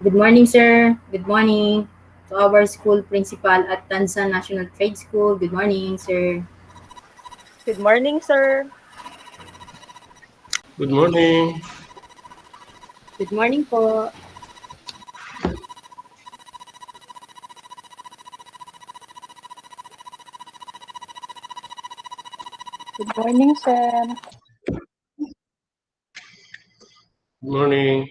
Good morning, sir. Good morning to our school principal at Tansa National Trade School. Good morning, sir. Good morning, sir. Good morning. Good morning po. Good morning, sir. Good morning.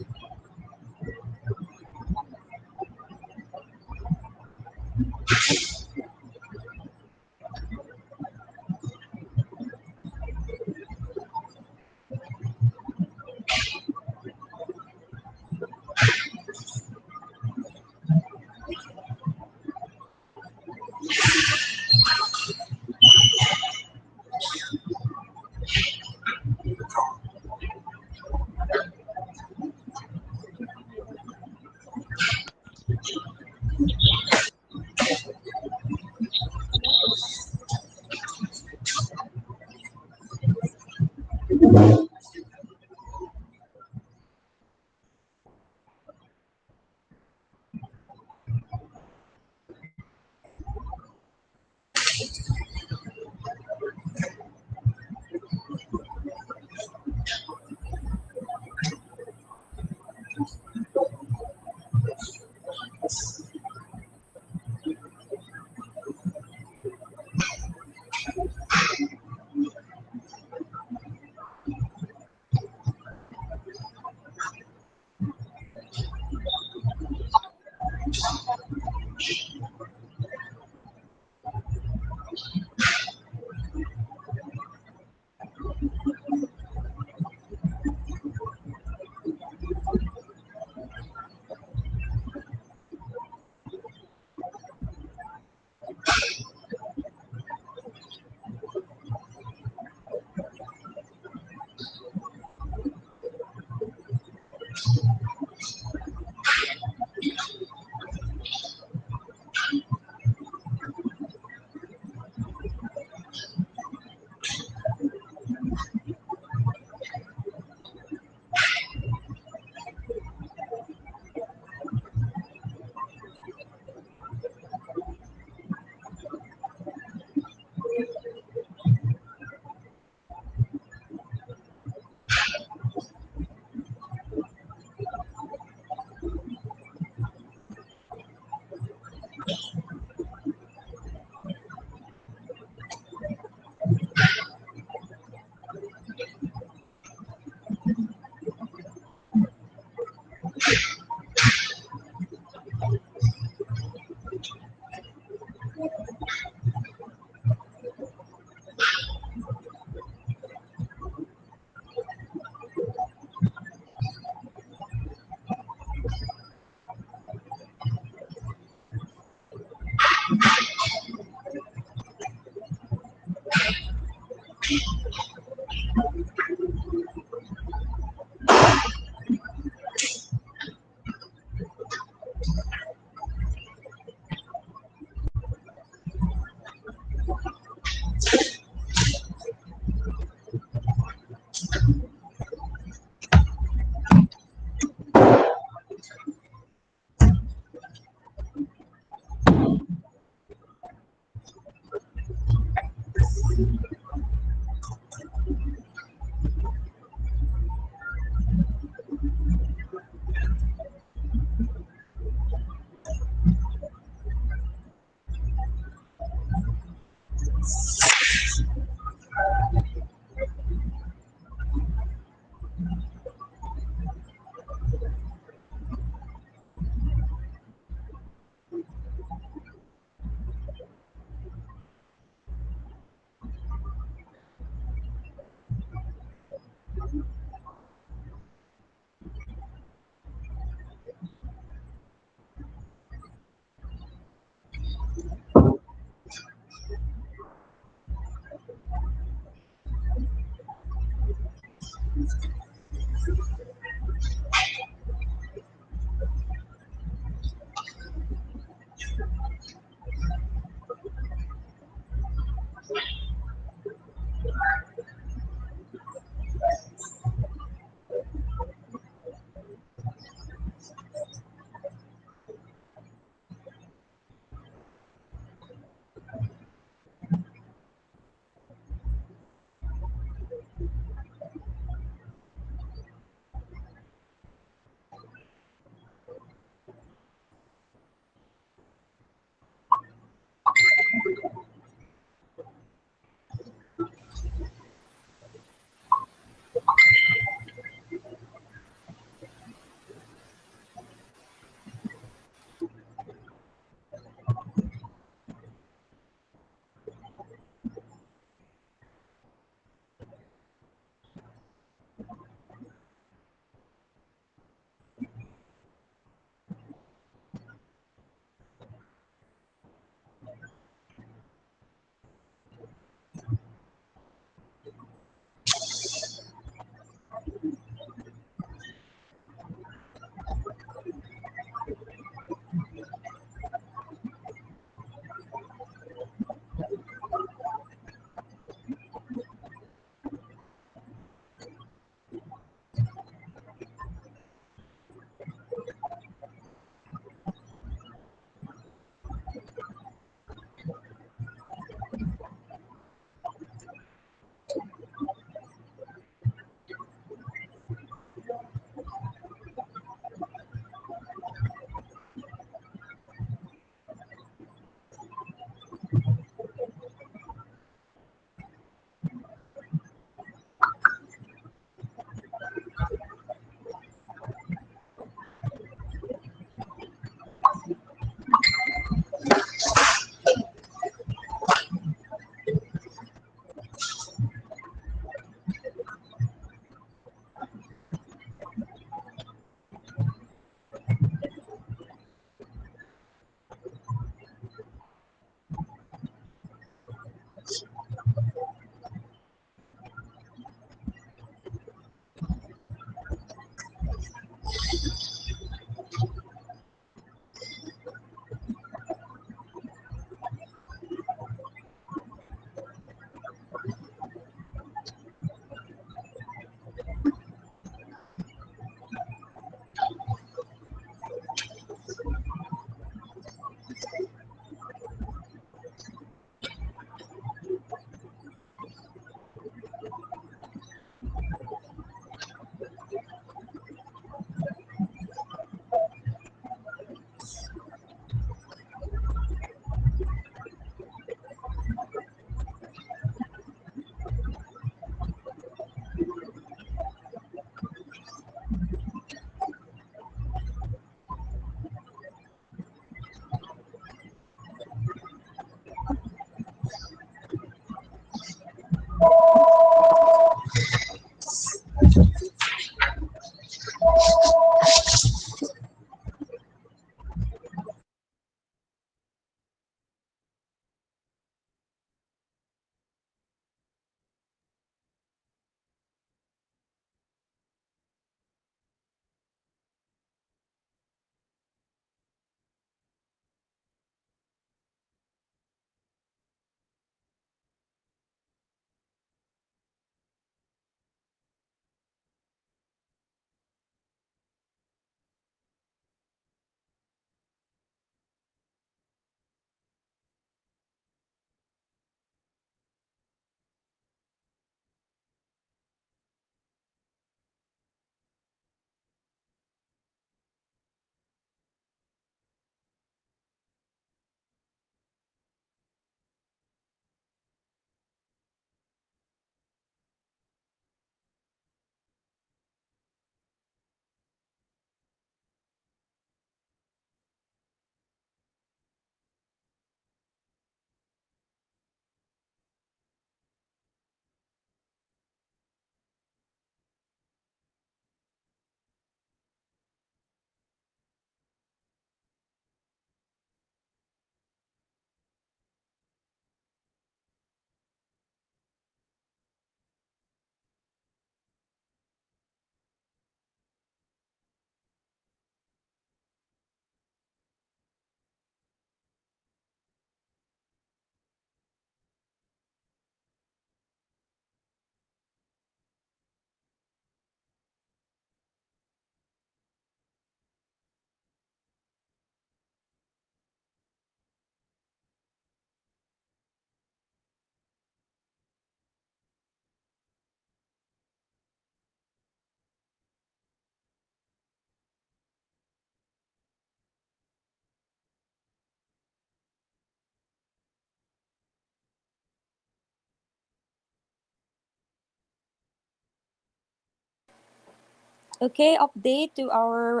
Okay, update to our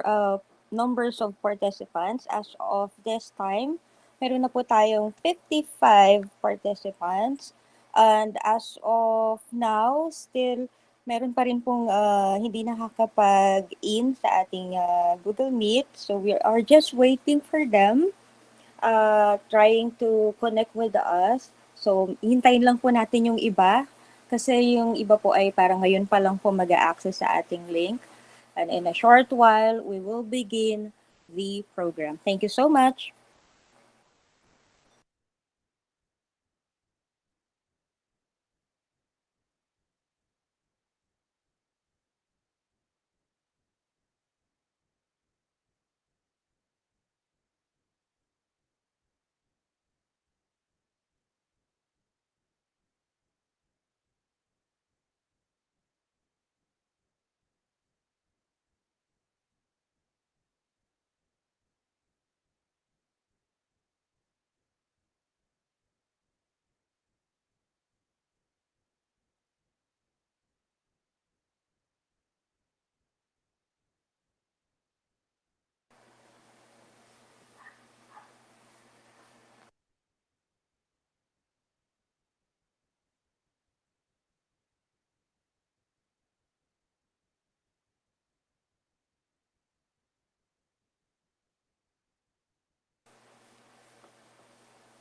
numbers of participants. As of this time, meron na po tayong 55 participants. And as of now, still meron pa rin pong hindi nakakapag-in sa ating Google Meet. So we are just waiting for them, trying to connect with us. So, hintayin lang po natin yung iba kasi yung iba po ay parang ngayon pa lang po mag-access sa ating link. And in a short while, we will begin the program. Thank you so much.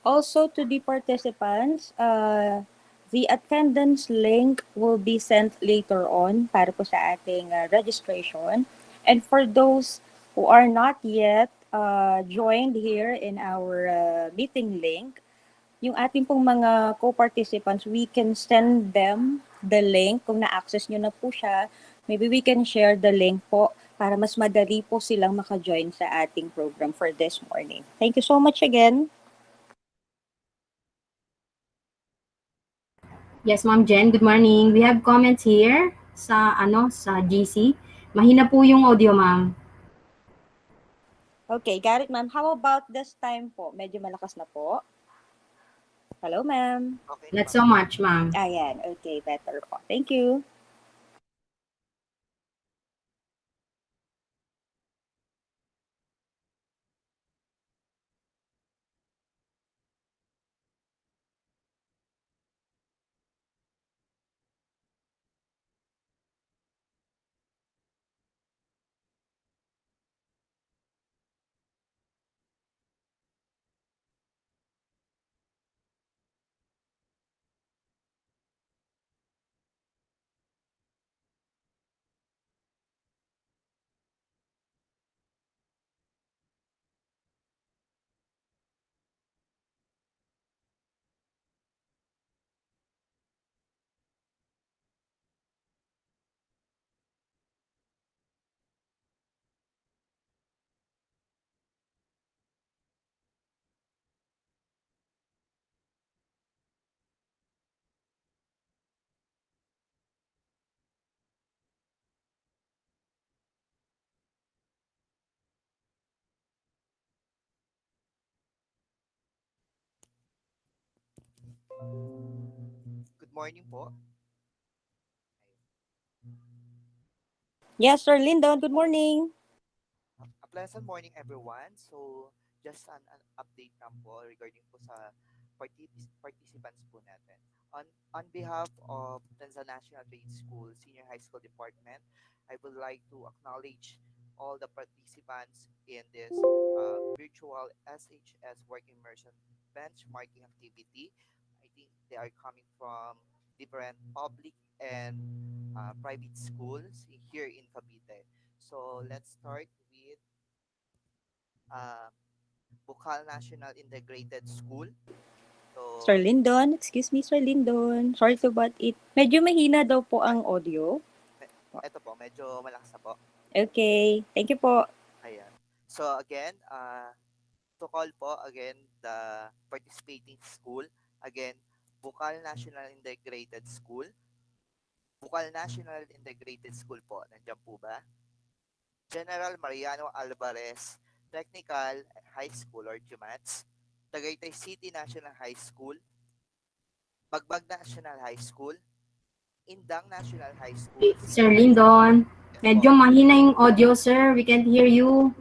Also, to the participants, the attendance link will be sent later on para po sa ating registration. And for those who are not yet joined here in our meeting link, yung ating pong mga co-participants, we can send them the link. Kung na-access nyo na po siya, maybe we can share the link po para mas madali po silang maka-join sa ating program for this morning. Thank you so much again. Yes, Ma'am Jen, good morning. We have comments here sa GC. Mahina po yung audio, Ma'am. Okay, got it, ma'am. How about this time po? Medyo malakas na po. Hello, ma'am. Okay Not naman so po. much, Ma'am. Ayan, okay, better po. Thank you. Good morning po. Yes, Sir Lyndon, good morning. A pleasant morning everyone. So, just an update lang po regarding po sa participants po natin. On behalf of Tanzania National Trade School Senior High School Department, I would like to acknowledge all the participants in this virtual SHS work immersion benchmarking activity. I think they are coming from different public and private schools here in Cavite. So let's start with uh, Bukal National Integrated School. Sir So, Lyndon, excuse me, Sir Lyndon. Sorry to butt it. Medyo mahina daw po ah, ang audio. eto po, medyo malakas na po. Okay, thank you po. Ayan. So again, to call po again the participating school. Again, Bukal National Integrated School. Bukal National Integrated School po. Nandiyan po ba? General Mariano Alvarez Technical High School or GMATS. Tagaytay City National High School. Bagbag National High School. Indang National High School, Sir Senior High School. Lyndon, Yes Medyo mahina yung audio, sir. We can't hear you.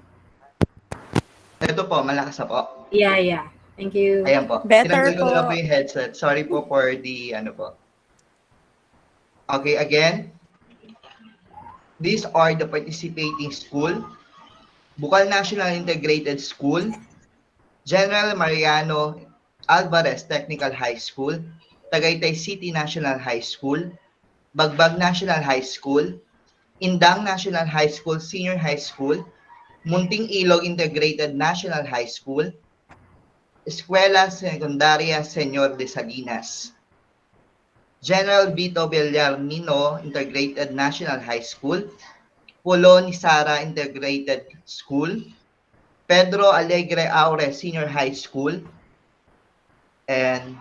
Ito po, malakas na po. Yeah, yeah. Thank you. Ayan po. Better Tinanggal ko na lang po po. yung headset. Sorry po for the ano po. Okay, again, these are the participating school. Bukal National Integrated School, General Mariano Alvarez Technical High School, Tagaytay City National High School, Bagbag National High School, Indang National High School Senior High School, Munting Ilog Integrated National High School, Escuela Secundaria Señor de Salinas, General Vito Villarmino Integrated National High School, Pulo ni Sara Integrated School, Pedro Alegre Aure Senior High School, and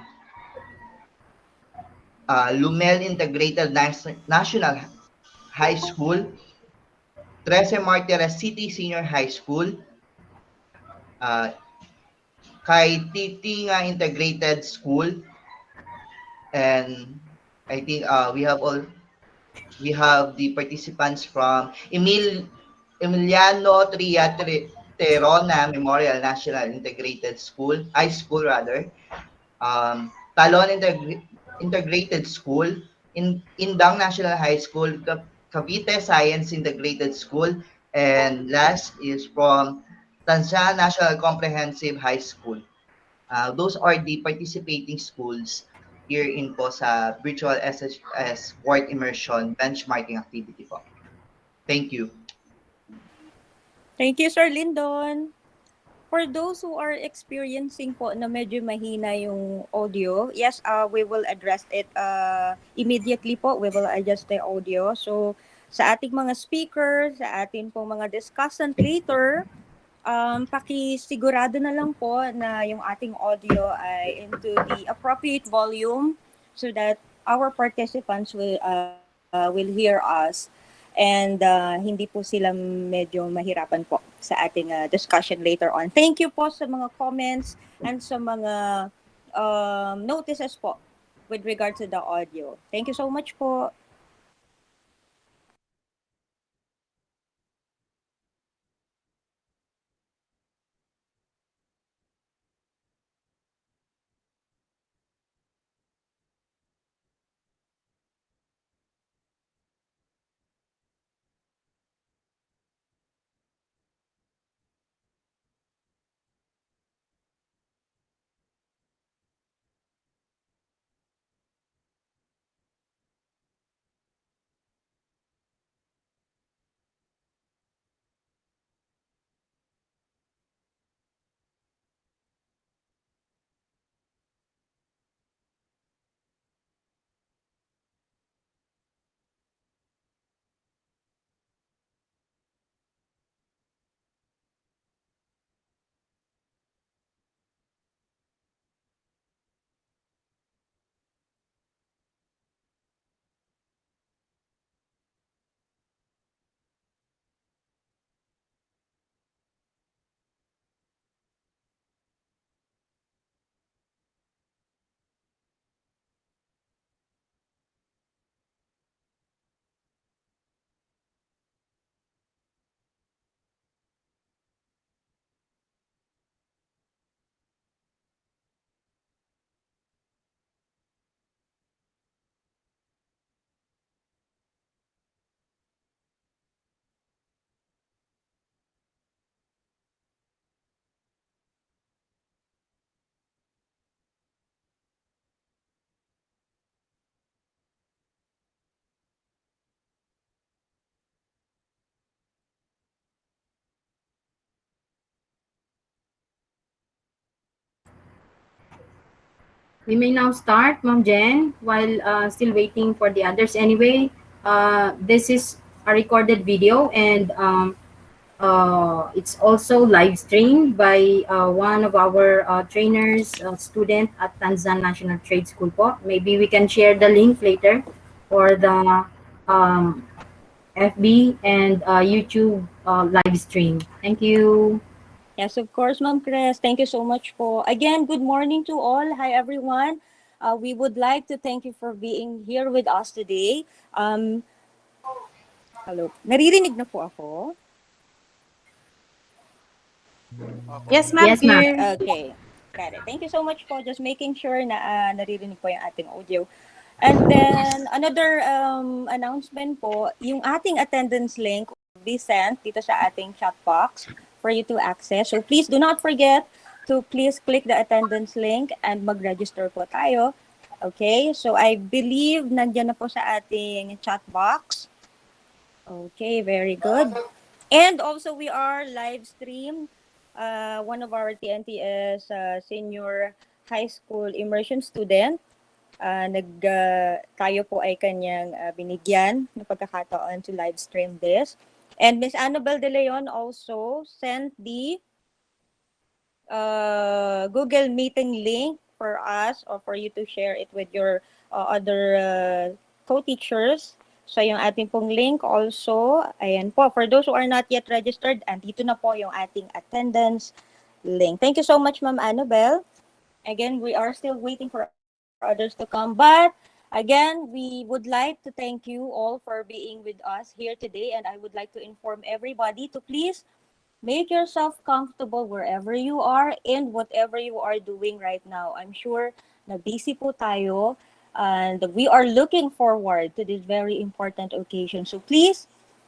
Lumel Integrated National High School, Trece Martires City Senior High School, uh, kay Titinga Integrated School, and I think we have the participants from Emiliano Terona Memorial National Integrated School, High School rather, Talon Integrated School, Indang National High School, Cavite Science Integrated School, and last is from Tanzania National Comprehensive High School. Those are the participating schools here in po sa virtual SHS Work Immersion benchmarking activity po. Thank you. Thank you, Sir Lyndon. For those who are experiencing po na medyo mahina yung audio, yes, we will address it immediately po. We will adjust the audio. So, sa ating mga speakers, sa ating pong mga discussant later, pakisigurado na lang po na yung ating audio ay into the appropriate volume so that our participants will hear us and hindi po sila medyo mahirapan po sa ating discussion later on. Thank you po sa mga comments and sa mga notices po with regard to the audio. Thank you so much po. We may now start, Ma'am Jen, while still waiting for the others. Anyway, this is a recorded video and it's also live streamed by one of our trainers, student at Tanzan National Trade School po. Maybe we can share the link later for the um, FB and YouTube live stream. Thank you. Yes, of course, Ma'am Chris. Thank you so much po. Again, good morning to all. Hi, everyone. We would like to thank you for being here with us today. Hello. Naririnig na po ako? Opo, Yes, ma'am. ma'am, Yes, ma'am. clear. Okay. Got it. Thank you so much po. Just making sure na naririnig po yung ating audio. And then, another announcement po, yung ating attendance link will be sent dito sa ating chat box for you to access. So please do not forget to please click the attendance link and mag-register po tayo. Okay? So I believe nandiyan na po sa ating chat box. Okay, very good. And also, we are live stream. One of our TNTS senior high school immersion student, tayo po ay kanyang binigyan ng pagkakataon to live stream this. And Miss Annabel De Leon also sent the Google Meeting link for us or for you to share it with your other co-teachers. So yung ating pong link also, ayan po, for those who are not yet registered, andito na po yung ating attendance link. Thank you so much, Ma'am Annabel. Again, we are still waiting for others to come, but again, we would like to thank you all for being with us here today, and I would like to inform everybody to please make yourself comfortable wherever you are and whatever you are doing right now. I'm sure na busy po tayo and we are looking forward to this very important occasion. So please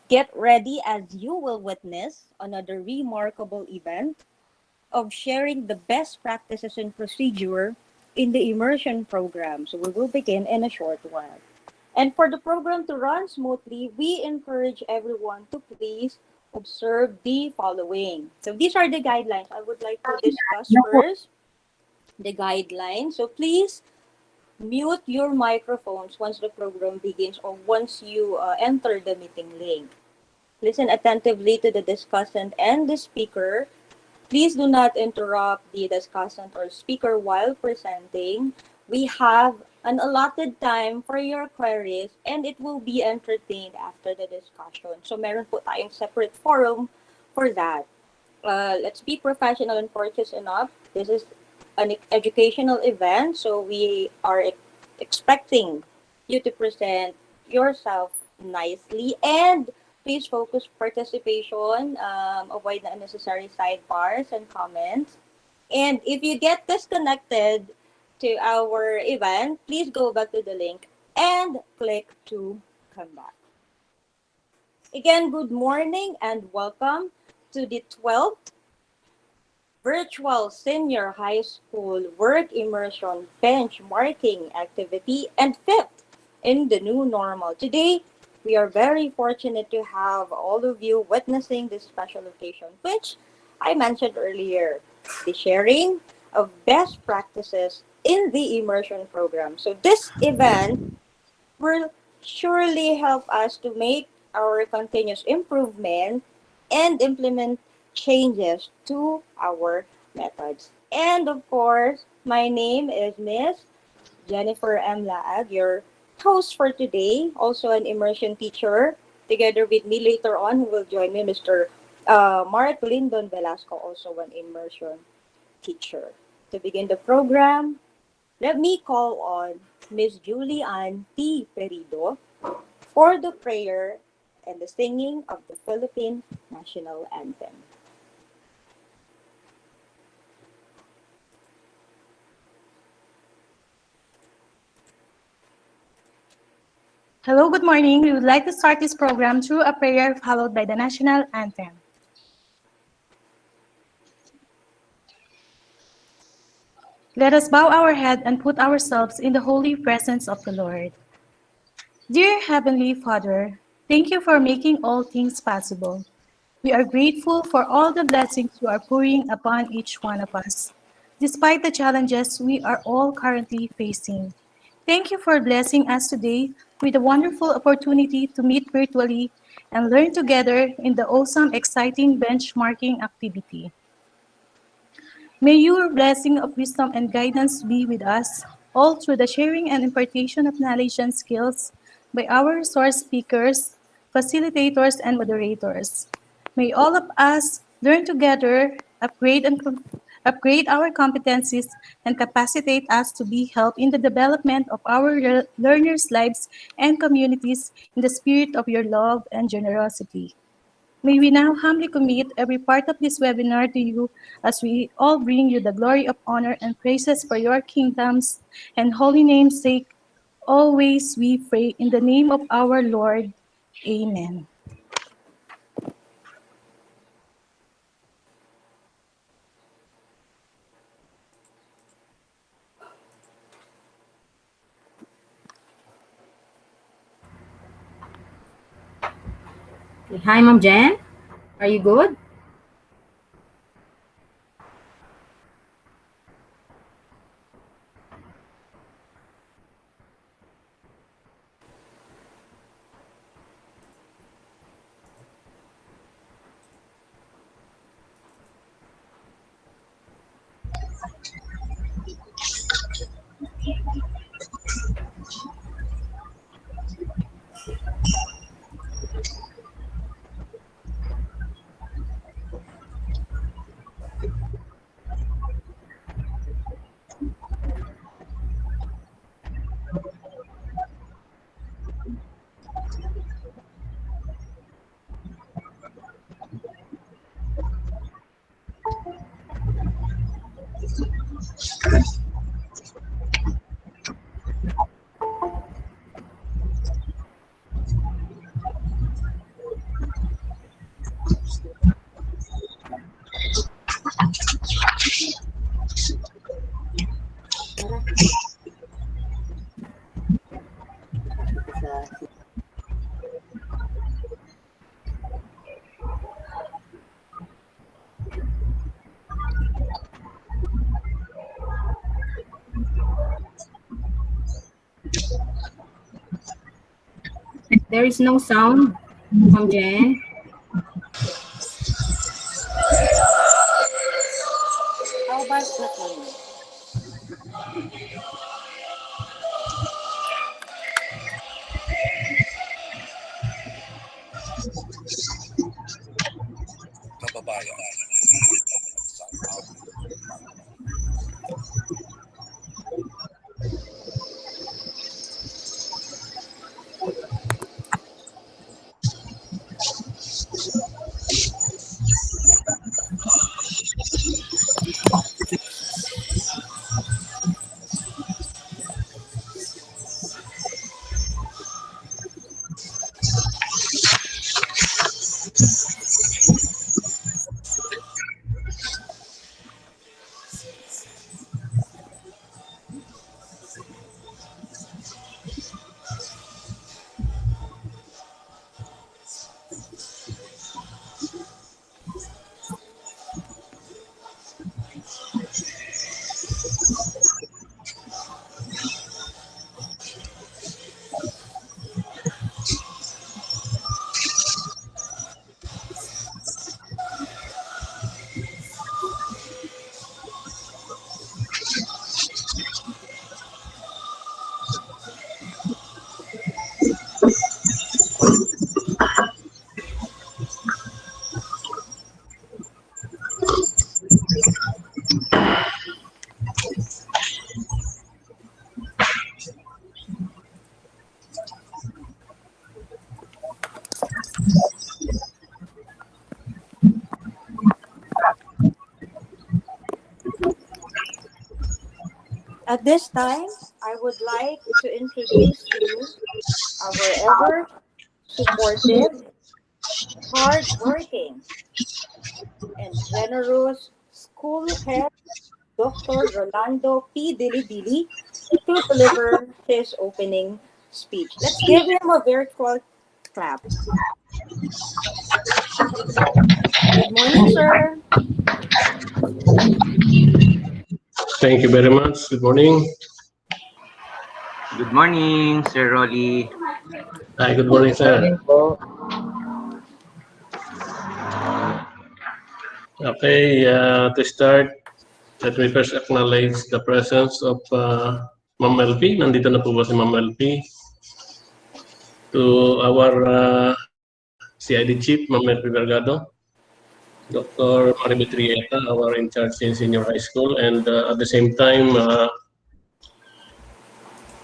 get ready as you will witness another remarkable event of sharing the best practices and procedure in the immersion program. So we will begin in a short while. And for the program to run smoothly, we encourage everyone to please observe the following. So these are the guidelines. I would like to discuss first the guidelines. So please mute your microphones once the program begins or once you enter the meeting link. Listen attentively to the discussant and the speaker. Please do not interrupt the discussant or speaker while presenting. We have an allotted time for your queries and it will be entertained after the discussion. So meron po tayong separate forum for that. Let's be professional and courteous enough. This is an educational event, so we are expecting you to present yourself nicely and please focus participation, avoid the unnecessary sidebars and comments. And if you get disconnected to our event, please go back to the link and click to come back. Again, good morning and welcome to the 12th Virtual Senior High School Work Immersion Benchmarking Activity and 5th in the new normal. Today, we are very fortunate to have all of you witnessing this special occasion, which I mentioned earlier, the sharing of best practices in the immersion program. So this event will surely help us to make our continuous improvement and implement changes to our methods. And of course, my name is Miss Jennifer M. Laag, your host for today, also an immersion teacher. Together with me later on, who will join me, Mr. Mark Lyndon Velasco, also an immersion teacher. To begin the program, let me call on Miss Julie Ann T. Perido for the prayer and the singing of the Philippine National Anthem. Hello, good morning. We would like to start this program through a prayer followed by the national anthem. Let us bow our head and put ourselves in the holy presence of the Lord. Dear Heavenly Father, thank you for making all things possible. We are grateful for all the blessings you are pouring upon each one of us, despite the challenges we are all currently facing. Thank you for blessing us today with a wonderful opportunity to meet virtually and learn together in the awesome, exciting benchmarking activity. May your blessing of wisdom and guidance be with us all through the sharing and impartation of knowledge and skills by our resource speakers, facilitators, and moderators. May all of us learn together, upgrade, and upgrade our competencies, and capacitate us to be help in the development of our learners' lives and communities in the spirit of your love and generosity. May we now humbly commit every part of this webinar to you as we all bring you the glory of honor and praises for your kingdoms and holy name's sake. Always we pray in the name of our Lord. Amen. Hi, Ma'am Jen. Are you good? There is no sound, Ma'am Jen. How about that one? At this time, I would like to introduce to you our ever supportive, hardworking, and generous school head, Dr. Rolando P. Dilidili, to deliver his opening speech. Let's give him a virtual clap. Good morning, sir. Thank you very much. Good morning. Good morning, Sir Rolly. Hi, good morning, sir. Okay, to start, let me first acknowledge the presence of Ma'am LP. Nandito na po ba si Ma'am LP? To our CID Chief, Ma'am LP Vergado. Dr. Maribel Trieta, our in charge in senior high school, and at the same time,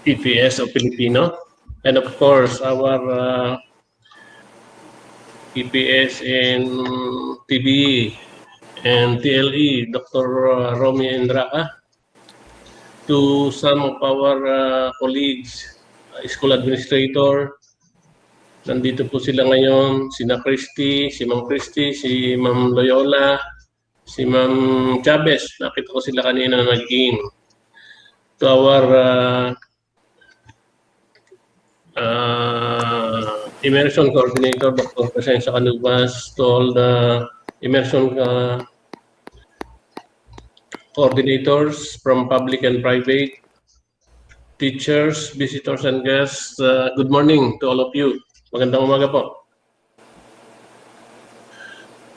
EPS of Filipino, and of course, our EPS in TBE and TLE, Dr. Romy Endraca, to some of our colleagues, school administrator, nandito po sila ngayon, sina Christy, si Ma'am Christy, si Ma'am Loyola, si Ma'am Chavez, nakita ko sila kanina na nag-in. To our immersion coordinator, Dr. Presenza Canubas, to all the immersion coordinators from public and private, teachers, visitors, and guests. Good morning to all of you. Magandang umaga po.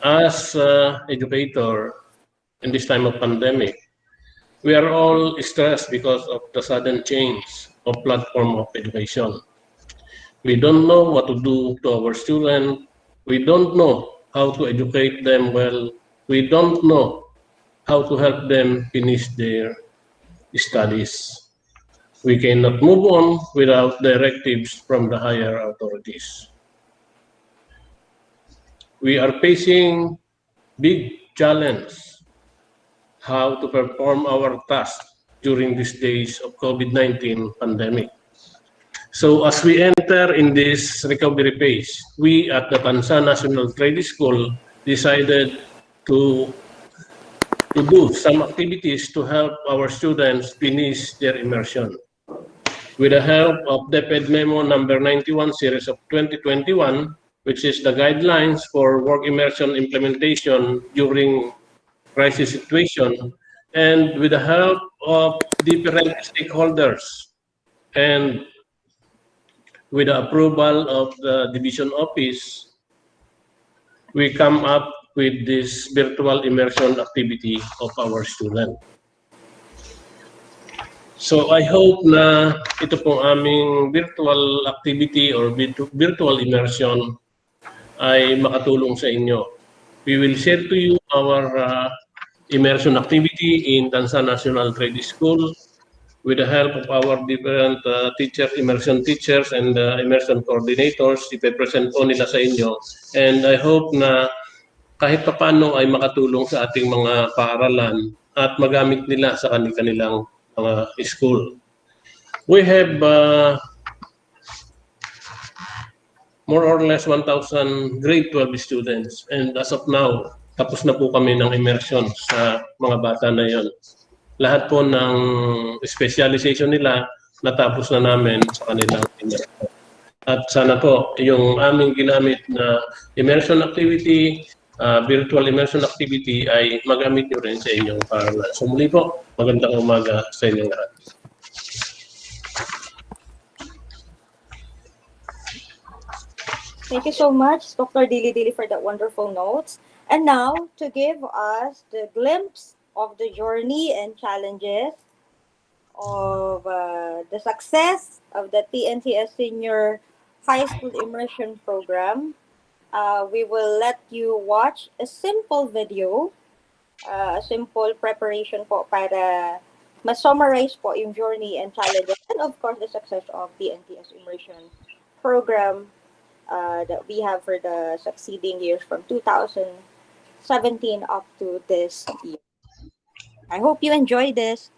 As educator in this time of pandemic, we are all stressed because of the sudden change of platform of education. We don't know what to do to our students. We don't know how to educate them well. We don't know how to help them finish their studies. We cannot move on without directives from the higher authorities. We are facing big challenge how to perform our task during these days of COVID-19 pandemic. So as we enter in this recovery phase, we at the Tansa National Trade School decided to do some activities to help our students finish their immersion. With the help of DepEd Memo number 91 series of 2021, which is the guidelines for work immersion implementation during crisis situation, and with the help of different stakeholders and with the approval of the division office, we come up with this virtual immersion activity of our student. So I hope na ito pong aming virtual activity or virtual immersion ay makatulong sa inyo. We will share to you our immersion activity in Tansa National Trade School with the help of our different immersion teachers and immersion coordinators. Ipe-present po nila sa inyo. And I hope na kahit paano ay makatulong sa ating mga paaralan at magamit nila sa kanilang mga school. We have more or less 1,000 grade 12 students, and as of now, tapos na po kami ng immersion sa mga bata na yon. Lahat po ng specialization nila natapos na namin sa kanilang immersion. At sana po yung aming ginamit na immersion activity, virtual immersion activity ay magamit nyo rin sa inyong paaralan. So muli po, magandang umaga sa inyong lahat. Thank you so much, Dr. Dili Dili, for that wonderful notes. And now, to give us the glimpse of the journey and challenges of the success of the TNTS Senior High School Immersion Program, we will let you watch a simple video, a simple preparation po para ma-summarize po yung journey and challenges and of course the success of TNTS Immersion Program that we have for the succeeding years from 2017 up to this year. I hope you enjoy this.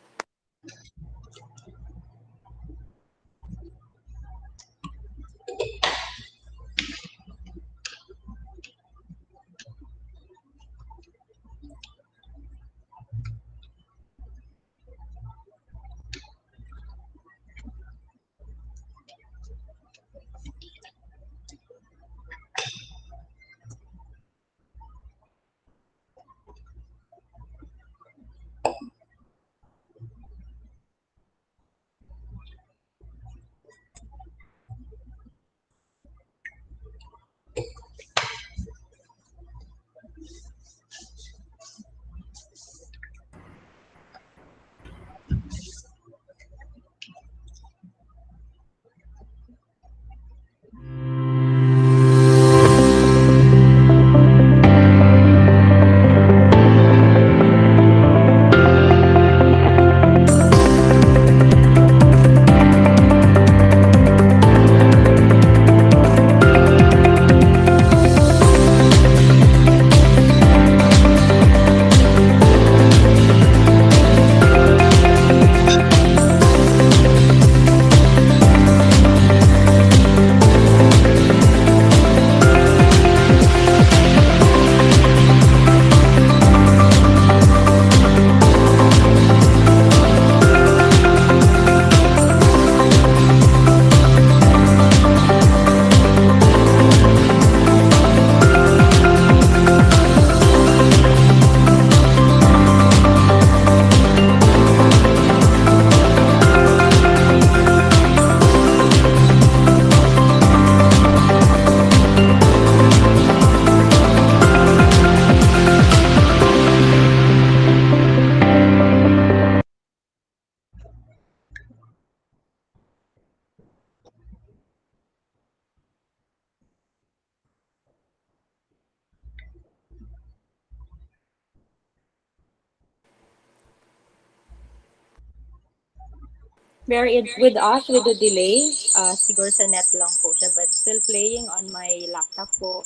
Bear it with us with the delay. Siguro sa net lang po siya, but still playing on my laptop po.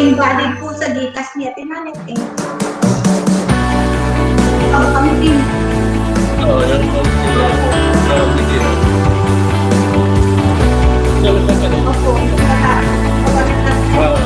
Invalid po sa Gcash niya, tinalit eh. Kami din. Oo, yan po. Sige. Kamusta ka rin? Opo, Oo.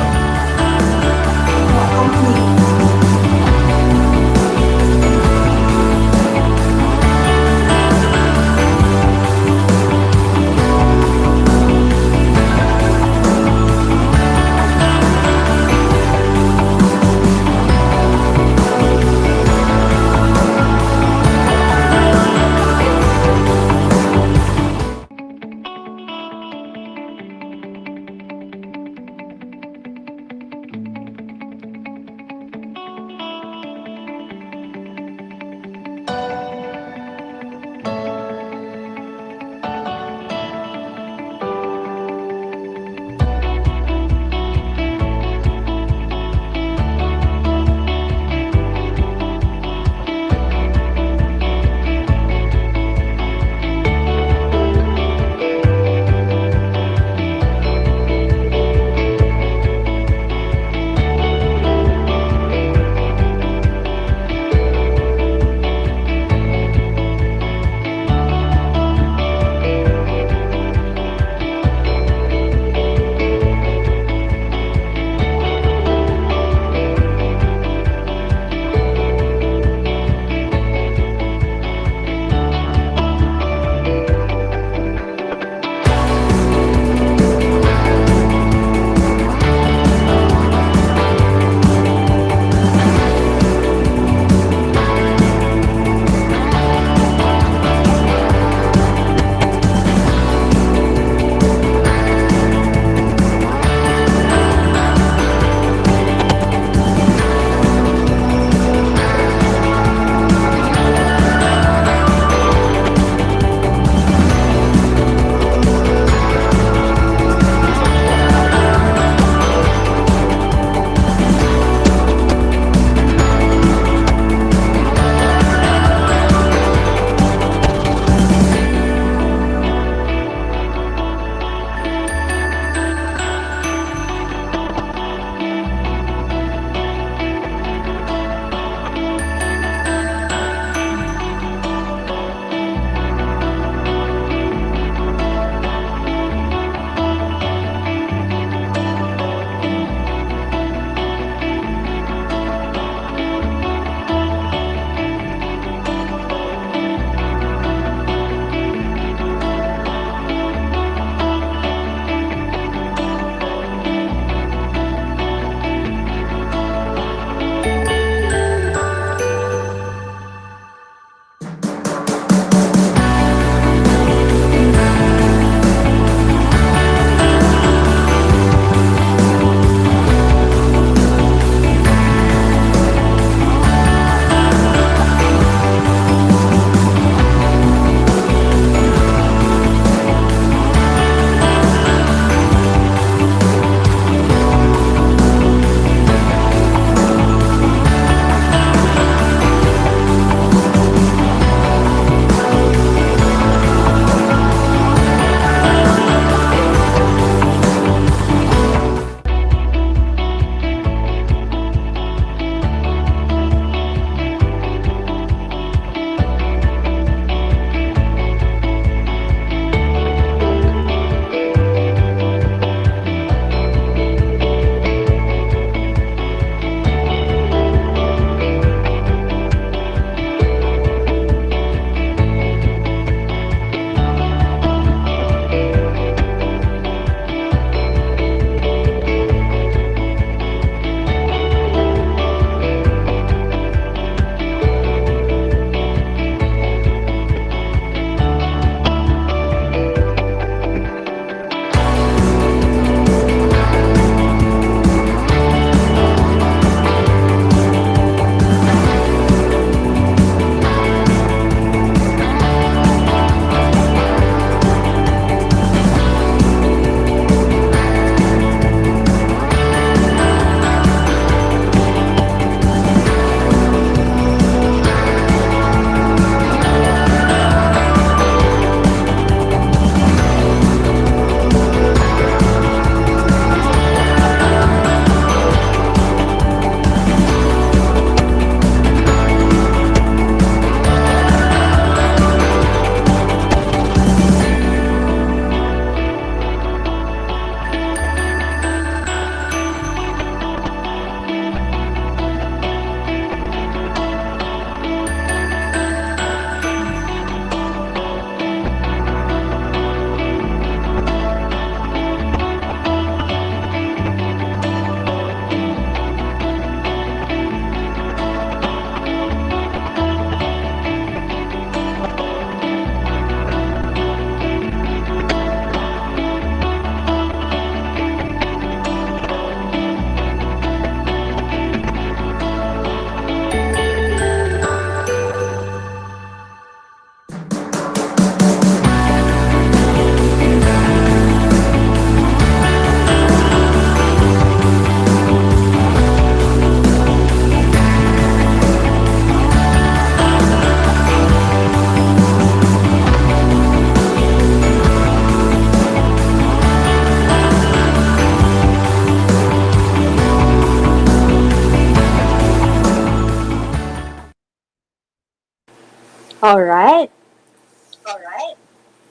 All right.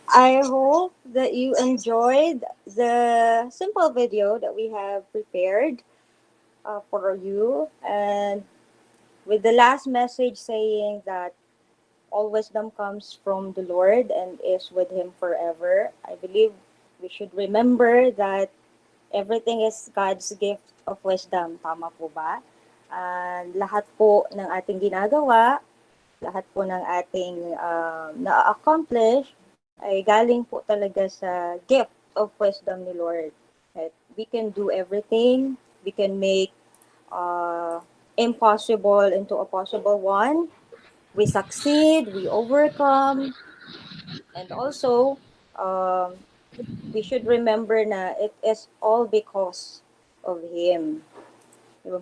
I hope that you enjoyed the simple video that we have prepared for you, and with the last message saying that all wisdom comes from the Lord and is with Him forever. I believe we should remember that everything is God's gift of wisdom. Tama po ba? And lahat po ng ating ginagawa, lahat po ng ating na-accomplish ay galing po talaga sa gift of wisdom ni Lord. That we can do everything, we can make impossible into a possible one. We succeed, we overcome, and also um, we should remember na it is all because of Him.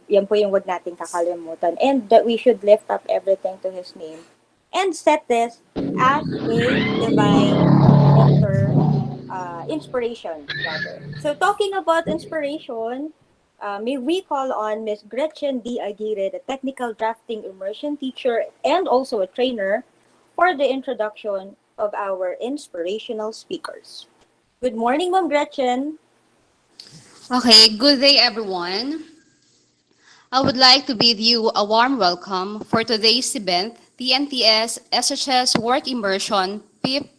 Yan po yung wag nating kakalimutan. And that we should lift up everything to His name. And set this as a divine inspiration, rather. So talking about inspiration, may we call on Miss Gretchen D. Aguirre, the technical drafting immersion teacher and also a trainer, for the introduction of our inspirational speakers. Good morning, Ma'am Gretchen. Okay, good day everyone. I would like to bid you a warm welcome for today's event, TNTS SHS Work Immersion 5th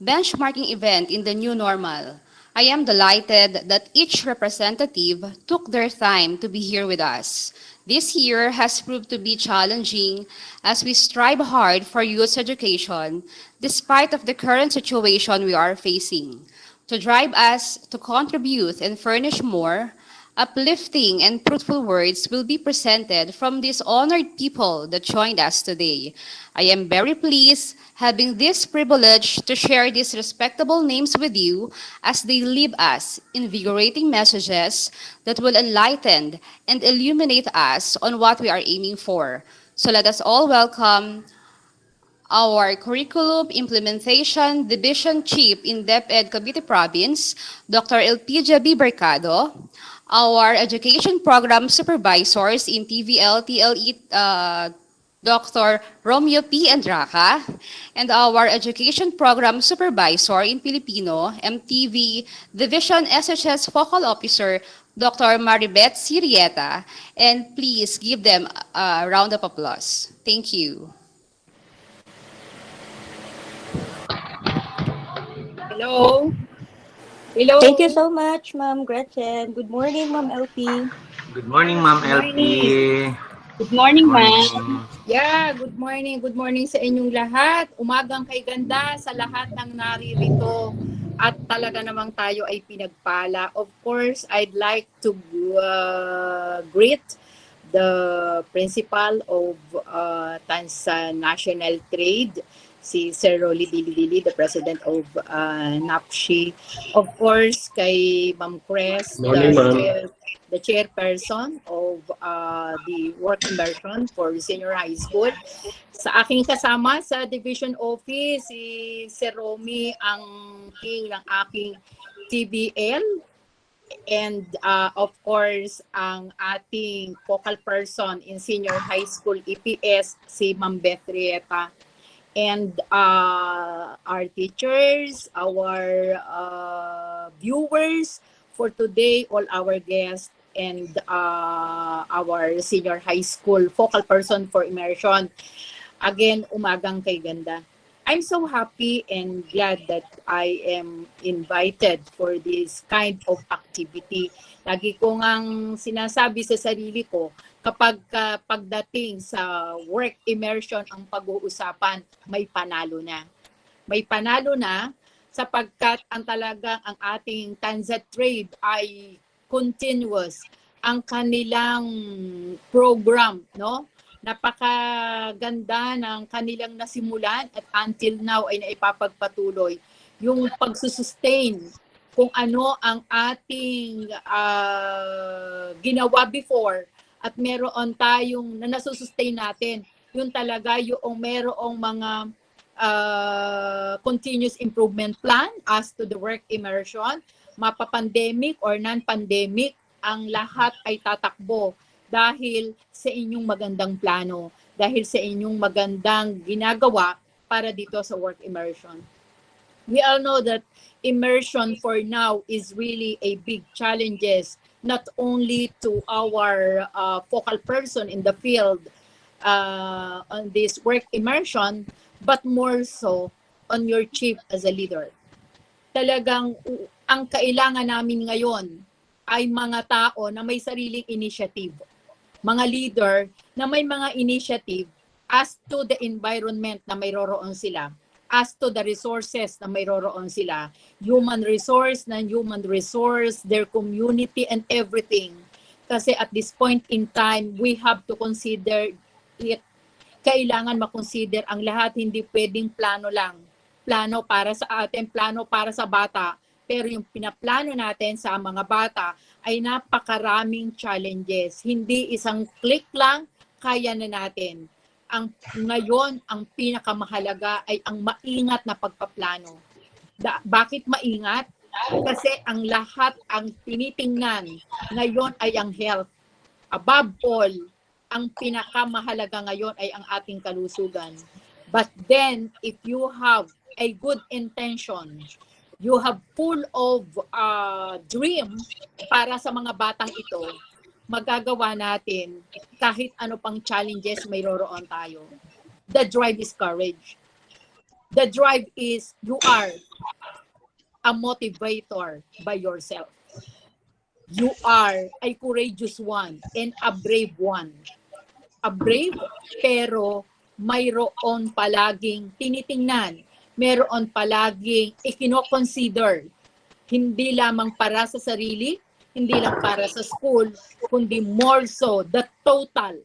benchmarking event in the new normal. I am delighted that each representative took their time to be here with us. This year has proved to be challenging as we strive hard for youth education despite of the current situation we are facing. To drive us to contribute and furnish more, uplifting and truthful words will be presented from these honored people that joined us today. I am very pleased having this privilege to share these respectable names with you as they leave us invigorating messages that will enlighten and illuminate us on what we are aiming for. So let us all welcome our Curriculum Implementation Division Chief in DepEd Cavite Province, Dr. Elpidia B. Mercado, our Education Program Supervisors in TVL, TLE, Dr. Romeo P. Andraca, and our Education Program Supervisor in Filipino, MTV Division SHS Focal Officer, Dr. Maribeth Sirieta, and please give them a round of applause. Thank you. Hello. Hello. Thank you so much, Ma'am Gretchen. Good morning, Ma'am LP. Good morning, Ma'am Good morning. LP. Good morning, Good ma'am. morning. Yeah, good morning. Good morning sa inyong lahat. Umagang kay ganda sa lahat ng naririto. At talaga namang tayo ay pinagpala. Of course, I'd like to greet the principal of Tansa National Trade, si Sir Rolly Dili, the president of NAPSHI. Of course, kay Ma'am Cres, Morning, ma'am. the chairperson of the work immersion for senior high school. Sa aking kasama sa division office, si Sir Romy, ang king ng aking TBL. And of course, ang ating focal person in senior high school EPS, si Ma'am Beth Rieta. And our teachers, our viewers for today, all our guests, and our senior high school focal person for immersion. Again, umagang kay ganda. I'm so happy and glad that I am invited for this kind of activity. Lagi ko ngang sinasabi sa sarili ko, kapag pagdating sa work immersion ang pag-uusapan, may panalo na. May panalo na sapagkat ang talagang ang ating Tanza Trade ay continuous ang kanilang program, no? Napakaganda ng kanilang nasimulan at until now ay naipapagpatuloy yung pagsusustain kung ano ang ating ginawa before at meron tayong na nasusustain natin. Yun talaga yung merong mga continuous improvement plan as to the work immersion, mapa-pandemic or non-pandemic, ang lahat ay tatakbo dahil sa inyong magandang plano, dahil sa inyong magandang ginagawa para dito sa work immersion. We all know that immersion for now is really a big challenges, not only to our focal person in the field on this work immersion, but more so on your chief as a leader. Talagang ang kailangan namin ngayon ay mga tao na may sariling initiative. Mga leader na may mga initiative as to the environment na mayroon sila, as to the resources na mayroon sila, human resource, non-human resource, their community and everything. Kasi at this point in time, we have to consider it. Kailangan makonsider ang lahat, hindi pwedeng plano lang. Plano para sa atin, plano para sa bata. Pero yung pinaplano natin sa mga bata ay napakaraming challenges. Hindi isang click lang, kaya na natin. Ngayon, ang pinakamahalaga ay ang maingat na pagpaplano. Bakit maingat? Kasi ang lahat ang tinitingnan ngayon ay ang health. Above all, ang pinakamahalaga ngayon ay ang ating kalusugan. But then, if you have a good intention, you have full of dream para sa mga batang ito, magagawa natin kahit ano pang challenges mayroon tayo. The drive is courage. The drive is you are a motivator by yourself. You are a courageous one and a brave one. A brave pero mayroon palaging tinitingnan, mayroon palaging ikino-consider, hindi lamang para sa sarili, hindi lang para sa school, kundi more so the total.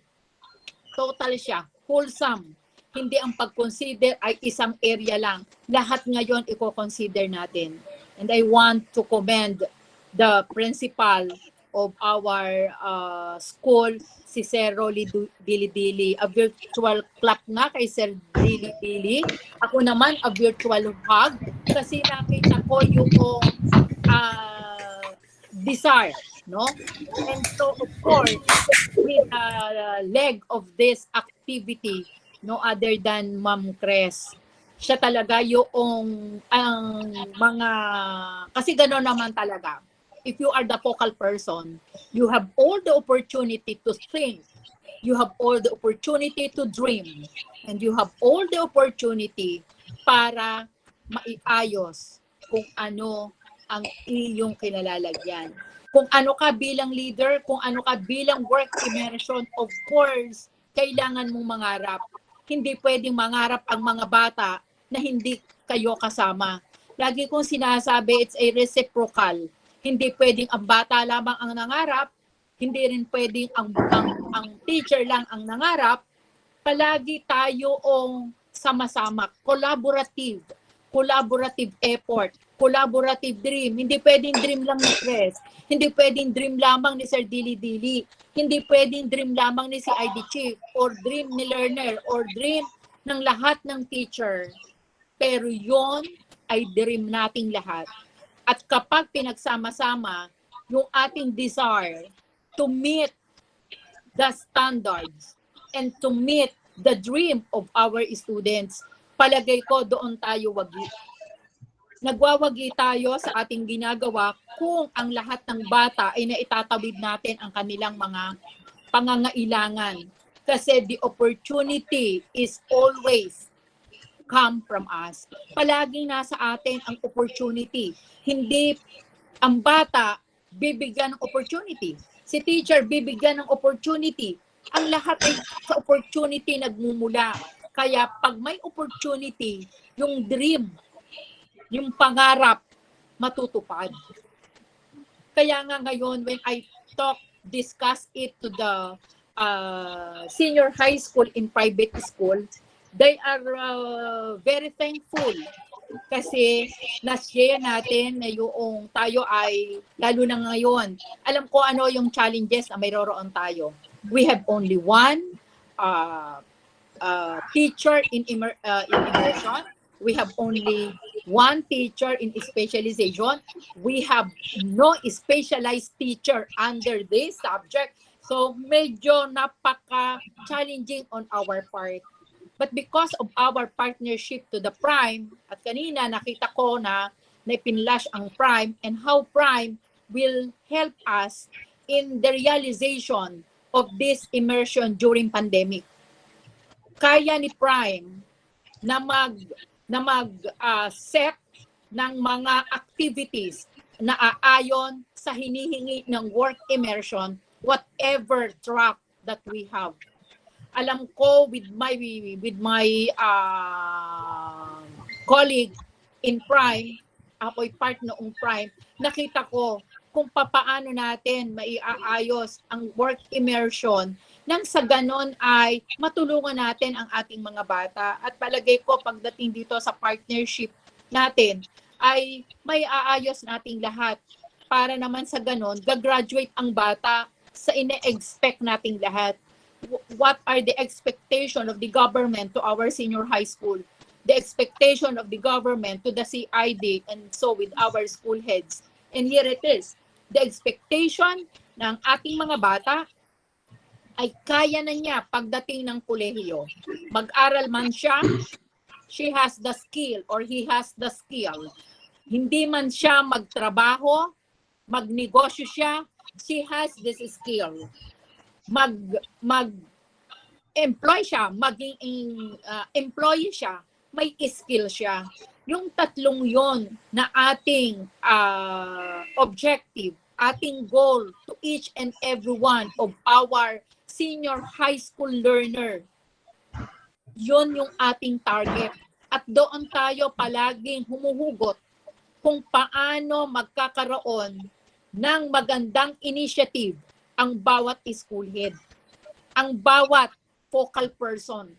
Total siya, wholesome. Hindi ang pag-consider ay isang area lang. Lahat ngayon i-consider natin. And I want to commend the principal of our school, si Sir Rolly Dili-Dili. A virtual clap nga kay Sir Dili-Dili. Ako naman, a virtual hug kasi nakita ko yung desire, no? And so, of course, with leg of this activity, no other than Ma'am Cres, siya talaga yung ang mga, kasi gano'n naman talaga. If you are the focal person, you have all the opportunity to think, you have all the opportunity to dream, and you have all the opportunity para maiayos kung ano ang iyong kinalalagyan. Kung ano ka bilang leader, kung ano ka bilang work immersion, of course, kailangan mong mangarap. Hindi pwedeng mangarap ang mga bata na hindi kayo kasama. Lagi kong sinasabi, it's a reciprocal. Hindi pwedeng ang bata lamang ang nangarap, hindi rin pwedeng ang teacher lang ang nangarap. Palagi tayo sama-sama, collaborative effort, collaborative dream. Hindi pwedeng dream lang ni Chris. Hindi pwedeng dream lamang ni Sir Dili-Dili. Hindi pwedeng dream lamang ni si ID Chief or dream ni learner or dream ng lahat ng teacher. Pero yon ay dream nating lahat. At kapag pinagsama-sama yung ating desire to meet the standards and to meet the dream of our students, palagay ko doon tayo wagi. Nagwawagi tayo sa ating ginagawa kung ang lahat ng bata ay naitatawid natin ang kanilang mga pangangailangan. Kasi the opportunity is always come from us. Palaging nasa atin ang opportunity. Hindi ang bata bibigyan ng opportunity. Si teacher bibigyan ng opportunity. Ang lahat ay sa opportunity nagmumula. Kaya pag may opportunity, yung dream, yung pangarap, matutupad. Kaya nga ngayon, when I discuss it to the senior high school in private school, they are very thankful kasi na-share natin na yung tayo ay, lalo na ngayon, alam ko ano yung challenges na mayroon tayo. We have only one teacher in immersion. We have only one teacher in specialization. We have no specialized teacher under this subject. So medyo napaka-challenging on our part. But because of our partnership to the Prime, at kanina nakita ko na naipinlash ang Prime and how Prime will help us in the realization of this immersion during pandemic. Kaya ni Prime na set ng mga activities na aayon sa hinihingi ng work immersion, whatever track that we have. Alam ko with my colleague in Prime, ako'y part noong Prime, nakita ko kung papaano natin maiaayos ang work immersion nang sa ganon ay matulungan natin ang ating mga bata. At palagay ko pagdating dito sa partnership natin ay may aayos nating lahat para naman sa ganon gagraduate ang bata sa ine-expect nating lahat. What are the expectation of the government to our senior high school, the expectation of the government to the CID, and so with our school heads. And here it is, the expectation ng ating mga bata ay kaya na niya pagdating ng kolehiyo. Mag-aral man siya, she has the skill or he has the skill. Hindi man siya magtrabaho, magnegosyo siya, she has this skill. Mag-employ siya, maging employee siya, may skill siya. Yung tatlong yon na ating objective, ating goal to each and every one of our senior high school learner, yon yung ating target. At doon tayo palaging humuhugot kung paano magkakaroon ng magandang initiative ang bawat school head, ang bawat focal person.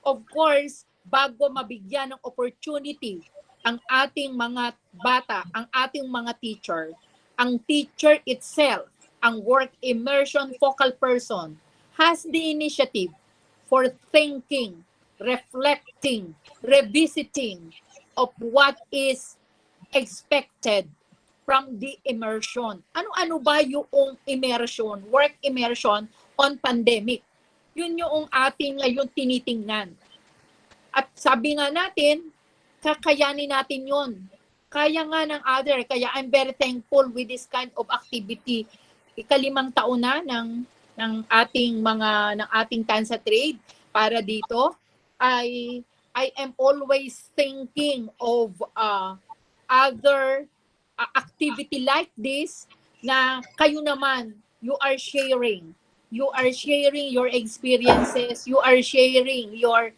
Of course, bago mabigyan ng opportunity ang ating mga bata, ang ating mga teacher, ang teacher itself, ang work immersion focal person, has the initiative for thinking, reflecting, revisiting of what is expected from the immersion. Ano-ano ba yung immersion, work immersion on pandemic? Yun yung ating ngayon tinitingnan. At sabi nga natin, kakayanin natin yun. Kaya nga ng other, kaya I'm very thankful with this kind of activity. Ika-5 taon na ng ating Tansa Trade para dito. I am always thinking of other activity like this na kayo naman, you are sharing your experiences, you are sharing your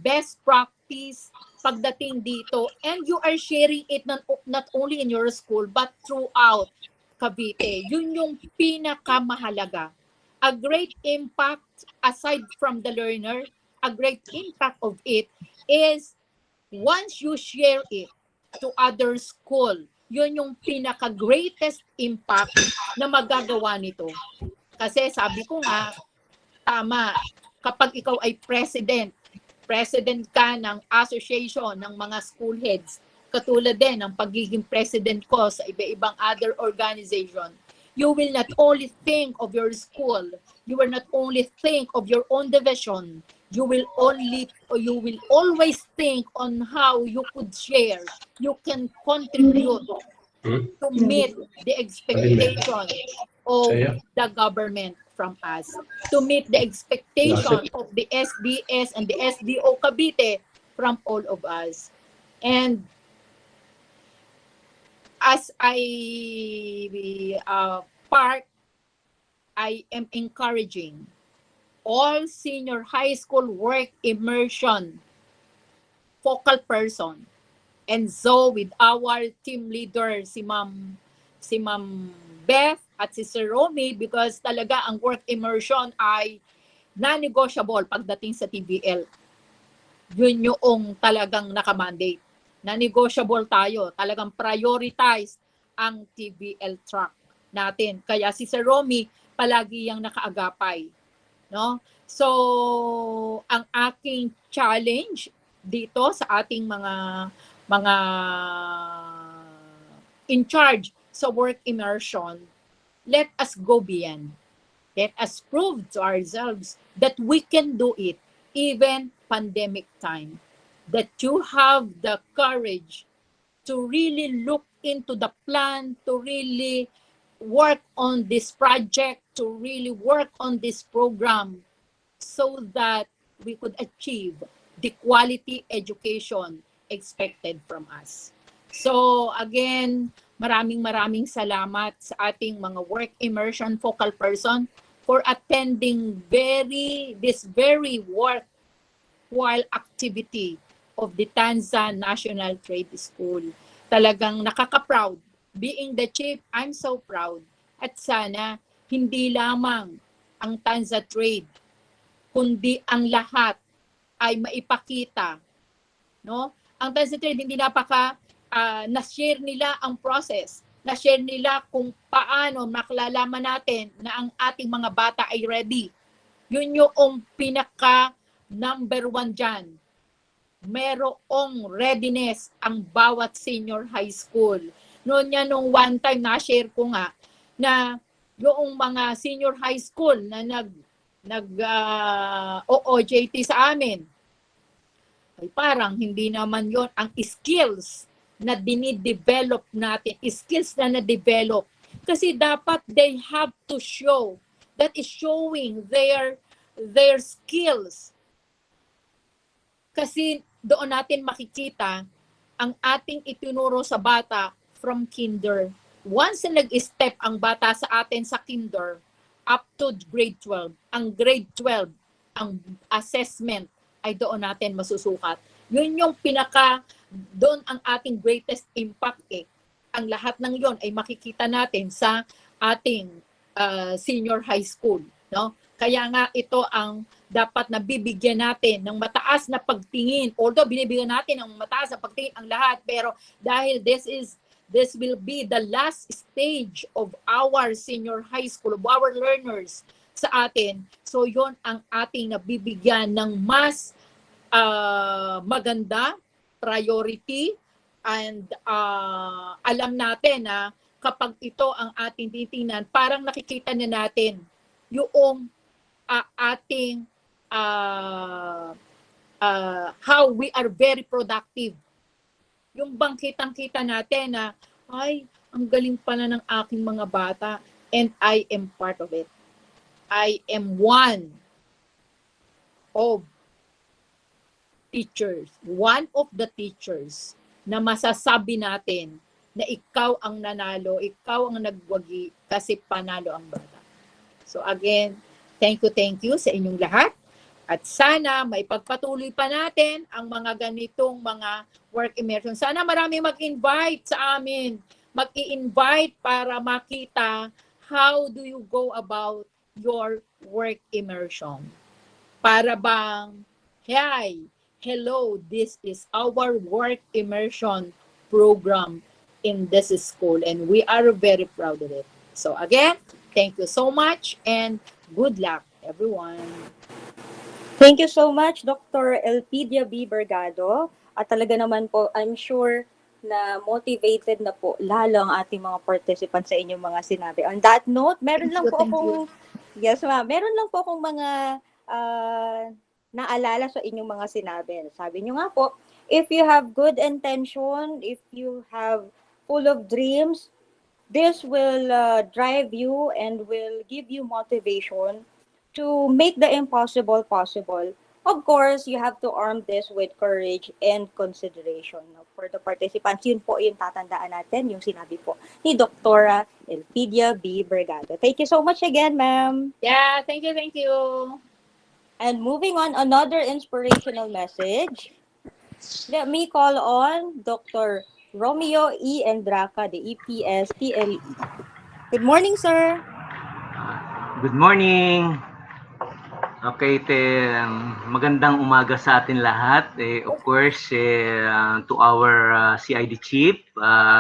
best practice pagdating dito, and you are sharing it not only in your school but throughout Cavite. Yun yung pinakamahalaga. A great impact aside from the learner, a great impact of it is once you share it to other school, yun yung pinaka-greatest impact na magagawa nito. Kasi sabi ko nga, tama, kapag ikaw ay president ka ng association ng mga school heads, katulad din ng pagiging president ko sa iba-ibang other organization, you will not only think of your school, you will not only think of your own division, you will always think on how you could share, you can contribute to meet the expectation of the government from us, to meet the expectation of the SDS and the SDO Cavite from all of us. And as I am encouraging all senior high school work immersion focal person, and so with our team leader si Ma'am Beth at si Sir Romy, because talaga ang work immersion ay non-negotiable pagdating sa TBL. Yun yung talagang nakamandate. Non-negotiable tayo, talagang prioritize ang TBL track natin. Kaya si Sir Romy palagi yang nakaagapay, no? So ang aking challenge dito sa ating mga in charge sa work immersion, let us go beyond. Let us prove to ourselves that we can do it. even pandemic time, that you have the courage to really look into the plan, to really work on this project, to really work on this program so that we could achieve the quality education expected from us. So again, maraming salamat sa ating mga work immersion focal person for attending this very worthwhile activity of the Tanza National Trade School. Talagang nakaka-proud. Being the chief, I'm so proud. At sana, hindi lamang ang Tanza Trade, kundi ang lahat ay maipakita, no? Ang Tanza Trade hindi na-share nila ang process, na-share nila kung paano maklalaman natin na ang ating mga bata ay ready. Yun yung pinaka number one dyan. Merong readiness ang bawat senior high school. Nung one time na-share ko nga na yung mga senior high school na OJT sa amin, ay parang hindi naman yon ang skills na dinidevelop natin, skills na na-develop. Kasi dapat they have to show, that is showing their skills. Kasi doon natin makikita ang ating itinuro sa bata from kinder. Once na nag-step ang bata sa atin sa kinder, up to grade 12, ang grade 12, ang assessment ay doon natin masusukat. Yun yung doon ang ating greatest impact eh. Ang lahat ng yon ay makikita natin sa ating senior high school. No? Kaya nga ito ang dapat na bibigyan natin ng mataas na pagtingin. Although binibigyan natin ng mataas na pagtingin ang lahat, pero dahil this will be the last stage of our senior high school, of our learners sa atin. So yon ang ating nabibigyan ng mas maganda, priority, and alam natin na kapag ito ang ating titingnan, parang nakikita na natin yung ating how we are very productive. Yung bang kitang-kita natin na, ay, ang galing pala ng aking mga bata and I am part of it. I am one of one of the teachers na masasabi natin na ikaw ang nanalo, ikaw ang nagwagi kasi panalo ang bata. So again, thank you sa inyong lahat. At sana may pagpatuloy pa natin ang mga ganitong mga work immersion. Sana marami mag-invite sa amin. Mag-i-invite para makita how do you go about your work immersion. Para bang, hey, hello, this is our work immersion program in this school and we are very proud of it. So again, thank you so much and good luck, everyone. Thank you so much, Dr. Elpidia B. Bergado. At talaga naman po, I'm sure na motivated na po lalo ang ating mga participants sa inyong mga sinabi. On that note, meron lang po akong mga naalala sa inyong mga sinabi. Sabi niyo nga po, if you have good intention, if you have full of dreams, this will drive you and will give you motivation to make the impossible possible. Of course, you have to arm this with courage and consideration. For the participants, yun po yung tatandaan natin, yung sinabi po ni Dr. Elpidia B. Bergado. Thank you so much again, ma'am. Yeah, thank you. And moving on, another inspirational message. Let me call on Dr. Romeo E. Endraca, the EPS TLE. Good morning, sir. Good morning. Okay, magandang umaga sa atin lahat. Of course, to our CID Chief,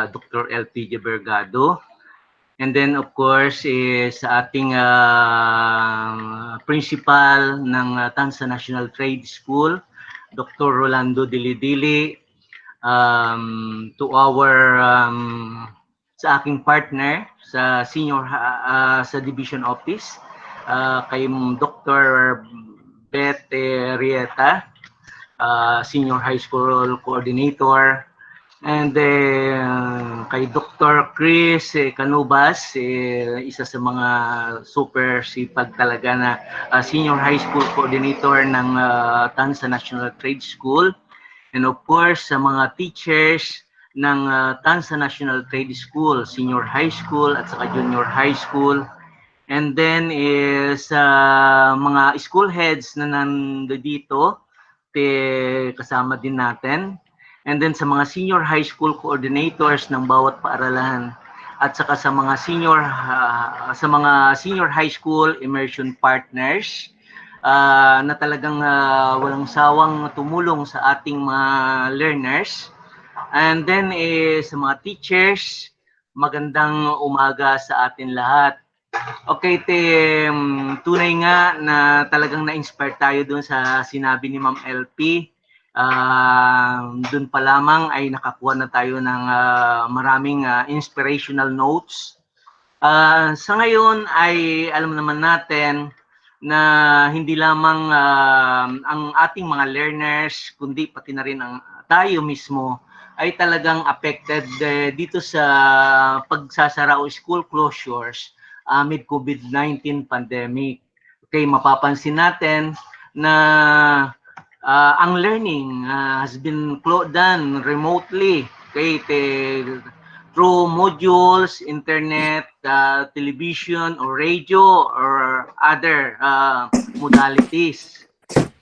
Dr. LP Bergado. And then, of course, sa ating principal ng Tanza National Trade School, Dr. Rolando Dilidili. To our sa aking partner sa senior sa division office, kay Dr. Beth Rieta, Senior High School Coordinator, and kay Dr. Chris Canubas, isa sa mga super sipag talaga na Senior High School Coordinator ng Tansa National Trade School. And of course, sa mga teachers ng Tansa National Trade School, Senior High School at saka Junior High School. And then is mga school heads na nandito, kasama din natin. And then sa mga senior high school coordinators ng bawat paaralan at saka sa mga senior high school immersion partners na talagang walang sawang tumulong sa ating mga learners. And then sa mga teachers, magandang umaga sa atin lahat. Okay, tunay nga na talagang na-inspire tayo dun sa sinabi ni Ma'am LP. Dun pa lamang ay nakakuha na tayo ng maraming inspirational notes. Sa ngayon ay alam naman natin na hindi lamang ang ating mga learners, kundi pati na rin ang tayo mismo ay talagang affected dito sa pagsasara o school closures amid COVID-19 pandemic. Okay, mapapansin natin na ang learning has been done remotely, okay, through modules, internet, television, or radio, or other modalities.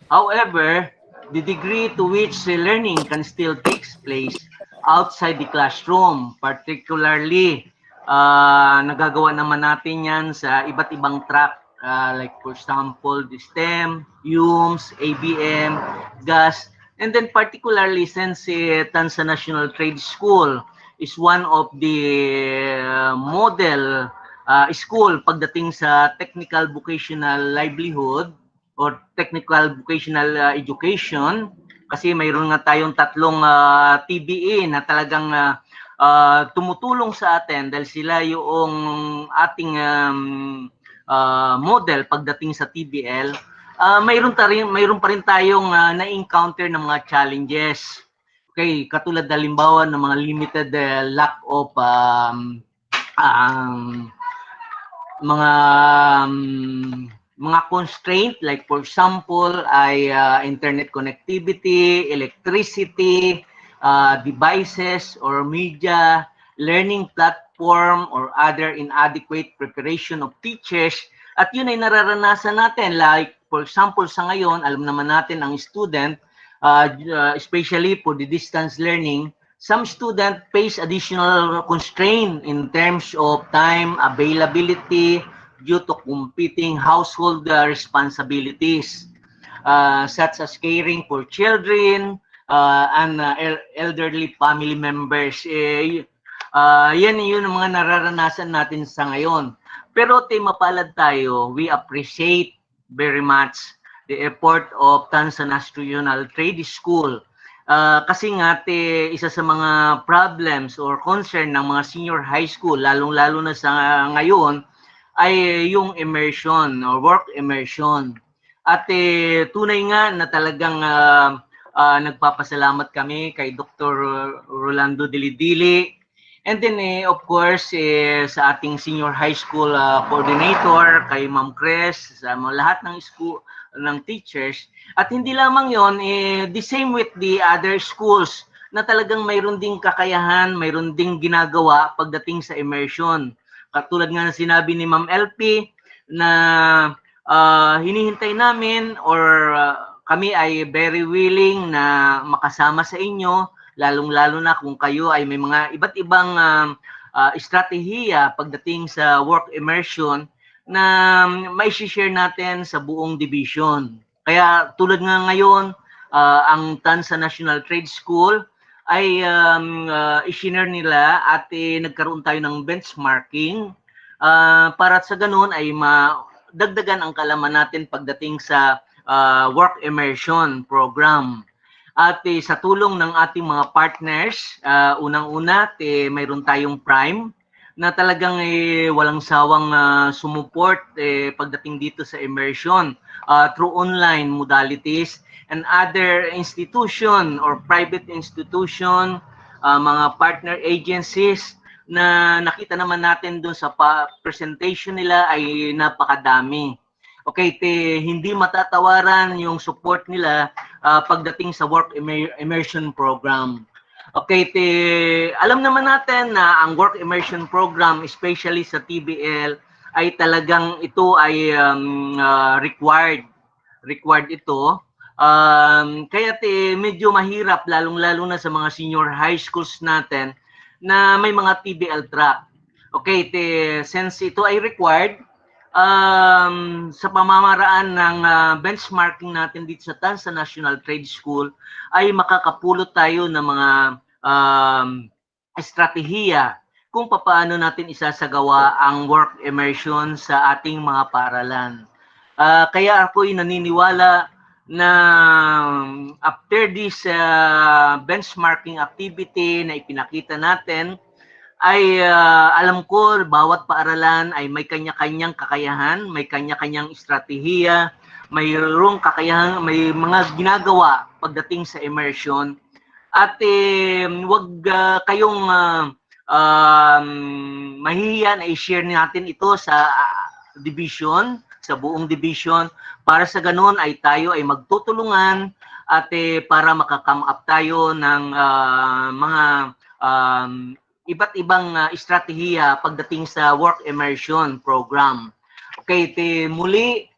However, the degree to which learning can still take place outside the classroom, particularly nagagawa naman natin yan sa iba't ibang track, like for example, the STEM, UMS, ABM, GAS, and then particularly since Tansa National Trade School is one of the model school pagdating sa technical vocational livelihood or technical vocational education, kasi mayroon nga tayong tatlong TBE na talagang tumutulong sa atin dahil sila yung ating model pagdating sa TBL. Mayroon pa rin tayong na-encounter ng mga challenges. Okay, katulad halimbawa ng mga limited lack of mga constraint, like for example ay internet connectivity, electricity, devices or media, learning platform or other inadequate preparation of teachers. At yun ay nararanasan natin, like for example sa ngayon, alam naman natin ang student, especially for the distance learning, some student face additional constraint in terms of time availability due to competing household responsibilities, such as caring for children and elderly family members. Yan yun ang mga nararanasan natin sa ngayon. Pero mapalad tayo, we appreciate very much the effort of Tansa National Trade School. Kasi nga, isa sa mga problems or concern ng mga senior high school, lalong-lalo na sa ngayon, ay yung immersion or work immersion. At tunay nga na talagang nagpapasalamat kami kay Dr. Rolando Dilidili. And then of course sa ating senior high school coordinator, kay Ma'am Cres, sa lahat ng school ng teachers. At hindi lamang yon, the same with the other schools na talagang mayroon ding kakayahan, mayroon ding ginagawa pagdating sa immersion. Katulad nga ng sinabi ni Ma'am LP na hinihintay namin or kami ay very willing na makasama sa inyo, lalong-lalo na kung kayo ay may mga iba't ibang estratehiya pagdating sa work immersion na may share natin sa buong division. Kaya tulad nga ngayon, ang Tansa National Trade School ay i-share nila at nagkaroon tayo ng benchmarking para sa ganun ay madagdagan ang kalaman natin pagdating sa work immersion program. At sa tulong ng ating mga partners, unang-una mayroon tayong Prime na talagang walang sawang sumuport pagdating dito sa immersion through online modalities and other institution or private institution, mga partner agencies na nakita naman natin doon sa presentation nila ay napakadami. Okay, hindi matatawaran yung support nila pagdating sa work immersion program. Okay, alam naman natin na ang work immersion program, especially sa TBL, ay talagang ito ay required ito. Kaya medyo mahirap, lalong-lalo na sa mga senior high schools natin, na may mga TBL track. Okay, since ito ay required, sa pamamaraan ng benchmarking natin dito sa Tansa National Trade School ay makakapulot tayo ng mga estratehiya kung paano natin isasagawa ang work immersion sa ating mga paaralan. Kaya ako'y naniniwala na after this benchmarking activity na ipinakita natin, ay alam ko bawat paaralan ay may kanya-kanyang kakayahan, may kanya-kanyang estratehiya, mayroong kakayahan, may mga ginagawa pagdating sa immersion. At wag kayong mahihiyan, i-share natin ito sa division, sa buong division, para sa ganun ay tayo ay magtutulungan at para makakam up tayo ng mga iba't ibang estratehiya pagdating sa work immersion program. Okay, muli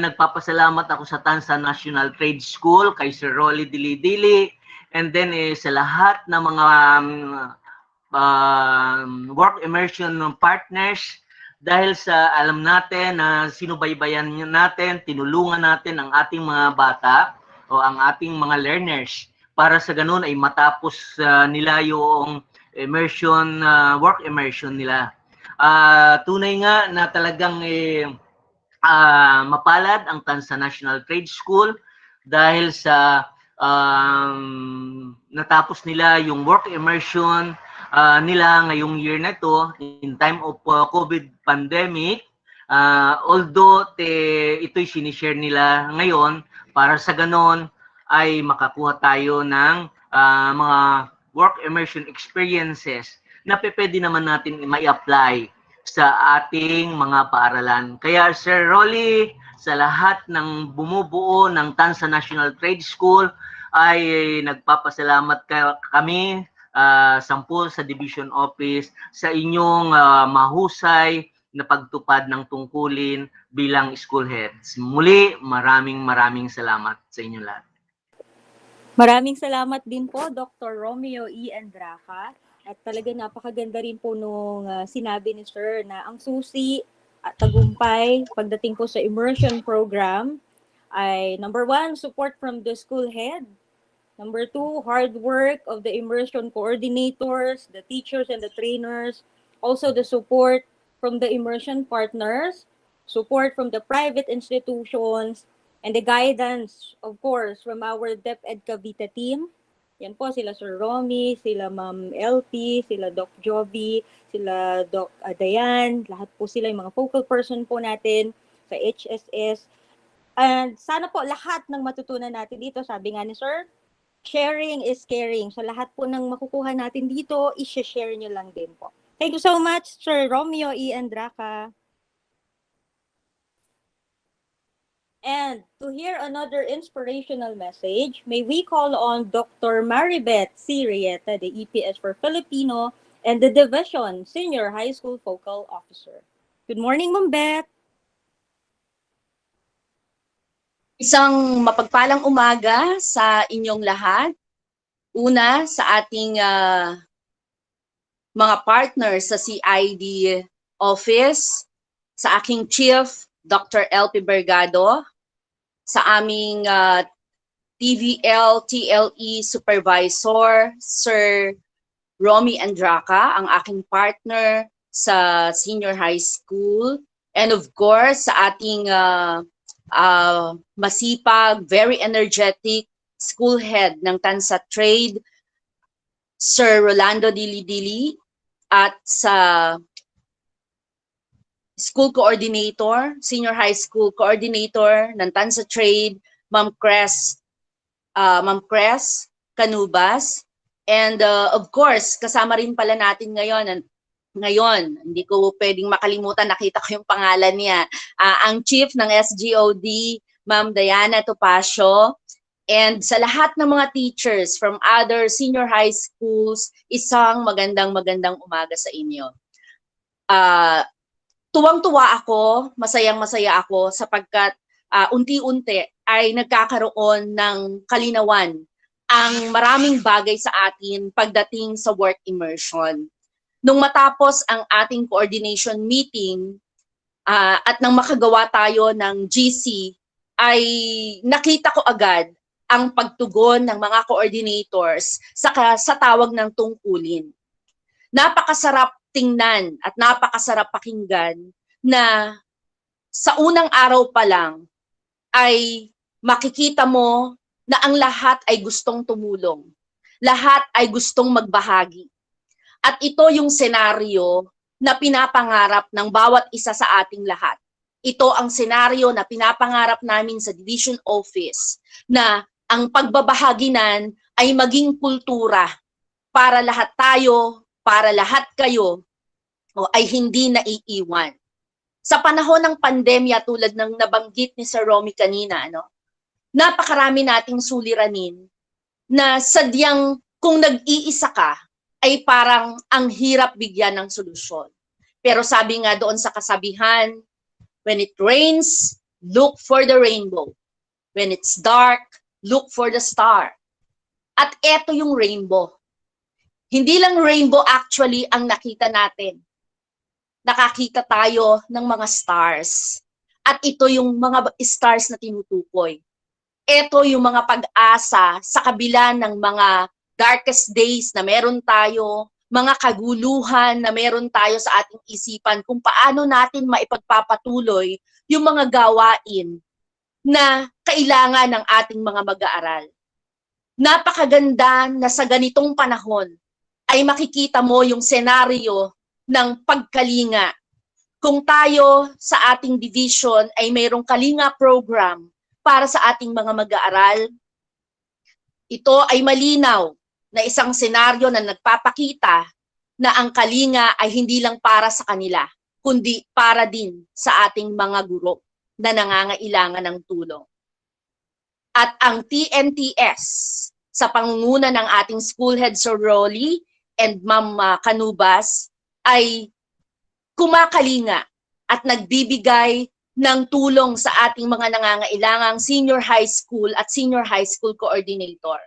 nagpapasalamat ako sa Tansa National Trade School, kay Sir Rolly Dili-Dili, and then sa lahat ng mga work immersion partners, dahil sa alam natin na sinubaybayan natin, tinulungan natin ang ating mga bata o ang ating mga learners para sa ganun ay matapos nila yung immersion, work immersion nila. Tunay nga na talagang mapalad ang Tansa National Trade School dahil sa natapos nila yung work immersion nila ngayong year na ito in time of COVID pandemic. Although ito'y sinishare nila ngayon para sa ganon ay makakuha tayo ng mga work immersion experiences na pwede naman natin mai-apply sa ating mga paaralan. Kaya Sir Rolly, sa lahat ng bumubuo ng Tansa National Trade School ay nagpapasalamat kami sampu sa Division Office sa inyong mahusay na pagtupad ng tungkulin bilang school heads. Muli, maraming salamat sa inyo lahat. Maraming salamat din po, Dr. Romeo E. Andraca. At talaga napakaganda rin po nung sinabi ni Sir na ang susi at tagumpay pagdating po sa immersion program ay number 1, support from the school head. Number 2, hard work of the immersion coordinators, the teachers and the trainers. Also the support from the immersion partners, support from the private institutions, and the guidance, of course, from our DepEd Cavite team. Yan po, sila Sir Romy, sila Ma'am LP, sila Doc Jovi, sila Doc Dayan, lahat po sila yung mga focal person po natin sa HSS. And sana po lahat ng matutunan natin dito, sabi nga ni Sir, sharing is caring. So lahat po ng makukuha natin dito, i-share nyo lang din po. Thank you so much, Sir Romeo E. Andraca. And to hear another inspirational message, may we call on Dr. Maribeth C. Rieta, the EPS for Filipino and the Division Senior High School Focal Officer. Good morning, Ma'am Beth. Isang mapagpalang umaga sa inyong lahat. Una, sa ating mga partners sa CID office, sa aking chief, Dr. LP Bergado, sa aming TVL, TLE supervisor, Sir Romy Andraca, ang aking partner sa senior high school, and of course, sa ating masipag, very energetic school head ng Tansa Trade, Sir Rolando Dili-Dili, at sa School Coordinator, Senior High School Coordinator ng Tansa Trade, Ma'am Cres Canubas. And of course, kasama rin pala natin ngayon, hindi ko pwedeng makalimutan, nakita ko yung pangalan niya, ang Chief ng SGOD, Ma'am Diana Topacio. And sa lahat ng mga teachers from other senior high schools, isang magandang umaga sa inyo. Tuwang-tuwa ako, masayang-masaya ako sapagkat unti-unti ay nagkakaroon ng kalinawan ang maraming bagay sa atin pagdating sa work immersion. Nung matapos ang ating coordination meeting at nang makagawa tayo ng GC, ay nakita ko agad ang pagtugon ng mga coordinators sa tawag ng tungkulin. Napakasarap tingnan at napakasarap pakinggan na sa unang araw pa lang ay makikita mo na ang lahat ay gustong tumulong. Lahat ay gustong magbahagi. At ito yung senaryo na pinapangarap ng bawat isa sa ating lahat. Ito ang senaryo na pinapangarap namin sa Division Office na ang pagbabahaginan ay maging kultura para lahat tayo, para lahat kayo, ay hindi naiiwan. Sa panahon ng pandemya, tulad ng nabanggit ni Sir Romy kanina, napakarami nating suliranin na sadyang kung nag-iisa ka, ay parang ang hirap bigyan ng solusyon. Pero sabi nga doon sa kasabihan, when it rains, look for the rainbow. When it's dark, look for the star. At eto yung rainbow. Hindi lang rainbow actually ang nakita natin. Nakakita tayo ng mga stars. At ito yung mga stars na tinutukoy. Ito yung mga pag-asa sa kabila ng mga darkest days na meron tayo, mga kaguluhan na meron tayo sa ating isipan kung paano natin maipagpapatuloy yung mga gawain na kailangan ng ating mga mag-aaral. Napakaganda na sa ganitong panahon ay makikita mo yung senaryo ng pagkalinga. Kung tayo sa ating division ay mayroong kalinga program para sa ating mga mag-aaral, ito ay malinaw na isang senaryo na nagpapakita na ang kalinga ay hindi lang para sa kanila, kundi para din sa ating mga guro na nangangailangan ng tulong. At ang TNTS sa pangunguna ng ating school head Sir Rolly and Ma'am Canubas ay kumakalinga at nagbibigay ng tulong sa ating mga nangangailangang senior high school at senior high school coordinator.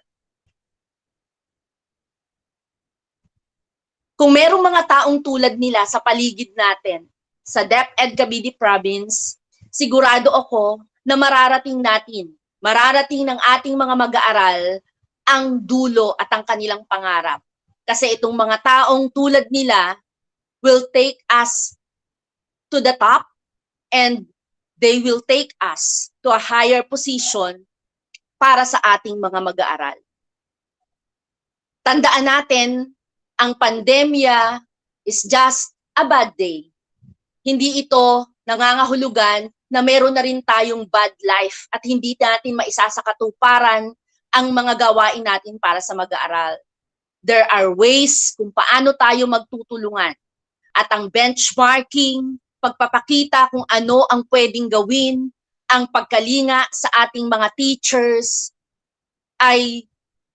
Kung merong mga taong tulad nila sa paligid natin sa DepEd Cavite Province, sigurado ako na mararating ng ating mga mag-aaral ang dulo at ang kanilang pangarap. Kasi itong mga taong tulad nila will take us to the top and they will take us to a higher position para sa ating mga mag-aaral. Tandaan natin, ang pandemya is just a bad day. Hindi ito nangangahulugan na meron na rin tayong bad life at hindi natin maisasakatuparan ang mga gawain natin para sa mag-aaral. There are ways kung paano tayo magtutulungan. At ang benchmarking, pagpapakita kung ano ang pwedeng gawin, ang pagkalinga sa ating mga teachers ay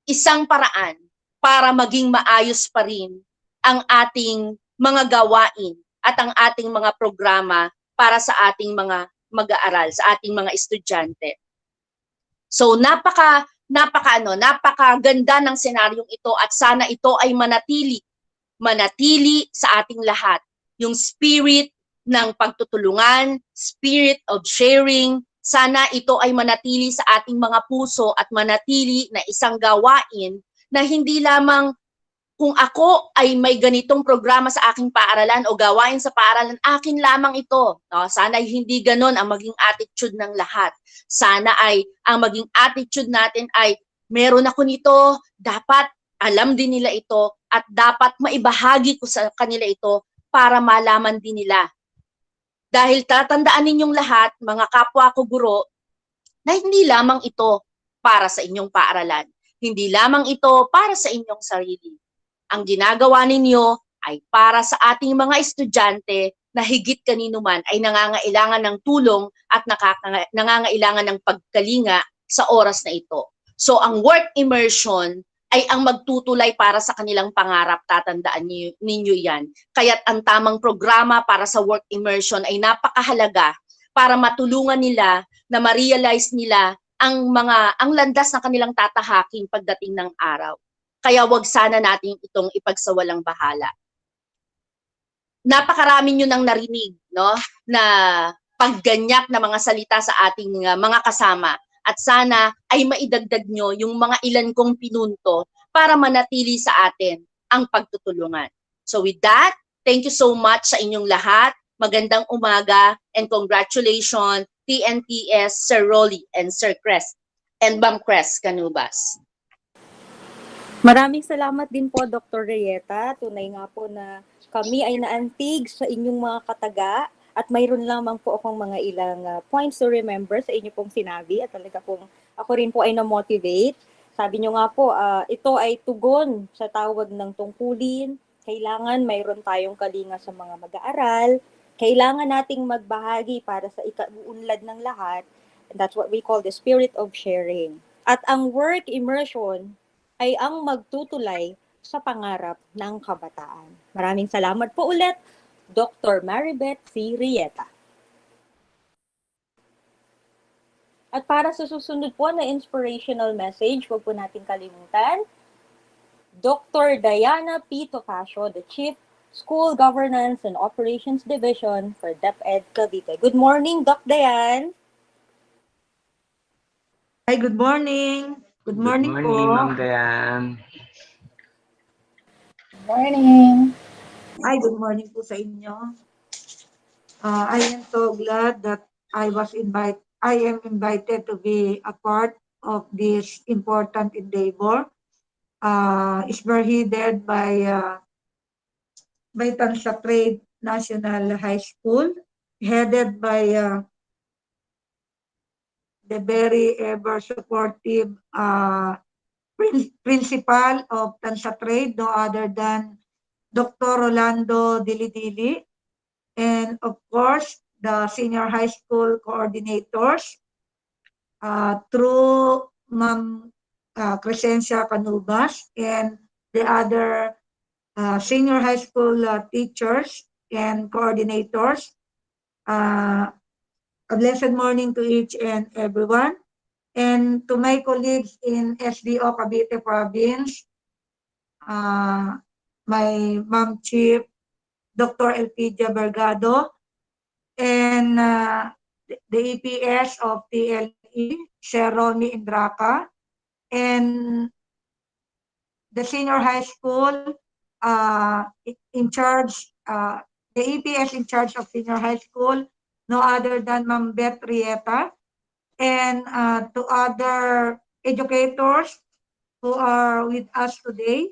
isang paraan para maging maayos pa rin ang ating mga gawain at ang ating mga programa para sa ating mga mag-aaral, sa ating mga estudyante. So napakaganda ng senaryong ito at sana ito ay manatili sa ating lahat. Yung spirit ng pagtutulungan, spirit of sharing, sana ito ay manatili sa ating mga puso at manatili na isang gawain na hindi lamang kung ako ay may ganitong programa sa aking paaralan o gawain sa paaralan, akin lamang ito. No? Sana ay hindi ganon ang maging attitude ng lahat. Sana ay ang maging attitude natin ay meron ako nito, dapat alam din nila ito at dapat maibahagi ko sa kanila ito para malaman din nila Dahil tatandaan ninyong lahat, mga kapwa ko guro, na hindi lamang ito para sa inyong paaralan. Hindi lamang ito para sa inyong sarili. Ang ginagawa ninyo ay para sa ating mga estudyante na higit kanino man ay nangangailangan ng tulong at nangangailangan ng pagkalinga sa oras na ito. So ang work immersion ay ang magtutulay para sa kanilang pangarap, tatandaan ninyo yan. Kaya't ang tamang programa para sa work immersion ay napakahalaga para matulungan nila na ma-realize nila ang landas ng kanilang tatahaking pagdating ng araw. Kaya wag sana nating itong ipagsawalang bahala. Napakarami nyo nang narinig, no, na pagganyak na mga salita sa ating mga kasama. At sana ay maidagdag nyo yung mga ilan kong pinunto para manatili sa atin ang pagtutulungan. So with that, thank you so much sa inyong lahat. Magandang umaga and congratulations TNTS, Sir Rolly and Sir Crest and Ma'am Crest Canubas. Maraming salamat din po, Dr. Reyeta. Tunay nga po na kami ay naantig sa inyong mga kataga at mayroon lamang po akong mga ilang points to remember sa inyo pong sinabi at talaga pong ako rin po ay na-motivate. Sabi nyo nga po, ito ay tugon sa tawag ng tungkulin. Kailangan mayroon tayong kalinga sa mga mag-aaral. Kailangan nating magbahagi para sa ikauunlad ng lahat. And that's what we call the spirit of sharing. At ang work immersion ay ang magtutulay sa pangarap ng kabataan. Maraming salamat po ulit, Dr. Maribeth C. Rieta. At para sa susunod po na inspirational message, huwag po natin kalimutan, Dr. Diana P. Tocacio, the Chief School Governance and Operations Division for DepEd Cavite. Good morning, Doc Diane. Hi, good morning. Good morning, Good morning, po. Ma'am Dayan. Good morning. Hi, good morning po sa inyo. I am so glad that I am invited to be a part of this important endeavor. Spearheaded by Tansa Trade National High School, headed by the very ever supportive principal of Tansa Trade, no other than Dr. Rolando Dilidili, and of course, the senior high school coordinators through Ma'am Crescencia Canubas and the other senior high school teachers and coordinators. A blessed morning to each and everyone. And to my colleagues in SDO Cavite Province, my Ma'am Chief, Dr. Elpidia Bergado, and the EPS of TLE, Sir Romy Indraca, and the senior high school in charge, the EPS in charge of senior high school, no other than Ma'am Beth Rieta, and to other educators who are with us today.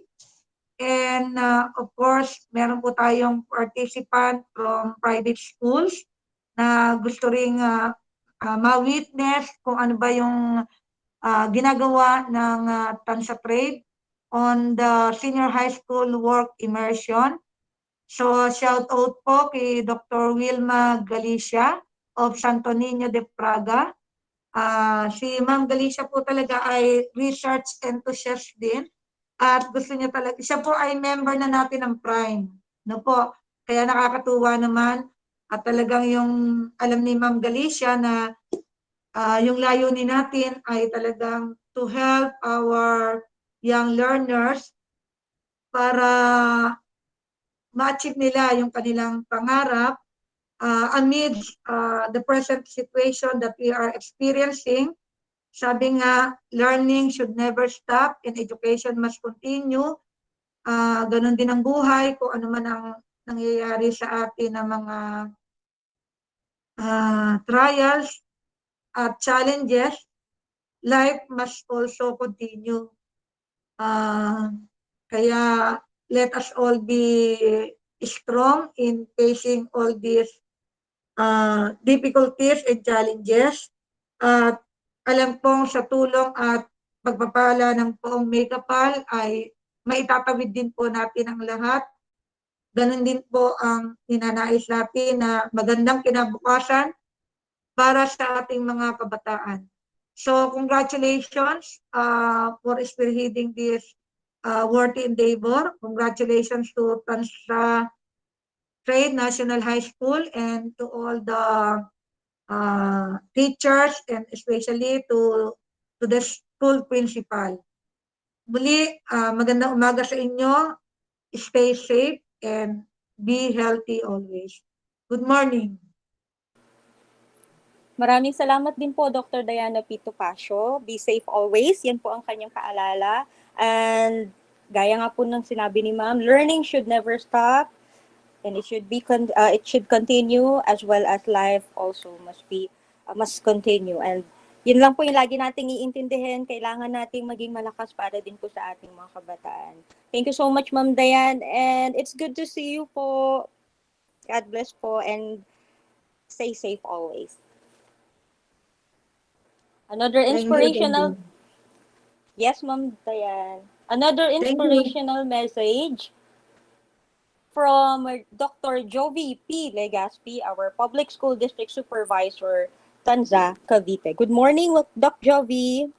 And of course, meron po tayong participant from private schools na gusto ring ma-witness kung ano ba yung ginagawa ng Tansa Trade on the senior high school work immersion. So shout out po kay Dr. Wilma Galicia of Santo Niño de Praga. Si Ma'am Galicia po talaga ay research enthusiast din at gusto niya talaga, siya po ay member na natin ng Prime. No po, kaya nakakatuwa naman at talagang yung alam ni Ma'am Galicia na yung layunin natin ay talagang to help our young learners para ma-achieve nila yung kanilang pangarap amidst the present situation that we are experiencing. Sabi nga, learning should never stop and education must continue. Ganon din ang buhay, kung ano man ang nangyayari sa atin ng mga trials at challenges, life must also continue. Kaya let us all be strong in facing all these difficulties and challenges. At alam pong sa tulong at pagpapala ng poong may kapal ay maitatawid din po natin ang lahat. Ganun din po ang ninanais natin na magandang kinabukasan para sa ating mga kabataan. So congratulations for spearheading this worthy endeavor. Congratulations to Tansa Trade National High School and to all the teachers and especially to the school principal. Muli, magandang umaga sa inyo. Stay safe and be healthy always. Good morning. Maraming salamat din po, Dr. Diana P. Topacio. Be safe always. Yan po ang kanyang paalala. And gaya nga po ng sinabi ni Ma'am, learning should never stop. And it should continue, as well as life also must continue. And yun lang po yung lagi nating iintindihin. Kailangan nating maging malakas para din po sa ating mga kabataan. Thank you so much, Ma'am Dayan. And it's good to see you po. God bless po and stay safe always. Another inspirational... Yes, Ma'am Dayan. Another inspirational message from Dr. Jovi P. Legaspi, our Public School District Supervisor, Tanza, Cavite. Good morning, Doc Jovi.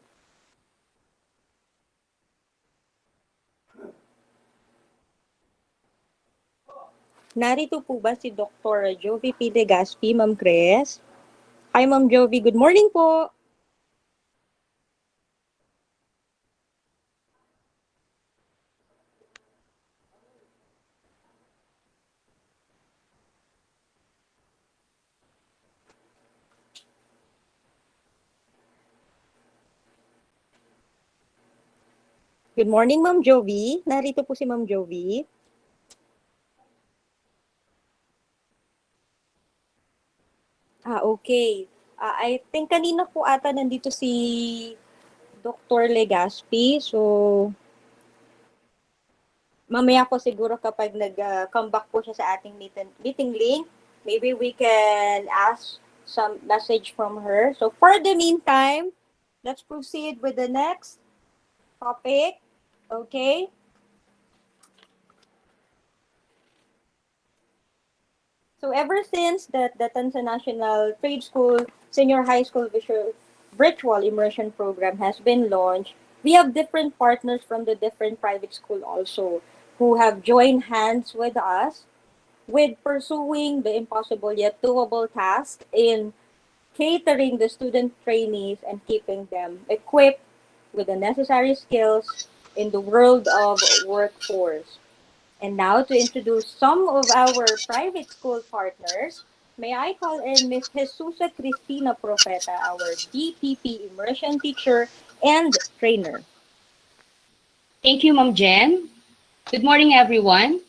Narito po ba si Dr. Jovi P. Legaspi, Ma'am Chris? Hi, Ma'am Jovi. Good morning po. Good morning, Ma'am Jovi. Narito po si Ma'am Jovi. Okay. I think kanina po ata nandito si Dr. Legaspi. So, mamaya po siguro kapag nag-come back po siya sa ating meeting link, maybe we can ask some message from her. So, for the meantime, let's proceed with the next topic. Okay? So ever since the Tansa National Trade School Senior High School Virtual Immersion Program has been launched, we have different partners from the different private school also who have joined hands with us with pursuing the impossible yet doable task in catering the student trainees and keeping them equipped with the necessary skills in the world of workforce. And now to introduce some of our private school partners, may I call in Ms. Jesusa Cristina Profeta, our DPP immersion teacher and trainer. Thank you, Ma'am Jen. Good morning, everyone.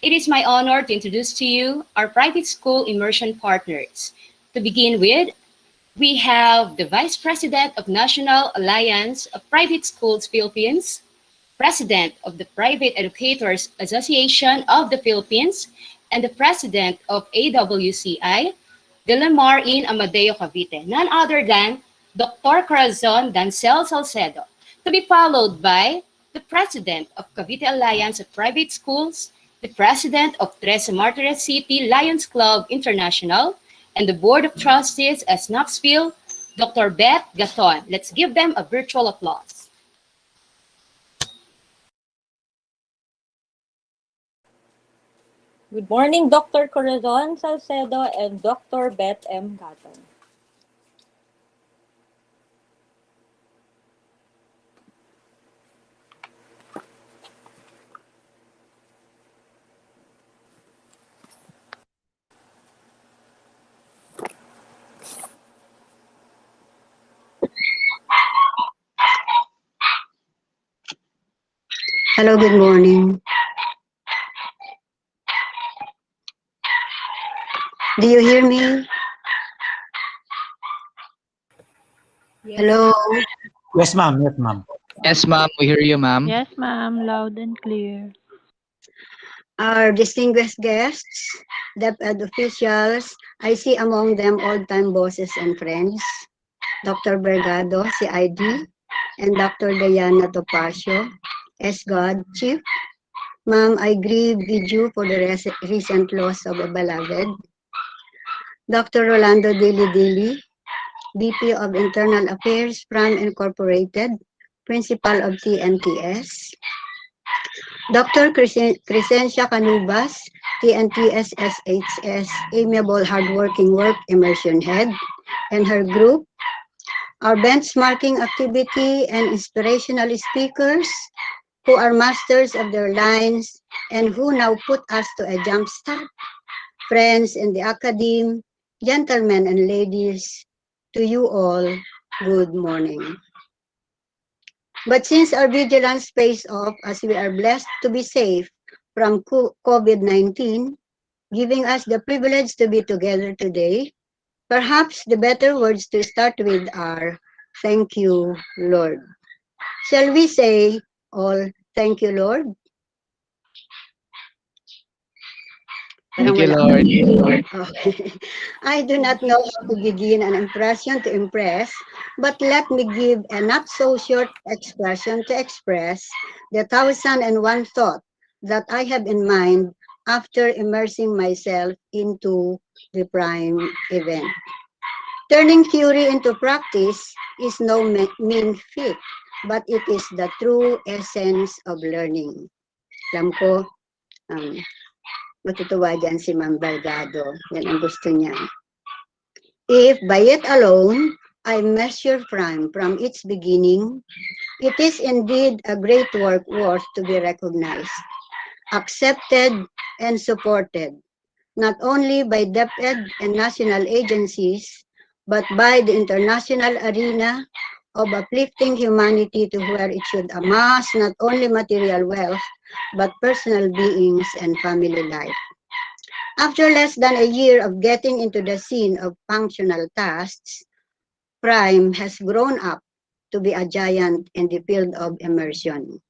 It is my honor to introduce to you our private school immersion partners. To begin with, we have the Vice President of National Alliance of Private Schools Philippines, President of the Private Educators Association of the Philippines, and the President of AWCI, Delamar in Amadeo Cavite, none other than Dr. Corazon Dancel Salcedo, to be followed by the President of Cavite Alliance of Private Schools, the President of Tres Martires City Lions Club International, and the Board of Trustees at Knoxville, Dr. Beth Gaton. Let's give them a virtual applause. Good morning, Dr. Corazon Salcedo and Dr. Beth M. Gaton. Hello, good morning. Do you hear me? Yes. Hello? Yes, ma'am. Yes, ma'am. Yes, ma'am. We hear you, ma'am. Yes, ma'am. Loud and clear. Our distinguished guests, DepEd officials, I see among them old-time bosses and friends, Dr. Bergado, CID, and Dr. Diana Topacio, S-God Chief. Ma'am, I grieve with you for the recent loss of a beloved. Dr. Rolando Dili, VP of Internal Affairs, Prime Incorporated, Principal of TNTS. Dr. Crescencia Canubas, TNTS SHS, Amiable Hardworking Work Immersion Head, and her group. Our benchmarking activity and inspirational speakers who are masters of their lines and who now put us to a jump start. Friends in the academe, gentlemen and ladies, to you all, good morning. But since our vigilance pays off as we are blessed to be safe from COVID-19, giving us the privilege to be together today, perhaps the better words to start with are, thank you, Lord. Shall we say all, thank you, Lord? Thank Parang you, wala. Lord. Okay. I do not know how to begin an impression to impress, but let me give a not so short expression to express the 1,001 thought that I have in mind after immersing myself into the prime event. Turning theory into practice is no mean feat, but it is the true essence of learning. Alam ko, matutuwa dyan si Ma'am Belgado. Yan ang gusto niya. If by it alone, I measure prime from its beginning, it is indeed a great work worth to be recognized, accepted, and supported, not only by DepEd and national agencies, but by the international arena of uplifting humanity to where it should amass not only material wealth, but personal beings and family life. After less than a year of getting into the scene of functional tasks, Prime has grown up to be a giant in the field of immersion.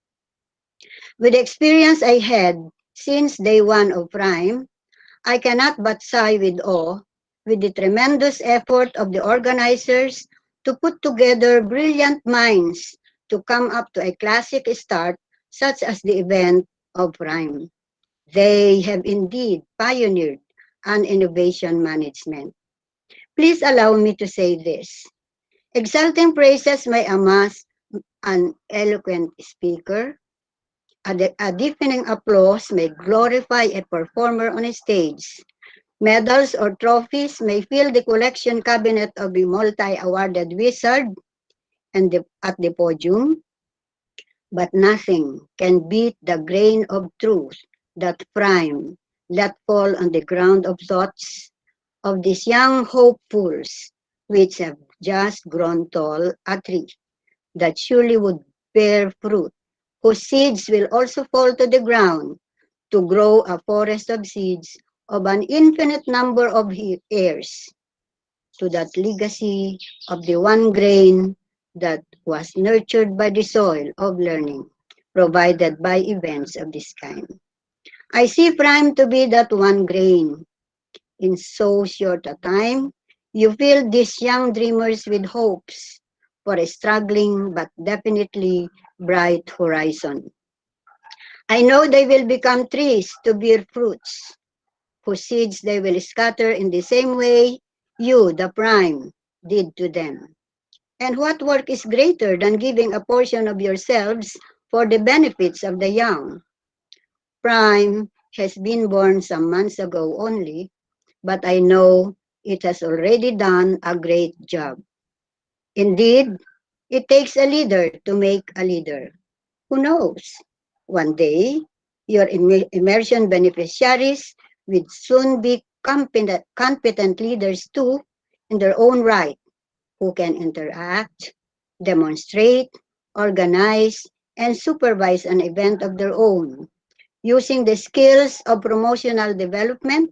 With the experience I had since day one of Prime, I cannot but sigh with awe with the tremendous effort of the organizers to put together brilliant minds to come up to a classic start such as the event of Prime. They have indeed pioneered an innovation management. Please allow me to say this. Exulting praises may amass an eloquent speaker. A deafening applause may glorify a performer on a stage. Medals or trophies may fill the collection cabinet of the multi-awarded wizard at the podium, but nothing can beat the grain of truth that Prime let fall on the ground of thoughts of these young hopefuls, which have just grown tall a tree that surely would bear fruit, whose seeds will also fall to the ground to grow a forest of seeds of an infinite number of heirs to that legacy of the one grain that was nurtured by the soil of learning provided by events of this kind. I see Prime to be that one grain. In so short a time, you fill these young dreamers with hopes for a struggling but definitely bright horizon. I know they will become trees to bear fruits, whose seeds they will scatter in the same way you, the Prime, did to them. And what work is greater than giving a portion of yourselves for the benefits of the young? Prime has been born some months ago only, but I know it has already done a great job. Indeed, it takes a leader to make a leader. Who knows? One day, your immersion beneficiaries will soon be competent leaders too in their own right, who can interact, demonstrate, organize, and supervise an event of their own, using the skills of promotional development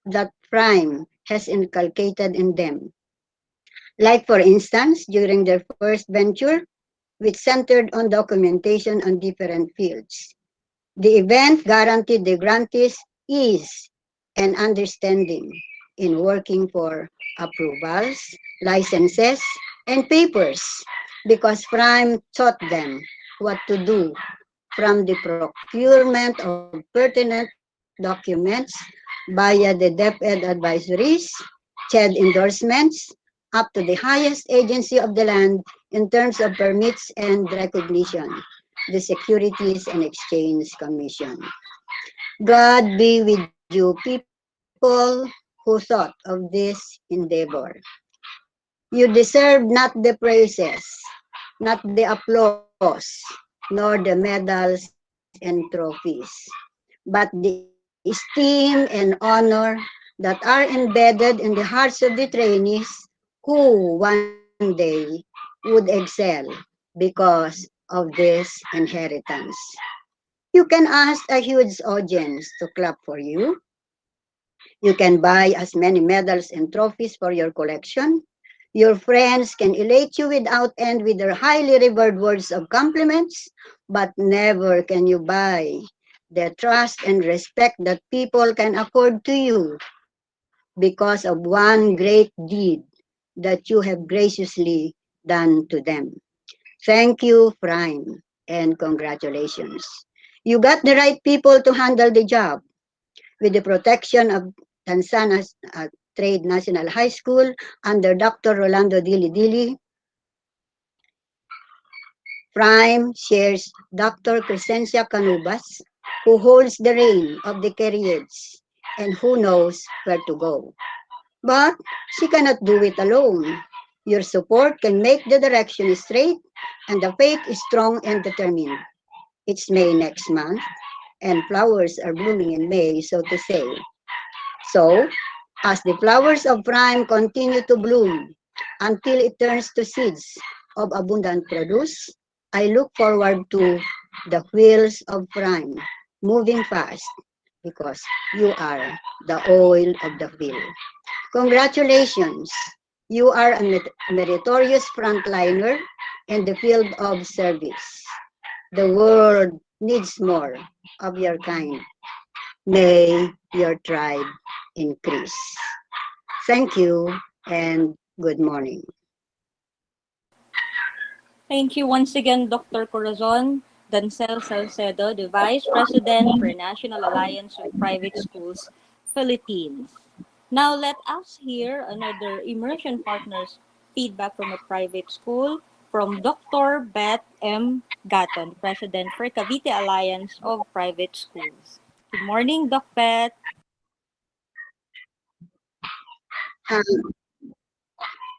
that Prime has inculcated in them. Like, for instance, during their first venture, which centered on documentation on different fields. The event guaranteed the grantees ease and understanding, in working for approvals, licenses, and papers because Prime taught them what to do from the procurement of pertinent documents via the DepEd advisories, CHED endorsements, up to the highest agency of the land in terms of permits and recognition, the Securities and Exchange Commission. God be with you, people who thought of this endeavor. You deserve not the praises, not the applause, nor the medals and trophies, but the esteem and honor that are embedded in the hearts of the trainees who one day would excel because of this inheritance. You can ask a huge audience to clap for you. You can buy as many medals and trophies for your collection. Your friends can elate you without end with their highly revered words of compliments, but never can you buy the trust and respect that people can afford to you because of one great deed that you have graciously done to them. Thank you, Prime, and congratulations. You got the right people to handle the job with the protection of Tanzana's Trade National High School under Dr. Rolando Dili Dili. Prime shares Dr. Crescencia Canubas, who holds the reign of the careers and who knows where to go. But she cannot do it alone. Your support can make the direction straight and the faith is strong and determined. It's May next month, and flowers are blooming in May, so to say. So, as the flowers of Prime continue to bloom until it turns to seeds of abundant produce, I look forward to the wheels of Prime moving fast because you are the oil of the wheel. Congratulations! You are a meritorious frontliner in the field of service. The world needs more of your kind. May your tribe increase. Thank you and good morning. Thank you once again, Dr. Corazon Dancel Salcedo, the Vice President for National Alliance of Private Schools, Philippines. Now let us hear another immersion partner's feedback from a private school from Dr. Beth M. Gatton, President for Cavite Alliance of Private Schools. Good morning, Doc Beth. Um,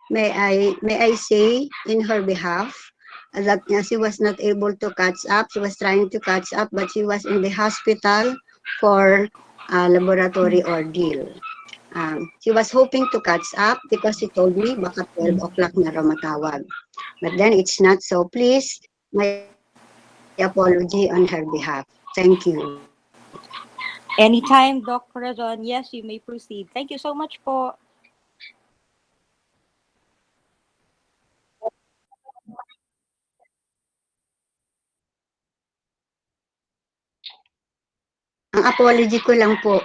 may I say in her behalf that she was not able to catch up. She was trying to catch up, but she was in the hospital for a laboratory ordeal. She was hoping to catch up because she told me baka 12 o'clock na raw matawag. But then it's not so. Please, my apology on her behalf. Thank you. Anytime, Doc Corazon. Yes, you may proceed. Thank you so much po. Ang apology ko lang po,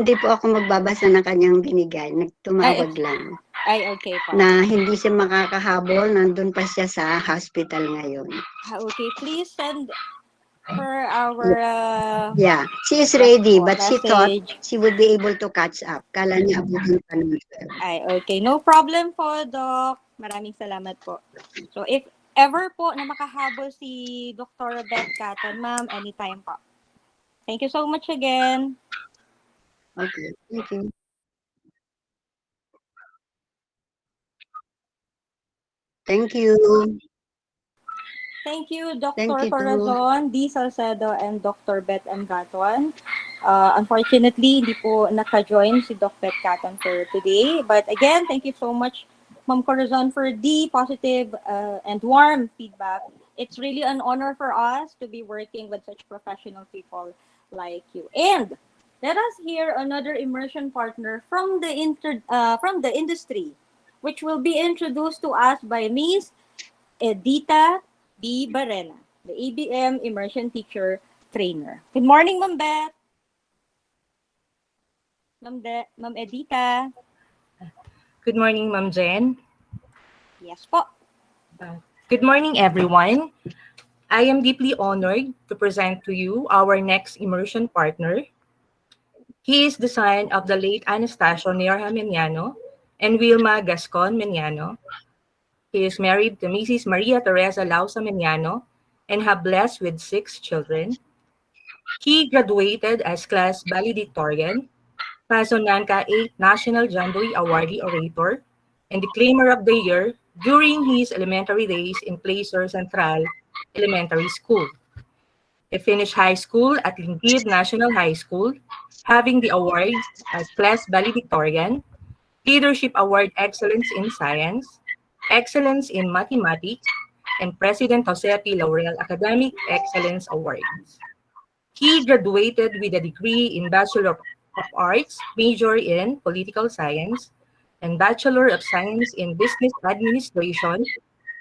hindi po ako magbabasa ng kanyang binigay. Nagtumawag lang. Ay, okay po. Na hindi siya makakahabol, nandun pa siya sa hospital ngayon. Okay, please send her our Yeah, she is ready, but she thought message. she would be able to catch up. Kala niya abutin pa ng 12. Ay, okay. No problem po, Doc. Maraming salamat po. So, if ever po na makahabol si Dr. Beth Caton, ma'am, anytime po. Thank you so much again. Okay, thank you. Thank you. Thank you, Dr. Thank you too. Corazon, D. Salcedo, and Dr. Beth M. Gatuan. Unfortunately, hindi po naka-join si Doc Beth Gatuan for today. But again, thank you so much, Ma'am Corazon, for the positive and warm feedback. It's really an honor for us to be working with such professional people like you. And let us hear another immersion partner from the industry, which will be introduced to us by Ms. Edita B. Barena, the ABM Immersion Teacher Trainer. Good morning, Ma'am Beth. Ma'am Edita. Good morning, Ma'am Jen. Yes po. Good morning, everyone. I am deeply honored to present to you our next immersion partner. He is the son of the late Anastasio Nerja Meniano and Wilma Gascon Meniano. He is married to Mrs. Maria Teresa Lausa Meniano and have blessed with 6 children. He graduated as class valedictorian, Pasonanca 8 National Jamboree Awardee Orator, and Declaimer of the Year during his elementary days in Placer Central Elementary School. He finished high school at Lingid National High School, having the award as class valedictorian, Leadership Award Excellence in Science, Excellence in Mathematics, and President Jose P. Laurel Academic Excellence Awards. He graduated with a degree in Bachelor of Arts, major in Political Science, and Bachelor of Science in Business Administration,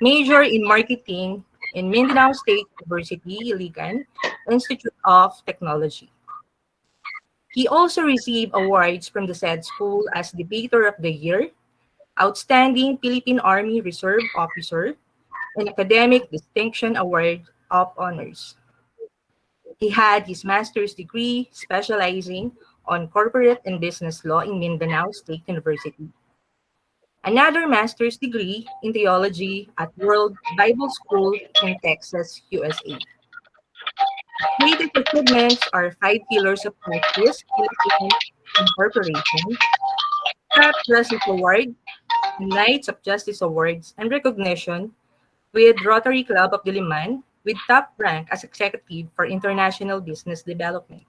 major in Marketing in Mindanao State University, Iligan Institute of Technology. He also received awards from the said school as Debater of the Year, Outstanding Philippine Army Reserve Officer, and Academic Distinction Award of Honors. He had his master's degree specializing on corporate and business law in Mindanao State University. Another master's degree in theology at World Bible School in Texas, USA. Greatest achievements are 5 pillars of practice, Philippine Incorporation, Top Justice Award, Knights of Justice Awards, and recognition with Rotary Club of Diliman with top rank as executive for international business development.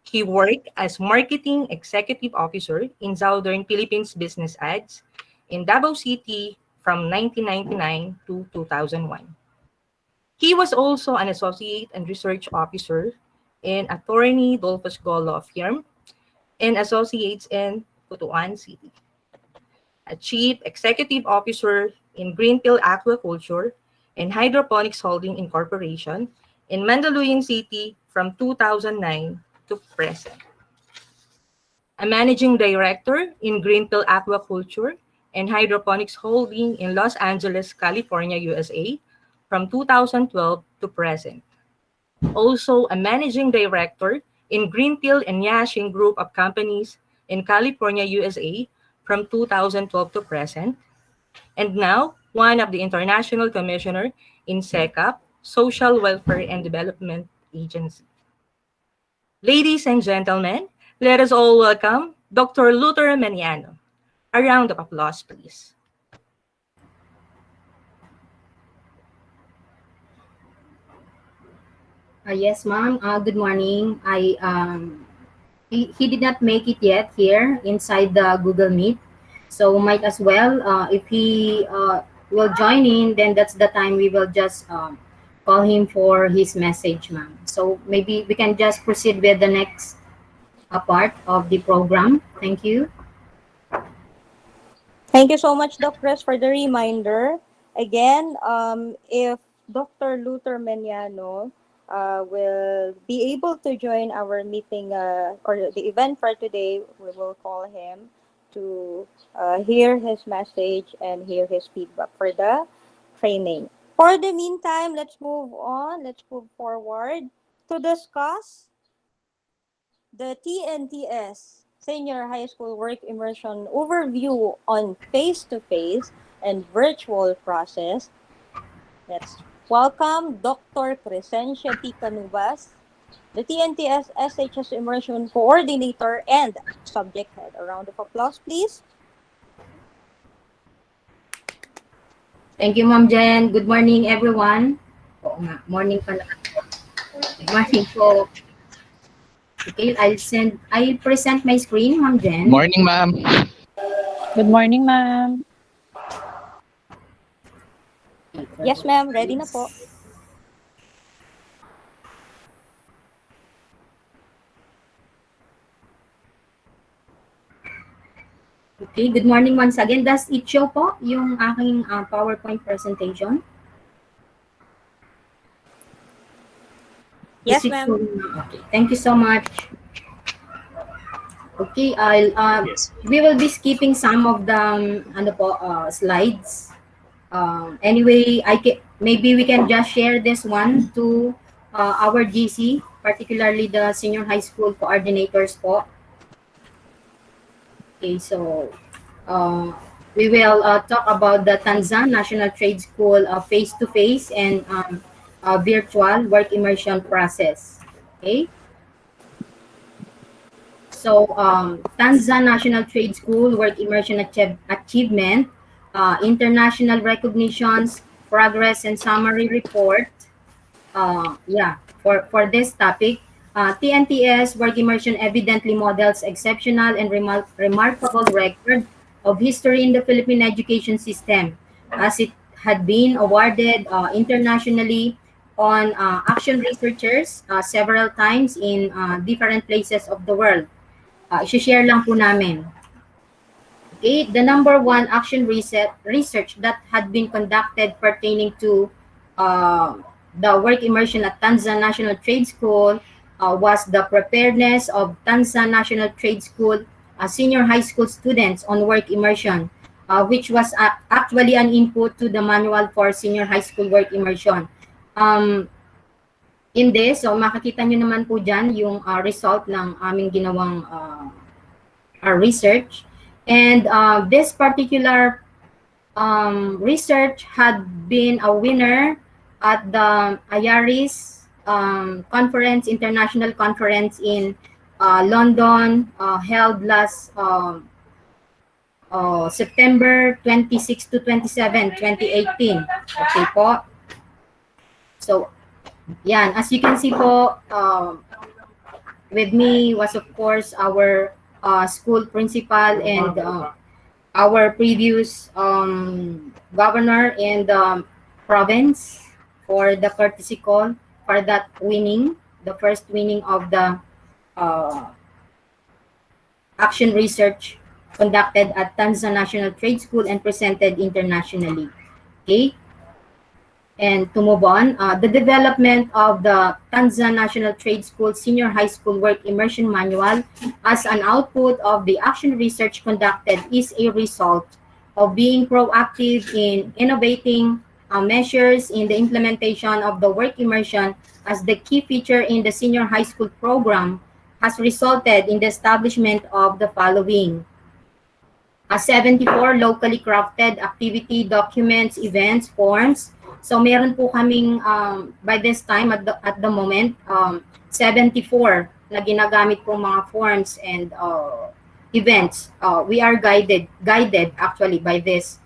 He worked as marketing executive officer in Southern Philippines Business Ads in Davao City from 1999 to 2001. He was also an associate and research officer in Attorney Dolphus Go Law Firm and associates in Butuan City. A chief executive officer in Greenfield Aquaculture and Hydroponics Holding Incorporation in Mandaluyong City from 2009 to present. A managing director in Greenfield Aquaculture and Hydroponics Holding in Los Angeles, California, USA from 2012 to present. Also a managing director in Greenfield and Yashing Group of Companies in California, USA from 2012 to present. And now, one of the International Commissioner in SECAP, Social Welfare and Development Agency. Ladies and gentlemen, let us all welcome Dr. Luther Meniano. A round of applause, please. Yes, ma'am. Good morning. He did not make it yet here inside the Google Meet, so might as well if he will join in, then that's the time we will just call him for his message, ma'am. So maybe we can just proceed with the next part of the program. Thank you. Thank you so much, Doc Chris, for the reminder. Again, if Dr. Luther Meniano will be able to join our meeting or the event for today, we will call him to hear his message and hear his feedback for the training. For the meantime, let's move on. Let's move forward to discuss the TNTS Senior High School Work Immersion Overview on Face-to-Face and Virtual Process. Let's welcome Dr. Crescencia T. Canubas, the TNTS SHS Immersion Coordinator and Subject Head. A round of applause, please. Thank you, Ma'am Jen. Good morning, everyone. Oo nga, morning pala. Good morning po. Okay, I'll present my screen, Ma'am Jen. Morning, ma'am. Good morning, ma'am. Yes, ma'am. Ready na po. Okay, good morning once again. Does it show po yung aking PowerPoint presentation? Yes, ma'am. Okay, thank you so much. Okay, Yes. we will be skipping some of the slides. Anyway, maybe we can just share this one to our GC, particularly the senior high school coordinators po. Okay, so uh, we will talk about the Tanzan National Trade School face-to-face and virtual work immersion process. Okay, so Tanzan National Trade School work immersion achievement, international recognitions, progress and summary report. Yeah, for this topic, TNTS work immersion evidently models exceptional and remarkable record of history in the Philippine education system, as it had been awarded internationally on action researchers several times in different places of the world. I-share lang po namin. Okay, the number one action research that had been conducted pertaining to uh, the work immersion at Tanzan National Trade School was the preparedness of Tanzan National Trade School senior high school students on work immersion, which was actually an input to the manual for senior high school work immersion. In this, so makikita nyo naman po dyan yung result ng aming ginawang research. And this particular research had been a winner at the IARIS conference, international conference in London, held last September 26 to 27, 2018. Okay po. So, yan. As you can see po, with me was of course our school principal and our previous governor in the province for the courtesy call for that winning, the first winning of the uh, action research conducted at Tanzan National Trade School and presented internationally. Okay. And to move on, the development of the Tanzan National Trade School Senior High School Work Immersion Manual as an output of the action research conducted is a result of being proactive in innovating measures in the implementation of the work immersion as the key feature in the senior high school program has resulted in the establishment of the following: 74 locally crafted activity documents, events, forms. So meron po kaming by this time at the moment 74 na ginagamit po mga forms and events. We are guided actually by this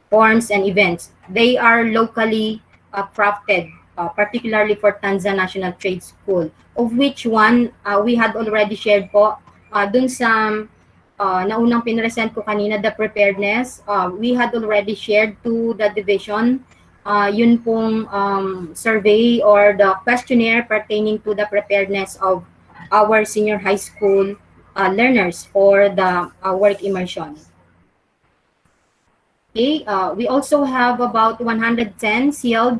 forms and events. They are locally crafted, particularly for Tanzan National Trade School, of which one we had already shared po dun sa naunang pinresent ko kanina, the preparedness. We had already shared to the division yun pong survey or the questionnaire pertaining to the preparedness of our senior high school learners for the work immersion. Okay, we also have about 110 sealed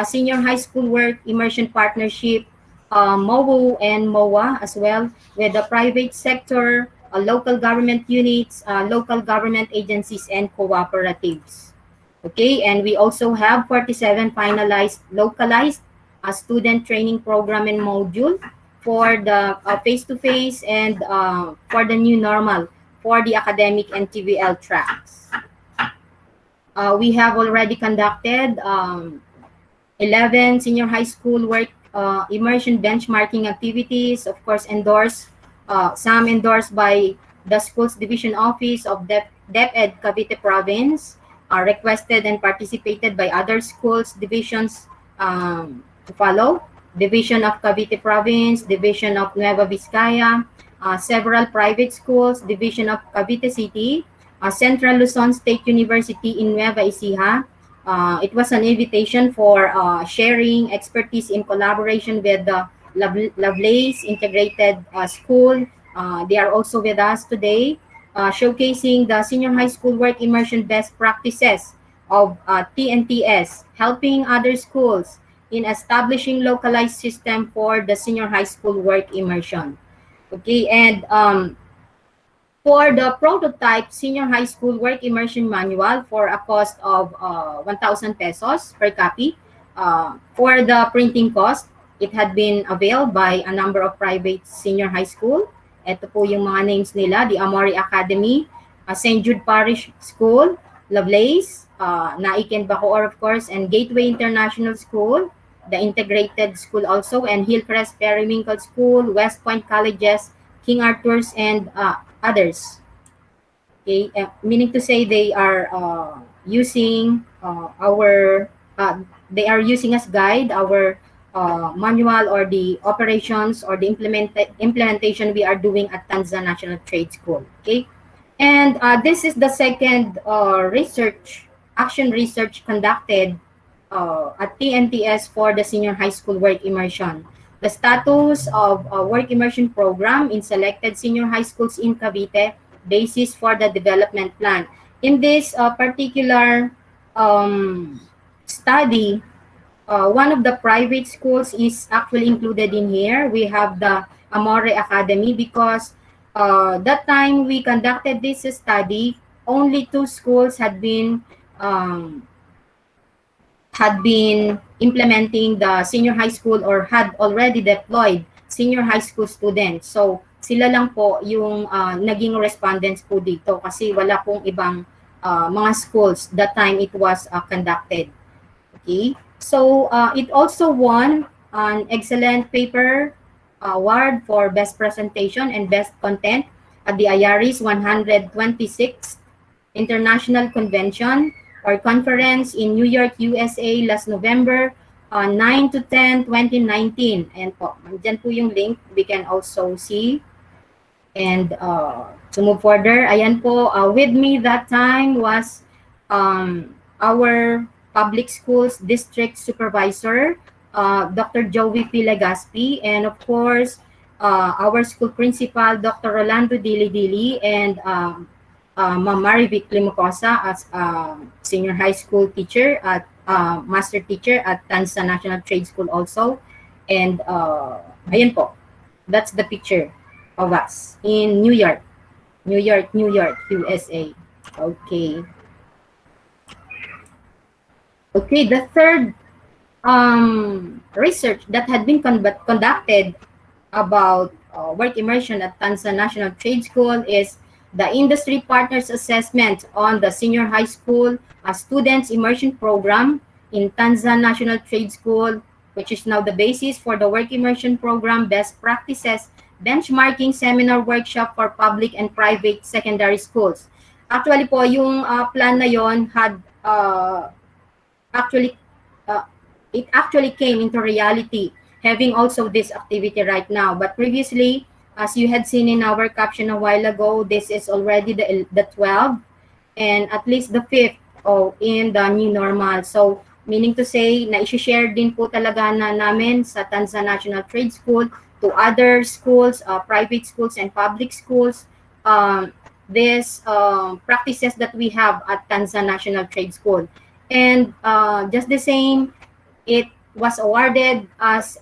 senior high school work immersion partnership, MOU and MOA as well, with the private sector, local government units, local government agencies, and cooperatives. Okay, and we also have 47 finalized localized student training program and module for the face-to-face and for the new normal for the academic and TVL tracks. We have already conducted 11 senior high school work immersion benchmarking activities, of course, some endorsed by the school's division office of DepEd Cavite province, requested and participated by other schools, divisions to follow. Division of Cavite province, Division of Nueva Vizcaya, several private schools, Division of Cavite City, Central Luzon State University in Nueva Ecija. It was an invitation for sharing expertise in collaboration with the Lovelace Integrated School. They are also with us today, showcasing the senior high school work immersion best practices of TNTS, helping other schools in establishing localized system for the senior high school work immersion. Okay, and for the prototype senior high school work immersion manual for a cost of 1,000 pesos per copy. For the printing cost, it had been availed by a number of private senior high school. Ito po yung mga names nila: the Amori Academy, St. Jude Parish School, Lovelace, Naiken Bacoor of course, and Gateway International School, the Integrated School also, and Hillcrest Periwinkle School, West Point Colleges, King Arthur's, and others. Okay, meaning to say they are using they are using as guide our manual or the operations or the implementation we are doing at Tanzan National Trade School. Okay, and this is the second action research conducted at TNTS for the senior high school work immersion. The status of work immersion program in selected senior high schools in Cavite, basis for the development plan. In this particular study, one of the private schools is actually included in here. We have the Amore Academy because that time we conducted this study, only two schools um, had been implementing the senior high school or had already deployed senior high school students. So sila lang po yung naging respondents po dito kasi wala pong ibang mga schools that time it was conducted. Okay, so it also won an excellent paper award for best presentation and best content at the IARIS 126th International Convention or Conference in New York, USA last November 9 to 10, 2019. And po, dyan po yung link. We can also see. And to move further, ayan po, with me that time was our public schools district supervisor, Dr. Joey P. Legaspi, and of course, our school principal, Dr. Rolando Dili-Dili, and Ma'am Marivic Limocosa as senior high school teacher at master teacher at Tansa National Trade School also. And ayan po, that's the picture of us in New York, USA. Okay. Okay, the third research that had been conducted about work immersion at Tansa National Trade School is the Industry Partners Assessment on the Senior High School Students Immersion Program in Tanzan National Trade School, which is now the basis for the Work Immersion Program Best Practices Benchmarking Seminar Workshop for Public and Private Secondary Schools. Actually po, yung plan na yon had it actually came into reality, having also this activity right now. But previously, as you had seen in our caption a while ago, this is already the 12th and at least the 5th in the new normal. So, meaning to say, na-share din po talaga na namin sa Tanzan National Trade School to other schools, private schools and public schools, these practices that we have at Tanzan National Trade School. And just the same, it was awarded as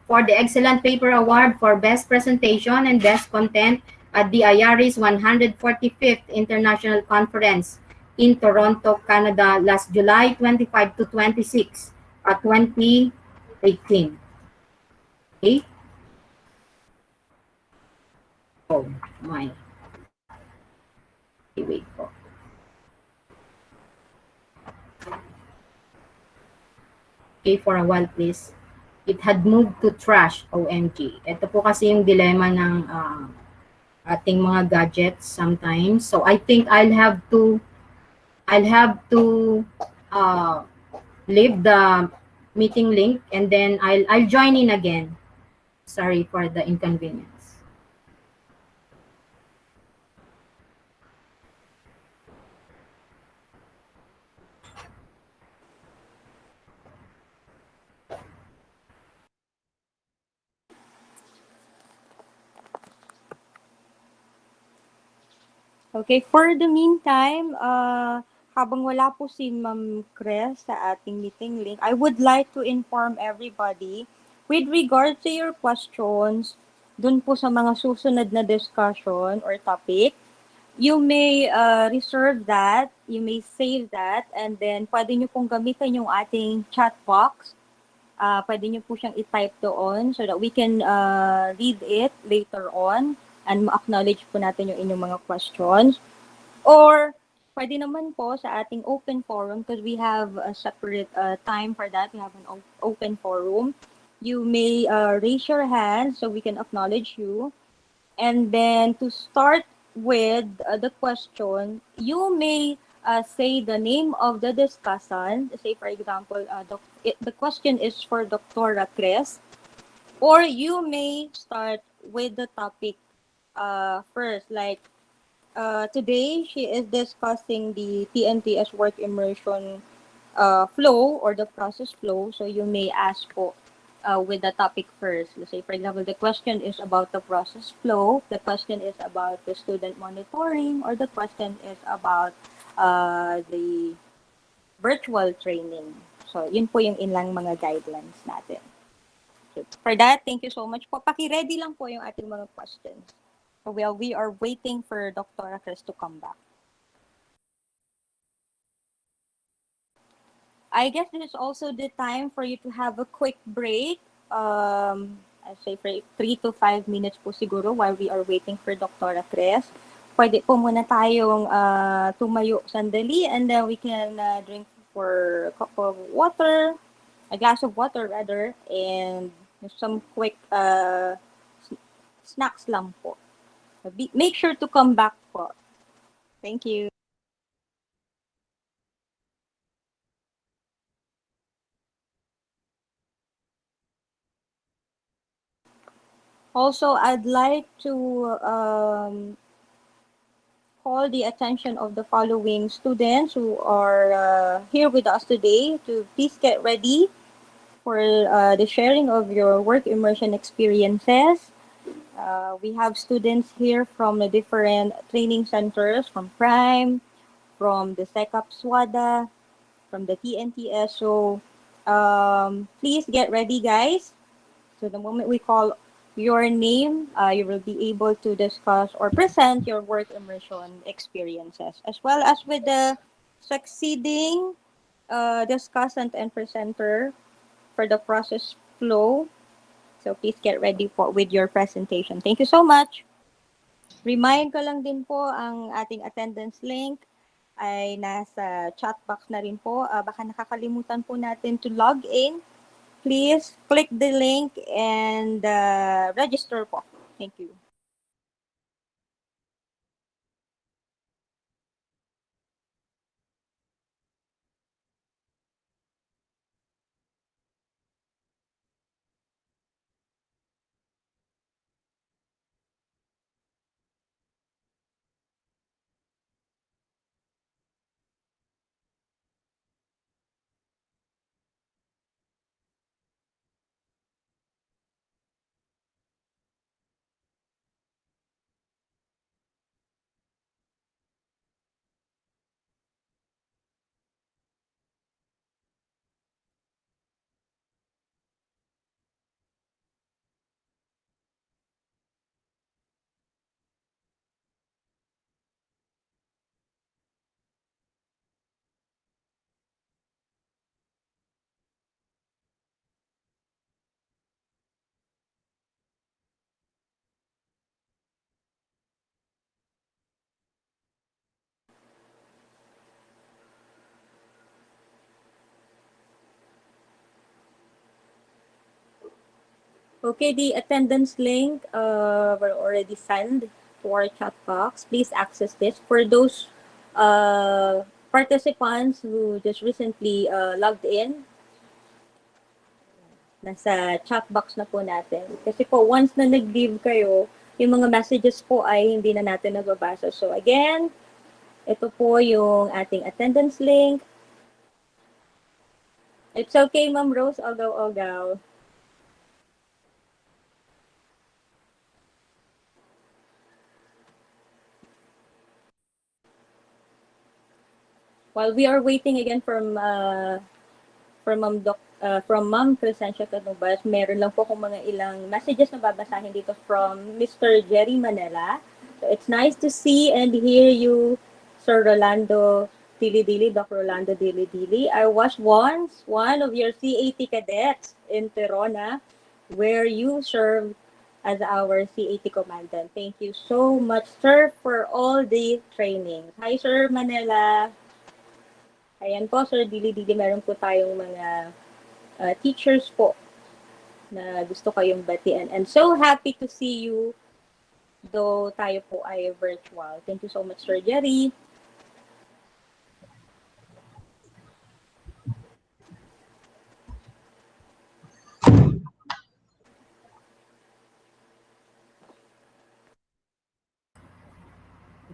for the Excellent Paper Award for Best Presentation and Best Content at the IARIS 145th International Conference in Toronto, Canada last July 25 to 26, 2018. Okay? Oh my. Okay, wait po. Okay, for a while please. It had moved to trash, OMG. Ito po kasi yung dilemma ng ating mga gadgets sometimes. So I think I'll have to leave the meeting link and then I'll join in again. Sorry for the inconvenience. Okay, for the meantime, habang wala po si Ma'am Chris sa ating meeting link, I would like to inform everybody with regard to your questions, dun po sa mga susunod na discussion or topic, you may reserve that, you may save that, and then pwede nyo pong gamitin yung ating chat box. Pwede nyo po siyang i-type doon so that we can read it later on and ma-acknowledge po natin yung inyong mga questions. Or pwede naman po sa ating open forum because we have a separate time for that. We have an open forum. You may raise your hand so we can acknowledge you. And then to start with the question, you may say the name of the discussant. Say, for example, the question is for Dr. Chris. Or you may start with the topic first. Like today, she is discussing the TNTS work immersion flow or the process flow. So you may ask po with the topic first. Let's say, for example, the question is about the process flow, the question is about the student monitoring, or the question is about the virtual training. So, yun po yung ilang mga guidelines natin. So, for that, thank you so much po. Paki-ready lang po yung ating mga questions. So, we are waiting for Dr. Chris to come back. I guess this is also the time for you to have a quick break. I say for 3 to 5 minutes po siguro while we are waiting for Dr. Chris. Pwede po muna tayong tumayo sandali and then we can drink for a cup of water, a glass of water rather, and some quick snacks lang po. Make sure to come back po. Thank you. Also, I'd like to call the attention of the following students who are here with us today to please get ready for the sharing of your work immersion experiences. We have students here from the different training centers, from Prime, from the SECAP SWADA, from the TNTS. So please get ready, guys. So the moment we call your name, you will be able to discuss or present your work immersion experiences, as well as with the succeeding discussant and presenter for the process flow. So please get ready with your presentation. Thank you so much. Remind ko lang din po ang ating attendance link ay nasa chat box na rin po. Baka nakakalimutan po natin to log in. Please click the link and register po. Thank you. Okay, the attendance link were already sent to our chat box. Please access this. For those participants who just recently logged in, nasa chat box na po natin. Kasi po, once na nag-leave kayo, yung mga messages po ay hindi na natin nababasa. So again, ito po yung ating attendance link. It's okay, Ma'am Rose. Ogaw-ogaw. While we are waiting again from Ma'am from Ma'am Crescencia Canubas. Meron lang po akong mga ilang messages na babasahin dito from Mr. Jerry Manila. So it's nice to see and hear you, Sir Rolando Dili-Dili, Dr. Rolando Dili-Dili. I was once one of your CAT cadets in Terona, where you served as our CAT commandant. Thank you so much, sir, for all the training. Hi, Sir Manila. Ayan po, Sir Dili-Dili, meron po tayong mga teachers po na gusto kayong batian. And so happy to see you, though tayo po ay virtual. Thank you so much, Sir Jerry.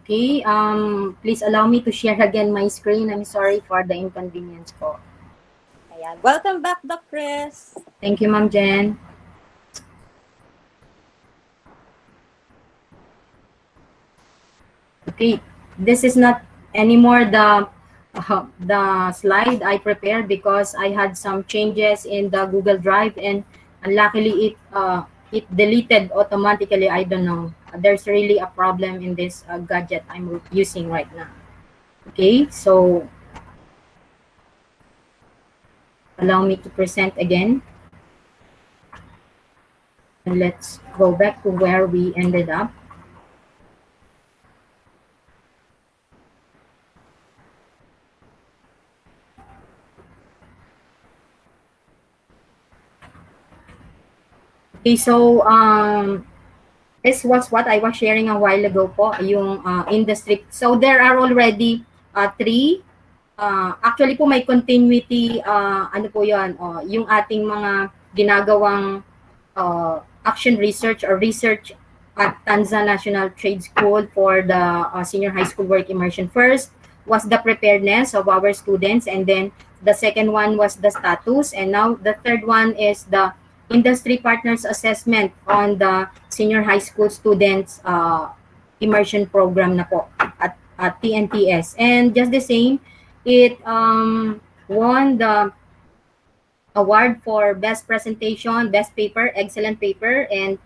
Okay, please allow me to share again my screen. I'm sorry for the inconvenience po. Ayan. Welcome back, Doc Chris. Thank you, Ma'am Jen. Okay, this is not anymore the slide I prepared because I had some changes in the Google Drive, and luckily it deleted automatically. I don't know. There's really a problem in this gadget I'm using right now. Okay, so allow me to present again. And let's go back to where we ended up. Okay, so this was what I was sharing a while ago po, yung industry. So there are already three. Actually po may continuity, ano po yun, yung ating mga ginagawang action research or research at Tanza National Trade School for the senior high school work immersion. First was the preparedness of our students, and then the second one was the status, and now the third one is the industry partners assessment on the senior high school students immersion program na po at TNTS. And just the same, it won the award for best presentation, best paper, excellent paper, and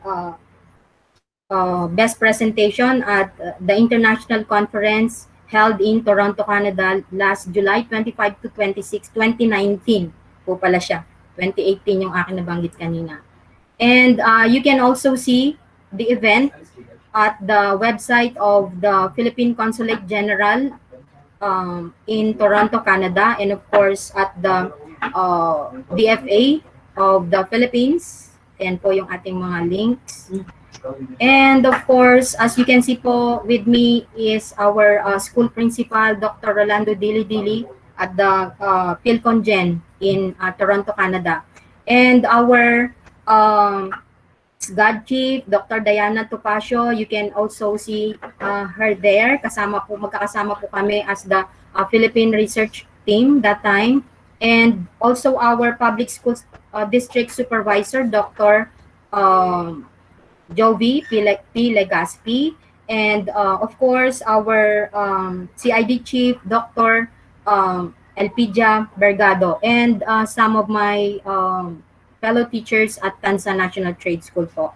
best presentation at the international conference held in Toronto, Canada last July 25 to 26, 2019 po pala siya. 2018 yung akin nabanggit kanina. And you can also see the event at the website of the Philippine Consulate General in Toronto, Canada, and of course at the DFA of the Philippines. Ayan po yung ating mga links. And of course, as you can see po, with me is our school principal, Dr. Rolando Dili-Dili, at the PhilConGen in Toronto, Canada. And our God Chief, Dr. Diana Topacio, you can also see her there. Magkakasama po kami as the Philippine Research Team that time. And also our Public Schools District Supervisor, Dr. Jovi P. Legaspi. And of course, our CID Chief, Dr. Elpidia Bergado, and some of my fellow teachers at Tanza National Trade School po.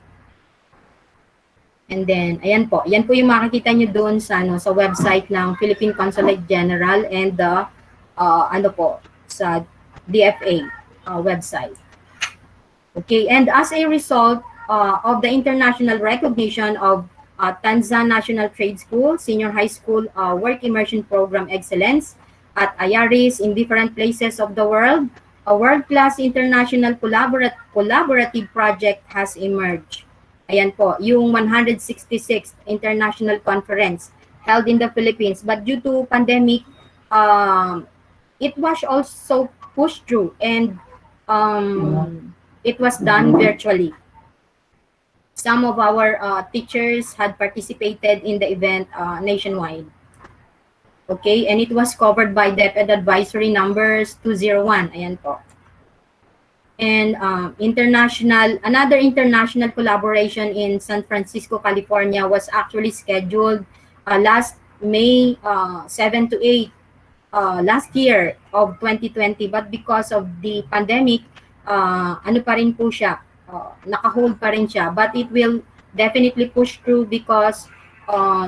And then, ayan po. Yan po yung makikita nyo doon sa, sa website ng Philippine Consulate General and the, sa DFA website. Okay, and as a result of the international recognition of Tanza National Trade School, Senior High School Work Immersion Program Excellence at IARIS in different places of the world, a world-class international collaborative project has emerged. Ayan po, yung 166th International Conference held in the Philippines. But due to pandemic, it was also pushed through, and it was done virtually. Some of our teachers had participated in the event nationwide. Okay, and it was covered by DepEd Advisory Numbers 201. Ayan po. And another international collaboration in San Francisco, California was actually scheduled last May 7 to 8 last year of 2020, but because of the pandemic, ano pa rin po siya, naka-hold pa rin siya, but it will definitely push through because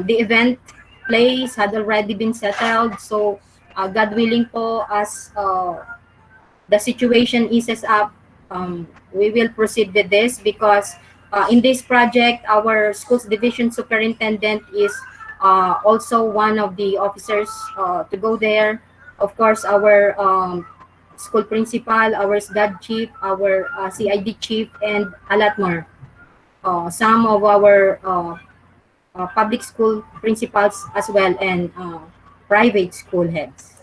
the event place had already been settled. So God willing po, as the situation eases up, we will proceed with this because in this project, our schools division superintendent is also one of the officers to go there. Of course, our school principal, our SGAD chief, our CID chief, and a lot more. Some of our public school principals as well, and private school heads.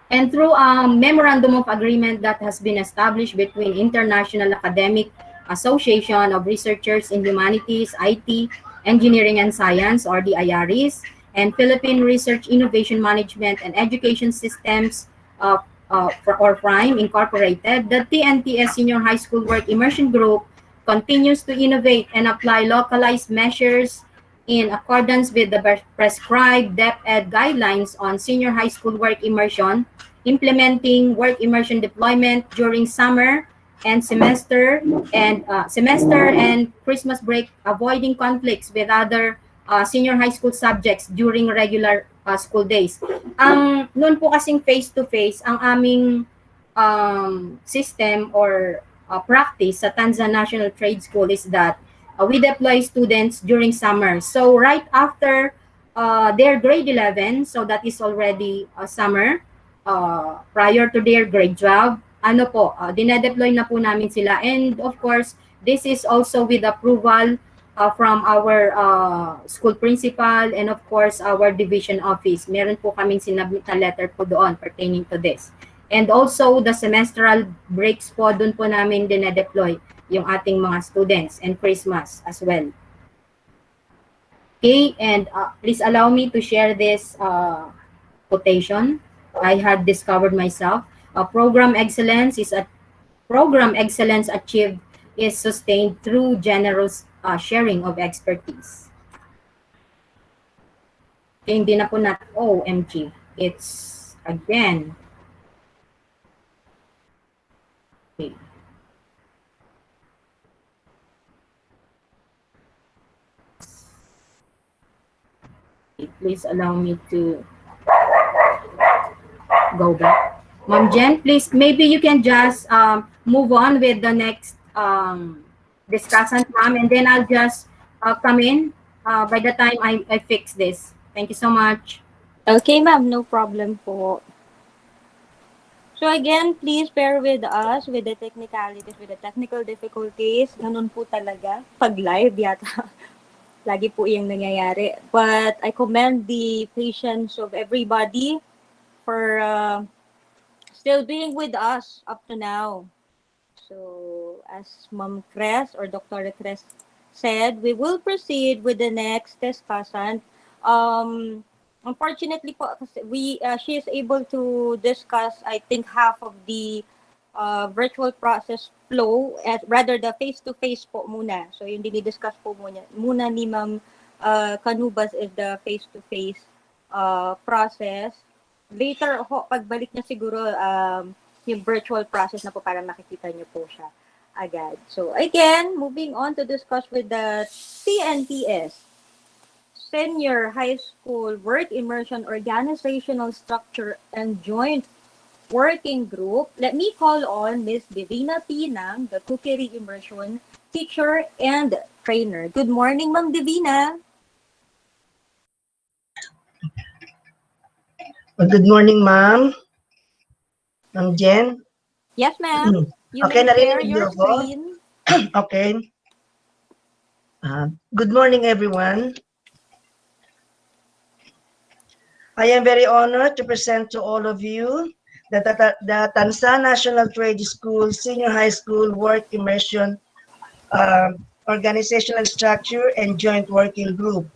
And through a memorandum of agreement that has been established between International Academic Association of Researchers in Humanities, IT, Engineering and Science, or the IARIS, and Philippine Research Innovation Management and Education Systems, or PRIME Incorporated, the TNTS Senior High School Work Immersion Group continues to innovate and apply localized measures in accordance with the prescribed DepEd guidelines on senior high school work immersion, implementing work immersion deployment during summer and semester and Christmas break, avoiding conflicts with other senior high school subjects during regular school days. Noon po kasing face-to-face, ang aming system or practice sa Tanzan National Trade School is that we deploy students during summer. So right after their grade 11, so that is already summer, prior to their grade 12, ano po, dinedeploy na po namin sila. And of course, this is also with approval from our school principal and of course our division office. Meron po kaming sinabit na letter po doon pertaining to this. And also the semestral breaks po, doon po namin dinedeploy yung ating mga students, and Christmas as well. Okay, and please allow me to share this quotation I had discovered myself. Program excellence achieved is sustained through generous sharing of expertise. Okay, hindi na po natin OMG. It's again. Okay. Please allow me to go back. Ma'am Jen, please, maybe you can just move on with the next discussant, ma'am, and then I'll just come in by the time I fix this. Thank you so much. Okay, ma'am, no problem po. So again, please bear with us with the technicalities, with the technical difficulties. Ganun po talaga. Pag live yata, lagi po yung nangyayari. But I commend the patience of everybody for still being with us up to now. So as Ma'am Cres or Dr. Cres said, we will proceed with the next discussant. Unfortunately po, she is able to discuss, I think, half of the virtual process flow, rather the face-to-face po muna. So yung dinidiscuss po muna ni Ma'am Canubas is the face-to-face process. Later ho, pagbalik niya siguro yung virtual process na po para makikita niyo po siya agad. So again, moving on to discuss with the TNTS, Senior High School Work Immersion Organizational Structure and Joint Working Group. Let me call on Ms. Divina Pinang, the Cookery Immersion teacher and trainer. Good morning, Ma'am Divina. Good morning, ma'am. Ma'am Jen. Yes, ma'am. You Okay, may share narinig your niyo ako? screen. Okay. Good morning, everyone. I am very honored to present to all of you the Tanzan National Trade School Senior High School Work Immersion Organizational Structure and Joint Working Group.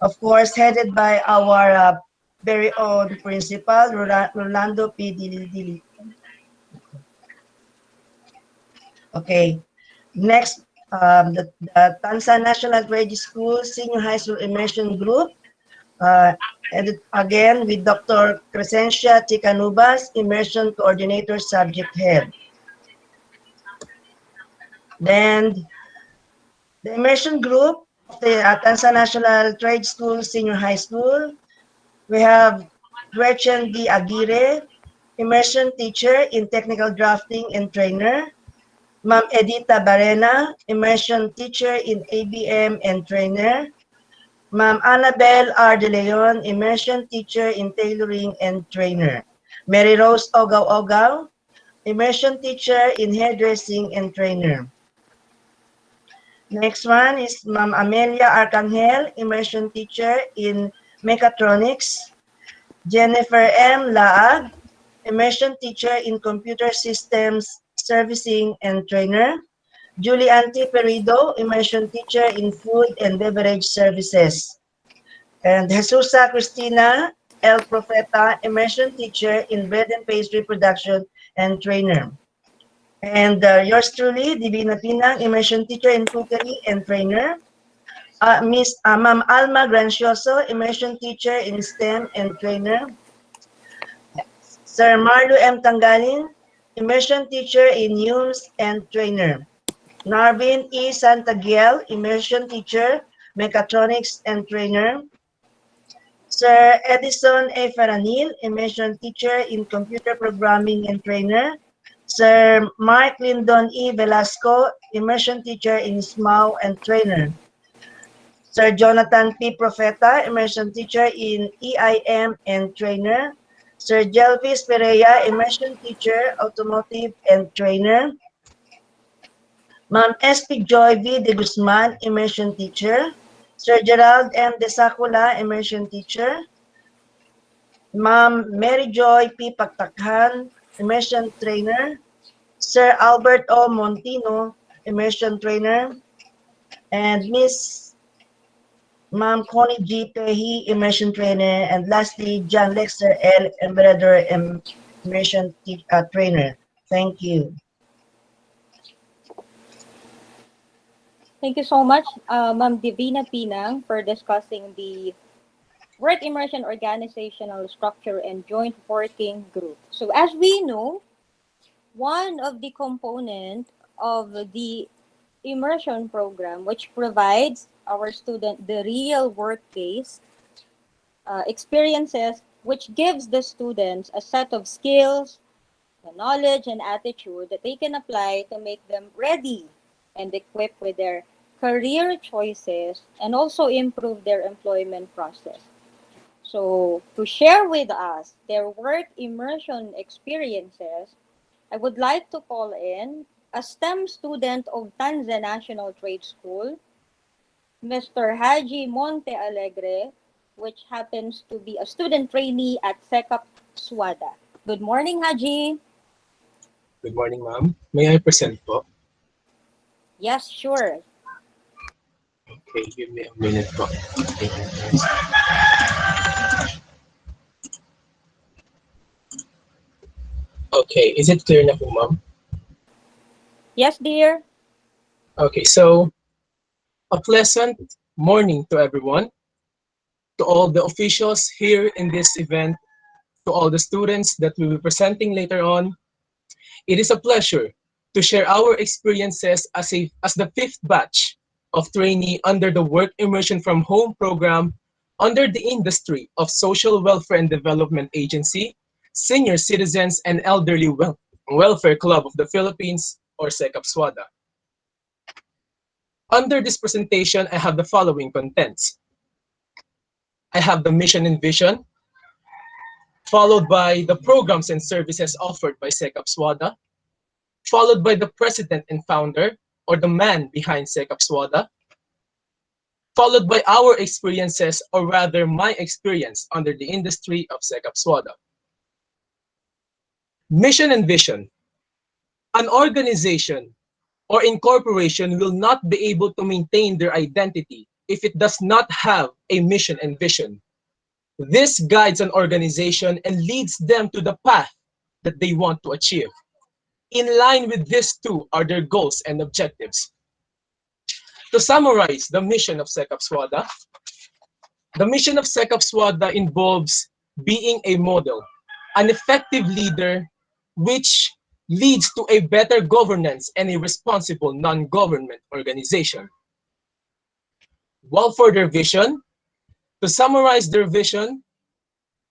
Of course, headed by our very own principal, Rolando P. Dili. Okay, next, the Tanzan National Trade School Senior High School Immersion Group And again, with Dr. Crescencia Ticanubas, Immersion Coordinator Subject Head. Then the Immersion Group of the Atansa National Trade School Senior High School, we have Gretchen D. Aguirre, Immersion Teacher in Technical Drafting and Trainer. Ma'am Edita Barena, Immersion Teacher in ABM and Trainer. Ma'am Annabel R. De Leon, Immersion Teacher in Tailoring and Trainer. Mary Rose Ogaw, Immersion Teacher in Hairdressing and Trainer. Next one is Ma'am Amelia Arcangel, Immersion Teacher in Mechatronics. Jennifer M. Laag, Immersion Teacher in Computer Systems Servicing and Trainer. Julie Anti Perido, Immersion Teacher in Food and Beverage Services. And Jesusa Cristina El Profeta, Immersion Teacher in Bread and Pastry Production and Trainer. And yours truly, Divina Pinang, Immersion Teacher in Cookery and Trainer. Ma'am Alma Grancioso, Immersion Teacher in STEM and Trainer. Sir Marlo M. Tanggalin, Immersion Teacher in UMS and Trainer. Narvin E. Santagiel, Immersion Teacher, Mechatronics and Trainer. Sir Edison A. Faranil, Immersion Teacher in Computer Programming and Trainer. Sir Mark Lyndon E. Velasco, Immersion Teacher in SMAU and Trainer. Sir Jonathan P. Profeta, Immersion Teacher in EIM and Trainer. Sir Jelvis Pereira, Immersion Teacher, Automotive and Trainer. Ma'am S.P. Joy V. De Guzman, Immersion Teacher. Sir Gerald M. De Sacula, Immersion Teacher. Ma'am Mary Joy P. Pagtakhan, Immersion Trainer. Sir Albert O. Montino, Immersion Trainer. And Miss Ma'am Connie G. Pehi, Immersion Trainer. And lastly, John Lexter L. Embroiderer Immersion Trainer. Thank you. Thank you so much, Ma'am Divina Pinang, for discussing the work immersion organizational structure and joint working group. So as we know, one of the component of the immersion program, which provides our student the real workplace experiences, which gives the students a set of skills, the knowledge and attitude that they can apply to make them ready and equipped with their career choices and also improve their employment process. So to share with us their work immersion experiences, I would like to call in a STEM student of Tanza National Trade School, Mr. Haji Monte Alegre, which happens to be a student trainee at Sekap Swada. Good morning, Haji. Good morning, ma'am. May I present po? Yes, sure. Okay, give me a minute po. Okay, is it clear na po, ma'am? Yes, dear. Okay, so a pleasant morning to everyone, to all the officials here in this event, to all the students that we will be presenting later on. It is a pleasure to share our experiences as the fifth batch of trainee under the Work Immersion from Home program under the Industry of Social Welfare and Development Agency, Senior Citizens and Elderly Welfare Club of the Philippines, or SECAP SWADA. Under this presentation, I have the following contents. I have the mission and vision, followed by the programs and services offered by SECAP SWADA, followed by the president and founder, or the man behind SECAP SWADA, followed by our experiences, or rather my experience under the industry of SECAP SWADA. Mission and vision. An organization or incorporation will not be able to maintain their identity if it does not have a mission and vision. This guides an organization and leads them to the path that they want to achieve. In line with these two are their goals and objectives. To summarize the mission of SECAP SWADA, The mission of Sekap Swada involves being a model, an effective leader, which leads to a better governance and a responsible non-government organization. While for their vision, to summarize their vision,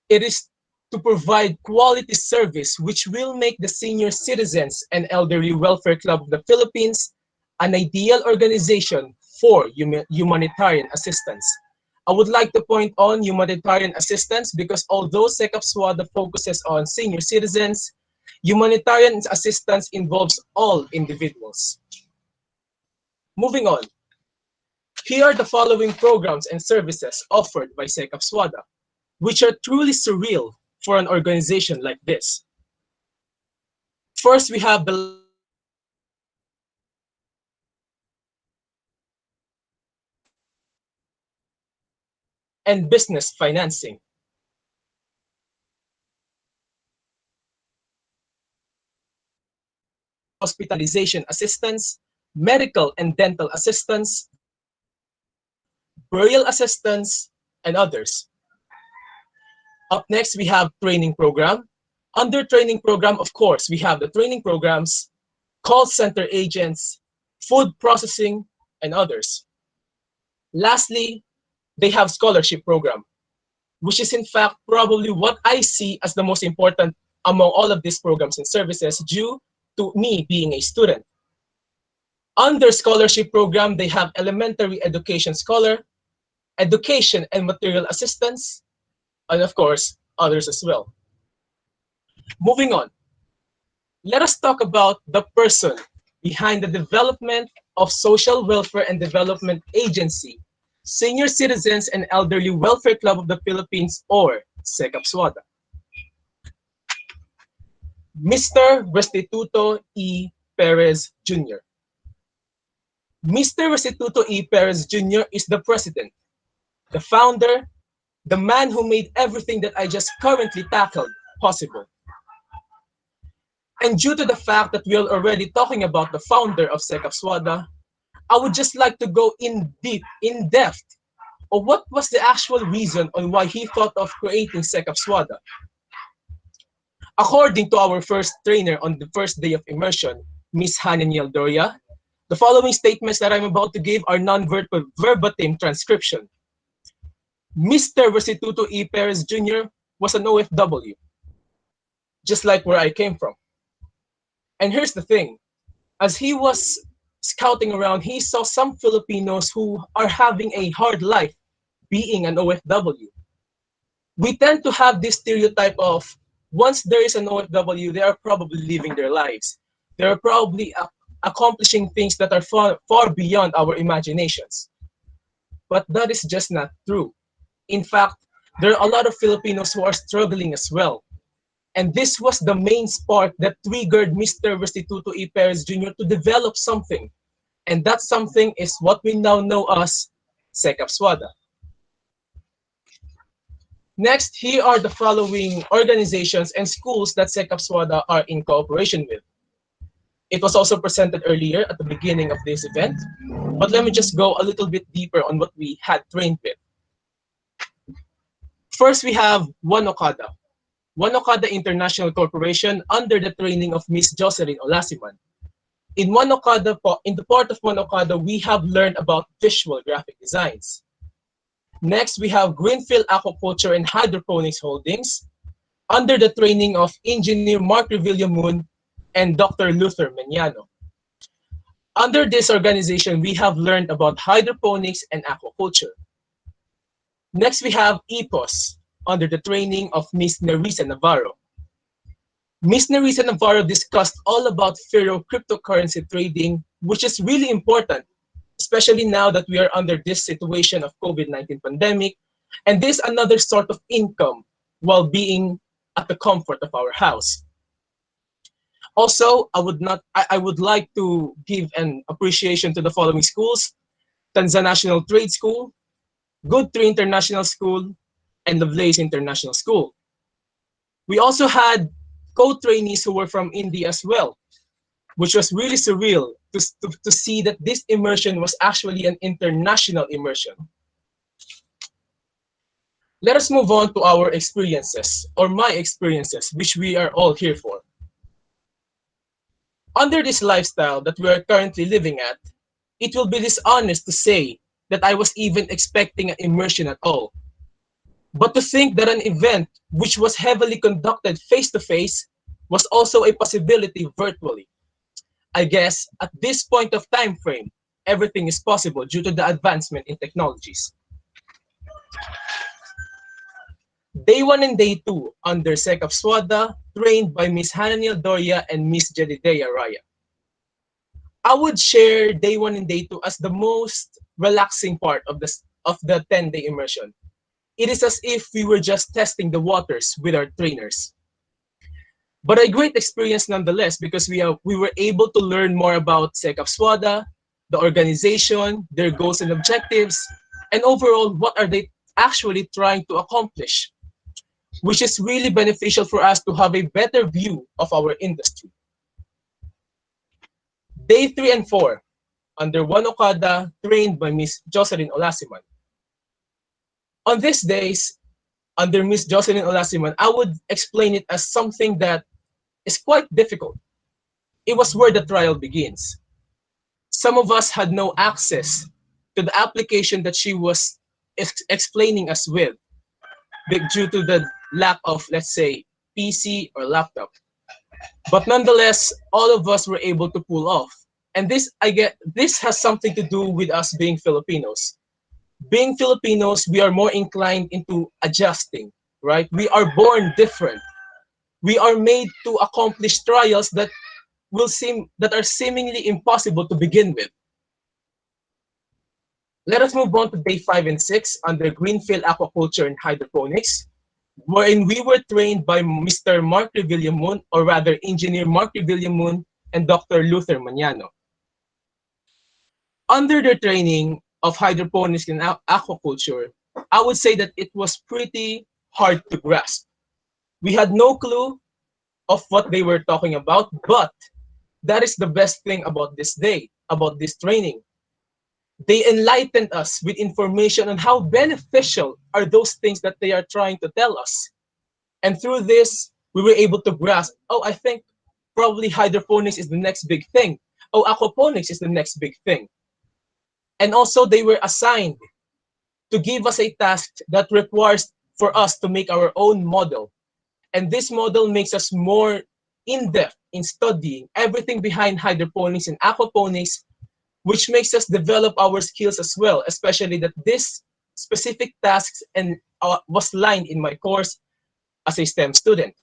it is to provide quality service which will make the Senior Citizens and Elderly Welfare Club of the Philippines an ideal organization for humanitarian assistance. I would like to point on humanitarian assistance because although Sekap Swada focuses on senior citizens, humanitarian assistance involves all individuals. Moving on, here are the following programs and services offered by Sekap Swada, which are truly surreal for an organization like this. First, we have the and business financing. Hospitalization assistance, medical and dental assistance, burial assistance, and others. Up next, we have training program. Under training program, of course, we have the training programs, call center agents, food processing, and others. Lastly, they have scholarship program, which is in fact probably what I see as the most important among all of these programs and services due to me being a student. Under scholarship program, they have elementary education scholar, education and material assistance, and of course, others as well. Moving on, let us talk about the person behind the development of Social Welfare and Development Agency, Senior Citizens and Elderly Welfare Club of the Philippines, or Sekap Swada. Mr. Restituto E. Perez Jr. Mr. Restituto E. Perez Jr. is the president, the founder, the man who made everything that I just currently tackled possible. And due to the fact that we are already talking about the founder of Sekap Swada, I would just like to go in depth of what was the actual reason on why he thought of creating Sekap Swada. According to our first trainer on the first day of immersion, Miss Hananiel Doria, the following statements that I'm about to give are non-verbatim transcription. Mr. Restituto E. Perez Jr. was an OFW, just like where I came from. And here's the thing, as he was scouting around, he saw some Filipinos who are having a hard life being an OFW. We tend to have this stereotype of once there is an OFW, they are probably living their lives. They are probably accomplishing things that are far beyond our imaginations. But that is just not true. In fact, there are a lot of Filipinos who are struggling as well. And this was the main spark that triggered Mr. Restituto E. Perez Jr. to develop something. And that something is what we now know as Sekap Swada. Next, here are the following organizations and schools that Sekap Swada are in cooperation with. It was also presented earlier at the beginning of this event, but let me just go a little bit deeper on what we had trained with. First, we have One Okada. One Okada International Corporation under the training of Miss Jocelyn Olasiman. In One Okada, in the part of One Okada, we have learned about visual graphic designs. Next, we have Greenfield Aquaculture and Hydroponics Holdings under the training of Engineer Mark Revilla Moon and Dr. Luther Meñano. Under this organization, we have learned about hydroponics and aquaculture. Next, we have EPOS under the training of Ms. Nerissa Navarro. Ms. Nerissa Navarro discussed all about Fero cryptocurrency trading, which is really important, especially now that we are under this situation of COVID-19 pandemic, and this another sort of income while being at the comfort of our house. Also, I would like to give an appreciation to the following schools: Tanzania National Trade School, Good Tree International School, and Lovelace International School. We also had co-trainees who were from India as well, which was really surreal to see that this immersion was actually an international immersion. Let us move on to our experiences, or my experiences, which we are all here for. Under this lifestyle that we are currently living at, it will be dishonest to say that I was even expecting an immersion at all. But to think that an event which was heavily conducted face-to-face was also a possibility virtually. I guess at this point of time frame, everything is possible due to the advancement in technologies. Day 1 and Day 2 under Sec of SWADA, trained by Miss Hananiel Doria and Miss Jedediah Raya. I would share Day 1 and Day 2 as the most relaxing part of the 10-day immersion. It is as if we were just testing the waters with our trainers. But a great experience nonetheless, because we were able to learn more about Sec of SWADA, the organization, their goals and objectives, and overall what are they actually trying to accomplish, which is really beneficial for us to have a better view of our industry. Day 3 and 4, under One Okada, trained by Miss Jocelyn Olasiman. On these days, under Miss Jocelyn Olasiman, I would explain it as something that is quite difficult. It was where the trial begins. Some of us had no access to the application that she was explaining us with due to the lack of, let's say, PC or laptop. But nonetheless, all of us were able to pull off. And this has something to do with us being Filipinos. Being Filipinos, we are more inclined into adjusting, right? We are born different. We are made to accomplish trials that are seemingly impossible to begin with. Let us move on to Day 5 and 6 under Greenfield Aquaculture and Hydroponics, wherein we were trained by Mr. Mark Revillamun, or rather Engineer Mark Revillamun and Dr. Luther Maniano. Under their training of hydroponics and aquaculture, I would say that it was pretty hard to grasp. We had no clue of what they were talking about, but that is the best thing about this day, about this training. They enlightened us with information on how beneficial are those things that they are trying to tell us. And through this, we were able to grasp, oh, I think probably hydroponics is the next big thing. Oh, aquaponics is the next big thing. And also they were assigned to give us a task that requires for us to make our own model. And this model makes us more in-depth in studying everything behind hydroponics and aquaponics, which makes us develop our skills as well, especially that this specific tasks and was lined in my course as a STEM student.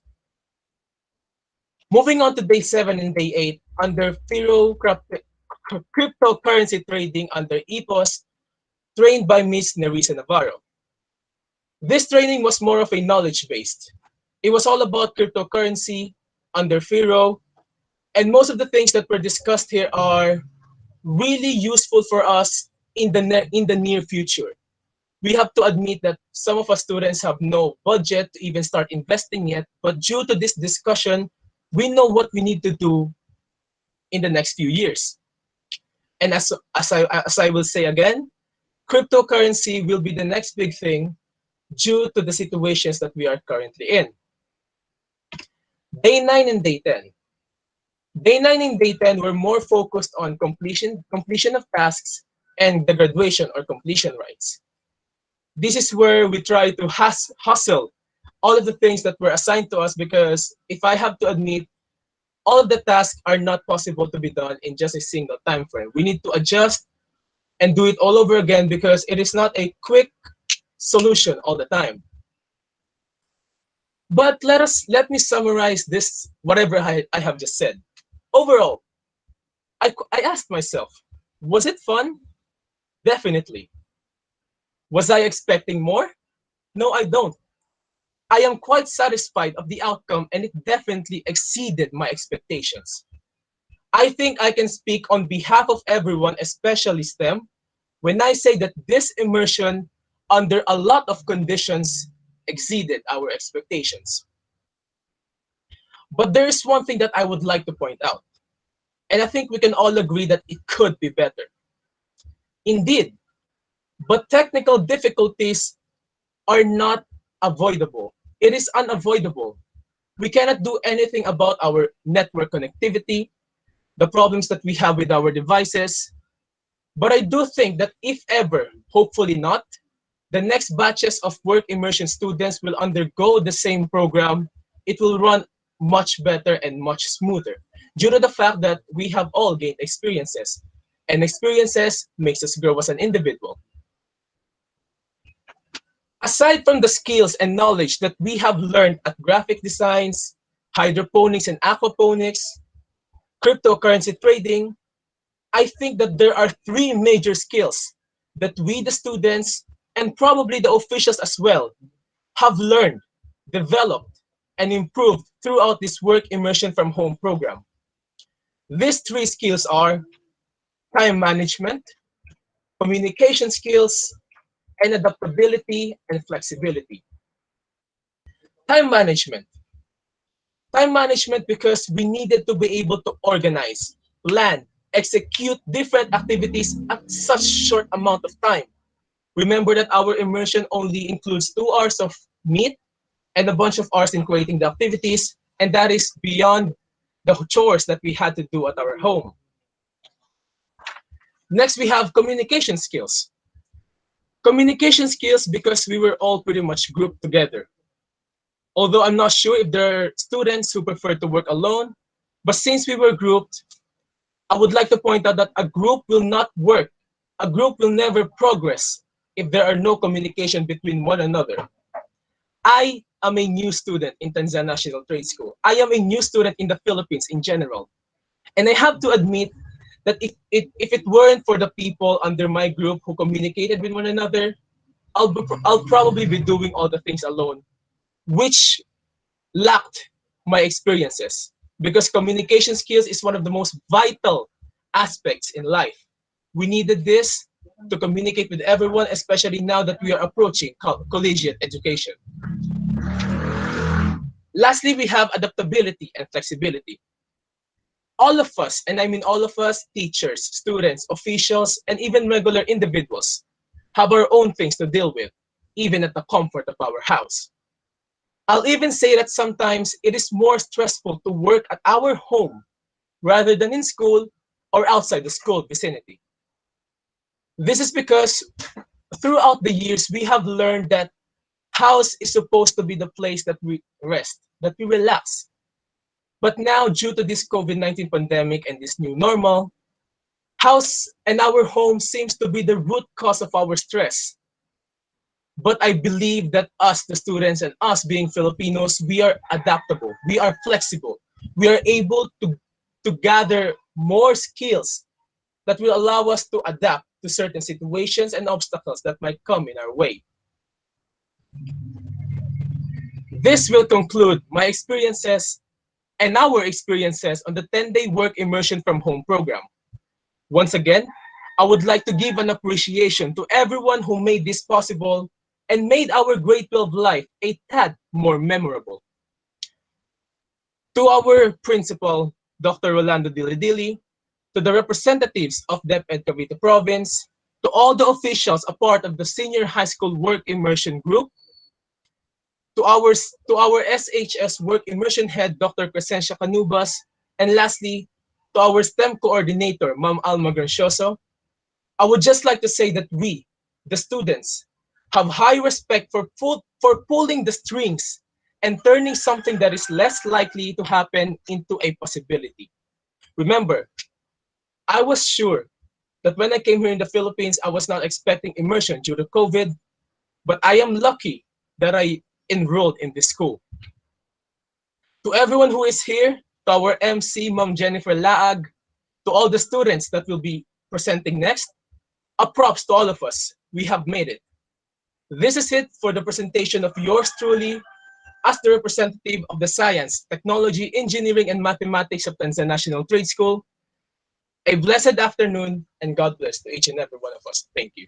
Moving on to Day 7 and Day 8 under cryptocurrency trading under EPOS, trained by Ms. Nerissa Navarro. This training was more of a knowledge-based. It was all about cryptocurrency under FIRO, and most of the things that were discussed here are really useful for us in the near future. We have to admit that some of us students have no budget to even start investing yet, but due to this discussion, we know what we need to do in the next few years. And as I will say again, cryptocurrency will be the next big thing due to the situations that we are currently in. Day 9 and Day 10. Day 9 and Day 10 were more focused on completion of tasks and the graduation or completion rights. This is where we try to hustle all of the things that were assigned to us, because if I have to admit, all of the tasks are not possible to be done in just a single time frame. We need to adjust and do it all over again because it is not a quick solution all the time. But let me summarize this, whatever I have just said. Overall, I asked myself, was it fun? Definitely. Was I expecting more? No, I don't. I am quite satisfied of the outcome, and it definitely exceeded my expectations. I think I can speak on behalf of everyone, especially STEM, when I say that this immersion, under a lot of conditions, exceeded our expectations. But there is one thing that I would like to point out, and I think we can all agree that it could be better. Indeed, but technical difficulties are not avoidable. It is unavoidable. We cannot do anything about our network connectivity, the problems that we have with our devices. But I do think that if ever, hopefully not, the next batches of work immersion students will undergo the same program, it will run much better and much smoother due to the fact that we have all gained experiences, and experiences makes us grow as an individual. Aside from the skills and knowledge that we have learned at graphic designs, hydroponics and aquaponics, cryptocurrency trading, I think that there are three major skills that we, the students, and probably the officials as well, have learned, developed, and improved throughout this work immersion from home program. These three skills are time management, communication skills, and adaptability and flexibility. Time management. Time management because we needed to be able to organize, plan, execute different activities at such short amount of time. Remember that our immersion only includes 2 hours of meet and a bunch of hours in creating the activities, and that is beyond the chores that we had to do at our home. Next, we have communication skills. Communication skills because we were all pretty much grouped together. Although I'm not sure if there are students who prefer to work alone, but since we were grouped, I would like to point out that a group will not work. A group will never progress if there are no communication between one another. I am a new student in Tanzania National Trade School. I am a new student in the Philippines in general. And I have to admit that if it weren't for the people under my group who communicated with one another, I'll probably be doing all the things alone, which lacked my experiences. Because communication skills is one of the most vital aspects in life. We needed this to communicate with everyone, especially now that we are approaching collegiate education. Lastly, we have adaptability and flexibility. All of us, and I mean all of us, teachers, students, officials, and even regular individuals, have our own things to deal with, even at the comfort of our house. I'll even say that sometimes it is more stressful to work at our home rather than in school or outside the school vicinity. This is because throughout the years, we have learned that house is supposed to be the place that we rest, that we relax. But now, due to this COVID-19 pandemic and this new normal, house and our home seems to be the root cause of our stress. But I believe that us, the students, and us being Filipinos, we are adaptable, we are flexible, we are able to gather more skills that will allow us to adapt to certain situations and obstacles that might come in our way. This will conclude my experiences and our experiences on the 10-day work immersion from home program. Once again, I would like to give an appreciation to everyone who made this possible and made our grade 12 life a tad more memorable. To our principal, Dr. Rolando Dilidili, to the representatives of DepEd Cavite Province, to all the officials a part of the Senior High School Work Immersion Group, to our SHS Work Immersion Head, Dr. Crescencia Canubas, and lastly, to our STEM Coordinator, Ma'am Alma Gracioso, I would just like to say that we, the students, have high respect for pulling the strings and turning something that is less likely to happen into a possibility. Remember, I was sure that when I came here in the Philippines, I was not expecting immersion due to COVID, but I am lucky that I enrolled in this school. To everyone who is here, to our MC, Ma'am Jennifer Laag, to all the students that will be presenting next, a props to all of us. We have made it. This is it for the presentation of yours truly as the representative of the Science, Technology, Engineering, and Mathematics of Tanzania National Trade School. A blessed afternoon and God bless to each and every one of us. Thank you.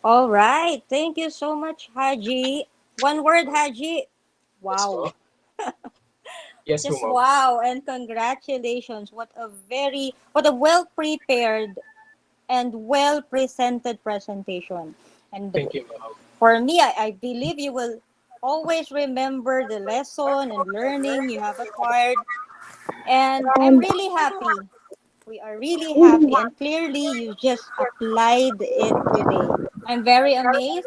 All right. Thank you so much, Haji. One word, Haji. Wow. Yes, Just ma'am. wow, and congratulations. What a well prepared and well presented presentation. And Thank you, ma'am. for me, I believe you will always remember the lesson and learning you have acquired. And I'm really happy. We are really happy. And clearly, you just applied it today. I'm very amazed.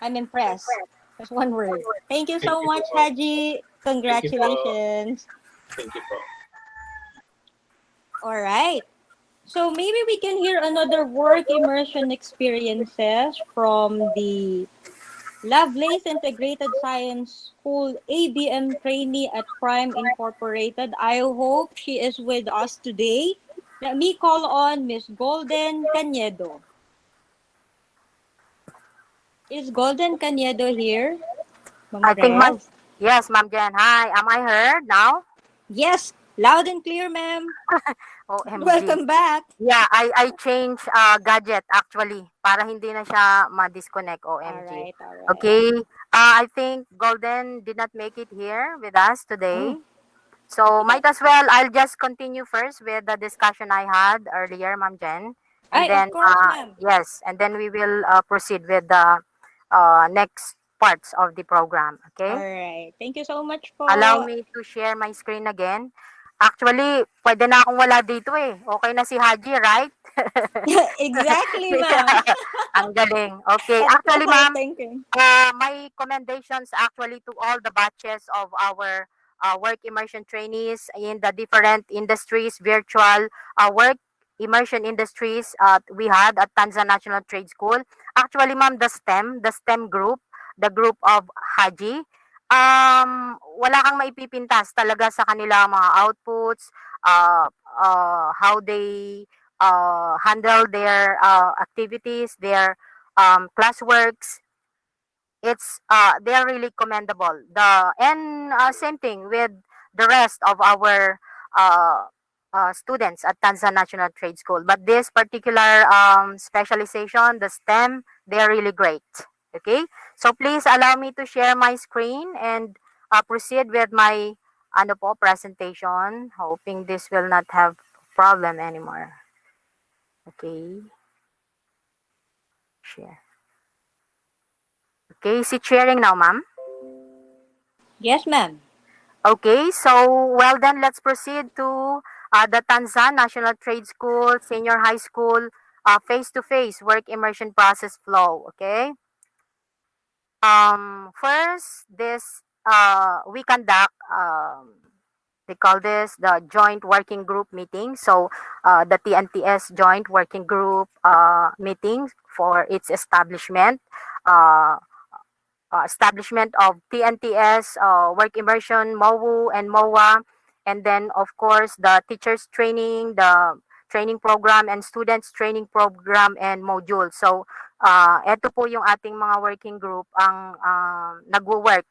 I'm impressed. That's one word. Thank you Thank so you much, po. Haji. Thank you po. Congratulations. Thank you po. All right. So maybe we can hear another work immersion experiences from the Lovelace Integrated Science School ABM trainee at Prime Incorporated. I hope she is with us today. Let me call on Miss Golden Canedo. Is Golden Canedo here, Ma'am I think Ma'am, Chris? yes, Ma'am Jen. Hi, am I heard now? Yes, loud and clear, ma'am. OMG. Welcome back. Yeah, I changed gadget actually para hindi na siya ma-disconnect, All OMG. right, all right. Okay. I think Golden did not make it here with us today. Oh, So yeah. might as well I'll just continue first with the discussion I had earlier, Ma'am Jen. And Ay, of then course, ma'am. yes, and then we will proceed with the next parts of the program, All okay? right. Thank you so much Allow po. me to share my screen again. Actually, pwede na akong wala dito eh. Okay na si Haji, right? Exactly, ma'am. Ang galing. Okay. That's what Actually, I ma'am, thinking. my commendations actually to all the batches of our work immersion trainees in the different industries, virtual work immersion industries we had at Tanza National Trade School. Actually, ma'am, the STEM group, the group of Haji, wala kang maipipintas talaga sa kanila mga outputs, how they handle their activities, their classworks. It's they're really commendable. The and same thing with the rest of our uh, students at Tanzan National Trade School. But this particular specialization, the STEM, they're really great. Okay, so please allow me to share my screen and proceed with my ano po presentation. Hoping this will not have problem anymore. Okay, share. Okay, is it sharing now, ma'am? Yes, ma'am. Okay, so well then let's proceed to the Tanzan National Trade School, Senior High School, face-to-face work immersion process flow. Okay. First, this we conduct. They call this the joint working group meeting. So the TNTS joint working group meeting for its establishment. Uh, Establishment of TNTS, work immersion, MOU and MOA, and then of course the teachers training, the training program and students training program and module. So eto po yung ating mga working group ang nagwo-work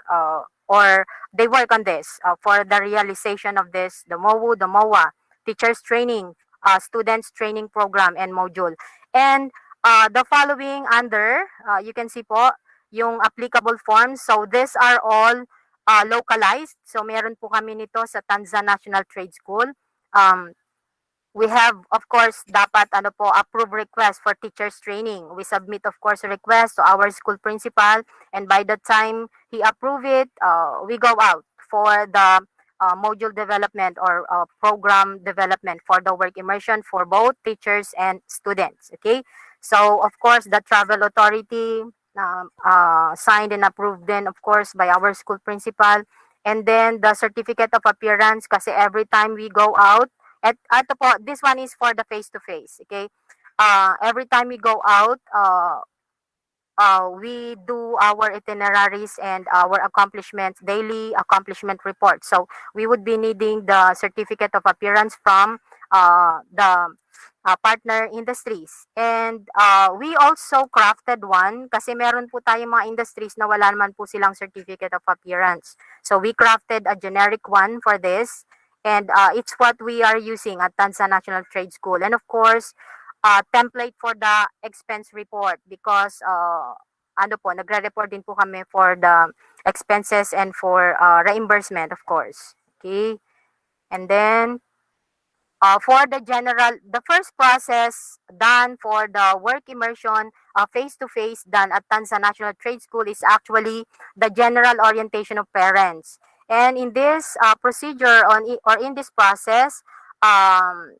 or they work on this for the realization of this, the MOU, the MOA, teachers training, students training program and module. And the following under, you can see po, yung applicable forms. So these are all localized. So meron po kami nito sa Tanzan National Trade School. Um, we have, of course, dapat ano po, approve request for teachers training. We submit, of course, a request to our school principal. And by the time he approve it, we go out for the module development or program development for the work immersion for both teachers and students. Okay. So, of course, the travel authority signed and approved then, of course, by our school principal. And then the certificate of appearance kasi every time we go out, ito po, this one is for the face-to-face, okay? Every time we go out, we do our itineraries and our accomplishments, daily accomplishment report. So we would be needing the certificate of appearance from the partner industries. And we also crafted one kasi meron po tayong mga industries na wala naman po silang certificate of appearance. So we crafted a generic one for this. And it's what we are using at Tansa National Trade School. And of course, template for the expense report because ano po, nagre-report din po kami for the expenses and for reimbursement, of course. Okay? And then, the first process done for the work immersion face-to-face done at Tansa National Trade School is actually the general orientation of parents. And in this procedure or in this process, um,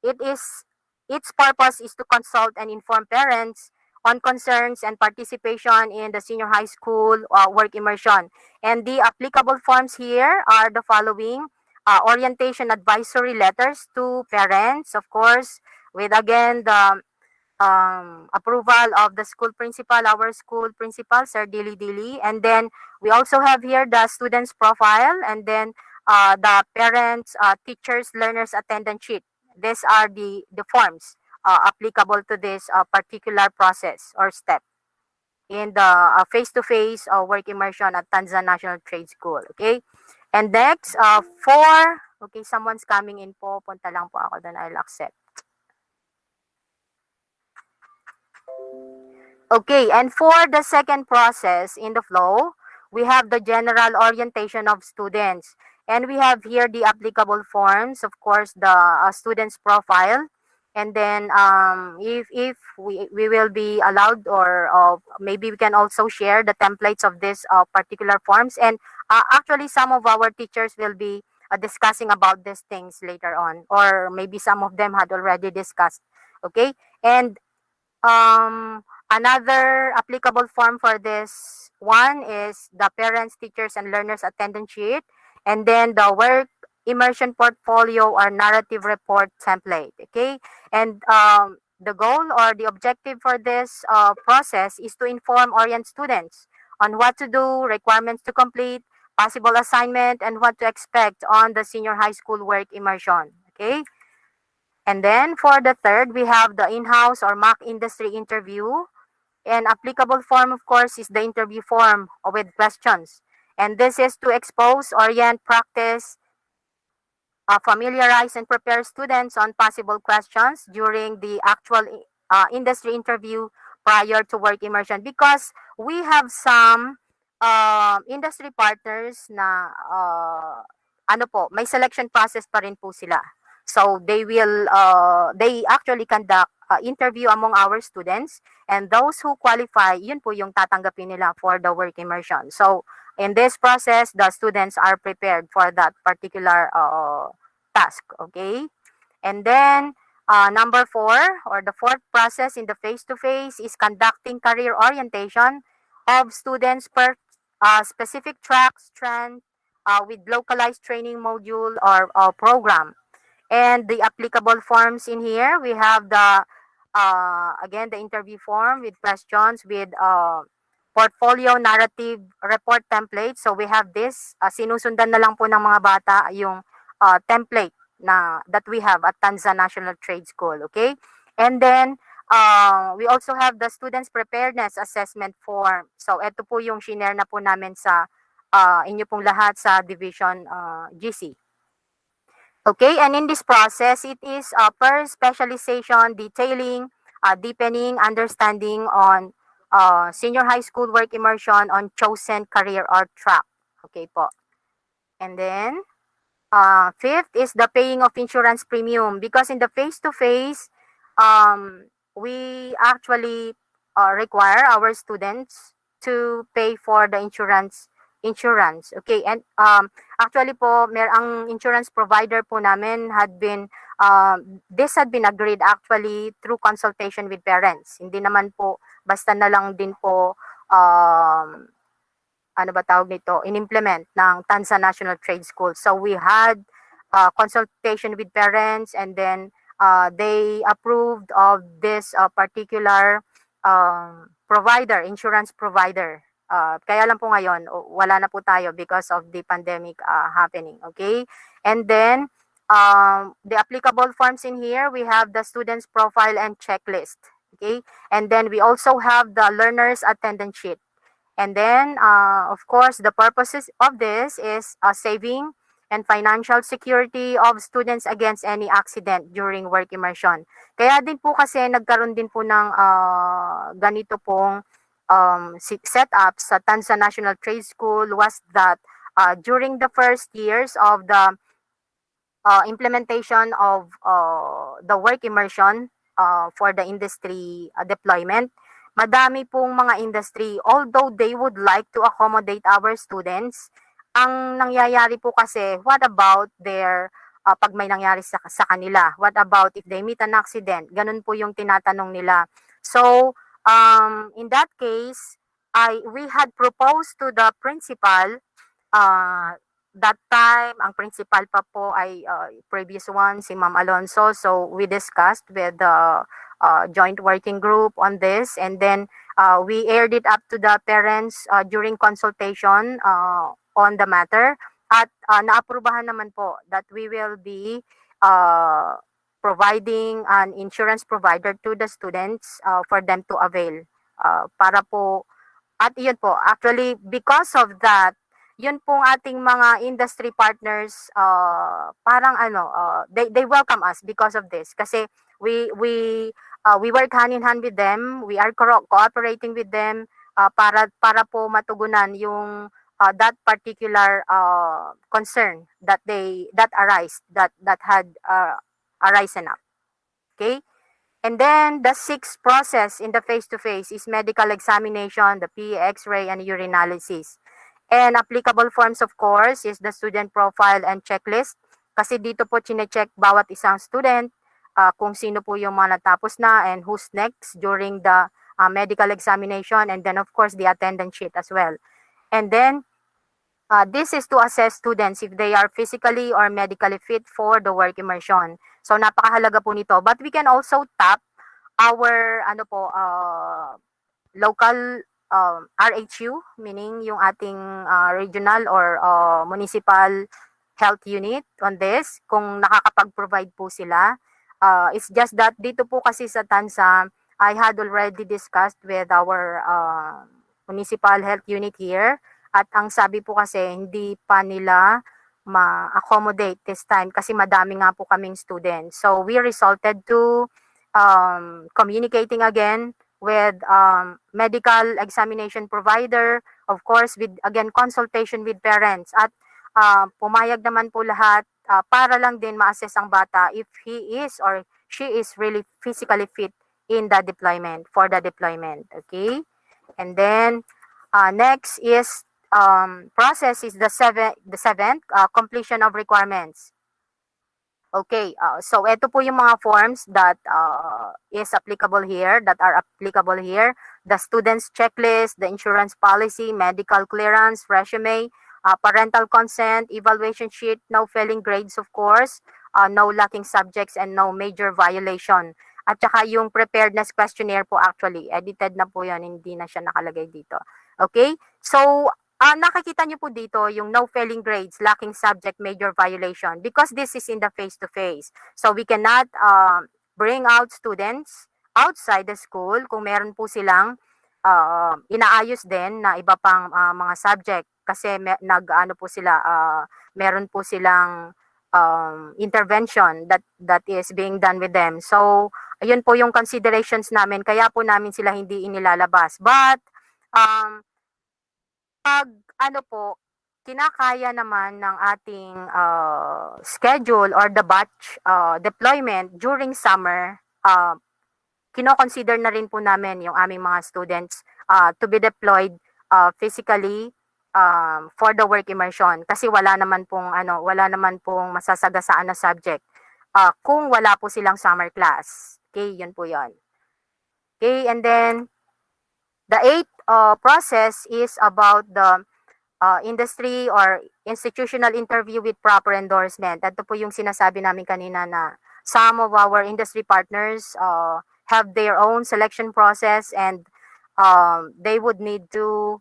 it is its purpose is to consult and inform parents on concerns and participation in the senior high school work immersion. And the applicable forms here are the following: orientation advisory letters to parents, of course, with again the approval of the school principal, our school principal, Sir Dili Dili. And then we also have here the student's profile, and then the parents, teachers, learners attendance sheet. These are the forms applicable to this particular process or step in the face-to-face work immersion at Tanzan National Trade School. Okay? And next, okay, someone's coming in po, punta lang po ako, then I'll accept. Okay, and for the second process in the flow, we have the general orientation of students. And we have here the applicable forms, of course, the student's profile. And then if we will be allowed, or maybe we can also share the templates of this particular forms. And actually, some of our teachers will be discussing about these things later on, or maybe some of them had already discussed. Okay, and another applicable form for this one is the parents, teachers, and learners attendance sheet, and then the work immersion portfolio or narrative report template. Okay, and the goal or the objective for this process is to inform orient students on what to do, requirements to complete, possible assignment, and what to expect on the senior high school work immersion. Okay. And then for the third, we have the in-house or mock industry interview. And applicable form, of course, is the interview form with questions. And this is to expose, orient, practice, familiarize, and prepare students on possible questions during the actual industry interview prior to work immersion. Because we have some industry partners na may selection process pa rin po sila. So they actually conduct interview among our students, and those who qualify, yun po yung tatanggapin nila for the work immersion. So in this process, the students are prepared for that particular task. Okay, and then number 4, or the fourth process in the face-to-face, is conducting career orientation of students per specific track, strand, with localized training module or program. And the applicable forms in here, we have the again the interview form with questions, with portfolio narrative report template. So we have this, sinusundan na lang po ng mga bata yung template that we have at Tanza National Trade School. Okay, and then we also have the students preparedness assessment form. So ito po yung shinare na po namin sa inyo pong lahat sa division GC. Okay, and in this process, it is per specialization, detailing, deepening understanding on senior high school work immersion on chosen career or track. Okay po. And then, fifth is the paying of insurance premium, because in the face-to-face, we actually require our students to pay for the insurance. Okay, and actually po, ang insurance provider po namin this had been agreed actually through consultation with parents. Hindi naman po basta na lang din po in-implement ng Tansa National Trade School. So we had consultation with parents, and then they approved of this particular insurance provider. Kaya lang po ngayon, wala na po tayo because of the pandemic happening. Okay? And then, the applicable forms in here, we have the student's profile and checklist. Okay? And then we also have the learner's attendance sheet. And then, of course, the purposes of this is saving and financial security of students against any accident during work immersion. Kaya din po kasi nagkaroon din po ng ganito pong setup sa Tansa National Trade School was that during the first years of the implementation of the work immersion for the industry deployment. Madami pong mga industry, although they would like to accommodate our students, ang nangyayari po kasi, what about their, pag may nangyari sa kanila? What about if they meet an accident? Ganun po yung tinatanong nila. So, in that case, we had proposed to the principal. That time, ang principal pa po ay previous one, si Ma'am Alonso. So, we discussed with the joint working group on this, and then we aired it up to the parents during consultation on the matter. At naaprubahan naman po that we will be providing an insurance provider to the students for them to avail para po. At yun po, actually, because of that, yun pong ating mga industry partners, parang they welcome us because of this. Kasi we work hand in hand with them, we are cooperating with them para po matugunan yung that particular concern that had arisen up. Okay? And then the sixth process in the face-to-face is medical examination, the PE X-ray, and urinalysis. And applicable forms, of course, is the student profile and checklist. Kasi dito po chine-check bawat isang student kung sino po yung mga natapos na and who's next during the medical examination. And then, of course, the attendance sheet as well. And then, this is to assess students if they are physically or medically fit for the work immersion. So napakahalaga po nito. But we can also tap our local RHU, meaning yung ating regional or municipal health unit on this, kung nakakapag-provide po sila. It's just that dito po kasi sa Tansa, I had already discussed with our municipal health unit here. At ang sabi po kasi, hindi pa nila ma-accommodate this time kasi madami nga po kaming students. So, we resorted to communicating again with medical examination provider, of course, with, again, consultation with parents. At pumayag naman po lahat para lang din ma-assess ang bata if he is or she is really physically fit in the deployment, for the deployment. Okay? And then, next is process is the seventh completion of requirements. Okay, so ito po yung mga forms that is applicable here, that are applicable here. The student's checklist, the insurance policy, medical clearance, resume, parental consent, evaluation sheet, no failing grades, of course, no lacking subjects, and no major violation. At saka yung preparedness questionnaire po, actually, edited na po yan, hindi na siya nakalagay dito. Okay, so nakikita niyo po dito yung no failing grades, lacking subject, major violation, because this is in the face-to-face. So we cannot bring out students outside the school kung meron po silang inaayos din na iba pang mga subject kasi nag-ano po sila, meron po silang intervention that is being done with them. So ayun po yung considerations namin, kaya po namin sila hindi inilalabas. But pag kinakaya naman ng ating schedule or the batch deployment during summer, kino-consider na rin po namin yung aming mga students to be deployed physically for the work immersion kasi wala naman pong masasagasaan na subject kung wala po silang summer class. Okay, yun po yun. Okay, and then the eighth process is about the industry or institutional interview with proper endorsement. Ito po yung sinasabi namin kanina na some of our industry partners have their own selection process and they would need to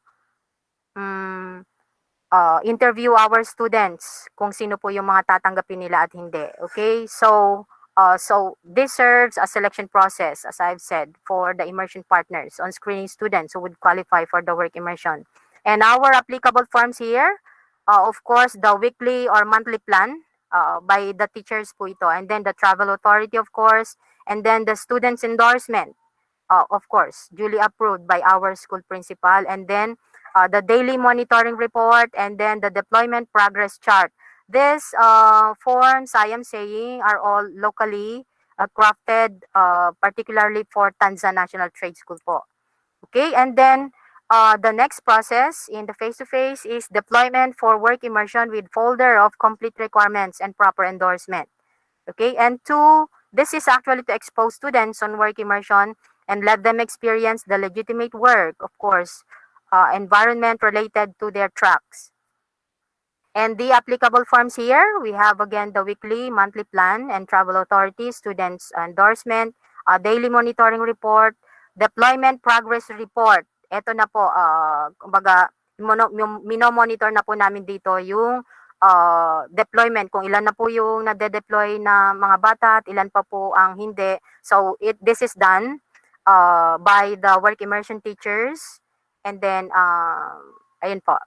interview our students kung sino po yung mga tatanggapin nila at hindi. Okay? So this serves as selection process, as I've said, for the immersion partners on screening students who would qualify for the work immersion. And our applicable forms here, of course, the weekly or monthly plan by the teachers po ito. And then the travel authority, of course. And then the student's endorsement, of course, duly approved by our school principal. And then the daily monitoring report. And then the deployment progress chart. These forms I am saying are all locally crafted, particularly for Tanzan National Trade School po. Okay, and then the next process in the face-to-face is deployment for work immersion with folder of complete requirements and proper endorsement. Okay, and two, this is actually to expose students on work immersion and let them experience the legitimate work, of course, environment related to their tracks. And the applicable forms here, we have again the weekly, monthly plan and travel authority, students endorsement, daily monitoring report, deployment progress report. Ito na po, kumbaga, minomonitor na po namin dito yung deployment, kung ilan na po yung nade-deploy na mga bata at ilan pa po ang hindi. So, this is done by the work immersion teachers. And then, ayun po,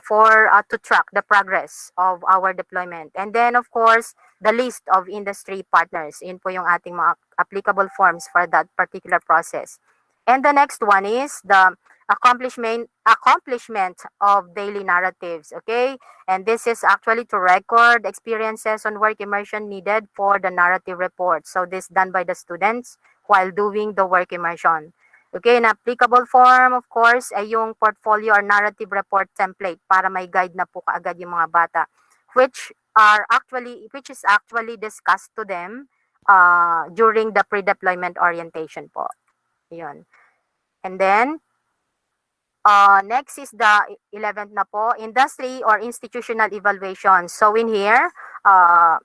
for to track the progress of our deployment. And then, of course, the list of industry partners. Yun po yung ating mga applicable forms for that particular process. And the next one is the accomplishment of daily narratives. Okay, and this is actually to record experiences on work immersion needed for the narrative report. So this done by the students while doing the work immersion. Okay, an applicable form, of course, ay yung portfolio or narrative report template para may guide na po kaagad yung mga bata, which is actually discussed to them during the pre-deployment orientation po. Yun. And then, next is the 11th na po, industry or institutional evaluation. So in here,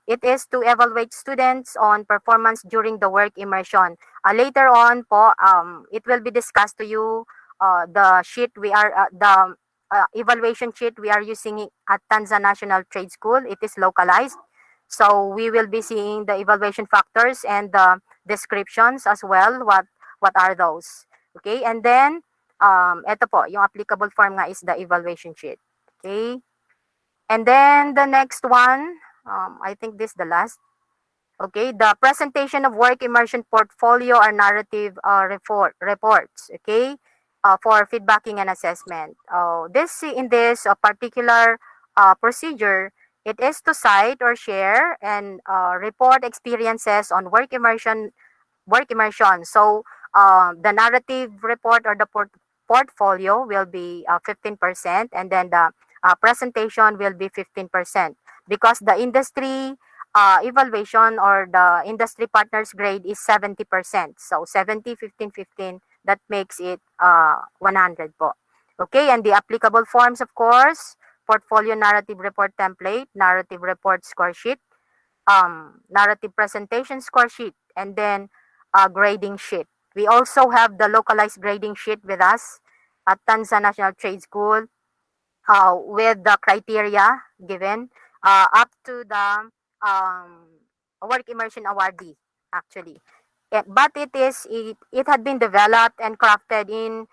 it is to evaluate students on performance during the work immersion. Later on po, it will be discussed to you the sheet the evaluation sheet we are using at Tanzan National Trade School. It is localized. So we will be seeing the evaluation factors and the descriptions as well. What are those? Okay, and then ito po, yung applicable form nga is the evaluation sheet. Okay, and then the next one, I think this is the last. Okay, the presentation of work immersion portfolio or narrative reports. Okay, for feedbacking and assessment. In this particular procedure, it is to cite or share and report experiences on work immersion. So the narrative report or the portfolio will be 15%, and then the presentation will be 15%, because the industry evaluation or the industry partners grade is 70%. So 70, 15, 15, that makes it 100 po. Okay, and the applicable forms, of course, portfolio narrative report template, narrative report score sheet, narrative presentation score sheet, and then grading sheet. We also have the localized grading sheet with us at Tanzan National Trade School with the criteria given up to the work immersion awardee actually. But it had been developed and crafted in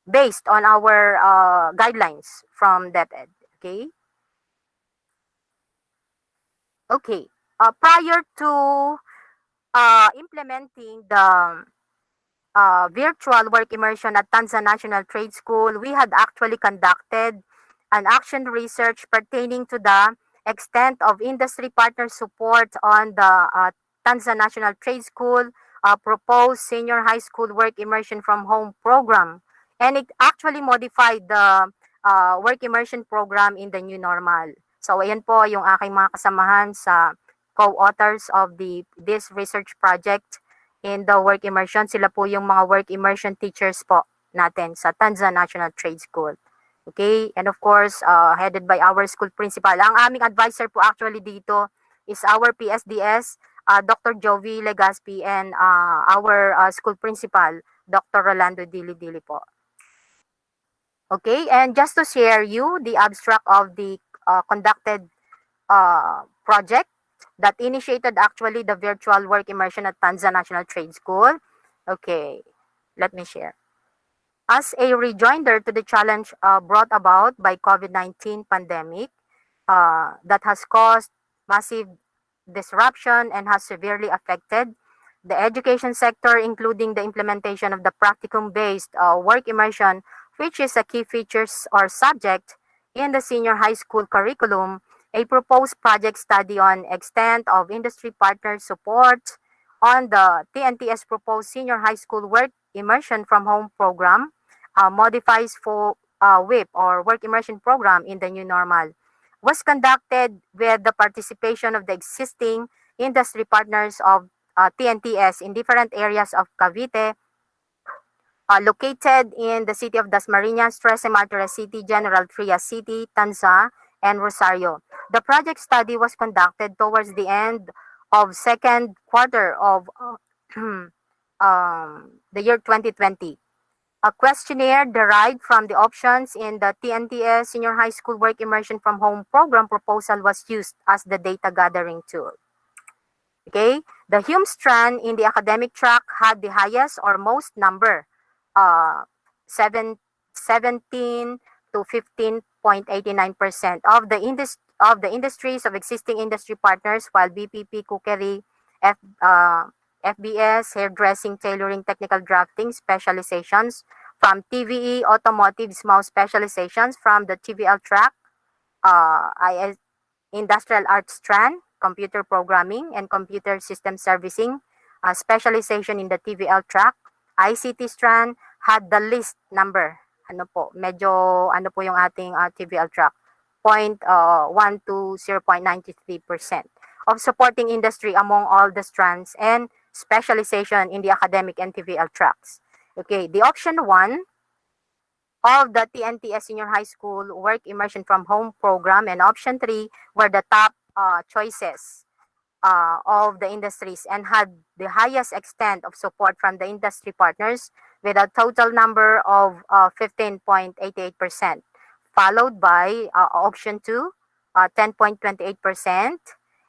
based on our guidelines from DepEd. Okay. Okay. Prior to implementing the virtual work immersion at Tanzan National Trade School, we had actually conducted an action research pertaining to the extent of industry partner support on the Tanzan National Trade School proposed senior high school work immersion from home program. And it actually modified the work immersion program in the new normal. So ayan po yung aking mga kasamahan sa co-authors of this research project in the work immersion. Sila po yung mga work immersion teachers po natin sa Tanzan National Trade School. Okay, and of course, headed by our school principal. Ang aming advisor po actually dito is our PSDS, Dr. Jovi Legaspi, and our school principal, Dr. Rolando Dili-Dili po. Okay, and just to share you the abstract of the conducted project that initiated actually the virtual work immersion at Tanzan National Trade School. Okay, let me share. As a rejoinder to the challenge brought about by COVID-19 pandemic that has caused massive disruption and has severely affected the education sector, including the implementation of the practicum-based work immersion which is a key features or subject in the senior high school curriculum, a proposed project study on extent of industry partner support on the TNTS proposed senior high school work immersion from home program, modifies for WIP or work immersion program in the new normal, was conducted with the participation of the existing industry partners of TNTS in different areas of Cavite, located in the city of Dasmariñas, Trece Martires City, General Trias City, Tanza, and Rosario. The project study was conducted towards the end of second quarter of the year 2020. A questionnaire derived from the options in the TNTS Senior High School Work Immersion from Home program proposal was used as the data gathering tool. Okay, the Hume strand in the academic track had the highest or most number, uh, 17 to 15.89% of the industries of existing industry partners, while BPP, cookery, FBS, hairdressing, tailoring, technical drafting specializations from TVE, automotive, small specializations from the TVL track, IS, industrial arts strand, computer programming and computer system servicing, specialization in the TVL track, ICT strand had the least number. Ano po, medyo ano po yung ating TVL track, 0.1 to 0.93% of supporting industry among all the strands and specialization in the academic and TVL tracks. Okay, the option 1 of the TNTS Senior High School Work Immersion from Home program and option 3 were the top choices of the industries and had the highest extent of support from the industry partners with a total number of 15.88%, followed by option 2, 10.28%,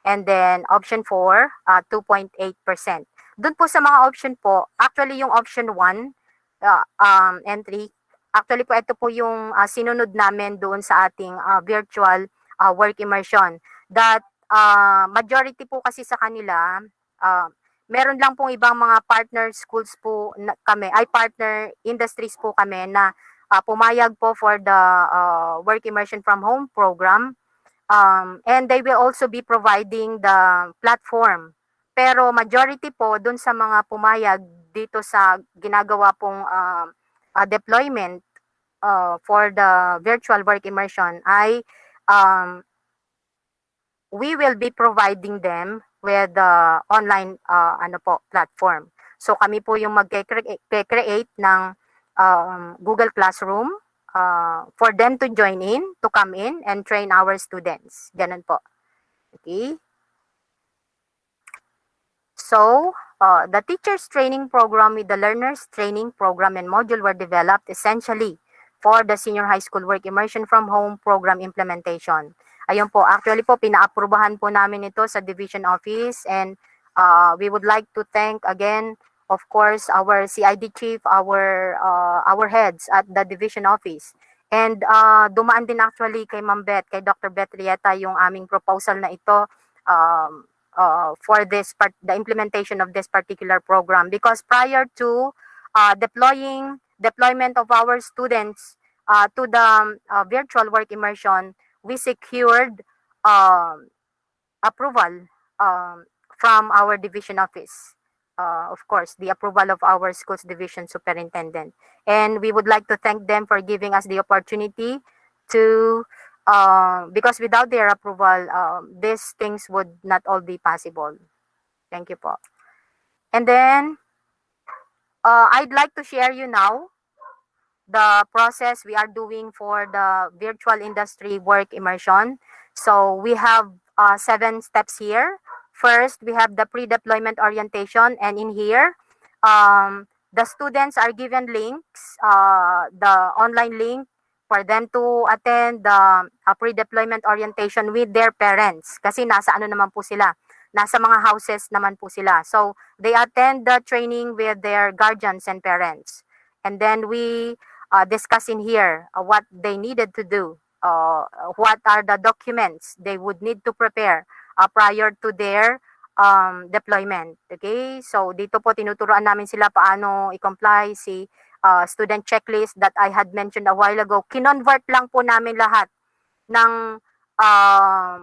and then option 4, 2.8%. Doon po sa mga option po, actually yung option 1 and 3, actually po ito po yung sinunod namin doon sa ating virtual work immersion. That majority po kasi sa kanila, meron lang pong ibang mga partner schools po kami, ay partner industries po kami na pumayag po for the work immersion from home program. And they will also be providing the platform. Pero majority po dun sa mga pumayag dito sa ginagawa pong deployment for the virtual work immersion ay we will be providing them with the online ano po platform. So kami po yung mag-create ng Google Classroom for them to join in, to come in and train our students. Ganun po. Okay? So, the teachers training program with the learners training program and module were developed essentially for the senior high school work immersion from home program implementation. Ayun po, actually po, pinaaprubahan po namin ito sa division office and we would like to thank again, of course, our CID chief, our heads at the division office. And dumaan din actually kay Ma'am Beth, kay Dr. Beth Rieta yung aming proposal na ito for the implementation of this particular program, because prior to deployment of our students to the virtual work immersion, we secured approval from our division office. Of course, the approval of our schools division superintendent. And we would like to thank them for giving us the opportunity to, because without their approval, these things would not all be possible. Thank you po. And then, I'd like to share you now the process we are doing for the virtual industry work immersion. So we have 7 steps here. First, we have the pre-deployment orientation, and in here, the students are given links, the online link for them to attend the pre-deployment orientation with their parents. Kasi nasa ano naman po sila, nasa mga houses naman po sila. So they attend the training with their guardians and parents. And then we discuss in here what they needed to do, what are the documents they would need to prepare prior to their deployment. Okay? So dito po tinuturuan namin sila paano i-comply si student checklist that I had mentioned a while ago, kinonvert lang po namin lahat ng um,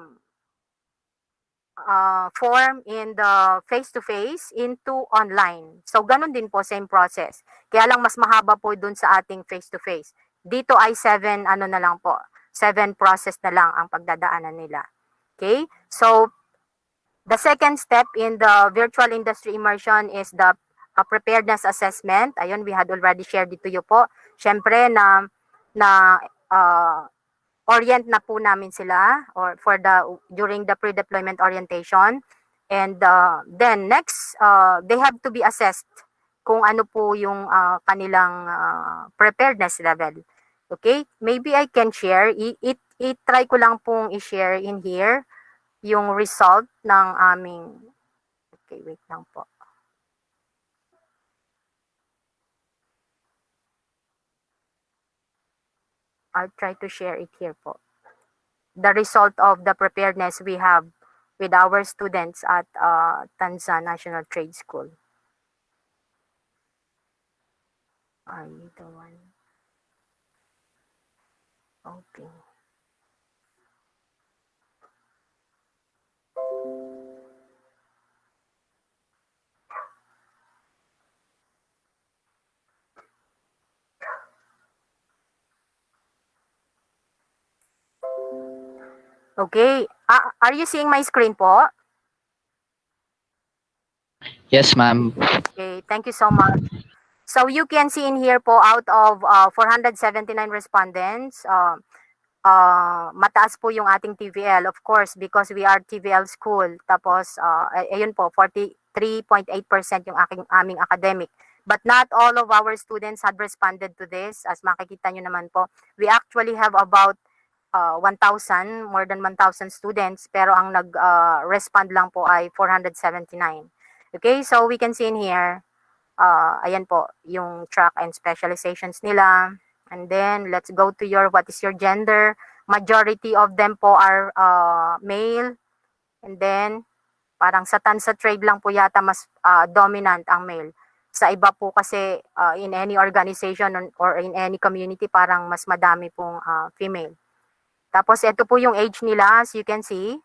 form in the face-to-face into online. So, ganun din po, same process. Kaya lang mas mahaba po dun sa ating face-to-face. Dito ay 7, ano na lang po, 7 process na lang ang pagdadaanan nila. Okay? So, the second step in the virtual industry immersion is the preparedness assessment. Ayun, we had already shared it to you po. Siyempre na uh, orient na po namin sila or for the during the pre-deployment orientation, and then next they have to be assessed kung ano po yung kanilang preparedness level. Okay, maybe I can share try ko lang pong i-share in here yung result ng aming, okay, wait lang po. I'll try to share it here po. The result of the preparedness we have with our students at Tanzan National Trade School. Are you the one? Okay. Okay. Are you seeing my screen po? Yes, ma'am. Okay, thank you so much. So you can see in here po, out of 479 respondents, mataas po yung ating TVL, of course, because we are TVL school. Tapos, ayun po, 43.8% yung aming academic. But not all of our students had responded to this. As makikita nyo naman po, we actually have about 1,000, more than 1,000 students, pero ang nag-respond lang po ay 479. Okay, so we can see in here, ayan po, yung track and specializations nila. And then, let's go to what is your gender. Majority of them po are male. And then, parang sa Tansa Trade lang po yata mas dominant ang male. Sa iba po kasi, in any organization or in any community, parang mas madami pong female. Tapos, ito po yung age nila, as you can see.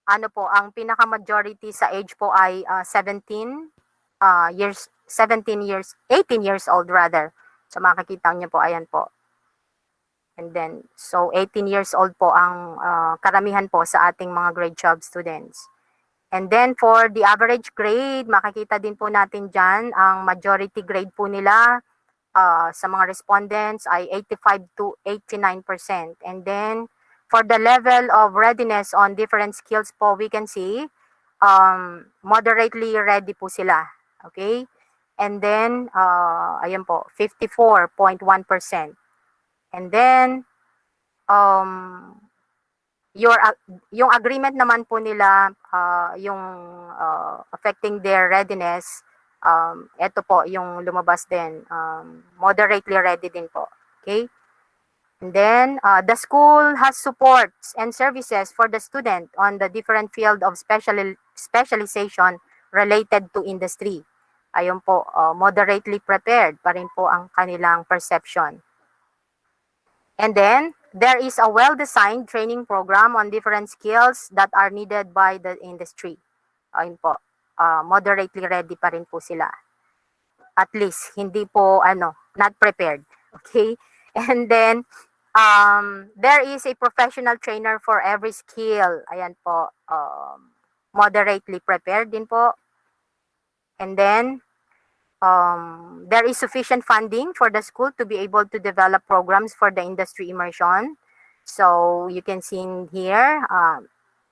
Ano po, ang pinaka-majority sa age po ay 17 years, 18 years old rather. So makikita niyo po, ayan po. And then, so 18 years old po ang karamihan po sa ating mga grade 12 students. And then for the average grade, makikita din po natin dyan, ang majority grade po nila sa mga respondents ay 85 to 89%. And then, for the level of readiness on different skills po, we can see, moderately ready po sila. Okay? And then, ayun po, 54.1%. And then, yung agreement naman po nila, yung affecting their readiness, ito po, yung lumabas din, moderately ready din po. Okay? And then, the school has supports and services for the student on the different field of specialization related to industry. Ayun po, moderately prepared pa rin po ang kanilang perception. And then, there is a well-designed training program on different skills that are needed by the industry. Ayun po, moderately ready pa rin po sila. At least, hindi po, not prepared. Okay? And then, there is a professional trainer for every skill. Ayan po, moderately prepared din po. And then, there is sufficient funding for the school to be able to develop programs for the industry immersion. So, you can see in here,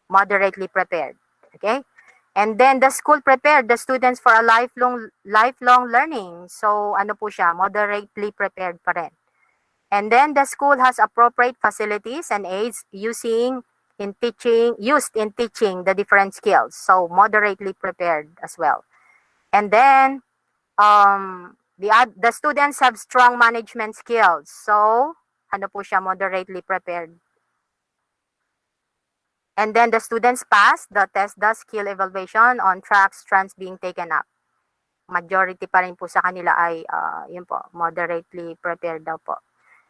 moderately prepared. Okay? And then, the school prepared the students for a lifelong learning. So, ano po siya, moderately prepared pa rin. And then the school has appropriate facilities and aids used in teaching the different skills. So moderately prepared as well. And then the students have strong management skills. So ano po siya, moderately prepared. And then the students pass the skill evaluation on tracks being taken up. majority pa rin po sa kanila ay yun po, moderately prepared daw po.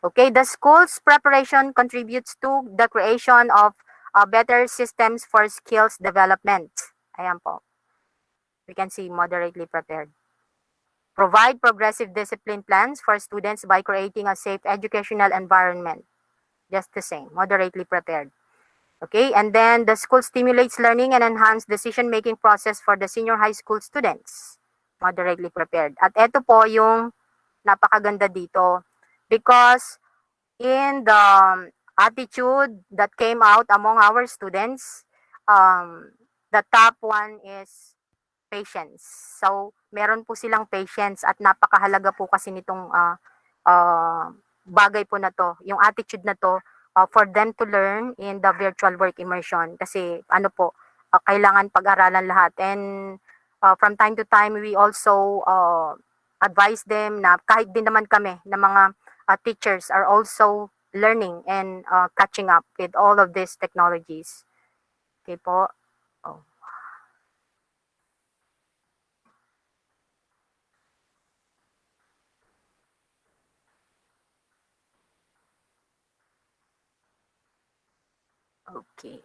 Okay, the school's preparation contributes to the creation of better systems for skills development. Ayan po. We can see moderately prepared. Provide progressive discipline plans for students by creating a safe educational environment. Just the same, moderately prepared. Okay, and then the school stimulates learning and enhance decision-making process for the senior high school students. Moderately prepared. At ito po yung napakaganda dito because in the attitude that came out among our students, the top one is patience. So, meron po silang patience at napakahalaga po kasi nitong bagay po na to, yung attitude na to for them to learn in the virtual work immersion kasi ano po, kailangan pag-aralan lahat. And from time to time, we also advise them na kahit din naman kami na mga teachers are also learning and catching up with all of these technologies. Okay po. Oh. Okay.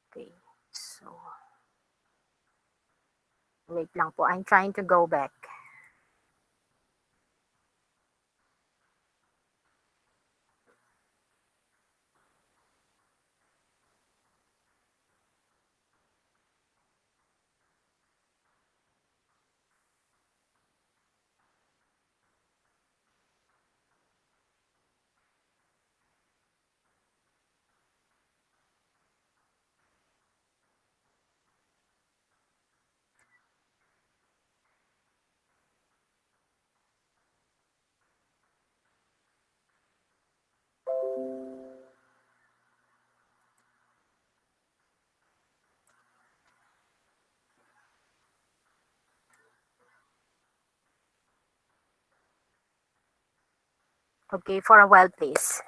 Okay. So, wait lang po. I'm trying to go back. Okay, for a while, please.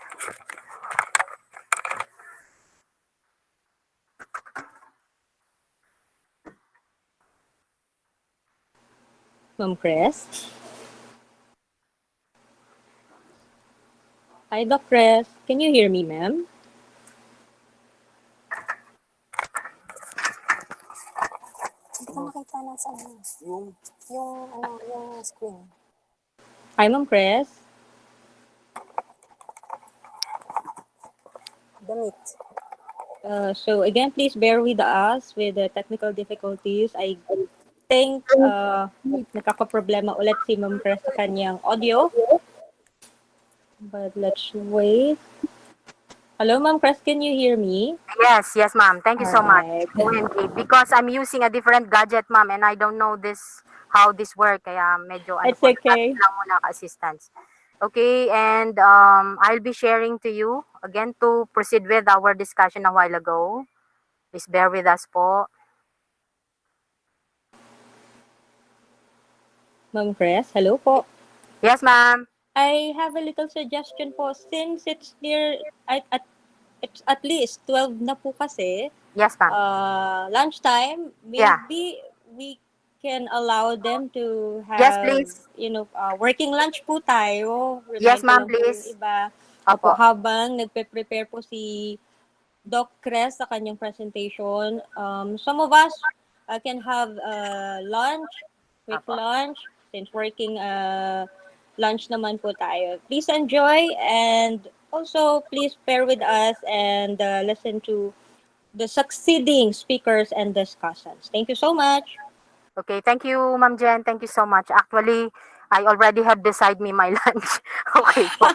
Ma'am Chris? Hi, Doc Chris. Can you hear me, ma'am? Hindi ko makita na sa yung screen. Hi, Ma'am Chris. Damit. So again, please bear with us with the technical difficulties. I think nakaka-problema ulit si Ma'am Chris sa kanyang audio. But let's wait. Hello, Ma'am Chris, can you hear me? Yes, ma'am. Thank you so much. Alright. OMG. Because I'm using a different gadget, ma'am, and I don't know how this work. Kaya medyo It's okay. lang muna ka-assistance. Okay, and I'll be sharing to you again to proceed with our discussion a while ago. Please bear with us po. Ma'am Chris, hello po. Yes, ma'am. I have a little suggestion po. Since it's near, it's at least 12 na po kasi. Yes, ma'am. Lunchtime, Yeah. maybe we can allow them to have, Yes, please. working lunch po tayo. Yes, Remind ko ma'am, lang po please. yung iba. Opo. Habang nagpe-prepare po si Doc Cres sa kanyang presentation, some of us can have lunch, quick lunch, since working lunch naman po tayo. Please enjoy and also please bear with us and listen to the succeeding speakers and discussants. Thank you so much. Okay, thank you, Ma'am Jen. Thank you so much. Actually, I already have beside me my lunch. Okay po.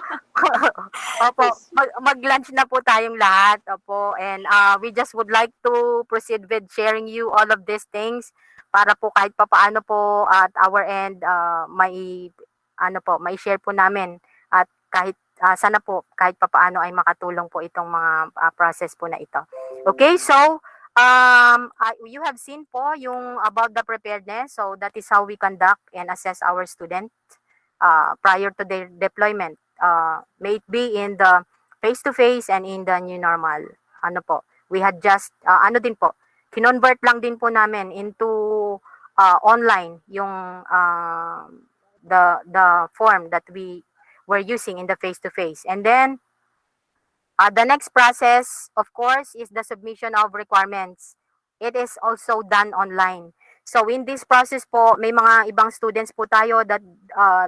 Opo, mag-lunch na po tayong lahat. Opo, and we just would like to proceed with sharing you all of these things para po kahit papaano po at our end may share po namin at kahit sana po kahit papaano ay makatulong po itong mga process po na ito. Okay, so you have seen po yung about the preparedness. So that is how we conduct and assess our student prior to their deployment may it be in the face-to-face and in the new normal. Ano po, we had just, ano din po, kinonvert lang din po namin into online yung the form that we were using in the face-to-face. And then, the next process, of course, is the submission of requirements. It is also done online. So in this process po, may mga ibang students po tayo that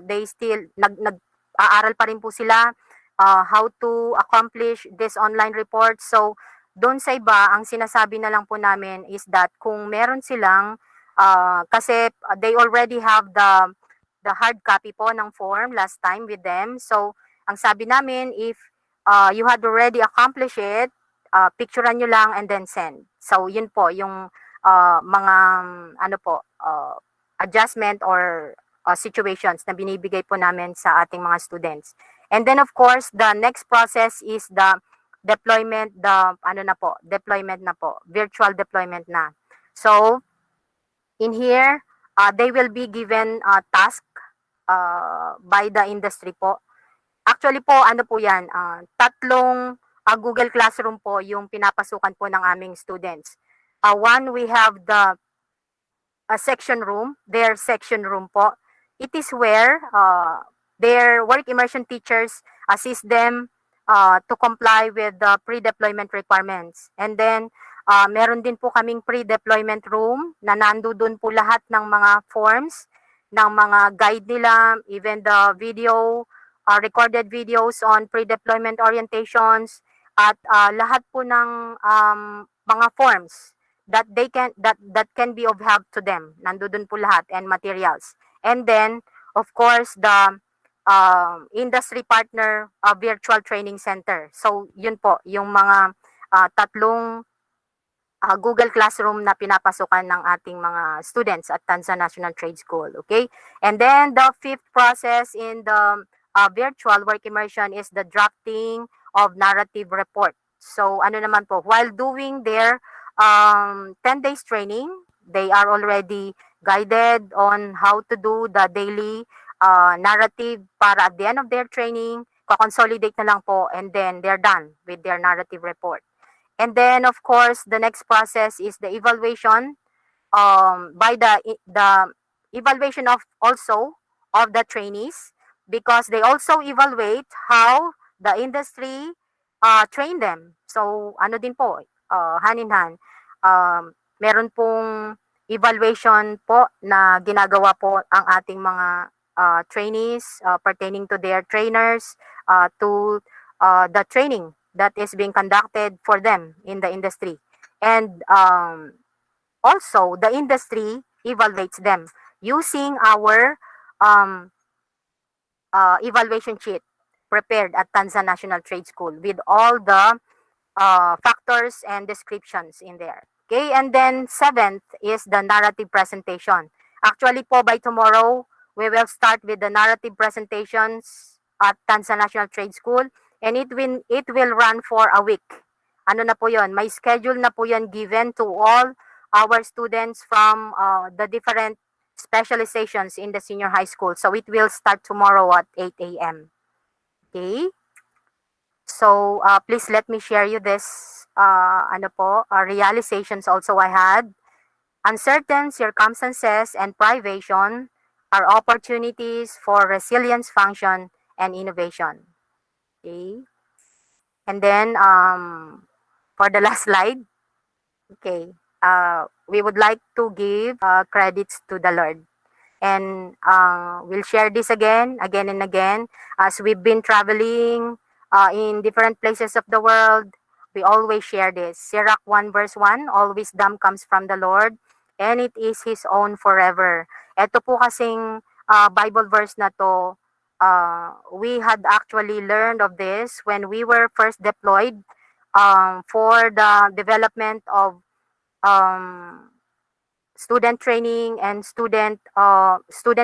they still aaral pa rin po sila how to accomplish this online report. So doon sa iba, ang sinasabi na lang po namin is that kung meron silang kasi they already have the hard copy po ng form last time with them. So ang sabi namin, if you had already accomplished it, picturean nyo lang and then send. So yun po yung mga ano po adjustment or situations na binibigay po namin sa ating mga students. And then of course, the next process is the deployment, deployment na po, virtual deployment na. So in here, they will be given task by the industry po. Actually po, ano po yan, tatlong Google Classroom po yung pinapasukan po ng aming students. One, we have the section room, their section room po. It is where their work immersion teachers assist them to comply with the pre-deployment requirements. And then, meron din po kaming pre-deployment room na nandoon po lahat ng mga forms, ng mga guide nila, even the video, recorded videos on pre-deployment orientations, at lahat po ng mga forms that that can be of help to them. Nandoon po lahat, and materials. And then, of course, the industry partner virtual training center. So, yun po, yung mga tatlong Google Classroom na pinapasukan ng ating mga students at Tanza National Trade School. Okay? And then, the fifth process in the virtual work immersion is the drafting of narrative report. So, ano naman po, while doing their 10 days training, they are already guided on how to do the daily narrative para at the end of their training, consolidate na lang po, and then they're done with their narrative report. And then, of course, the next process is the evaluation by the evaluation of also of the trainees, because they also evaluate how the industry train them. So, ano din po, hand in hand. Meron pong evaluation po na ginagawa po ang ating mga trainees pertaining to their trainers, to the training that is being conducted for them in the industry. And also, the industry evaluates them using our evaluation sheet prepared at Tanza National Trade School with all the factors and descriptions in there. Okay, and then seventh is the narrative presentation. Actually po, by tomorrow, we will start with the narrative presentations at Tanza National Trade School, and it will run for a week. Ano na po yon? May schedule na po yan given to all our students from the different specializations in the senior high school. So it will start tomorrow at 8 a.m. Okay? So please let me share you this realizations also I had. Uncertain circumstances and privation are opportunities for resilience, function, and innovation. Okay. And then for the last slide, okay, we would like to give credits to the Lord. And we'll share this again and again. As we've been traveling in different places of the world, we always share this. Sirach 1 verse 1, all wisdom comes from the Lord, and it is His own forever. Ito po kasing Bible verse na to, we had actually learned of this when we were first deployed for the development of student training and student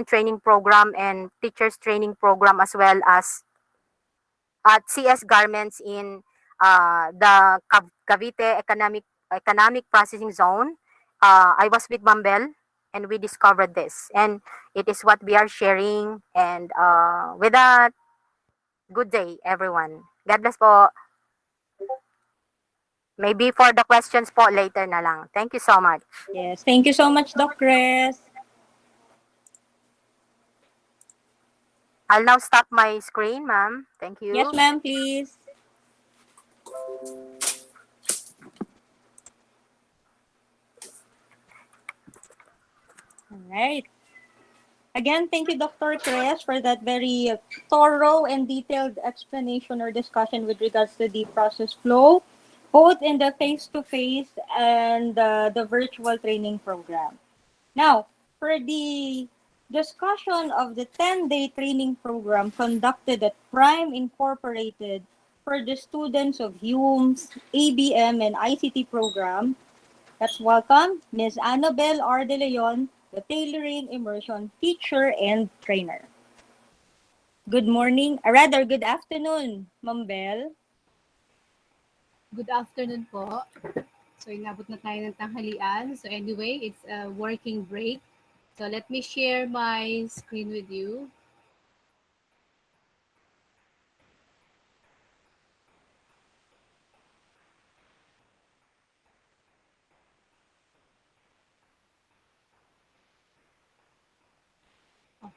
training program and teachers training program, as well as at CS Garments in the Cavite Economic Processing Zone. I was with Mambel, and we discovered this, and it is what we are sharing. And with that, good day, everyone. God bless po. Maybe for the questions po, later na lang. Thank you so much. Yes, thank you so much, Doc Chris. I'll now stop my screen, ma'am. Thank Yes, you. ma'am, please. All right. Again, thank you, Dr. Chris, for that very thorough and detailed explanation or discussion with regards to the process flow, both in the face-to-face and the virtual training program. Now, for the discussion of the 10-day training program conducted at Prime Incorporated for the students of HUME's ABM and ICT program, let's welcome Ms. Annabel R. De Leon, the Tailoring Immersion teacher and trainer. Good morning, or rather, good afternoon, Ma'am Bel. Good afternoon po. So, inabot na tayo ng tanghalian. So, anyway, it's a working break. So, let me share my screen with you.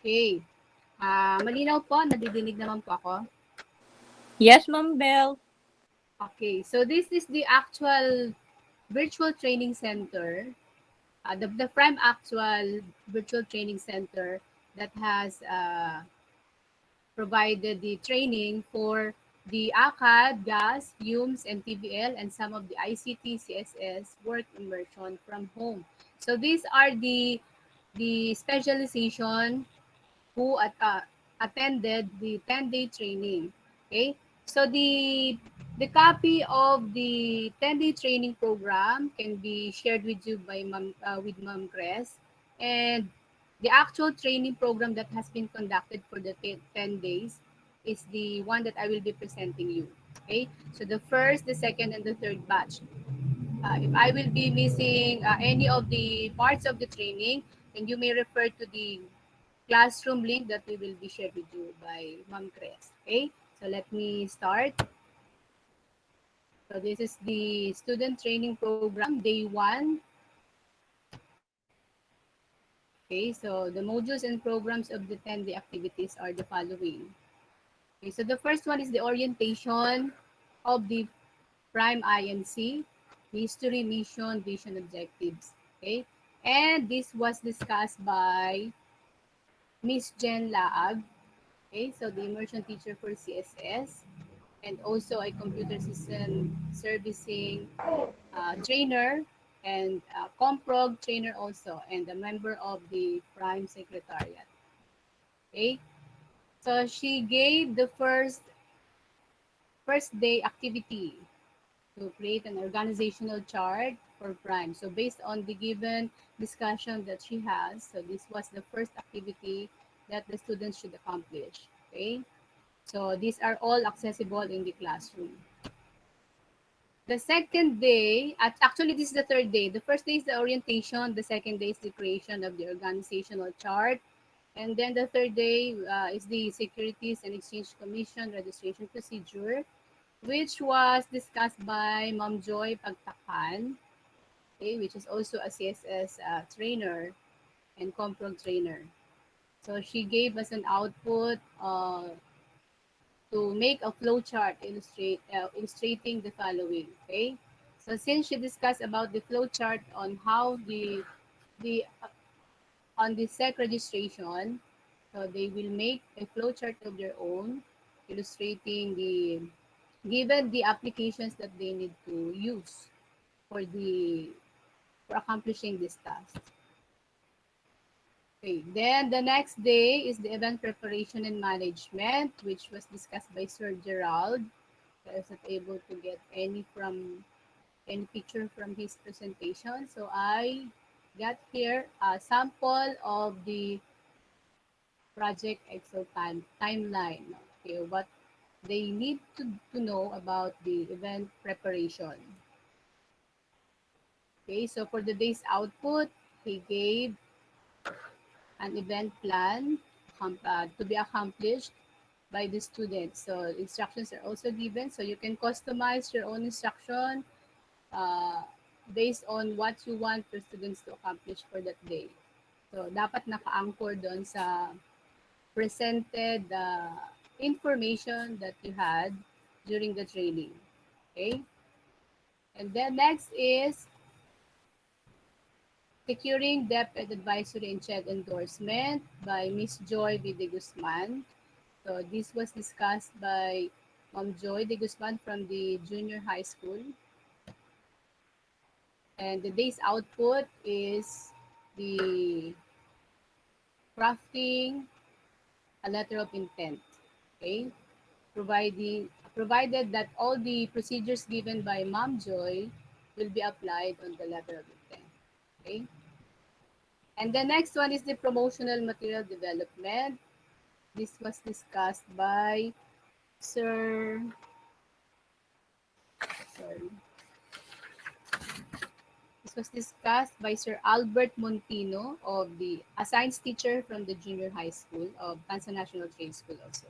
Okay. Malinaw po, nadidinig naman po ako. Yes, Ma'am Bel. Okay, so this is the actual virtual training center, the Prime Actual Virtual Training Center that has provided the training for the ACAD, GAS, UMS, and TVL, and some of the ICT, CSS work immersion from home. So these are the specialization who attended the 10-day training. Okay, so the copy of the 10-day training program can be shared with you by Ma'am Grace, and the actual training program that has been conducted for the 10 days is the one that I will be presenting you. Okay, so the first, the second, and the third batch. If I will be missing any of the parts of the training, then you may refer to the classroom link that we will be shared with you by Ma'am Chris. Okay, so let me start. So this is the student training program, day 1. Okay, so the modules and programs of the 10-day activities are the following. Okay, so the first one is the orientation of the Prime INC, history, mission, vision, objectives. Okay, and this was discussed by Miss Jen Laag. Okay, so the immersion teacher for CSS, and also a computer system servicing trainer, and Comprog trainer also, and a member of the Prime Secretariat. Okay, so she gave the first day activity to create an organizational chart for Prime. So based on the given discussion that she has, so this was the first activity that the students should accomplish. Okay, so these are all accessible in the classroom. The second day, actually this is the third day. The first day is the orientation. The second day is the creation of the organizational chart. And then the third day is the Securities and Exchange Commission registration procedure, which was discussed by Ma'am Joy Pagtakan, okay, which is also a CSS trainer and Comprog trainer. So she gave us an output to make a flowchart illustrating the following. Okay, so since she discussed about the flowchart on how the on the SEC registration, so they will make a flowchart of their own, illustrating the given the applications that they need to use for accomplishing this task. Okay, then the next day is the event preparation and management, which was discussed by Sir Gerald. I was not able to get any picture from his presentation, so I got here a sample of the project Excel timeline. Okay, what they need to know about the event preparation. Okay, so for the day's output, he gave an event plan to be accomplished by the students. So instructions are also given, so you can customize your own instruction uh, based on what you want your students to accomplish for that day. So dapat naka-anchor doon sa presented information that you had during the training. Okay? And then next is securing Debt Advisory and Check Endorsement by Miss Joy V. De Guzman. So this was discussed by Mom Joy De Guzman from the junior high school. And the day's output is the crafting a letter of intent. Okay? Provided that all the procedures given by Mom Joy will be applied on the letter of intent. Okay? And the next one is the promotional material development. This was discussed by Sir, sorry. This was discussed by Sir Albert Montino of the a science teacher from the junior high school of Kansas National Trade School also.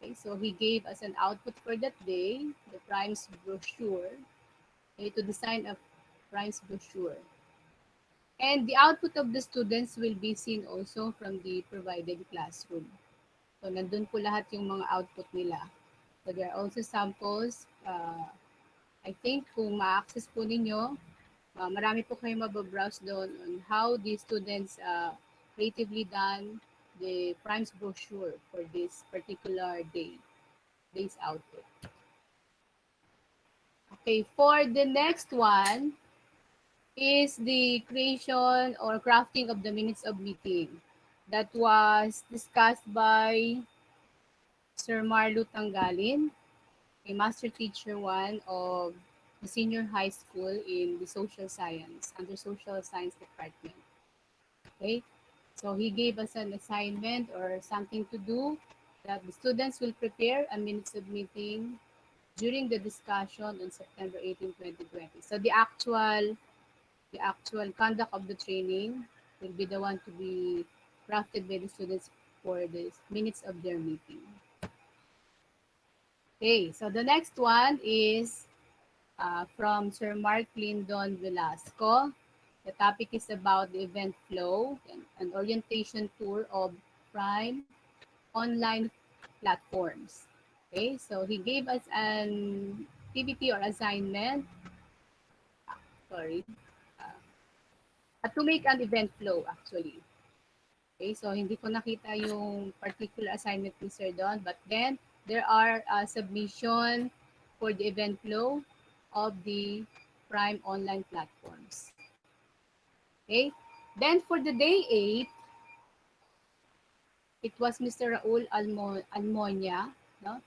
Okay, so he gave us an output for that day, the Primes brochure, okay, to design a Primes brochure. And the output of the students will be seen also from the provided classroom. So, nandun po lahat yung mga output nila. So, there are also samples. I think kung ma-access po ninyo, marami po kayo mababrowse doon on how the students creatively done the Primes brochure for this particular day's output. Okay, for the next one is the creation or crafting of the minutes of meeting that was discussed by Sir Marlo Tanggalin, a master teacher one of the senior high school in the social science, under social science department. Okay, so he gave us an assignment or something to do that the students will prepare a minutes of meeting during the discussion on September 18, 2020. So the actual conduct of the training will be the one to be crafted by the students for the minutes of their meeting. Okay, so the next one is from Sir Mark Lyndon Velasco. The topic is about the event flow and an orientation tour of Prime online platforms. Okay, so he gave us an activity or assignment, sorry, to make an event flow actually. Okay, so hindi ko nakita yung particular assignment ni Sir Don, but then there are submission for the event flow of the Prime online platforms. Okay, then for the day 8, it was Mr. Raul Almonia, no,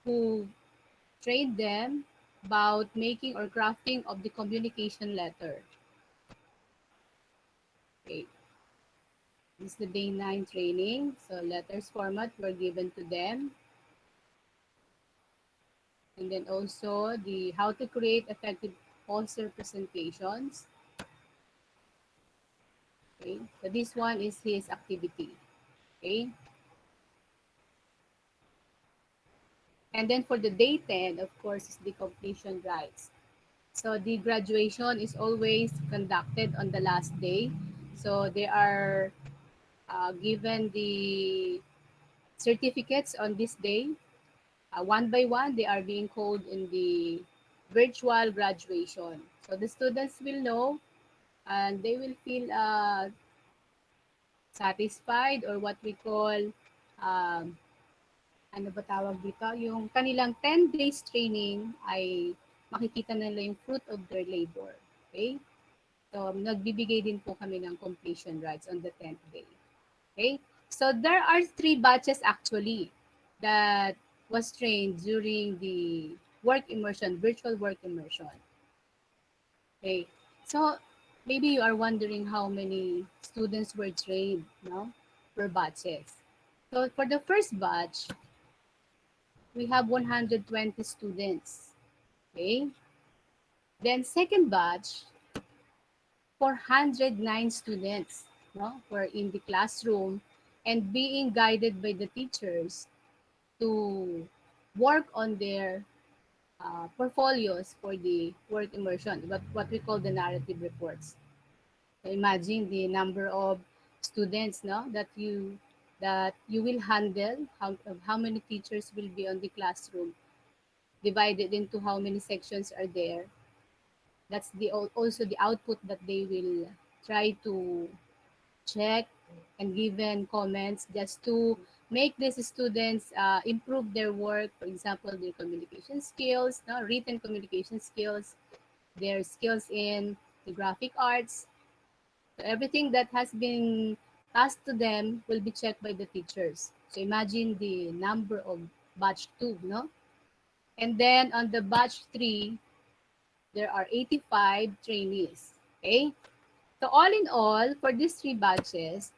who trained them about making or crafting of the communication letter. Okay. This is the day 9 training. So letters format were given to them. And then also the how to create effective poster presentations. Okay. So this one is his activity. Okay. And then for the day 10, of course, is the completion rites. So the graduation is always conducted on the last day. So they are given the certificates on this day. One by one, they are being called in the virtual graduation. So the students will know and they will feel satisfied, or what we call, ano ba tawag dito, yung kanilang 10 days training ay makikita nila yung fruit of their labor. Okay? So, nagbibigay din po kami ng completion rights on the 10th day. Okay? So, there are 3 batches actually that was trained during the work immersion, virtual work immersion. Okay? So, maybe you are wondering how many students were trained, no, per batches. So, for the first batch, we have 120 students. Okay? Then second batch, 409 students, no, were in the classroom and being guided by the teachers to work on their portfolios for the work immersion, what we call the narrative reports. So imagine the number of students, no, that you will handle, how many teachers will be on the classroom, divided into how many sections are there. That's also the output that they will try to check and given comments just to make these students improve their work. For example, their communication skills, no, written communication skills, their skills in the graphic arts. So everything that has been passed to them will be checked by the teachers. So imagine the number of batch 2, no? And then on the batch 3, there are 85 trainees. Okay? So all in all, for these 3 batches,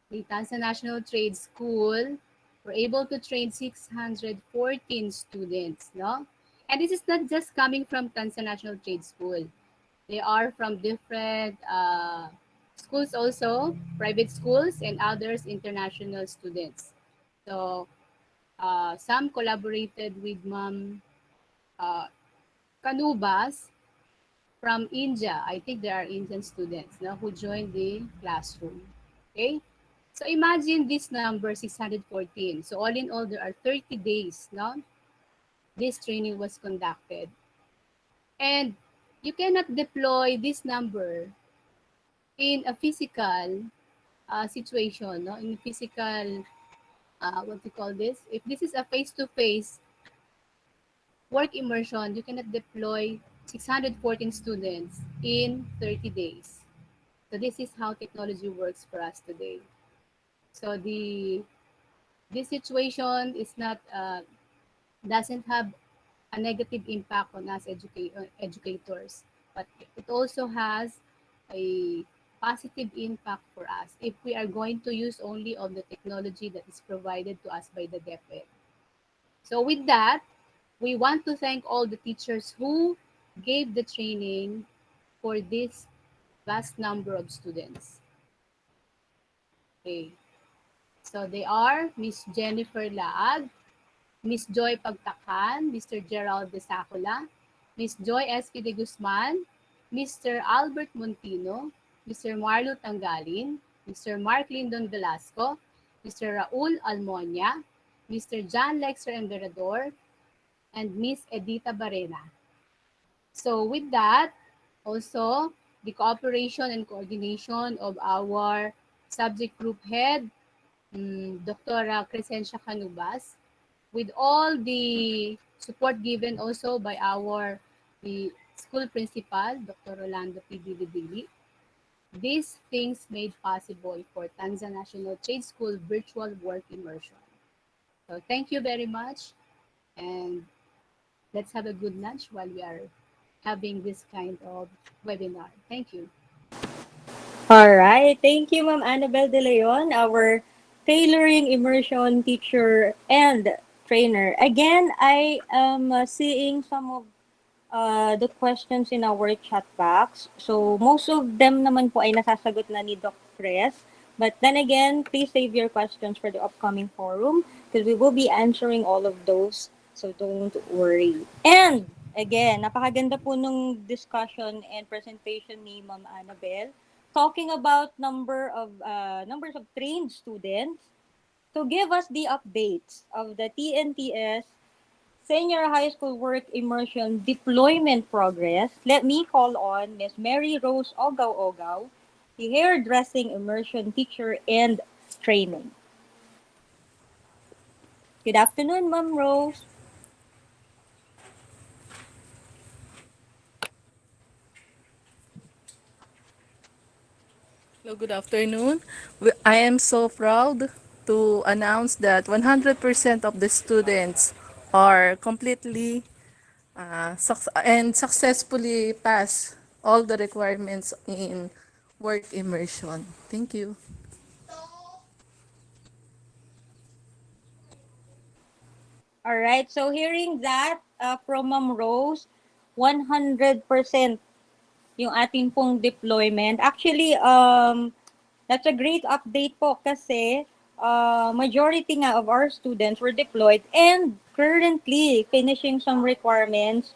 the Tansa National Trade School were able to train 614 students, no? And this is not just coming from Tansa National Trade School. They are from different schools also, private schools, and others international students. So some collaborated with Ma'am uh, Kanubas from India. I think there are Indian students now who joined the classroom. Okay? So imagine this number 614. So all in all, there are 30 days now this training was conducted. And you cannot deploy this number in a physical situation, no? In physical, what do you call this? If this is a face-to-face work immersion, you cannot deploy 614 students in 30 days. So this is how technology works for us today. So this situation is not doesn't have a negative impact on us educators, but it also has a positive impact for us if we are going to use only of the technology that is provided to us by the DepEd. So with that, we want to thank all the teachers who gave the training for this vast number of students. Okay. So they are Miss Jennifer Laag, Miss Joy Pagtakan, Mr. Gerald De Sacula, Miss Joy S.P. De Guzman, Mr. Albert Montino, Mr. Marlo Tanggalin, Mr. Mark Lindon Velasco, Mr. Raul Almonia, Mr. John Lexer Emperador, and Miss Edita Barena. So with that, also the cooperation and coordination of our subject group head, Dr. Crescencia Canubas, with all the support given also by the school principal, Dr. Rolando P. Dilibili. These things made possible for Tanzania National Trade School virtual work immersion. So thank you very much, and let's have a good lunch while we are having this kind of webinar. Thank you. All right. Thank you, Ma'am Annabel De Leon, our tailoring immersion teacher and trainer. Again, I am seeing some of the questions in our chat box. So, most of them naman po ay nasasagot na ni Doc Chris. But then again, please save your questions for the upcoming forum because we will be answering all of those. So, don't worry. And, again, napakaganda po nung discussion and presentation ni Ma'am Annabel talking about numbers of trained students to give us the updates of the TNTS Senior High School Work Immersion Deployment Progress. Let me call on Miss Mary Rose Ogaw, the hairdressing immersion teacher and training. Good afternoon, Ma'am Rose. Hello, good afternoon. I am so proud to announce that 100% of the students are completely and successfully pass all the requirements in work immersion. Thank you. All right, so hearing that from Ma'am Rose, 100% yung ating pong deployment. Actually, that's a great update po kasi majority nga of our students were deployed and currently finishing some requirements,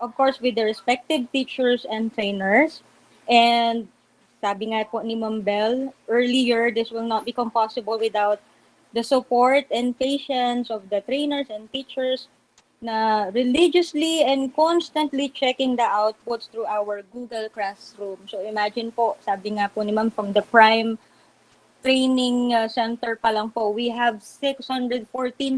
of course, with the respective teachers and trainers. And sabi nga po ni Ma'am Bell earlier, this will not become possible without the support and patience of the trainers and teachers na religiously and constantly checking the outputs through our Google Classroom. So imagine po, sabi nga po ni Ma'am, from the prime training center pa lang po, we have 614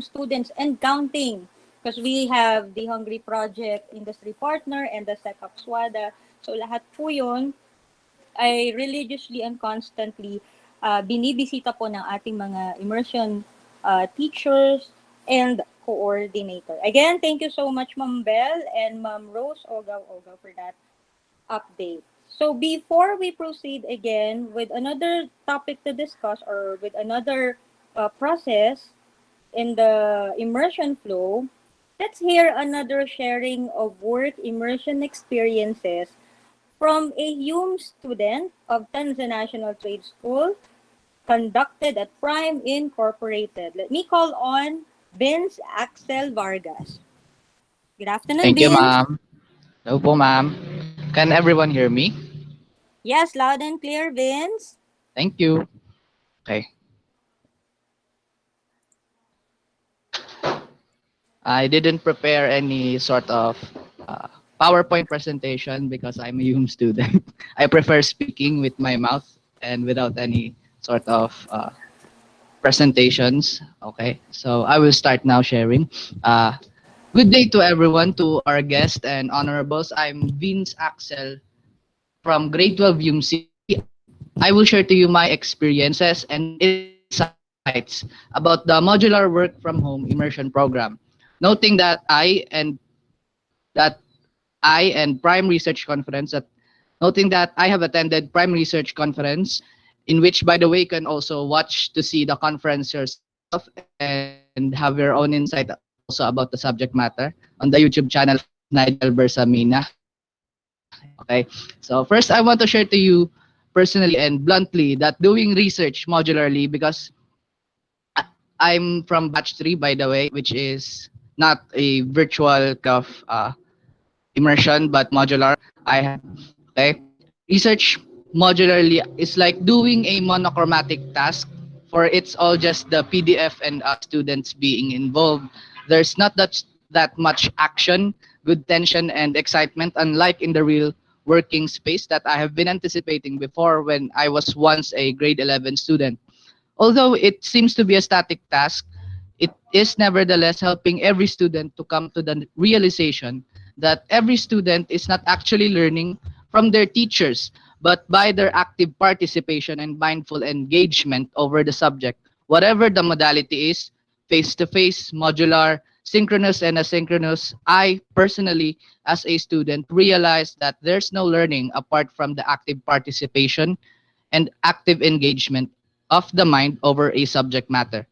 students and counting because we have the Hungry Project Industry Partner and the SECAP SWADA. So lahat po yun ay religiously and constantly binibisita po ng ating mga immersion teachers and coordinator. Again, thank you so much, Ma'am Bell and Ma'am Rose Ogaw-Ogaw for that update. So before we proceed again with another topic to discuss or with another process in the immersion flow, let's hear another sharing of work immersion experiences from a Hume student of Tanzania National Trade School conducted at Prime Incorporated. Let me call on Vince Axel Vargas. Good afternoon, Thank you, Vince. ma'am. Hello po, ma'am. Can everyone hear me? Yes, loud and clear, Vince. Thank you. Okay. I didn't prepare any sort of uh, PowerPoint presentation because I'm a UM student. I prefer speaking with my mouth and without any sort of presentations. Okay, so I will start now sharing. Good day to everyone, to our guests and honorables. I'm Vince Axel from Grade 12 UMC. I will share to you my experiences and insights about the modular work from home immersion program. Noting that I and Prime Research Conference that noting that I have attended Prime Research Conference, in which, by the way, you can also watch to see the conference yourself and have your own insight also about the subject matter on the YouTube channel of Nigel Bersamina. Okay, so first I want to share to you personally and bluntly that doing research modularly, because I'm from batch 3, by the way, which is not a virtual kind of immersion but modular. I have okay. Research modularly is like doing a monochromatic task, for it's all just the PDF and students being involved. There's not that much action, good tension and excitement, unlike in the real working space that I have been anticipating before when I was once a grade 11 student. Although it seems to be a static task, it is nevertheless helping every student to come to the realization that every student is not actually learning from their teachers, but by their active participation and mindful engagement over the subject, whatever the modality is, face-to-face, modular, synchronous, and asynchronous. I personally, as a student, realized that there's no learning apart from the active participation and active engagement of the mind over a subject matter.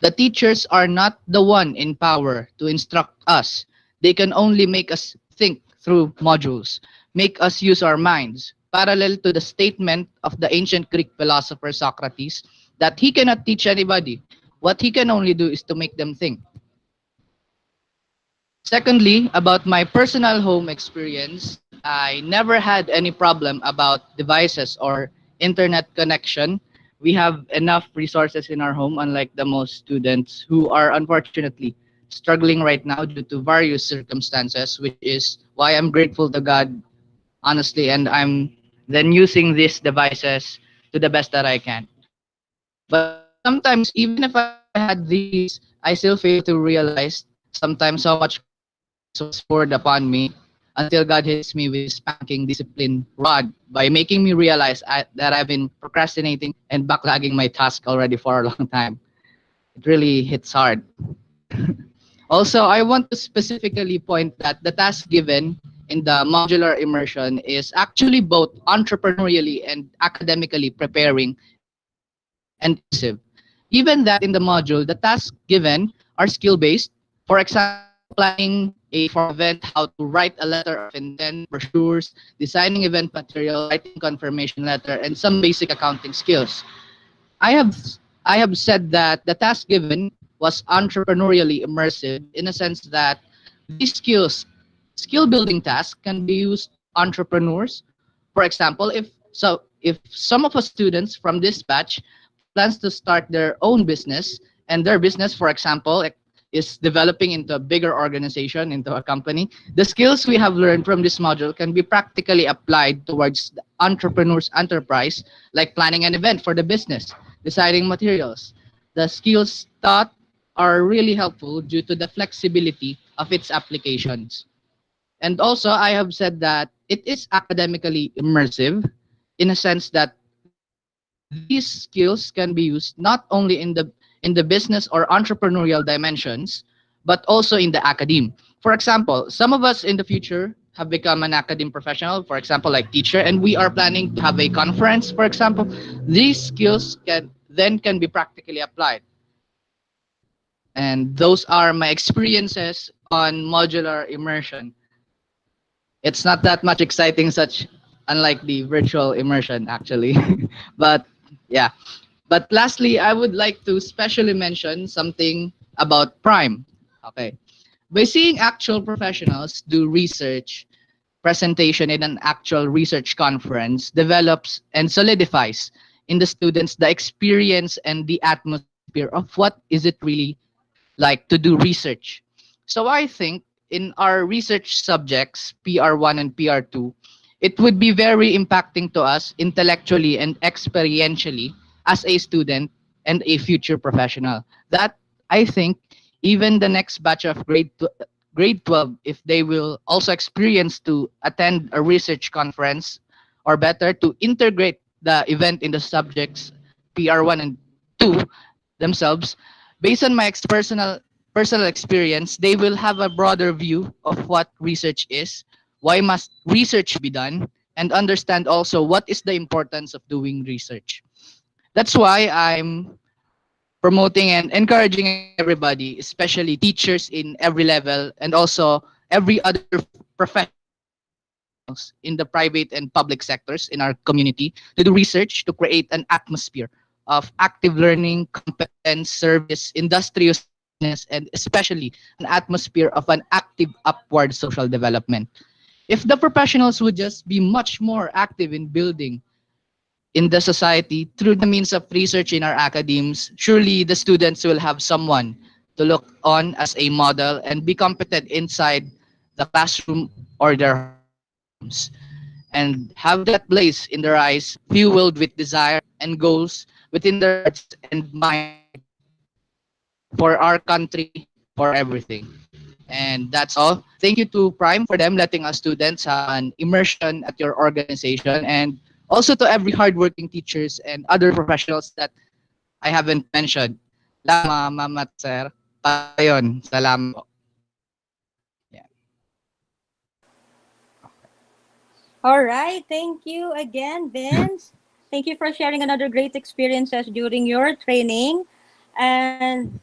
The teachers are not the one in power to instruct us. They can only make us think through modules, make us use our minds, parallel to the statement of the ancient Greek philosopher Socrates that he cannot teach anybody. What he can only do is to make them think. Secondly, about my personal home experience, I never had any problem about devices or internet connection. We have enough resources in our home, unlike the most students who are unfortunately struggling right now due to various circumstances, which is why I'm grateful to God, honestly, and I'm then using these devices to the best that I can. But sometimes, even if I had these, I still fail to realize sometimes how much grace was poured upon me until God hits me with his spanking discipline rod by making me realize that I've been procrastinating and backlogging my task already for a long time. It really hits hard. Also, I want to specifically point that the task given in the modular immersion is actually both entrepreneurially and academically preparing and immersive. Given that in the module, the tasks given are skill-based. For example, planning a formal event, how to write a letter of intent, brochures, designing event material, writing confirmation letter, and some basic accounting skills. I have I have said that the task given was entrepreneurially immersive in a sense that these skill building tasks can be used to entrepreneurs. For example, if some of the students from this batch plans to start their own business, and their business, for example, is developing into a bigger organization, into a company, the skills we have learned from this module can be practically applied towards the entrepreneur's enterprise, like planning an event for the business, deciding materials. The skills taught are really helpful due to the flexibility of its applications. And also, I have said that it is academically immersive in a sense that these skills can be used not only in the business or entrepreneurial dimensions, but also in the academe. For example, some of us in the future have become an academe professional, for example, like teacher, and we are planning to have a conference, for example. These skills can be practically applied. And those are my experiences on modular immersion. It's not that much exciting, such unlike the virtual immersion actually. But yeah. But lastly, I would like to specially mention something about Prime. Okay. By seeing actual professionals do research, presentation in an actual research conference develops and solidifies in the students the experience and the atmosphere of what is it really like to do research. So I think in our research subjects, PR1 and PR2, it would be very impacting to us intellectually and experientially as a student and a future professional. That I think even the next batch of grade 12, if they will also experience to attend a research conference, or better to integrate the event in the subjects PR1 and 2 themselves, based on my personal experience, they will have a broader view of what research is, why must research be done, and understand also what is the importance of doing research. That's why I'm promoting and encouraging everybody, especially teachers in every level and also every other professionals in the private and public sectors in our community, to do research to create an atmosphere of active learning, competence, service, industrious business, and especially an atmosphere of an active upward social development. If the professionals would just be much more active in building in the society through the means of research in our academies, surely the students will have someone to look on as a model and be competent inside the classroom or their homes, and have that blaze in their eyes fueled with desire and goals within their hearts and mind for our country, for everything. And that's all. Thank you to Prime for them letting us students have an immersion at your organization, and also to every hardworking teachers and other professionals that I haven't mentioned. Salamat, ma'am at sir. Para yun. Salamat po. Yeah. All right. Thank you again, Vince. Thank you for sharing another great experiences during your training. And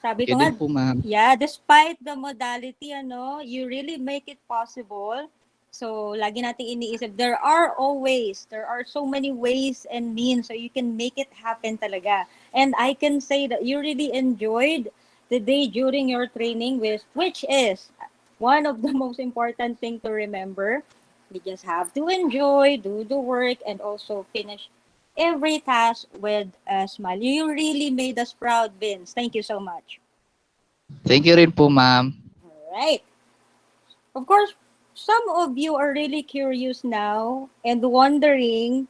sabi Thank ko you nga, din po, ma'am. yeah, despite the modality, you really make it possible. So, lagi nating iniisip, there are so many ways and means so you can make it happen talaga. And I can say that you really enjoyed the day during your training, which is one of the most important thing to remember. We just have to enjoy, do the work, and also finish every task with a smile. You really made us proud, Vince. Thank you so much. Thank you rin po, ma'am. All right. Of course, some of you are really curious now and wondering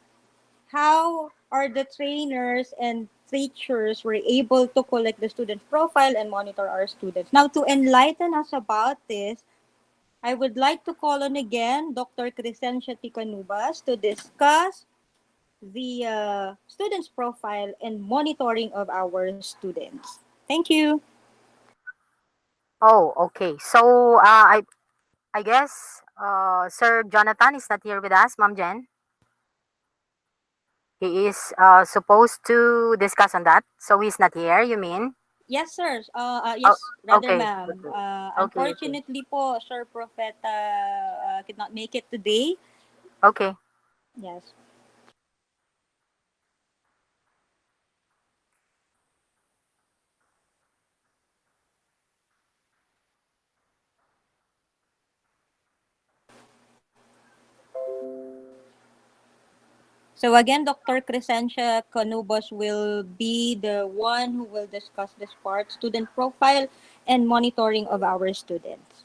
how are the trainers and teachers were able to collect the student profile and monitor our students. Now, to enlighten us about this, I would like to call on again Dr. Crescencia Ticanubas to discuss the students' profile and monitoring of our students. Thank you. Oh, okay. So, I guess Sir Jonathan is not here with us, Ma'am Jen. He is supposed to discuss on that. So he's not here, you mean? Yes, sir. Oh, Yes, rather, okay. ma'am. Okay, okay. Unfortunately po, Sir Profeta could not make it today. Okay. Yes. So again, Dr. Crescencia Canubos will be the one who will discuss this part, student profile and monitoring of our students.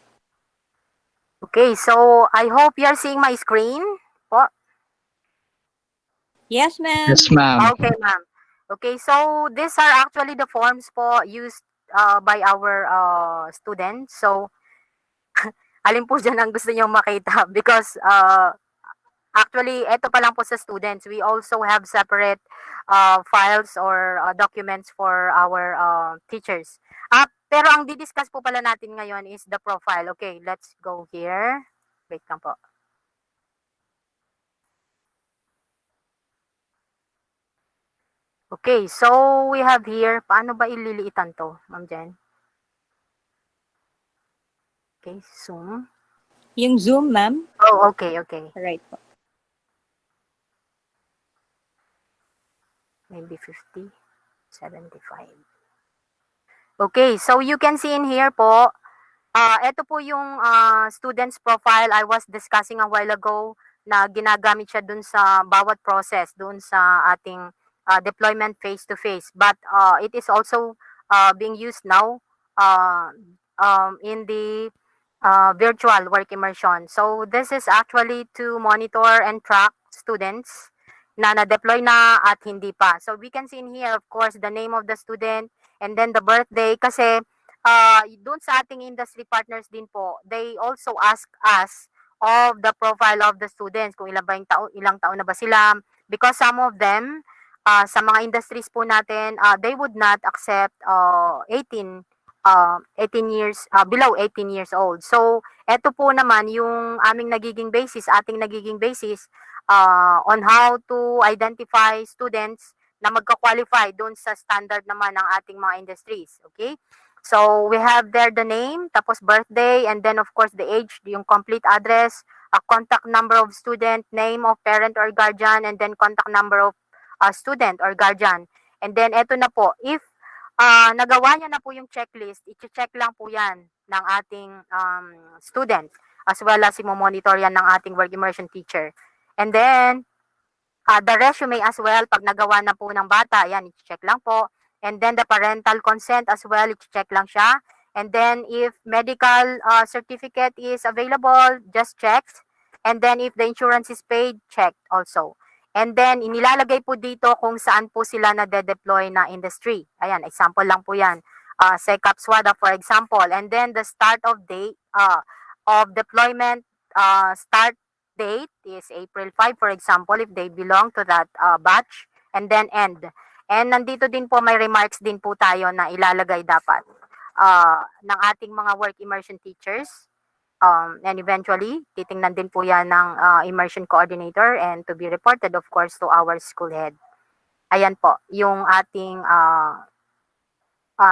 Okay, so I hope you're seeing my screen po. Yes, ma'am. Yes, ma'am. Okay, ma'am. Okay, so these are actually the forms po used by our students. So, alin po dyan ang gusto niyo makita? Because actually, eto pa lang po sa students. We also have separate files or documents for our teachers. Pero ang didiscuss po pala natin ngayon is the profile. Okay, let's go here. Wait lang po. Okay, so we have here, paano ba ililiitan to, Ma'am Jen? Okay, Zoom. Yung Zoom, ma'am. Oh, okay, okay. Right po. Maybe 50, 75. Okay, so you can see in here po, ito po yung student's profile I was discussing a while ago na ginagamit siya dun sa bawat process, dun sa ating deployment face-to-face. But it is also being used now in the virtual work immersion. So this is actually to monitor and track students na na-deploy na at hindi pa. So we can see in here, of course, the name of the student and then the birthday kasi doon sa ating industry partners din po, they also ask us of the profile of the students, kung ilang taon na ba sila. Because some of them, sa mga industries po natin, they would not accept 18 years, below 18 years old. So, eto po naman yung ating nagiging basis on how to identify students na magka-qualify doon sa standard naman ng ating mga industries. Okay? So, we have there the name, tapos birthday, and then of course the age, yung complete address, a contact number of student, name of parent or guardian, and then contact number of student or guardian. And then eto na po, if nagawa niya na po yung checklist, i-check lang po yan ng ating student as well as i-monitor yan ng ating work immersion teacher. And then, the resume as well, pag nagawa na po ng bata, yan, i-check lang po. And then the parental consent as well, i-check lang siya. And then if medical certificate is available, just check. And then if the insurance is paid, check also. And then inilalagay po dito kung saan po sila na-deploy na industry. Ayan, example lang po yan. SECAP SWADA for example. And then the start of date of deployment start date is April 5 for example if they belong to that batch, and then end. And nandito din po may remarks din po tayo na ilalagay dapat ng ating mga work immersion teachers. And eventually, titingnan din po yan ng immersion coordinator and to be reported of course to our school head. Ayan po, yung ating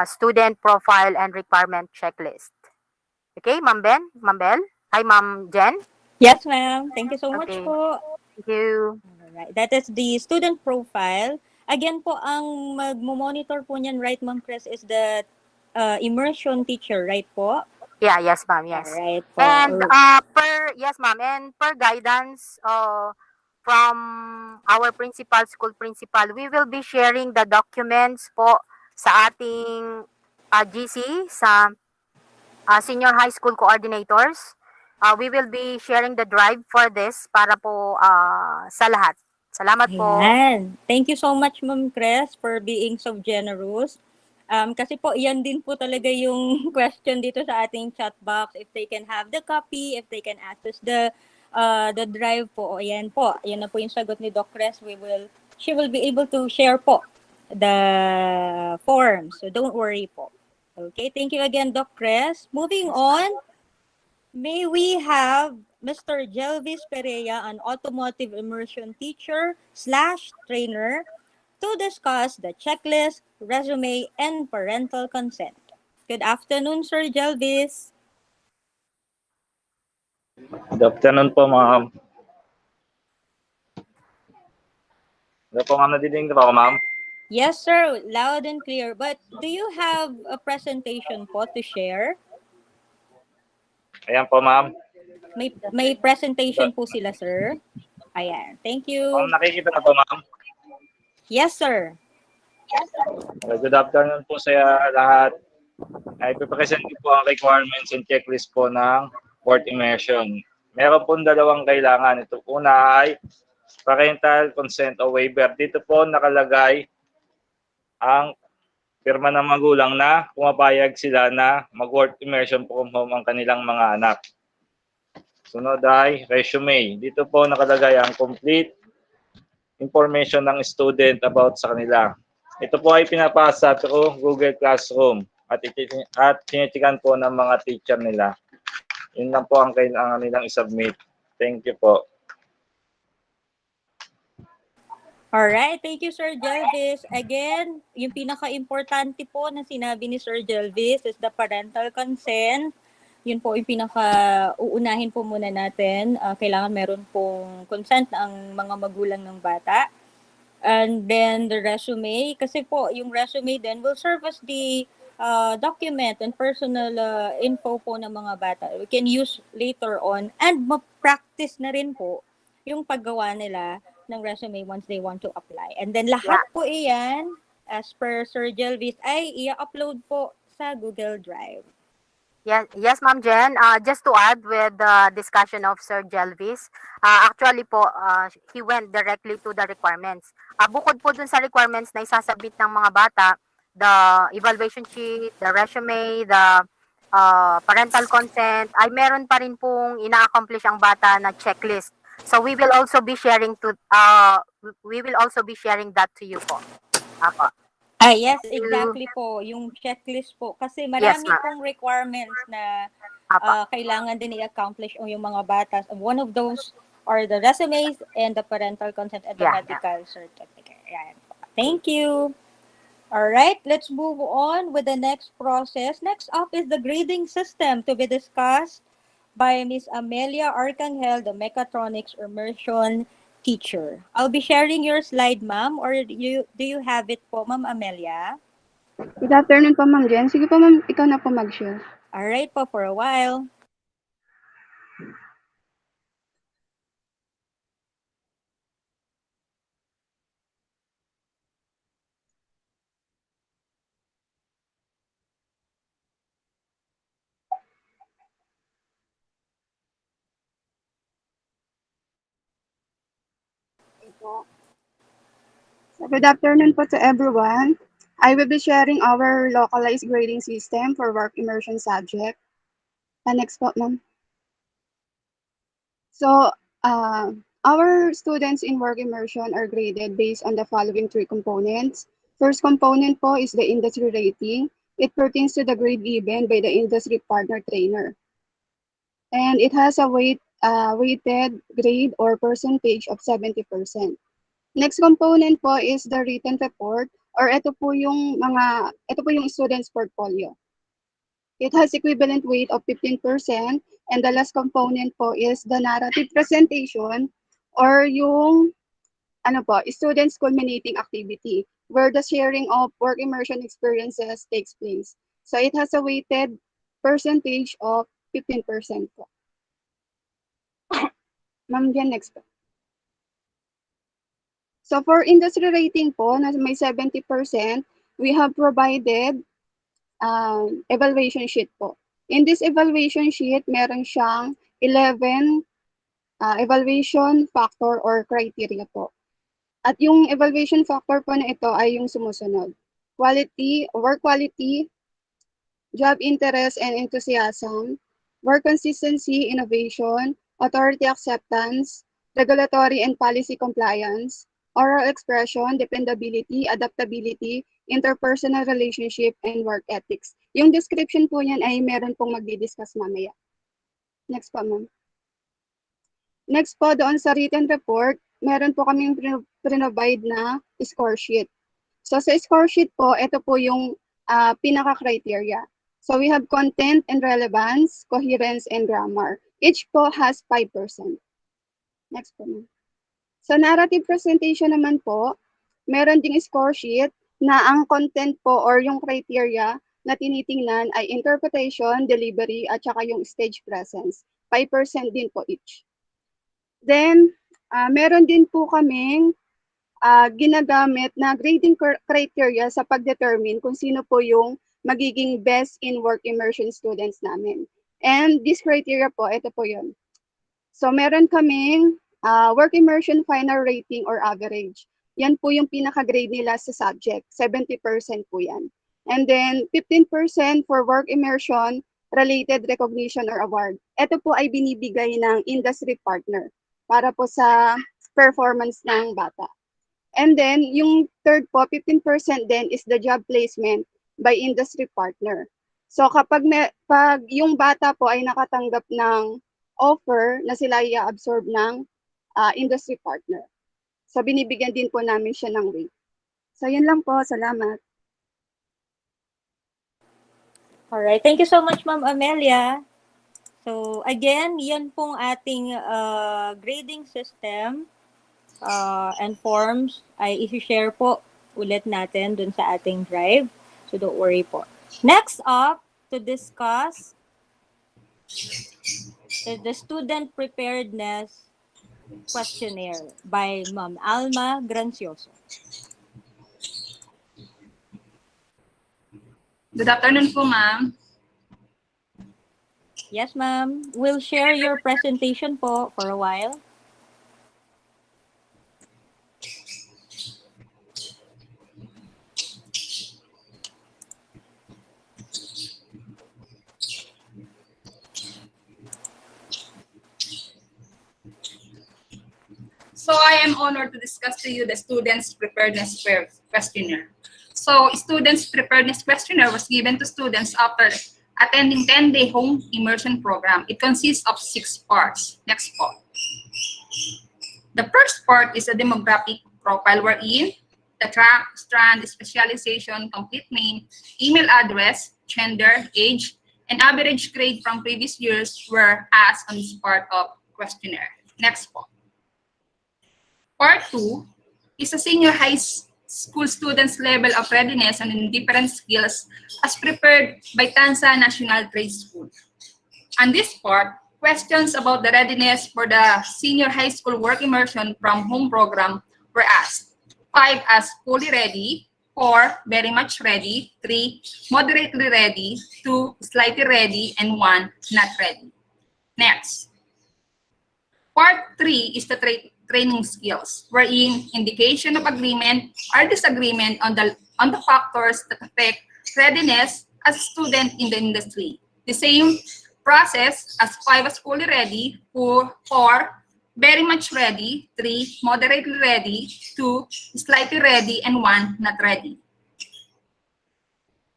student profile and requirement checklist. Okay, Ma'am Bell? Hi, Ma'am Jen? Yes, ma'am. Thank you so much Okay. po. Thank you. Alright, that is the student profile. Again po, ang mag-monitor po niyan, right, Ma'am Chris, is the immersion teacher, right po? Yeah, yes, ma'am, yes. Alright po. And yes, ma'am, and per guidance from our principal, school principal, we will be sharing the documents po sa ating GC, sa senior high school coordinators. We will be sharing the drive for this para po sa lahat. Salamat po. Ayan. Thank you so much, Ma'am Cres, for being so generous. Kasi po, iyan din po talaga yung question dito sa ating chat box. If they can have the copy, if they can access the drive po. O, ayan po. Ayan na po yung sagot ni Doc Cres. She will be able to share po the forms. So, don't worry po. Okay, thank you again, Doc Cres. Moving on, may we have Mr. Jelvis Pereira, an automotive immersion teacher/trainer, to discuss the checklist, resume, and parental consent. Good afternoon, Sir Jelvis. Good afternoon po, ma'am. Hello po, ma'am. Nadidinig na po ako, ma'am? Yes, sir. Loud and clear. But do you have a presentation po to share? Ayan po, ma'am. May presentation po sila, sir. Ayan. Thank Ma'am, you. nakikita na po, ma'am. Yes, sir. Good afternoon po sa lahat. Ay, ipapresent ko po ang requirements and checklist po ng Port Immersion. Meron pong dalawang kailangan. Ito una ay parental consent o waiver. Dito po nakalagay ang pirma ng magulang na pumapayag sila na mag-work immersion po from home ang kanilang mga anak. Sunod ay resume. Dito po nakalagay ang complete information ng student about sa kanila. Ito po ay pinapasa through Google Classroom at tinitikan po ng mga teacher nila. Yun lang po ang kailangan nilang isubmit. Thank you po. Alright, thank you, Sir Jelvis. Again, yung pinaka-importante po na sinabi ni Sir Jelvis is the parental consent. Yun po yung pinaka-uunahin po muna natin. Kailangan meron pong consent ang mga magulang ng bata. And then the resume, kasi po yung resume then will serve as the document and personal info po ng mga bata. We can use later on and ma-practice na rin po yung paggawa nila ng resume once they want to apply. And then lahat po iyan, as per Sir Jelvis, ay i-upload po sa Google Drive. Yes, Ma'am Jen. Just to add with the discussion of Sir Jelvis, actually po, he went directly to the requirements. Bukod po dun sa requirements na isasabit ng mga bata, the evaluation sheet, the resume, the parental consent, ay meron pa rin pong ina-accomplish ang bata na checklist. So we will also be sharing that to you po. Apo. Yes, exactly po. Yung checklist po. Kasi marami pong requirements na kailangan din i-accomplish yung mga bata. One of those are the resumes and the parental consent and the medical certificate. Yan. Thank you. All right, let's move on with the next process. Next up is the grading system to be discussed by Ms. Amelia Arcangel, the mechatronics immersion teacher. I'll be sharing your slide, ma'am, or do you have it po, Ma'am Amelia? Good afternoon po, Ma'am Jen. Sige po, Ma'am, ikaw na po mag-share. All right po, for a while. So, good afternoon po to everyone. I will be sharing our localized grading system for work immersion subject. Next po, ma'am. So, our students in work immersion are graded based on the following three components. First component po is the industry rating. It pertains to the grade given by the industry partner trainer. And it has a weighted grade or percentage of 70%. Next component po is the written report or ito po yung student's portfolio. It has equivalent weight of 15% and the last component po is the narrative presentation or yung student's culminating activity where the sharing of work immersion experiences takes place. So it has a weighted percentage of 15% po. Ma'am, yan next po. So for industry rating po, na may 70%, we have provided evaluation sheet po. In this evaluation sheet, meron siyang 11 evaluation factor or criteria po. At yung evaluation factor po na ito ay yung sumusunod. Quality, work quality, job interest and enthusiasm, work consistency, innovation, authority acceptance, regulatory and policy compliance, oral expression, dependability, adaptability, interpersonal relationship, and work ethics. Yung description po yan ay meron pong magdi-discuss mamaya. Next po, ma'am. Next po, doon sa written report, meron po kaming provide na score sheet. So sa score sheet po, ito po yung pinaka-criteria. So we have content and relevance, coherence, and grammar. Each po has 5%. Next po, ma'am. Sa narrative presentation naman po, meron ding score sheet na ang content po or yung criteria na tinitingnan ay interpretation, delivery, at saka yung stage presence. 5% din po each. Then, Meron din po kaming ginagamit na grading criteria sa pag-determine kung sino po yung magiging best in work immersion students namin. And this criteria po, ito po yun. So meron kaming work immersion final rating or average. Yan po yung pinaka-grade nila sa subject. 70% po yan. And then 15% for work immersion related recognition or award. Ito po ay binibigay ng industry partner para po sa performance ng bata. And then, yung third po, 15% din is the job placement by industry partner. So kapag pag yung bata po ay nakatanggap ng offer na sila i-absorb ng industry partner. So binibigyan din po namin siya ng weight. So yun lang po, salamat. Alright, thank you so much Ma'am Amelia. So again, yan pong ating grading system. And forms ay i-share po ulit natin dun sa ating drive. So don't worry po. Next up to discuss the student preparedness questionnaire by Ma'am Alma Grancioso. Good afternoon po, ma'am. Yes, ma'am. We'll share your presentation po for a while. So I am honored to discuss to you the Students' Preparedness Questionnaire. So Students' Preparedness Questionnaire was given to students after attending 10-day home immersion program. It consists of 6 parts. Next part. The first part is a demographic profile wherein the track, strand, specialization, complete name, email address, gender, age, and average grade from previous years were asked on this part of questionnaire. Next part. Part 2 is a senior high school students' level of readiness and different skills as prepared by Tansa National Trade School. On this part, questions about the readiness for the senior high school work immersion from home program were asked. 5 as fully ready, 4 very much ready, 3 moderately ready, 2 slightly ready, and 1 not ready. Next. Part 3 is the training skills, wherein indication of agreement or disagreement on the factors that affect readiness as a student in the industry. The same process as 5 as fully ready, 4 very much ready, 3 moderately ready, 2 slightly ready, and 1 not ready.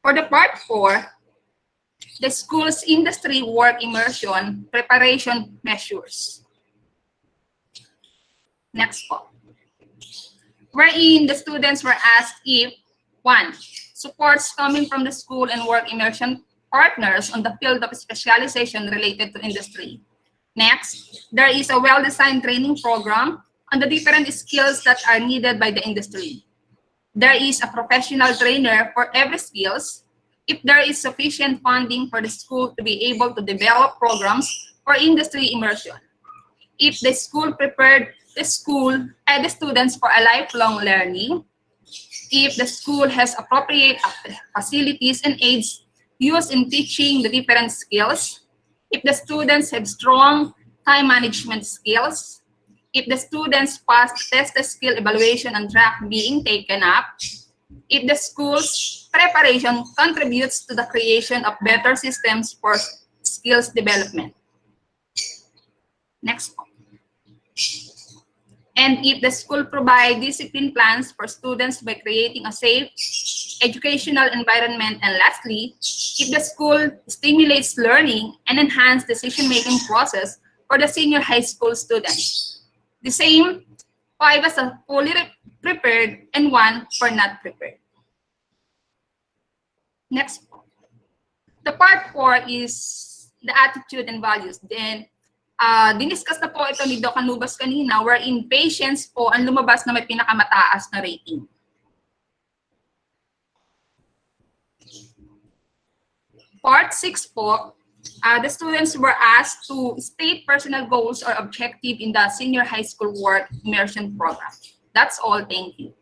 For the part 4, the school's industry work immersion preparation measures. Next part. Wherein the students were asked if 1. Supports coming from the school and work immersion partners on the field of specialization related to industry. Next, there is a well-designed training program on the different skills that are needed by the industry. There is a professional trainer for every skills. If there is sufficient funding for the school to be able to develop programs for industry immersion. If the school prepared the students for a lifelong learning, if the school has appropriate facilities and aids used in teaching the different skills, if the students have strong time management skills, if the students pass test skill evaluation and track being taken up, if the school's preparation contributes to the creation of better systems for skills development. Next one. And if the school provides discipline plans for students by creating a safe educational environment. And lastly, if the school stimulates learning and enhance decision-making process for the senior high school students. The same, 5 as a fully prepared and 1 for not prepared. Next. The part 4 is the attitude and values. Then, diniscuss na po ito ni Doc Anubas kanina, wherein patience po ang lumabas na may pinakamataas na rating. Part 6 po The students were asked to state personal goals or objective in the senior high school work immersion program. That's all. Thank you.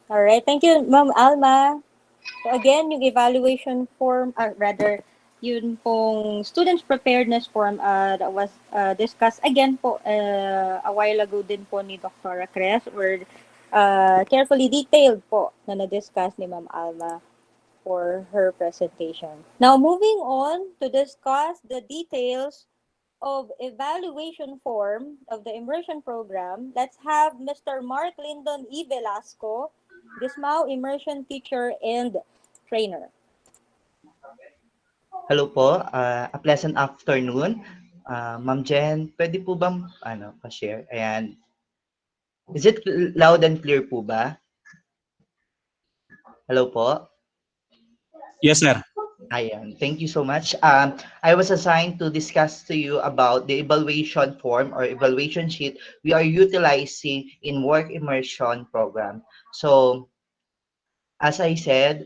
All right. Thank you, Ma'am Alma. So again, yung evaluation form, rather, yun pong students preparedness form that was discussed again po a while ago din po ni Dr. Cres, or carefully detailed po na na-discuss ni Ma'am Alma for her presentation. Now, moving on to discuss the details of evaluation form of the immersion program, let's have Mr. Mark Lyndon E. Velasco, Gismao immersion teacher and trainer. Hello po, a pleasant afternoon. Ma'am Jen, pwede po bang pa-share? Ayan. Is it loud and clear po ba? Hello po? Yes, sir. Ayan. Thank you so much. I was assigned to discuss to you about the evaluation form or evaluation sheet we are utilizing in work immersion program. So, as I said,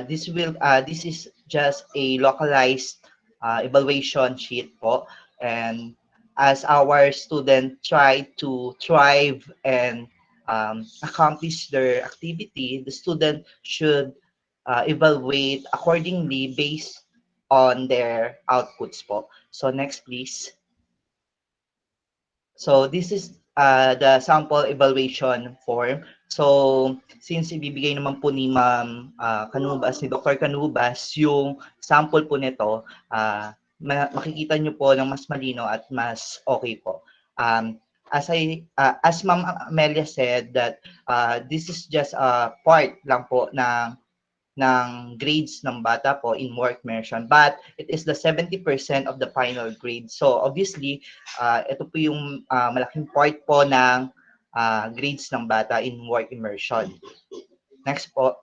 this is just a localized evaluation sheet po, and as our student try to thrive and accomplish their activity, the student should evaluate accordingly based on their outputs po. So next please. So this is the sample evaluation form. So since ibibigay naman po ni Ma'am Canubas, ni Dr. Canubas, yung sample po nito, makikita nyo po ng mas malino at mas okay po. As Ma'am Amelia said that this is just a part lang po ng grades ng bata po in work immersion, but it is the 70% of the final grade. So obviously, ito po yung malaking part po ng grades ng bata in work immersion. Next po.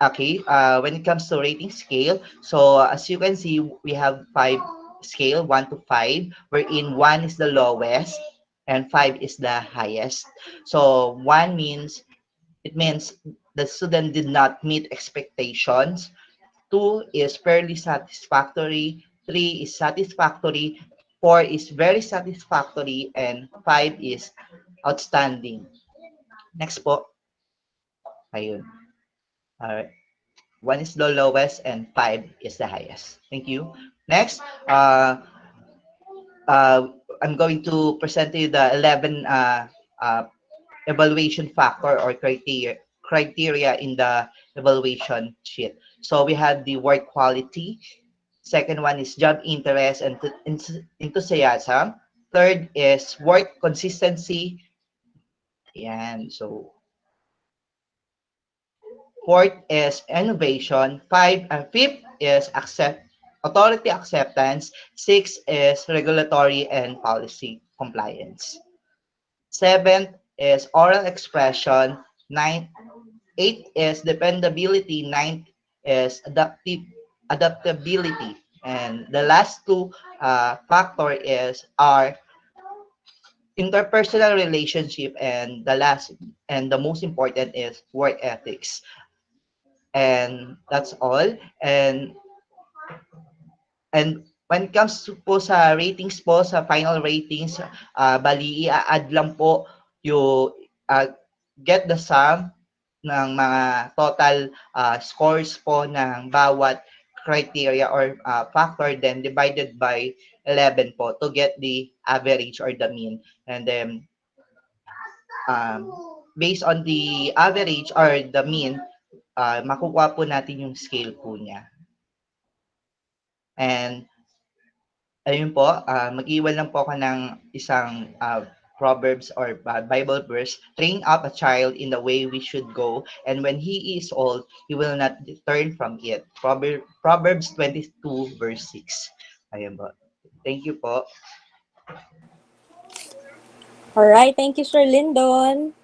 Okay, when it comes to rating scale, so as you can see, we have 5 scale, 1 to 5, wherein 1 is the lowest and 5 is the highest. So 1 means, it means the student did not meet expectations. 2 is fairly satisfactory. 3 is satisfactory. 4 is very satisfactory. And 5 is outstanding. Next po. Ayun. Alright. 1 is the lowest and 5 is the highest. Thank you. Next, I'm going to present to you the 11 evaluation factor or criteria in the evaluation sheet. So we have the work quality. Second one is job interest and enthusiasm. Third is work consistency. And so fourth is innovation. Fifth is authority acceptance. Six is regulatory and policy compliance. Seventh is oral expression. 8 is dependability. 9 is adaptability. And the last two factor is our interpersonal relationship, and the last and the most important is work ethics. And that's all. And when it comes to po sa ratings po, sa final ratings, bali i-add lang po yung get the sum ng mga total scores po ng bawat criteria or factor, then divided by 11 po to get the average or the mean. And then based on the average or the mean, makukuha po natin yung scale po niya. And ayun po, mag-iwan lang po ako ng isang Proverbs or Bible verse. Train up a child in the way we should go, and when he is old, he will not turn from it. Proverbs 22 verse 6. Ayun po. Thank you po. Alright, thank you, Sir Lyndon.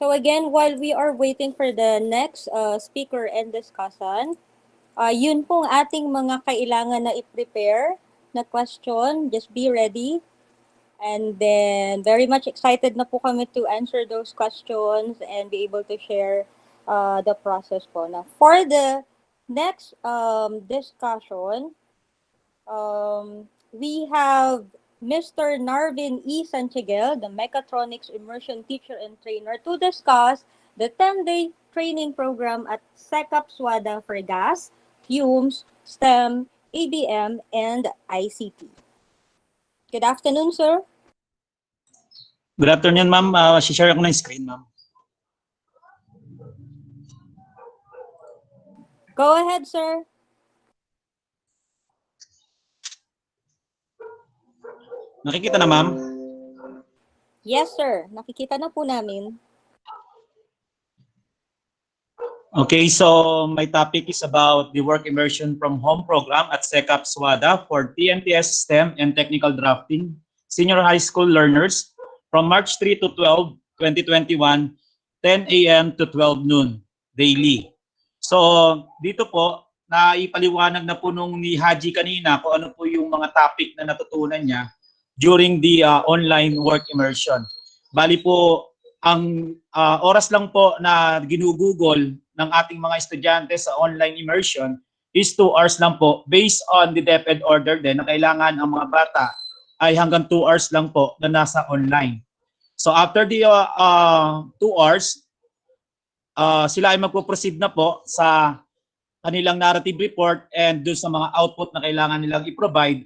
So again, while we are waiting for the next speaker and discussion, yun pong ating mga kailangan na i-prepare na question. Just be ready. And then, very much excited na po kami to answer those questions and be able to share the process po. Now, for the next discussion, we have Mr. Narvin E. Sanchigel, the Mechatronics Immersion Teacher and Trainer, to discuss the 10-day training program at SECAP SWADA for gas, fumes, STEM, ABM, and ICT. Good afternoon, sir. Good afternoon, ma'am. Si-share ako ng screen, ma'am. Go ahead, sir. Nakikita na, ma'am? Yes, sir. Nakikita na po namin. Okay, so my topic is about the Work Immersion from Home program at SECAP SWADA for TNTS STEM and Technical Drafting Senior High School learners from March 3 to 12, 2021, 10 a.m. to 12 noon daily. So dito po, naipaliwanag na po nung ni Haji kanina kung ano po yung mga topic na natutunan niya during the online work immersion. Bali po, ang oras lang po na ginugugol ng ating mga estudyante sa online immersion is 2 hours lang po based on the DepEd order din na kailangan ang mga bata ay hanggang 2 hours lang po na nasa online. So after the 2 hours, sila ay magpo-proceed na po sa kanilang narrative report and doon sa mga output na kailangan nilang i-provide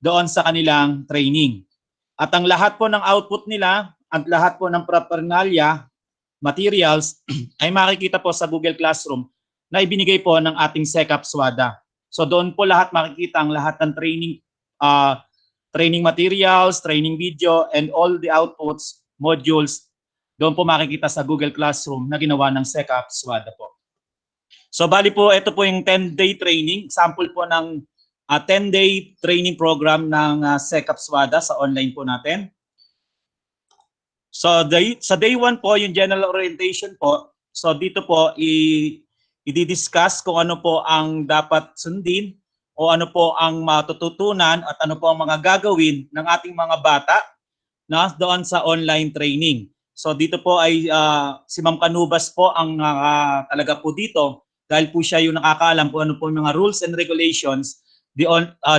doon sa kanilang training. At ang lahat po ng output nila at lahat po ng paraphernalia, materials ay makikita po sa Google Classroom na ibinigay po ng ating SECAP SWADA. So doon po lahat makikita ang lahat ng training materials, training video, and all the outputs, modules, doon po makikita sa Google Classroom na ginawa ng SECAP SWADA po. So bali po, ito po yung 10-day training, sample po ng 10-day training program ng SECAP SWADA sa online po natin. So sa day 1 po, yung general orientation po, so dito po i-discuss kung ano po ang dapat sundin o ano po ang matututunan at ano po ang mga gagawin ng ating mga bata na doon sa online training. So dito po ay si Ma'am Canubas po ang talaga po dito dahil po siya yung nakakaalam kung ano po yung mga rules and regulations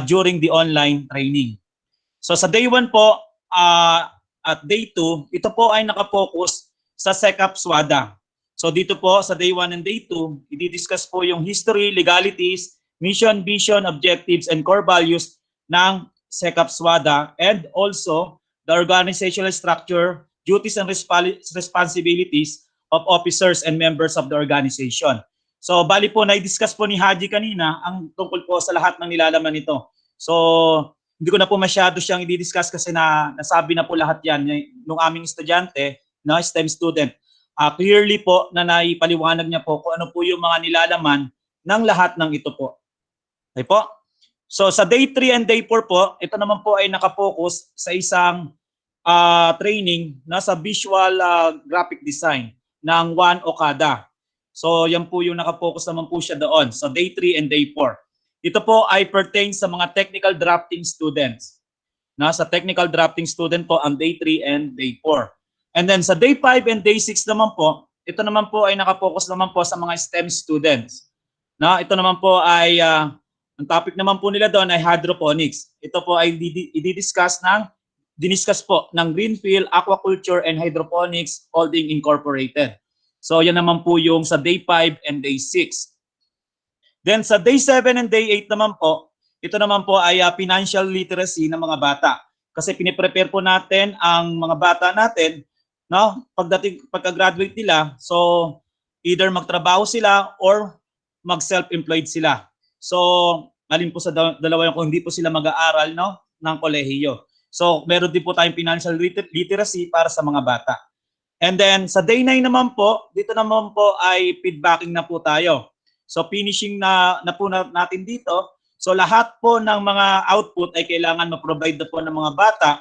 during the online training. So sa day 1 po, at day 2, ito po ay nakapokus sa SECAP SWADA. So dito po sa day 1 and day 2, i-discuss po yung history, legalities, mission, vision, objectives, and core values ng SECAP SWADA and also the organizational structure, duties and responsibilities of officers and members of the organization. So bali po na-discuss po ni Haji kanina ang tungkol po sa lahat ng nilalaman nito. So hindi ko na po masyado siyang i-discuss kasi nasabi na po lahat yan ng aming estudyante, na STEM student. Clearly po na naipaliwanag niya po kung ano po yung mga nilalaman ng lahat ng ito po. Okay po? So sa day 3 and day 4 po, ito naman po ay nakapokus sa isang training na sa visual graphic design ng Juan Okada. So yan po yung nakapokus naman po siya doon. So day 3 and day 4. Ito po ay pertains sa mga technical drafting students. Sa technical drafting student po ang day 3 and day 4. And then sa day 5 and day 6 naman po, ito naman po ay nakapokus naman po sa mga STEM students. Ito naman po ay, ang topic naman po nila doon ay hydroponics. Ito po ay diniscuss po ng Greenfield, Aquaculture, and Hydroponics Holding Incorporated. So yan naman po yung sa day 5 and day 6. Then sa day 7 and day 8 naman po, ito naman po ay financial literacy ng mga bata. Kasi piniprepare po natin ang mga bata natin, pagka-graduate nila, so either magtrabaho sila or mag-self-employed sila. So, alin po sa dalawa yung kung hindi po sila mag-aaral ng kolehiyo. So, meron din po tayong financial literacy para sa mga bata. And then sa day 9 naman po, dito naman po ay feedbacking na po tayo. So finishing na po natin dito. So lahat po ng mga output ay kailangan ma-provide na po ng mga bata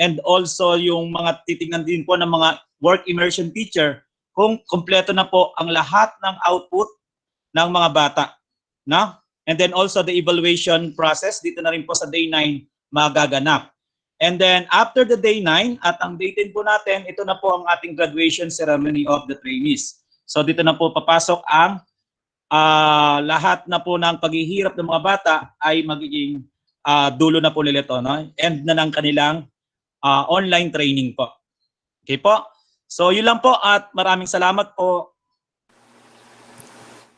and also yung mga titingnan din po ng mga work immersion teacher kung kompleto na po ang lahat ng output ng mga bata. And then also the evaluation process dito na rin po sa day 9 magaganap. And then after the day 9 at ang day 10 po natin, ito na po ang ating graduation ceremony of the trainees. So dito na po papasok ang lahat na po ng paghihirap ng mga bata ay magiging dulo na po nila ito. No? End na ng kanilang online training po. Okay po? So yun lang po at maraming salamat po.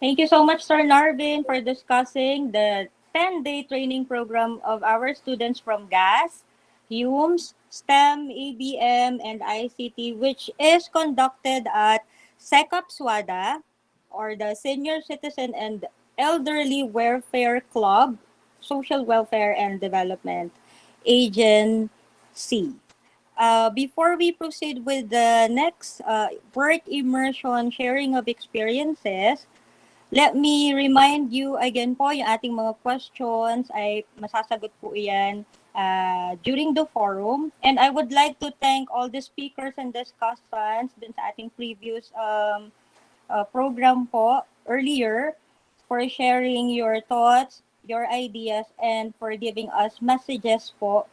Thank you so much, Sir Narvin, for discussing the 10-day training program of our students from GAS, HUMS, STEM, ABM, and ICT, which is conducted at SECAP SWADA, or the Senior Citizen and Elderly Welfare Club, Social Welfare and Development Agency. Before we proceed with the next work immersion sharing of experiences, let me remind you again po, yung ating mga questions ay masasagot po iyan during the forum. And I would like to thank all the speakers and discussants dun sa ating previous program po earlier for sharing your thoughts, your ideas, and for giving us messages po.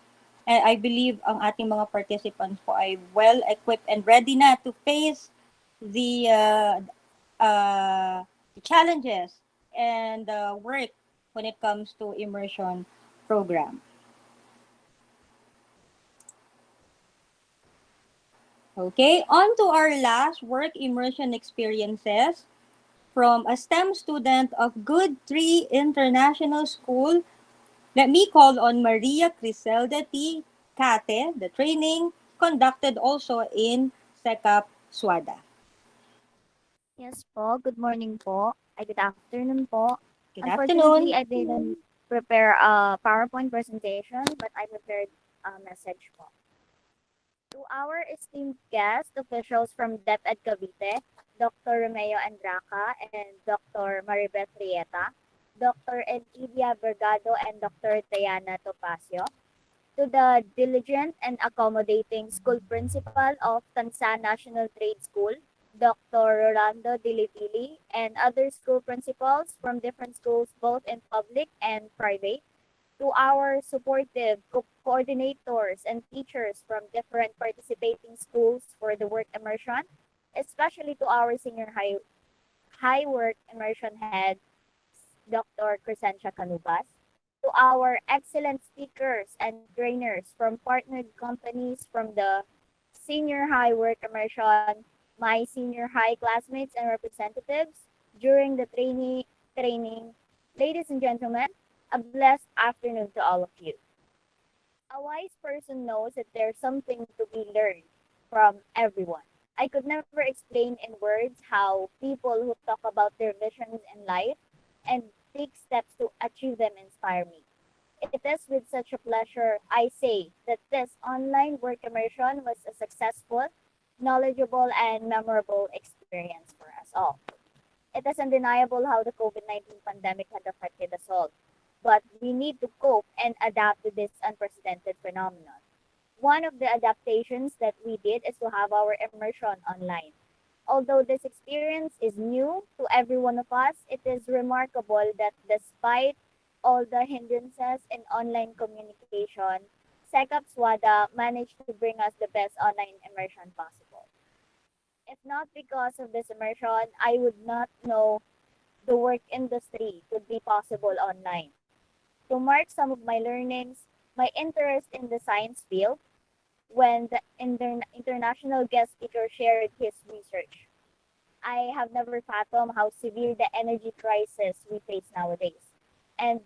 And I believe ang ating mga participants po ay well-equipped and ready na to face the challenges and work when it comes to immersion program. Okay, on to our last work immersion experiences from a STEM student of Good Tree International School. Let me call on Maria Criselda T. Kate, the training conducted also in SECAP SWADA. Yes po, good morning po. Ay, good afternoon po. Good Unfortunately, afternoon. I didn't prepare a PowerPoint presentation, but I prepared a message po. To our esteemed guest officials from DepEd Cavite, Dr. Romeo Andraca and Dr. Maribeth Rieta, Dr. Elpidia Bergado and Dr. Tayana Topacio, to the diligent and accommodating school principal of Tansa National Trade School, Dr. Rolando Dilitili, and other school principals from different schools, both in public and private, to our supportive coordinators and teachers from different participating schools for the work immersion, especially to our senior high work immersion head, Dr. Crescencia Canubas, to our excellent speakers and trainers from partnered companies from the senior high work immersion, my senior high classmates and representatives during the training. Ladies and gentlemen, a blessed afternoon to all of you. A wise person knows that there's something to be learned from everyone. I could never explain in words how people who talk about their visions in life and take steps to achieve them inspire me. It is with such a pleasure I say that this online work immersion was a successful, knowledgeable, and memorable experience for us all. It is undeniable how the COVID-19 pandemic had affected us all, but we need to cope and adapt to this unprecedented phenomenon. One of the adaptations that we did is to have our immersion online. Although this experience is new to every one of us, it is remarkable that despite all the hindrances in online communication, SECAP SWADA managed to bring us the best online immersion possible. If not because of this immersion, I would not know the work industry could be possible online. To mark some of my learnings, my interest in the science field, when the international guest speaker shared his research. I have never fathomed how severe the energy crisis we face nowadays, and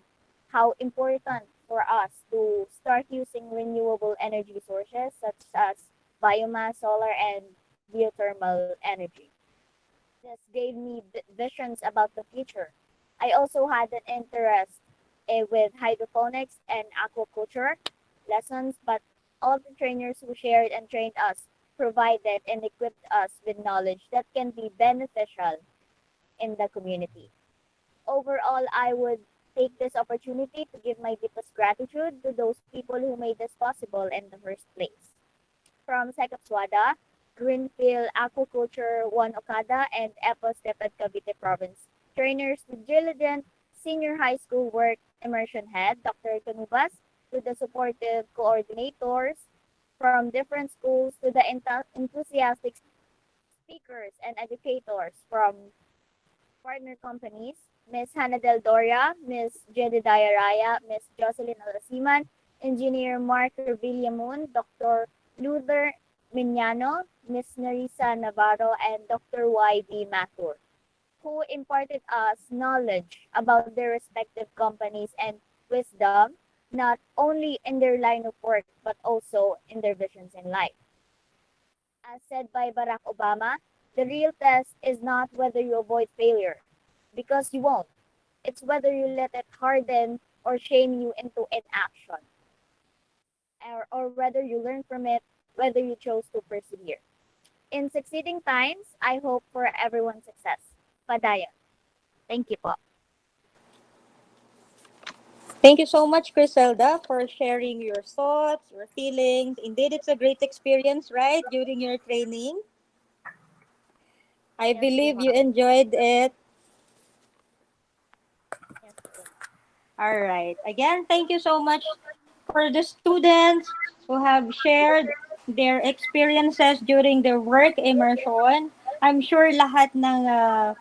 how important for us to start using renewable energy sources such as biomass, solar, and geothermal energy. This gave me visions about the future. I also had an interest with hydroponics and aquaculture lessons, but all the trainers who shared and trained us provided and equipped us with knowledge that can be beneficial in the community. Overall, I would take this opportunity to give my deepest gratitude to those people who made this possible in the first place. From Secapswada, Greenfield Aquaculture 1 Okada, and EPO Steped Cavite Province, trainers to diligent senior high school work immersion head, Dr. Canubas, to the supportive coordinators from different schools, to the enthusiastic speakers and educators from partner companies, Ms. Hannah Del Doria, Ms. Jedediah Raya, Ms. Jocelyn Alasiman, Engineer Mark Villamoon, Dr. Luther Mignano, Ms. Narisa Navarro, and Dr. Y.D. Mathur, who imparted us knowledge about their respective companies and wisdom, not only in their line of work, but also in their visions in life. As said by Barack Obama, the real test is not whether you avoid failure, because you won't. It's whether you let it harden or shame you into inaction, or whether you learn from it, whether you chose to persevere. In succeeding times, I hope for everyone's success. Padayon. Thank you po. Thank you so much, Griselda, for sharing your thoughts, your feelings. Indeed, it's a great experience, right, during your training. I believe you enjoyed it. All right. Again, thank you so much for the students who have shared their experiences during their work immersion. I'm sure lahat ng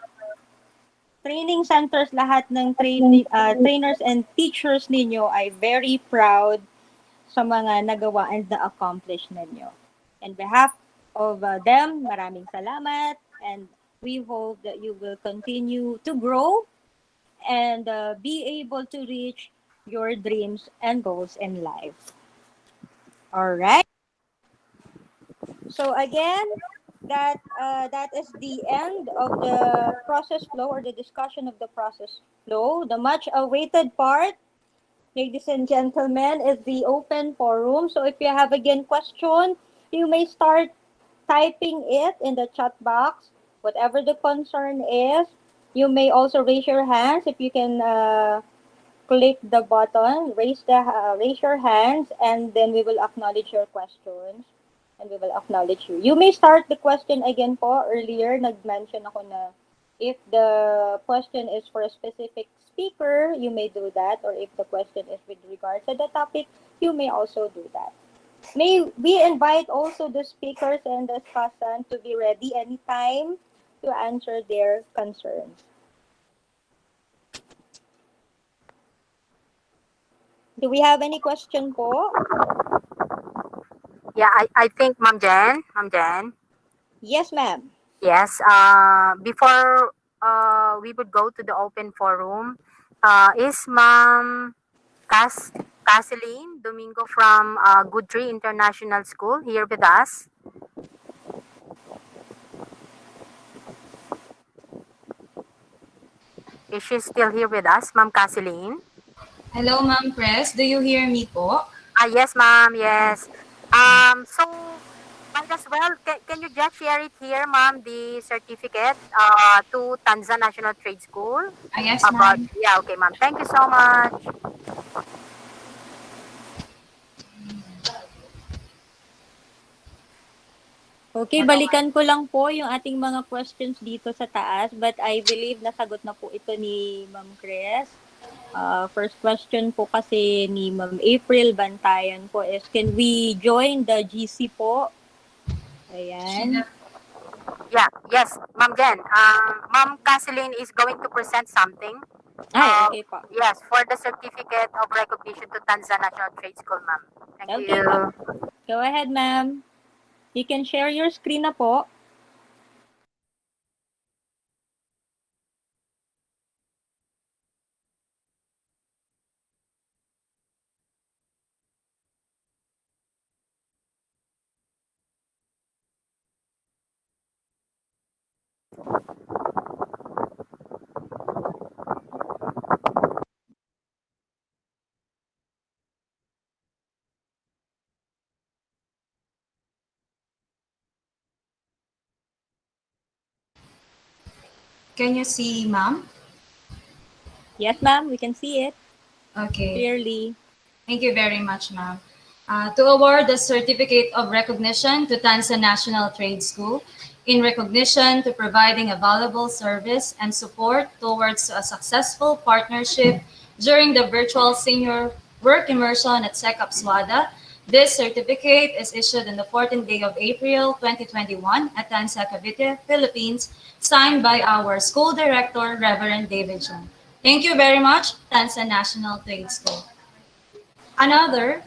training centers, lahat ng trainers and teachers ninyo ay very proud sa mga nagawa and na-accomplish ninyo. On behalf of them, maraming salamat, and we hope that you will continue to grow and be able to reach your dreams and goals in life. All right. So again, that is the end of the process flow, or the discussion of the process flow. The much awaited part, ladies and gentlemen, is the open forum. So if you have again question, you may start typing it in the chat box, whatever the concern is. You may also raise your hands if you can click the button, raise your hands, and then we will acknowledge your questions and we will acknowledge you. You may start the question again po. Earlier, nag-mention ako na if the question is for a specific speaker, you may do that. Or if the question is with regards to the topic, you may also do that. May we invite also the speakers and the discussant to be ready anytime to answer their concerns. Do we have any question po? Yeah, I think Ma'am Jen. Yes, ma'am. Yes, before we would go to the open forum, is Ma'am Caseline Domingo from Good Tree International School here with us? Is she still here with us, Ma'am Caseline? Hello, Ma'am Press. Do you hear me po? Yes, ma'am. Yes. So might as well, can you just share it here, ma'am, the certificate to Tanzan National Trade School? Yes, About, ma'am. yeah, okay, ma'am. Thank you so much. Okay, balikan ko lang po yung ating mga questions dito sa taas, but I believe nasagot na po ito ni Ma'am Chris. First question po kasi ni Ma'am April Bantayan po is, can we join the GC po? Ayan. Yeah, yes, Ma'am Jen. Ma'am Caseline is going to present something. Ay, okay po. Yes, for the certificate of recognition to Tanzan National Trade School, ma'am. Thank Okay you. po. Go ahead, ma'am. You can share your screen na po. Can you see, ma'am? Yes, ma'am. We can see it. Okay. Clearly. Thank you very much, ma'am. To award the Certificate of Recognition to Tanzan National Trade School in recognition to providing a valuable service and support towards a successful partnership during the virtual Senior work immersion at SECAP SWADA. This certificate is issued on the 14th day of April 2021 at Tansa, Cavite, Philippines, signed by our school director, Reverend David John. Thank you very much, Tansa National Trade School. Another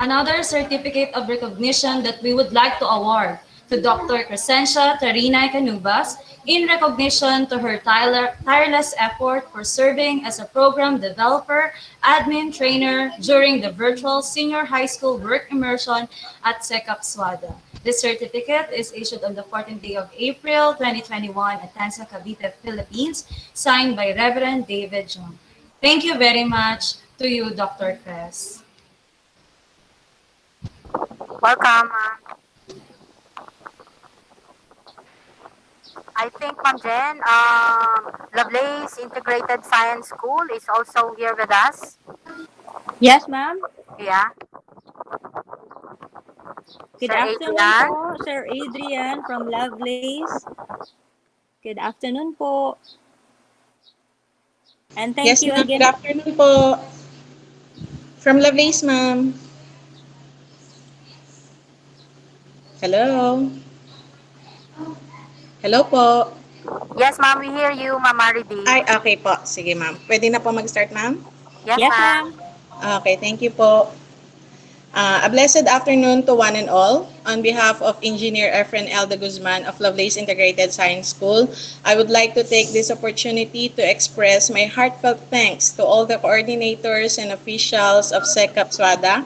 Another certificate of recognition that we would like to award to Dr. Crescencia Tarinay Canubas in recognition to her tireless effort for serving as a program developer, admin trainer during the virtual senior high school work immersion at SECAP SWADA. This certificate is issued on the 14th day of April 2021 at Tansa, Cavite, Philippines, signed by Reverend David John. Thank you very much to you, Dr. Cress. Welcome. I think, Ma'am Jen, Lovelace Integrated Science School is also here with us. Yes, ma'am. Yeah. Good Sir afternoon Adrian. po, Sir Adrian from Lovelace. Good afternoon po. And thank Yes, you ma'am. Good again. afternoon po. From Lovelace, ma'am. Hello. Hello po. Yes, ma'am, we hear you, Ma'am Maribel. Ay, okay po. Sige, ma'am. Pwede na po mag-start, ma'am? Yes, Yes, ma'am. ma'am. Okay, thank you po. A blessed afternoon to one and all. On behalf of Engineer Efren L. de Guzman of Lovelace Integrated Science School, I would like to take this opportunity to express my heartfelt thanks to all the coordinators and officials of SECAP SWADA,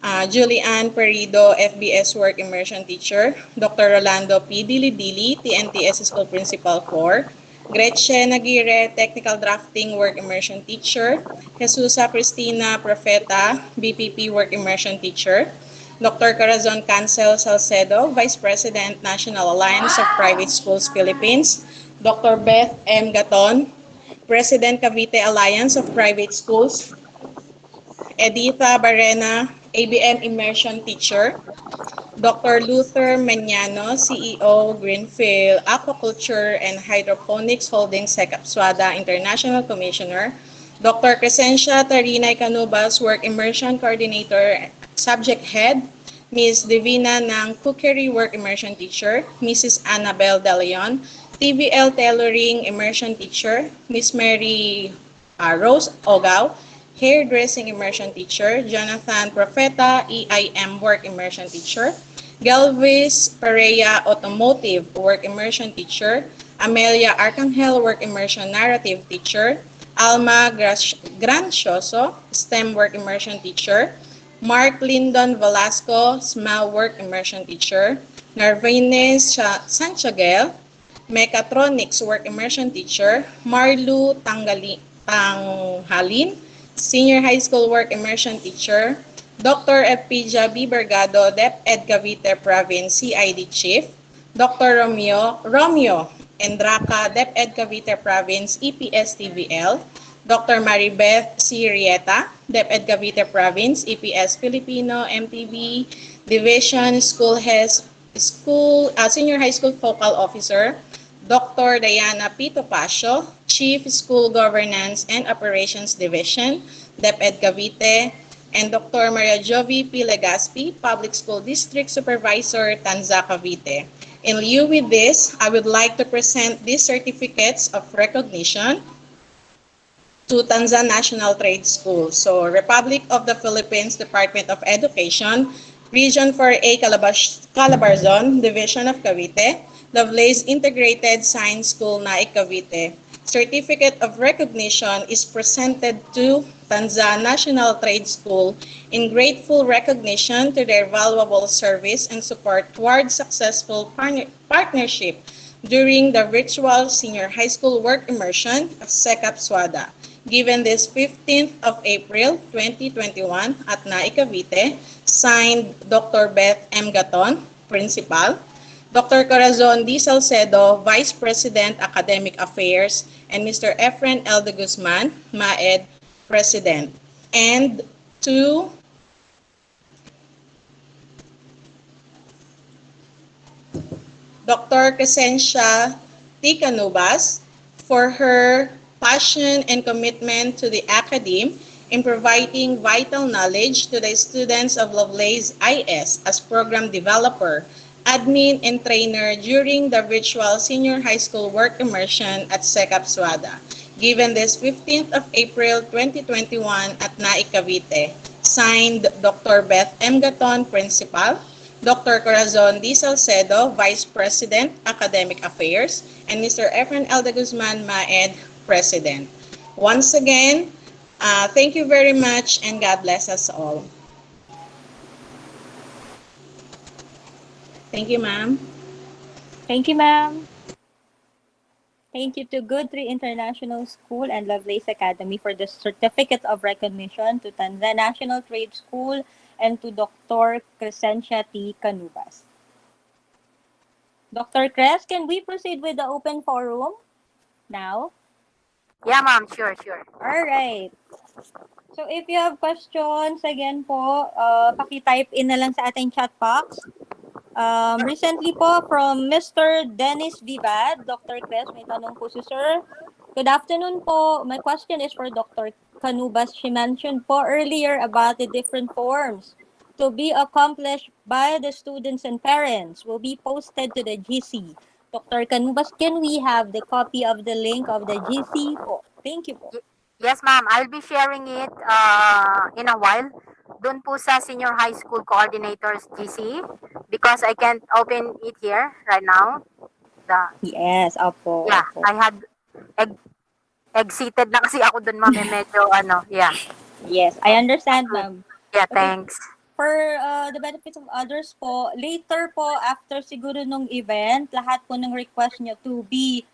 Julianne Perido, FBS Work Immersion Teacher, Dr. Rolando P. Dilidili, TNTS School Principal 4, Gretchen Aguirre, Technical Drafting Work Immersion Teacher, Jesusa Cristina Profeta, BPP Work Immersion Teacher, Dr. Corazon Cancel Salcedo, Vice President, National Alliance of Private Schools Philippines, Dr. Beth M. Gaton, President Cavite Alliance of Private Schools, Editha Barrena, ABM Immersion Teacher, Dr. Luther Meñano, CEO, Greenfield Aquaculture and Hydroponics Holdings Secap Suada International Commissioner, Dr. Crescencia Tarinay Canubas, Work Immersion Coordinator, Subject Head, Ms. Divina ng Cookery Work Immersion Teacher, Mrs. Annabel De Leon, TVL Tailoring Immersion Teacher, Ms. Mary Rose Ogaw, Hairdressing Immersion Teacher, Jonathan Profeta, EIM Work Immersion Teacher, Galvis Perea Automotive Work Immersion Teacher, Amelia Arcangel Work Immersion Narrative Teacher, Alma Grancioso, STEM Work Immersion Teacher, Mark Lyndon Velasco, SMAL Work Immersion Teacher, Narvanes Sanchagel, Mechatronics Work Immersion Teacher, Marlu Tanghalin, Senior High School Work Immersion Teacher, Dr. Epija B. Bergado, DepEd Cavite Province CID Chief, Dr. Romeo Endraca, DepEd Cavite Province EPS TVL, Dr. Maribeth C. Rieta, DepEd Cavite Province EPS Filipino MTV Division Senior High School Focal Officer, Dr. Diana P. Topacio, Chief School Governance and Operations Division, DepEd Cavite, and Dr. Maria Jovi P. Legaspi, Public School District Supervisor, Tanza, Cavite. In lieu with this, I would like to present these certificates of recognition to Tanzan National Trade School. So, Republic of the Philippines Department of Education, Region 4A Calabarzon, Division of Cavite, Lovelace Integrated Science School, Naik, Cavite. Certificate of recognition is presented to Tanzan National Trade School in grateful recognition to their valuable service and support towards successful partnership during the virtual senior high school work immersion of SECAP SWADA, given this 15th of April 2021 at Naik, Cavite, signed Dr. Beth M. Gaton, Principal, Dr. Corazon D. Salcedo, Vice President, Academic Affairs, and Mr. Efren L. de Guzman, MAED, President. And to Dr. Crescencia T. Canubas for her passion, and commitment to the academe in providing vital knowledge to the students of Lovelace IS as program developer, admin, and trainer during the virtual senior high school work immersion at Secap Suada, given this 15th of April 2021 at Naik, Cavite. Signed, Dr. Beth M. Gaton, Principal, Dr. Corazon D. Salcedo, Vice President, Academic Affairs, and Mr. Efren L. de Guzman, MAED, President. Once again, thank you very much and God bless us all. Thank you, ma'am. Thank you, ma'am. Thank you to Goodtree International School and Lovelace Academy for the Certificate of Recognition, to Tanzania National Trade School, and to Dr. Crescencia T. Canubas. Dr. Cres, can we proceed with the open forum now? Yeah, ma'am. Sure, sure. All right. So if you have questions, again po, paki-type in na lang sa ating chat box. Recently po from Mr. Dennis Vivad, Dr. Cres, may tanong po si Sir. Good afternoon po. My question is for Dr. Canubas. She mentioned po earlier about the different forms to be accomplished by the students and parents will be posted to the GC. Dr. Canubas, can we have the copy of the link of the GC po? Thank you po. Yes, ma'am. I'll be sharing it in a while. Doon po sa Senior High School Coordinators GC because I can't open it here right now. Yes, opo. Yeah, Opo. I had exited na kasi ako doon, ma'am. Medyo yeah. Yes, I understand, ma'am. Yeah, Okay. thanks. For the benefits of others po, later po, after siguro nung event, lahat po ng request nyo to be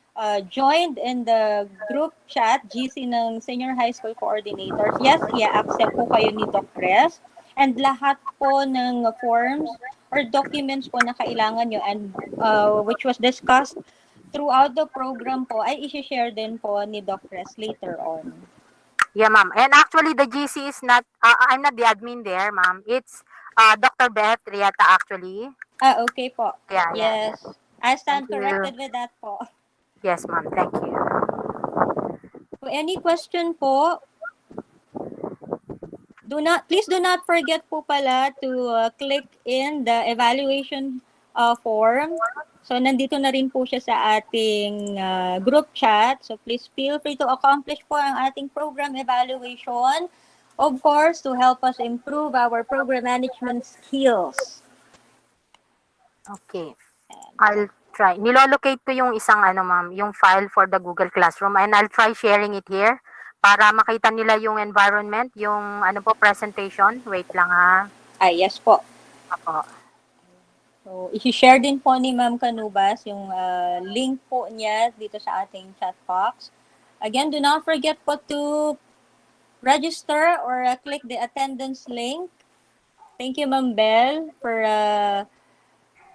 joined in the group chat, GC ng Senior High School Coordinators. Yes, i-accept po kayo ni Doc Cres. And lahat po ng forms or documents po na kailangan nyo and which was discussed throughout the program po, ay isi-share din po ni Doc Cres later on. Yeah, ma'am. And actually, the GC is not, I'm not the admin there, ma'am. It's Dr. Beth Rieta, actually. Okay po. Yeah, yes. yeah. I stand Thank you. corrected with that po. Yes, ma'am. Thank you. So, any question po? Please do not forget po pala to click in the evaluation form. So, nandito na rin po siya sa ating group chat. So, please feel free to accomplish po ang ating program evaluation. Of course, to help us improve our program management skills. Okay. I'll try. Nilolocate ko yung isang ma'am, yung file for the Google Classroom and I'll try sharing it here para makita nila yung environment, yung presentation. Wait lang ha. Yes po. Opo. So, i-share din po ni Ma'am Canubas yung link po niya dito sa ating chat box. Again, do not forget po to register or click the attendance link. Thank you, Ma'am Bell, for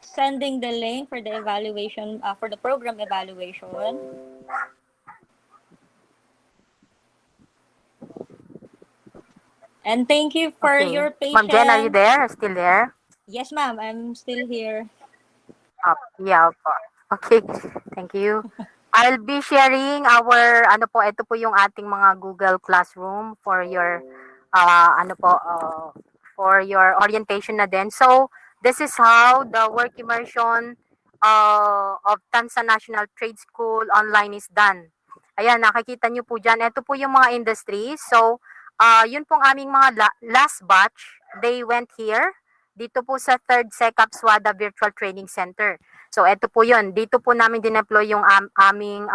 sending the link for the evaluation, for the program evaluation. And thank you for your patience. Ma'am Jen, are you there? Still there? Yes, ma'am. I'm still here. Yeah, opo. Okay. Thank you. I'll be sharing our, ito po yung ating mga Google Classroom for your, for your orientation na din. So, this is how the work immersion of Tansa National Trade School online is done. Ayan, nakikita nyo po dyan. Ito po yung mga industries. So, yun pong aming mga last batch. They went here. Dito po sa 3rd Secap Suada Virtual Training Center. So, ito po yun. Dito po namin dineploy yung aming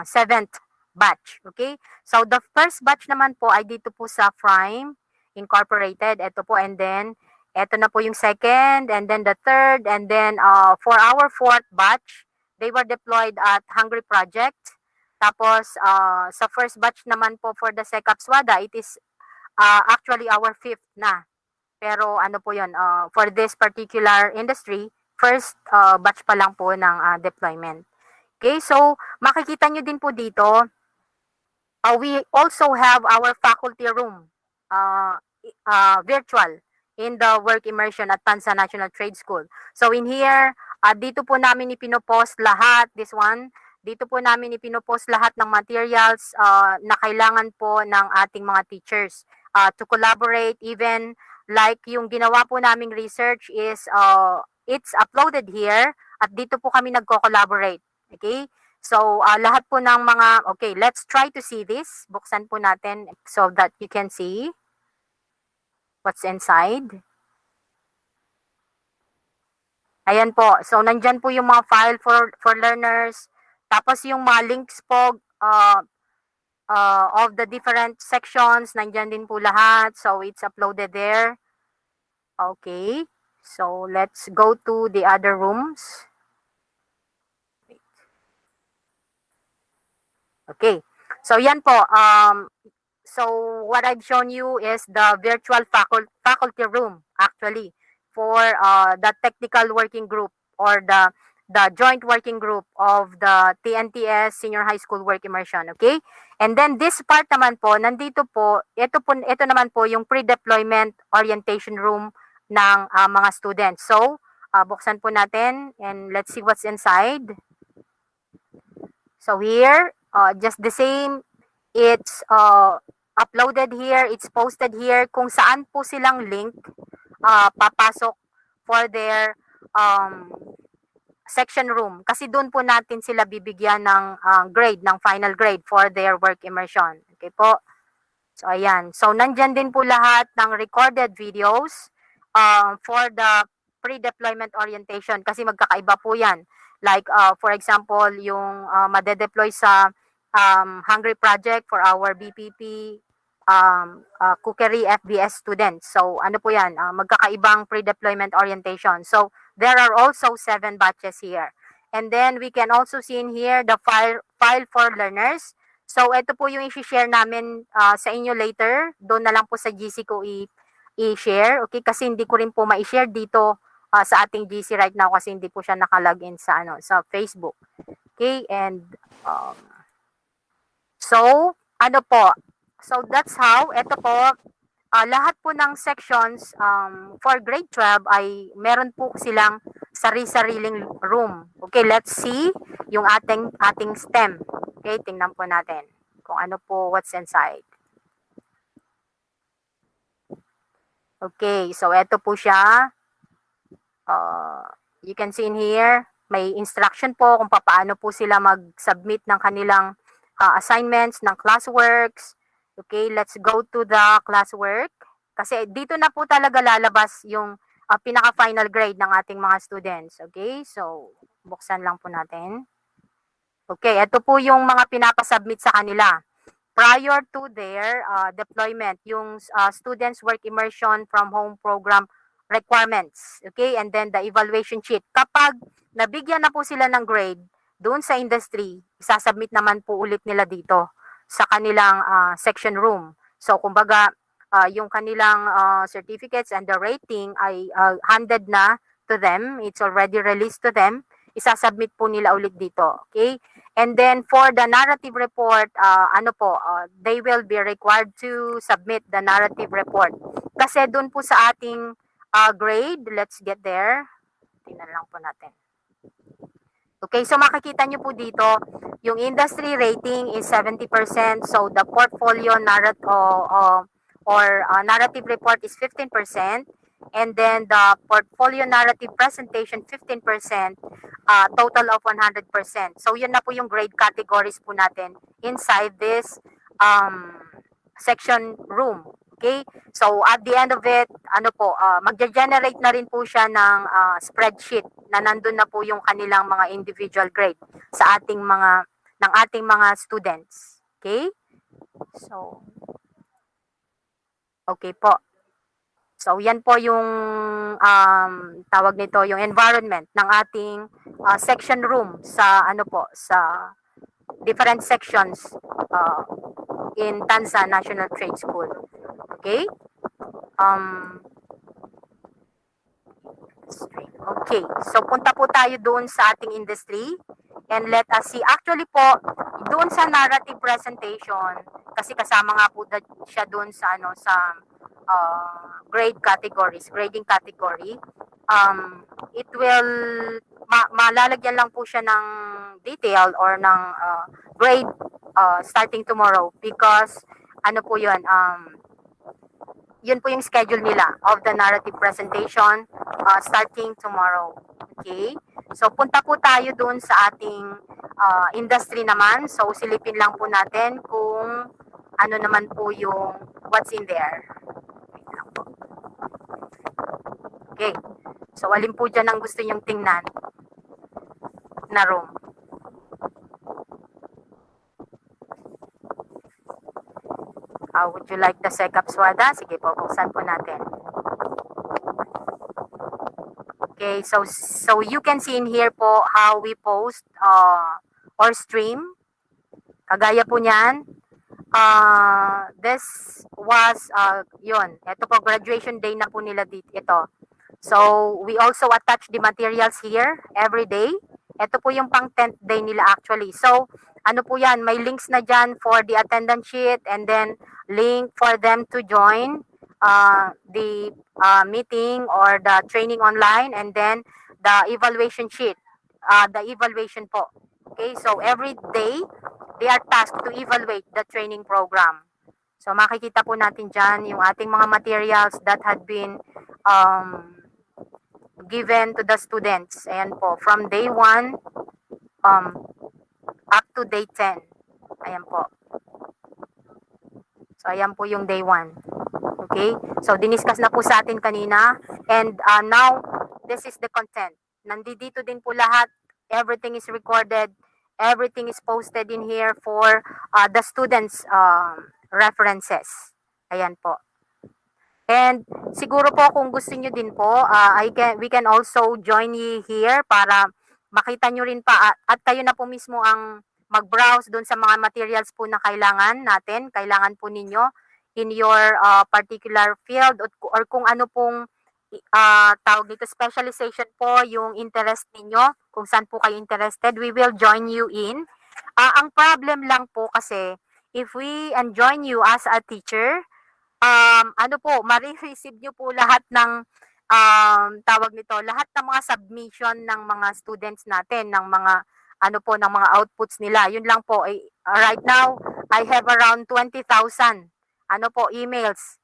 7th batch. Okay? So, the first batch naman po ay dito po sa Prime Incorporated. Ito po. And then, ito na po yung second. And then the third. And then, for our 4th batch, they were deployed at Hungry Project. Tapos, sa first batch naman po for the Secap Suada, it is actually our 5th na. Pero po yun, for this particular industry, first batch pa lang po ng deployment. Okay, so makikita nyo din po dito, we also have our faculty room, virtual, in the work immersion at Tansa National Trade School. So in here, dito po namin ipinopost lahat, this one, Dito po namin ipinopost lahat ng materials na kailangan po ng ating mga teachers to collaborate. Even like yung ginawa po naming research is it's uploaded here at dito po kami nagko-collaborate. Okay? So, lahat po ng mga, okay, let's try to see this. Buksan po natin so that you can see what's inside. Ayan po. So, nandyan po yung mga file for learners. Tapos yung mga links po of the different sections, nandyan din po lahat. So, it's uploaded there. Okay. So, let's go to the other rooms. Okay. So, yan po. So, what I've shown you is the virtual faculty room, actually, for the technical working group or the joint working group of the TNTS Senior High School Work Immersion, okay? And then this part naman po, nandito po, ito naman po yung pre-deployment orientation room ng mga students. So, buksan po natin and let's see what's inside. So here, just the same, it's uploaded here, it's posted here kung saan po silang link papasok for their section room. Kasi doon po natin sila bibigyan ng grade, ng final grade for their work immersion. Okay po? So, ayan. So, nandyan din po lahat ng recorded videos for the pre-deployment orientation kasi magkakaiba po yan. Like, for example, yung madedeploy sa Hungry Project for our BPP Cookery FBS students. So, ano po yan? Magkakaibang pre-deployment orientation. So, there are also 7 batches here. And then, we can also see in here the file for learners. So, ito po yung i-share namin sa inyo later. Doon na lang po sa GC ko i-share. Okay? Kasi hindi ko rin po ma-share dito sa ating GC right now kasi hindi po siya nakalagin sa sa Facebook. Okay? And so ano po? So that's how ito po lahat po ng sections for grade 12 ay meron po silang sari-sariling room. Okay, let's see yung ating STEM. Okay, tingnan po natin kung ano po what's inside. Okay, so ito po siya. You can see in here, may instruction po kung paano po sila mag-submit ng kanilang assignments, ng classworks. Okay, let's go to the classwork. Kasi dito na po talaga lalabas yung pinaka-final grade ng ating mga students. Okay, so buksan lang po natin. Okay, ito po yung mga pinapasubmit sa kanila. Prior to their deployment, yung students work immersion from home program requirements. Okay, and then the evaluation sheet. Kapag nabigyan na po sila ng grade doon sa industry, isasubmit naman po ulit nila dito sa kanilang section room. So, kumbaga, yung kanilang certificates and the rating ay handed na to them. It's already released to them. Isasubmit po nila ulit dito. Okay? And then for the narrative report, they will be required to submit the narrative report. Kasi doon po sa ating grade, let's get there. Tingnan lang po natin. Okay, so makikita nyo po dito, yung industry rating is 70%. So the portfolio narrative report is 15%. And then the portfolio narrative presentation, 15%, total of 100%. So yun na po yung grade categories po natin inside this section room. Okay? So at the end of it, magge-generate na rin po siya ng spreadsheet na nandun na po yung kanilang mga individual grade sa ating mga students. Okay? So okay po. So yan po yung tawag nito, yung environment ng ating section room sa sa different sections in Tanza National Trade School. Okay? Okay. So punta po tayo doon sa ating industry and let us see. Actually po, doon sa narrative presentation, kasi kasama nga po siya doon sa grading category, it will malalagyan lang po siya ng detail or ng grade starting tomorrow because ano po yun, yun po yung schedule nila of the narrative presentation starting tomorrow. Okay? So, punta po tayo dun sa ating industry naman. So, silipin lang po natin kung ano naman po yung what's in there. Wait lang po. Okay. So, alin po dyan ang gusto nyong tingnan na room? Would you like the SECAP SWADA? Sige po, buksan po natin. Okay, so you can see in here po how we post or stream. Kagaya po niyan. This was, yun. Ito po, graduation day na po nila dito. Ito. So, we also attach the materials here every day. Ito po yung pang 10th day nila actually. So, ano po yan, may links na dyan for the attendance sheet and then link for them to join the meeting or the training online and then the evaluation sheet, the evaluation po. Okay, so every day, they are tasked to evaluate the training program. So makikita po natin dyan yung ating mga materials that had been given to the students. Ayan po, from day 1 up to day 10. Ayan po. So, ayan po yung day 1. Okay? So, diniscuss na po sa atin kanina. And now, this is the content. Nandito din po lahat. Everything is recorded. Everything is posted in here for the students' references. Ayan po. And siguro po kung gusto nyo din po, we can also join you here para makita nyo rin pa at kayo na po mismo ang mag-browse doon sa mga materials po na kailangan natin, kailangan po ninyo in your particular field or kung ano pong tawag dito, specialization po yung interest ninyo, kung saan po kayo interested, we will join you in. Ang problem lang po kasi, if we join you as a teacher, ano po, ma-receive nyo po lahat ng tawag nito, lahat ng mga submission ng mga students natin, ng mga ano po, ng mga outputs nila. Yun lang po, right now, I have around 20,000 ano po, emails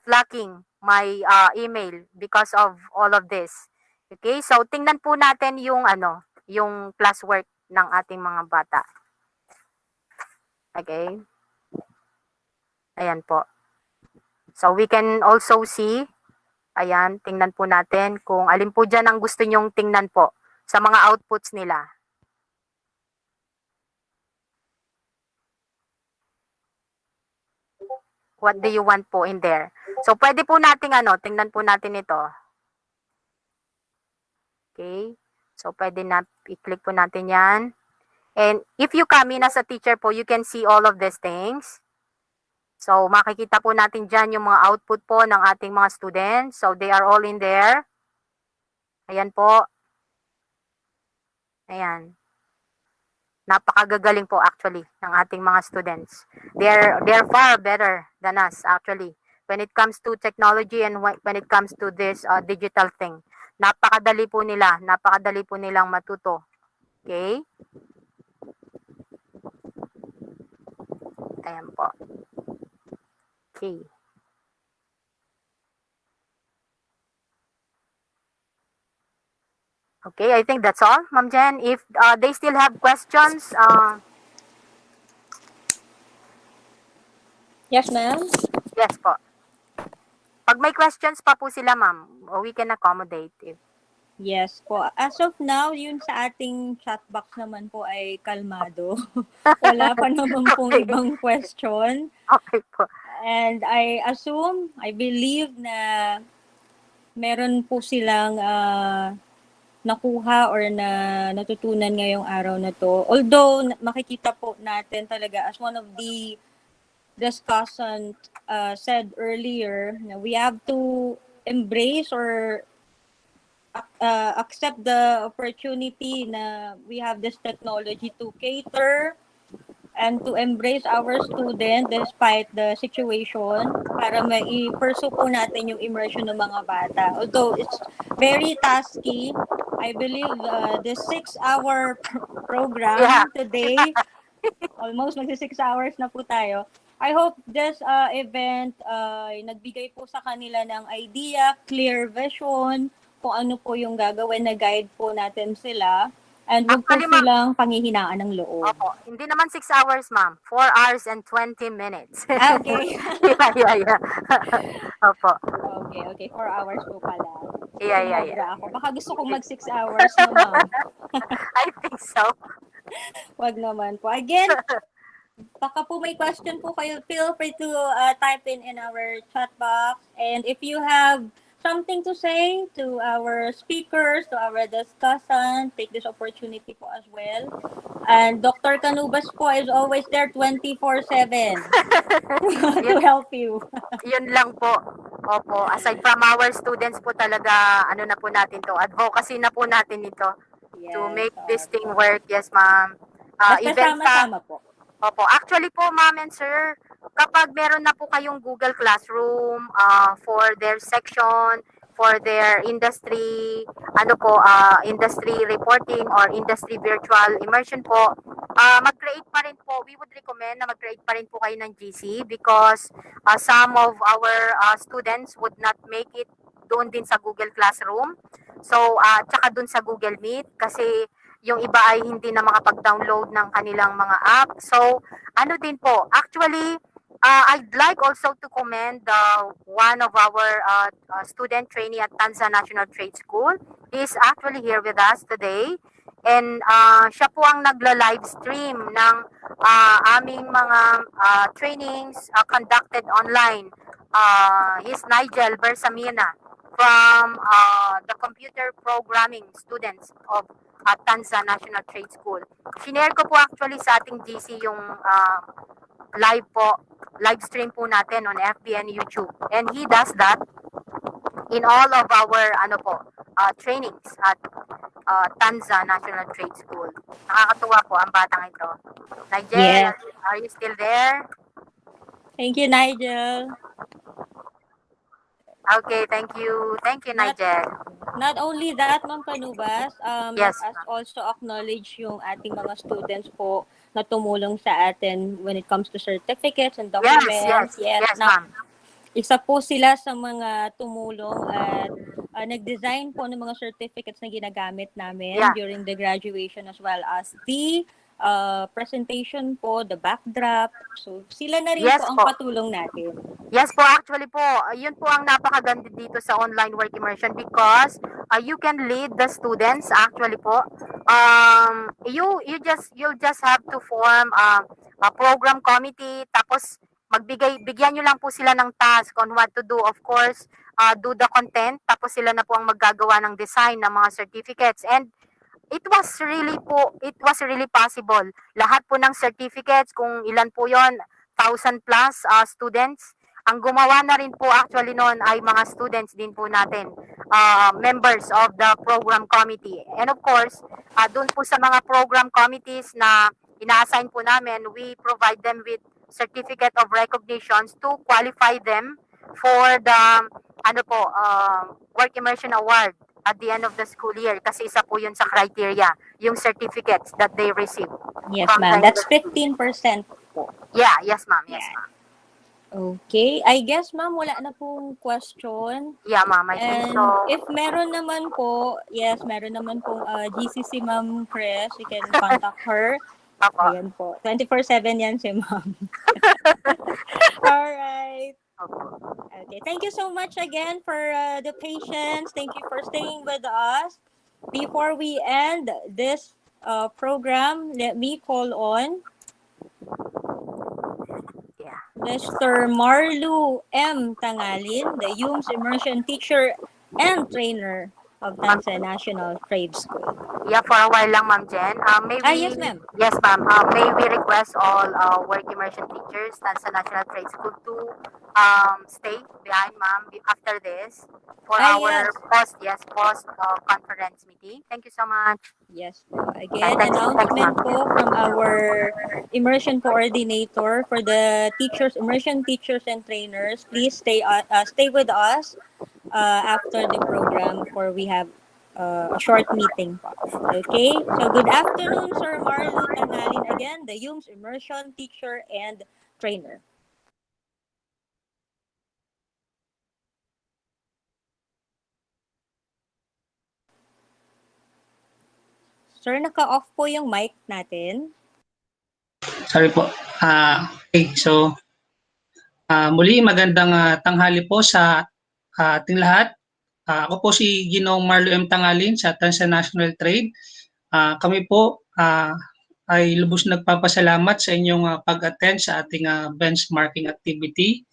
flocking my email because of all of this. Okay, so tingnan po natin yung ano, yung classwork ng ating mga bata. Okay. Ayan po. So we can also see, ayan, tingnan po natin kung alin po dyan ang gusto nyong tingnan po sa mga outputs nila. What do you want po in there? So pwede po nating ano, tingnan po natin ito. Okay. So pwede na i-click po natin 'yan. And if you come in as a teacher po, you can see all of these things. So makikita po natin diyan yung mga output po ng ating mga students. So they are all in there. Ayan po. Ayan. Napakagagaling po actually ng ating mga students. They're far better than us actually when it comes to technology and when it comes to this digital thing. Napakadali po nilang matuto. Okay? Ayan po. Okay. Okay, I think that's all, Ma'am Jen. If they still have questions, Yes, ma'am. yes po. Pag may questions pa po sila, ma'am, we can accommodate if Yes po. As of now, yun sa ating chat box naman po ay kalmado. Wala pa naman pong Okay. ibang question. Okay po. And I believe na meron po silang nakuha or na natutunan ngayong araw na to. Although makikita po natin talaga as one of the discussant said earlier, na we have to embrace or accept the opportunity na we have this technology to cater and to embrace our student despite the situation para mai-pursue po natin yung immersion ng mga bata. Although it's very tasky I believe the 6-hour Yeah. program today, almost magsi 6 hours na po tayo. I hope this event nagbigay po sa kanila ng idea, clear vision, kung ano po yung gagawin na guide po natin sila. And wag po Actually, ma'am, silang panghihinaan ng loob. opo, hindi naman 6 hours, ma'am. 4 hours and 20 minutes. Okay. Yeah. Opo. Okay. 4 hours po pala. Yeah. Sumobra ako. Baka gusto kong mag 6 hours no, ma'am. I think so. Wag naman po. Again, baka po may question po kayo, feel free to type in our chat box. And if you have something to say to our speakers, to our discussant, take this opportunity po as well. And Dr. Canubas po is always there 24/7 to help you. Yun lang po. Opo, aside from our students po talaga, ano na po natin to, advocacy na po natin ito to make this thing work. Yes, ma'am. Basta Even sa sama-sama po. Opo. Actually po, ma'am and sir, kapag meron na po kayong Google Classroom for their section, for their industry, industry reporting or industry virtual immersion po, mag-create pa rin po. We would recommend na mag-create pa rin po kayo ng GC because some of our students would not make it doon din sa Google Classroom. So, tsaka doon sa Google Meet kasi yung iba ay hindi na makapag-download ng kanilang mga app. So, ano din po, actually, I'd like also to commend one of our student trainee at Tanza National Trade School. He is actually here with us today. And siya po ang nagla-live stream ng aming mga trainings conducted online. He's Nigel Bersamina from the computer programming students of Tanza National Trade School. Sinare ko po actually sa ating GC yung live stream po natin on FB and YouTube. And he does that in all of our trainings at Tanza National Trade School. Nakakatuwa po ang batang ito. Nigel, Yes. are you still there? Thank you, Nigel. Okay, thank you. Thank you, Nigel. Not only that, Ma'am Canubas, Yes, let us also acknowledge yung ating mga students po na tumulong sa atin when it comes to certificates and documents. Yes, ma'am. Isa po sila sa mga tumulong at nag-design po ng mga certificates na ginagamit namin during the graduation as well as the presentation po, the backdrop. So, sila na rin Yes po ang po. patulong natin. Yes po, actually po, yun po ang napakaganda dito sa online work immersion because you can lead the students actually po. You'll just have to form a program committee tapos bigyan nyo lang po sila ng task on what to do. Of course, do the content tapos sila na po ang maggagawa ng design ng mga certificates. And it was really possible. Lahat po ng certificates, kung ilan po yon, 1,000 plus students, ang gumawa na rin po actually noon ay mga students din po natin, members of the program committee. And of course, doon po sa mga program committees na ina-assign po namin, we provide them with certificate of recognitions to qualify them for the work immersion award at the end of the school year kasi isa po yun sa criteria, yung certificates that they receive. Yes, from ma'am. the That's university. 15% po. Yeah, yes ma'am, yes ma'am. Okay. I guess, ma'am, wala na pong question. Yeah, ma'am, I think And so. if meron naman po, yes, meron naman pong GCC Ma'am Chris, you can contact her. Ayan po. 24/7 yan si ma'am. Alright. Okay. Thank you so much again for the patience. Thank you for staying with us. Before we end this program, let me call on Mr. Marlu M. Tangalin, the UMS Immersion Teacher and Trainer of Tansa National Trade School. Yeah, for a while lang, Ma'am Jen. Yes, ma'am. Yes, ma'am. May we request all work immersion teachers, Tansa National Trade School to stay behind, ma'am, after this for our post conference meeting. Thank you so much. Yes po. Again, announcement po from our immersion coordinator for the teachers, immersion teachers and trainers. Please stay with us after the program for we have a short meeting po. Okay? So, good afternoon, Sir Marlo Tangalin again, the YUMS Immersion teacher and trainer. Sir, naka-off po yung mic natin. Sorry po. Okay, so muli magandang tanghali po sa ating lahat. Ako po si Ginoong Marlo M. Tangalin sa Tansa National Trade. Kami po ay lubos nagpapasalamat sa inyong pag-attend sa ating benchmarking activity.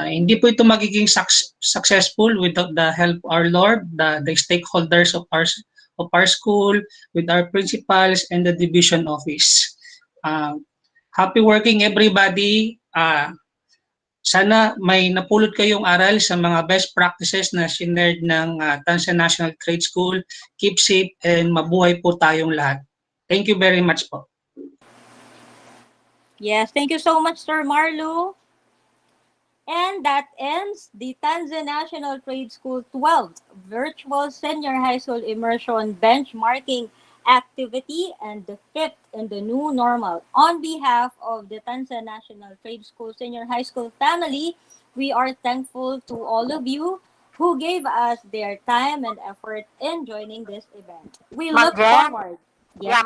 Hindi po ito magiging successful without the help of our Lord, the stakeholders of our school, with our principals and the division office. Happy working everybody. Sana may napulot kayong aral sa mga best practices na shinare ng Tansa National Trade School. Keep safe and mabuhay po tayong lahat. Thank you very much po. Yes, thank you so much, Sir Marlo. And that ends the Tansa National Trade School 12th Virtual Senior High School Immersion Benchmarking Activity and the 5th in the new normal. On behalf of the Tansa National Trade School Senior High School family, we are thankful to all of you who gave us their time and effort in joining this event. We Ma'am look Jen? forward. Yes,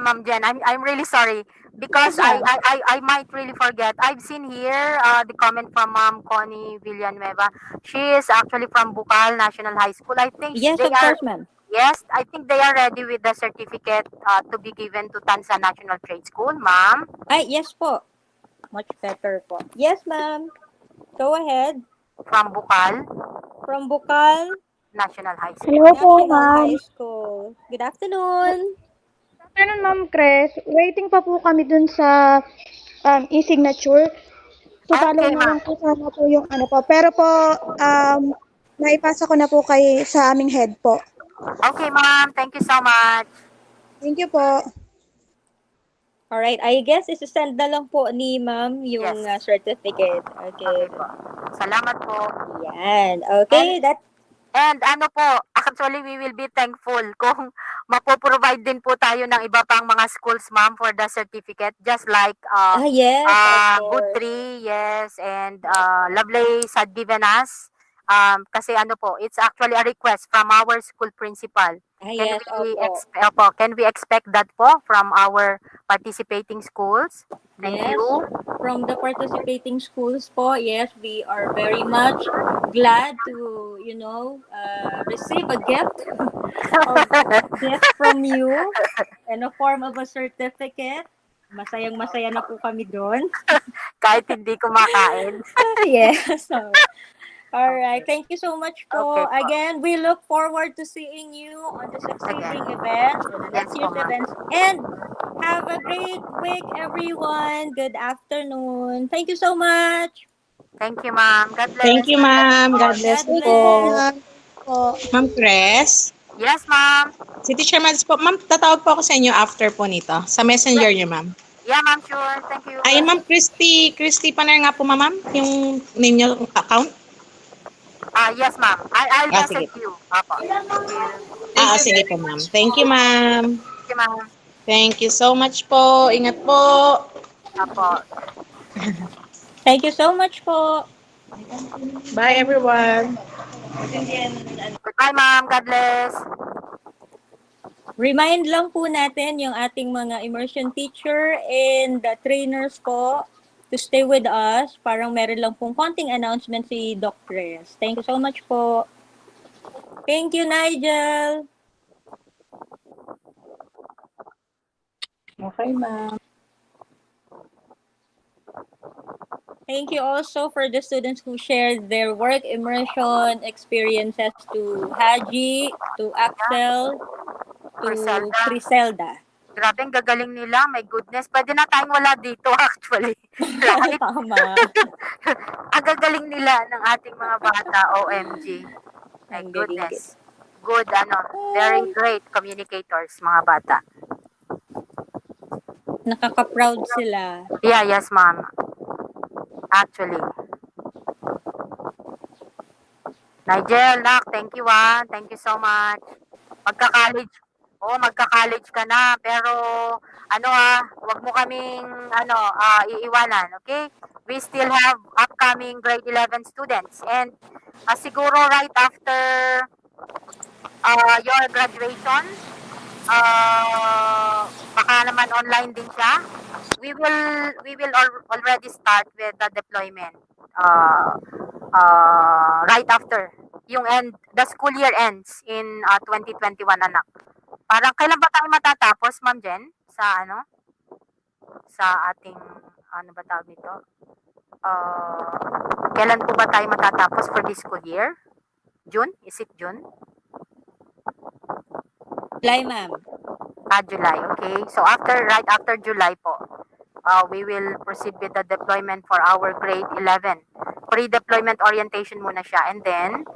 Ma'am Jen, I'm really sorry because Yes, ma'am. I might really forget. I've seen here the comment from Ma'am Connie Villanueva. She is actually from Bukal National High School. I think Yes, they of are. course, ma'am. Yes, I think they are ready with the certificate to be given to Tansa National Trade School, ma'am. Ay, yes po. Much better po. Yes, ma'am. Go ahead. From Bukal From Bukal National High School. Hello po, National ma'am. High School. Good afternoon. Afternoon, Ma'am Cres. Waiting pa po kami dun sa e-signature. So, follow na lang po sana po yung ano po. Pero po, naipasa ko na po sa aming head po. Okay, ma'am. Thank you so much. Thank you po. Alright, I guess isi-send na lang po ni ma'am yung certificate. Okay. Salamat po. Yan. Okay, And ano po, actually we will be thankful kung mapoprovide din po tayo ng iba pang mga schools, ma'am, for the certificate. Just like yes, of Good course. Tree, yes, and Lovelace had given us. Kasi ano po, it's actually a request from our school principal. Yes, Can we expect that po from our participating schools? Thank Yes, you. from the participating schools po, yes, we are very much glad to, receive a gift from you in a form of a certificate. Masayang-masaya na po kami doon. Kahit hindi kumakain. Yes. All right. Thank you so much po. Okay po. Again, we look forward to seeing you on the succeeding events or the next year's events. And have a great week, everyone. Good afternoon. Thank you so much. Thank you, ma'am. God bless. Thank you, ma'am. God bless God po. bless. Ma'am Cres? Yes, ma'am. Si Teacher Mads po. Ma'am, tatawag po ako sa inyo after po nito. Sa messenger niyo, ma'am. Yeah, ma'am, sure. Thank you. Ay, ma'am, Christy Paner nga po, ma'am. Yung name niyo, account? Yes, ma'am. I'll Sige. message you. Apo. Thank you. Sige po, ma'am. Thank you, ma'am. Thank you, ma'am. Thank you so much po. Ingat po. Apo. Thank you so much po. Bye, everyone. Goodbye, ma'am. God bless. Remind lang po natin yung ating mga immersion teacher and the trainers po to stay with us. Parang meron lang pong konting announcement si Doc Reyes. Thank you so much po. Thank you, Nigel. Okay, ma'am. Thank you also for the students who shared their work immersion experiences to Haji, to Axel, to Criselda. Grabe, ang gagaling nila. My goodness. Pwede na tayong wala dito, actually. Right? Tama. Ang gagaling nila ng ating mga bata, OMG. My goodness. Good, very great communicators, mga bata. Nakaka-proud sila. Yeah, yes, ma'am. Actually. Nigel, nak, thank you Thank you so much. Magka-college. Oo, magka-college ka na. Pero, wag mo kaming, iiwanan, okay? We still have upcoming grade 11 students. And, siguro right after your graduation, baka naman online din siya. We will already start with the deployment. Right after the school year ends in 2021, anak. Parang kailan ba tayo matatapos, Ma'am Jen? Sa ating ano ba tawag nito? Uh, Kailan po ba tayo matatapos for this school year? June? Is it June? July, ma'am. July. Okay. So right after July po, we will proceed with the deployment for our grade 11. Pre-deployment orientation muna siya, and then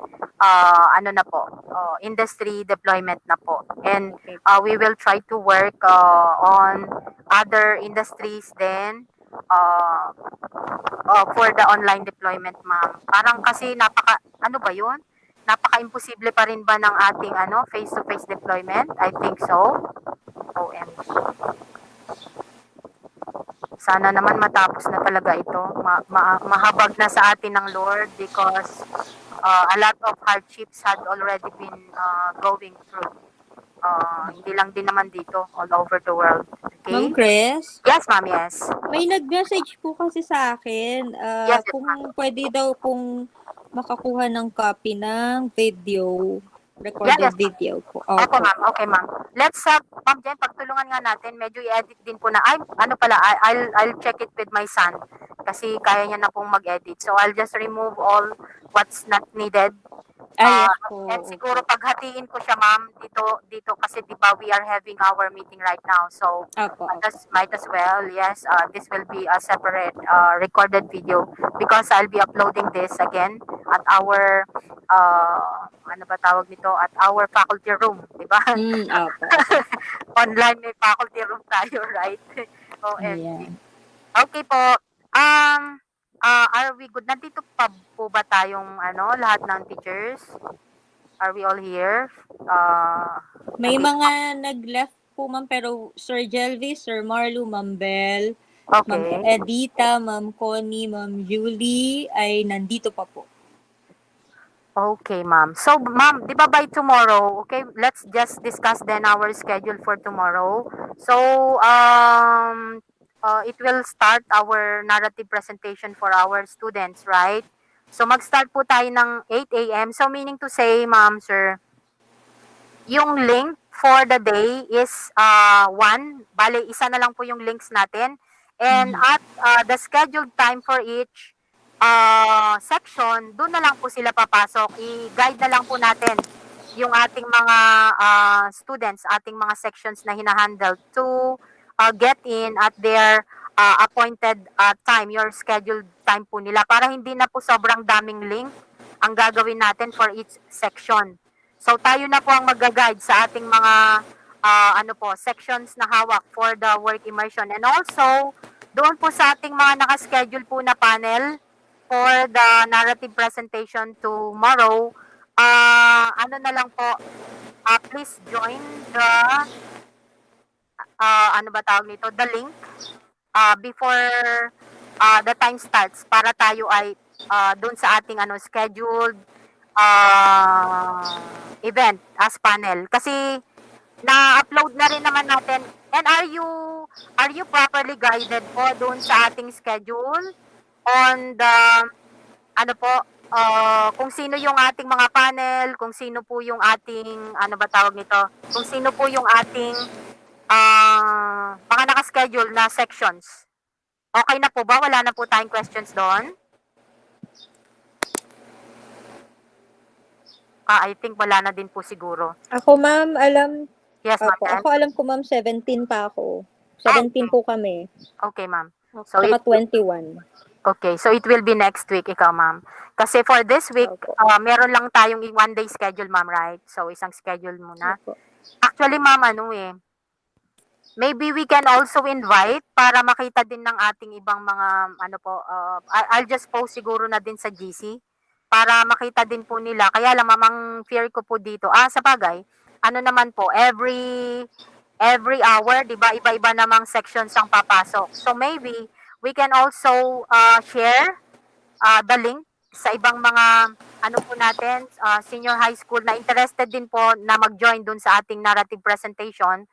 industry deployment na po. And we will try to work on other industries then for the online deployment, ma'am. Parang kasi ano ba 'yun? Napaka-imposible pa rin ba ng ating face-to-face deployment? I think so. OMG. Sana naman matapos na talaga ito. Mahabag na sa atin ng Lord because a lot of hardships had already been going through. Hindi lang din naman dito, all over the world. Okay? Ma'am Chris? Yes, ma'am, yes. May nag-message po kasi sa akin Yes, kung pwede daw pong makakuha ng copy ng video, recorded Yes. video po. Opo, ma'am. Okay, ma'am. Let's ma'am Jen, pagtulungan nga natin, medyo i-edit din po na, I'll check it with my son kasi kaya niya na pong mag-edit. So, I'll just remove all what's not needed. Yes po. And siguro paghatiin ko siya, ma'am, dito kasi di ba we are having our meeting right now. So, might as well, yes, this will be a separate recorded video because I'll be uploading this again at our ano ba tawag nito, at our faculty room, di ba? Online may faculty room tayo, right? OMG. Okay po. Are we good? Nandito pa po ba tayong lahat ng teachers? Are we all here? May mga nag-left po, ma'am, pero Sir Jelvis, Sir Marlo, Ma'am Bell, Ma'am Edita, Ma'am Connie, Ma'am Julie ay nandito pa po. Okay, ma'am. So, ma'am, di ba by tomorrow, okay, let's just discuss then our schedule for tomorrow. So, it will start our narrative presentation for our students, right? So, mag-start po tayo ng 8 a.m. So, meaning to say, ma'am, sir, yung link for the day is one. Bale, isa na lang po yung links natin. And at the scheduled time for each section, doon na lang po sila papasok. I-guide na lang po natin yung ating mga students, ating mga sections na hinahandle to get in at their appointed time, your scheduled time po nila, para hindi na po sobrang daming link ang gagawin natin for each section. So tayo na po ang mag-guide sa ating mga sections na hawak for the work immersion. And also, doon po sa ating mga nakaschedule po na panel for the narrative presentation tomorrow, na lang po, please join the the link before the time starts para tayo ay doon sa ating scheduled event as panel. Kasi na-upload na rin naman natin. And are you properly guided po doon sa ating schedule on the kung sino yung ating mga panel, kung sino po yung ating kung sino po yung ating mga naka-schedule na sections. Okay na po ba? Wala na po tayong questions doon? I think wala na din po siguro. Ako, ma'am, alam. Yes, ma'am. Ako alam ko, ma'am, 17 pa ako. 17 po kami. Okay, ma'am. So, saka 21. Okay, so it will be next week, ikaw, ma'am. Kasi for this week, meron lang tayong one-day schedule, ma'am, right? So, isang schedule muna. Actually, ma'am, maybe we can also invite para makita din ng ating ibang mga, I'll just post siguro na din sa GC para makita din po nila. Kaya lang ma'am, ang fear ko po dito, sa bagay, ano naman po, every hour, 'di ba, iba-iba namang sections ang papasok. So maybe we can also share the link sa ibang mga ano po natin, senior high school na interested din po na mag-join dun sa ating narrative presentation.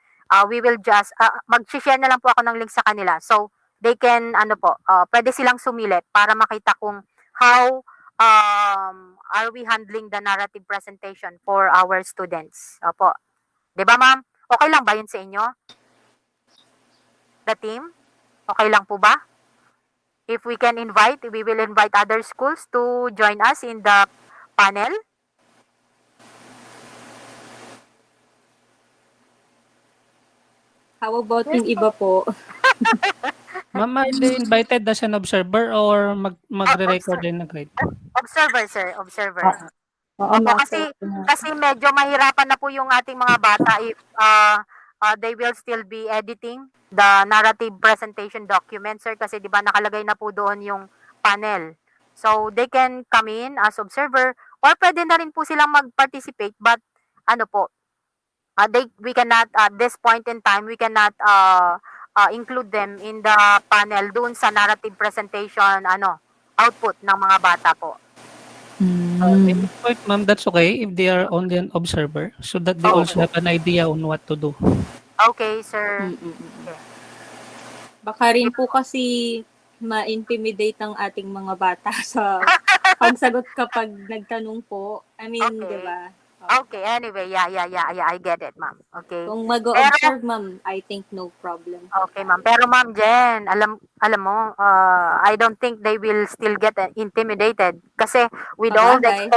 We will just mag-share na lang po ako ng link sa kanila. So they can ano po, pwede silang sumilip para makita kung how are we handling the narrative presentation for our students. Opo. 'Di ba, ma'am? Okay lang ba 'yun sa inyo? The team? Okay lang po ba? If we can invite, we will invite other schools to join us in the panel. How about yung iba po? Ma'am, are they invited as an observer or magre-record din ng grade? Observer, sir. Observer. Oo, Opo, kasi medyo mahirapan na po yung ating mga bata if they will still be editing the narrative presentation document, sir, kasi 'di ba nakalagay na po doon yung panel. So they can come in as observer or pwede na rin po silang mag-participate, but ano po, we cannot at this point in time we cannot include them in the panel doon sa narrative presentation output ng mga bata po. Any point, ma'am, that's okay if they are only an observer so that they also have an idea on what to do. Okay, sir. Okay. Baka rin po kasi ma-intimidate ang ating mga bata sa pagsagot kapag nagtanong po. I mean, di ba? Okay, anyway, yeah, I get it, ma'am. Okay. Kung mag-observe, ma'am, I think no problem. Okay, ma'am. Pero ma'am Jen, alam mo, I don't think they will still get intimidated kasi with all the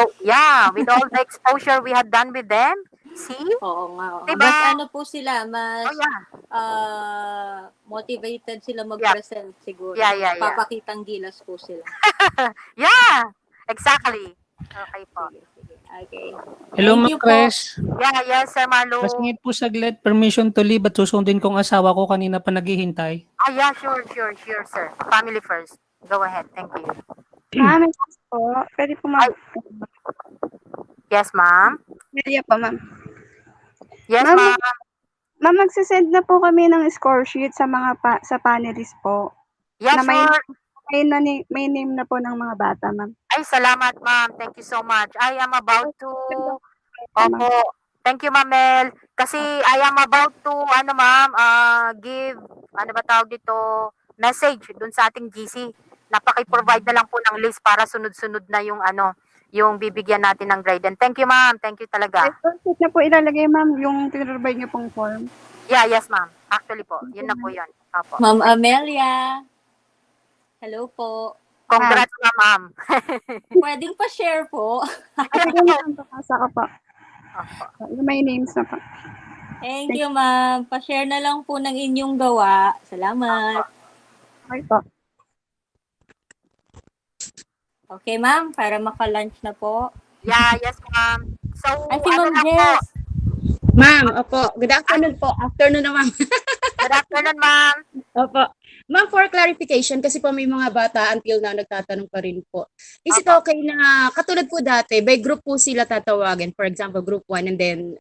with all the exposure we had done with them. See? Oo nga. Diba? Mas ano po sila, mas motivated sila mag-present siguro. Yeah. Papakitang gilas po sila. Yeah, exactly. Okay po. Okay. Hello, Ma'am Cres. Yeah, yes, Sir Marlo. Pasingit po saglit, permission to leave at susundin kong asawa ko kanina pa naghihintay. Yeah, sure, sir. Family first. Go ahead. Thank you. Ma'am, po. Pwede po ma'am. Yes, ma'am. Media po, ma'am. Yes, ma'am. ma'am. Ma'am, magsisend na po kami ng score sheet sa mga sa panelists po. Yes, na sure. May name na po ng mga bata, ma'am. Ay, salamat, ma'am. Thank you so much. I am about to... Opo. Thank you, Ma'am Mel. Kasi I am about to, give, tawag dito, message dun sa ating GC. Napaki-provide na lang po ng list para sunod-sunod na yung bibigyan natin ng grade. And thank you, ma'am. Thank you talaga. Sheet na po ilalagay, ma'am, yung pinrovide niyo pong form. Yeah, yes, ma'am. Actually po, yun na po yun. Opo. Ma'am Amelia. Hello po. Congrats na, ma'am. Pwedeng pa-share po. Sige, ma'am. Pakasa ka pa. May names na pa. Thank you, ma'am. Pa-share na lang po ng inyong gawa. Salamat. Okay po. Okay, ma'am. Para maka-lunch na po. Yeah, yes, ma'am. So, Ay, si Ma'am Jess. Ma'am, opo. Good afternoon po. Afternoon na, ma'am. Good afternoon, ma'am. Opo. Ma'am, for clarification, kasi po may mga bata until now nagtatanong pa rin po. Is it okay na, katulad po dati, by group po sila tatawagin? For example, group 1 and then,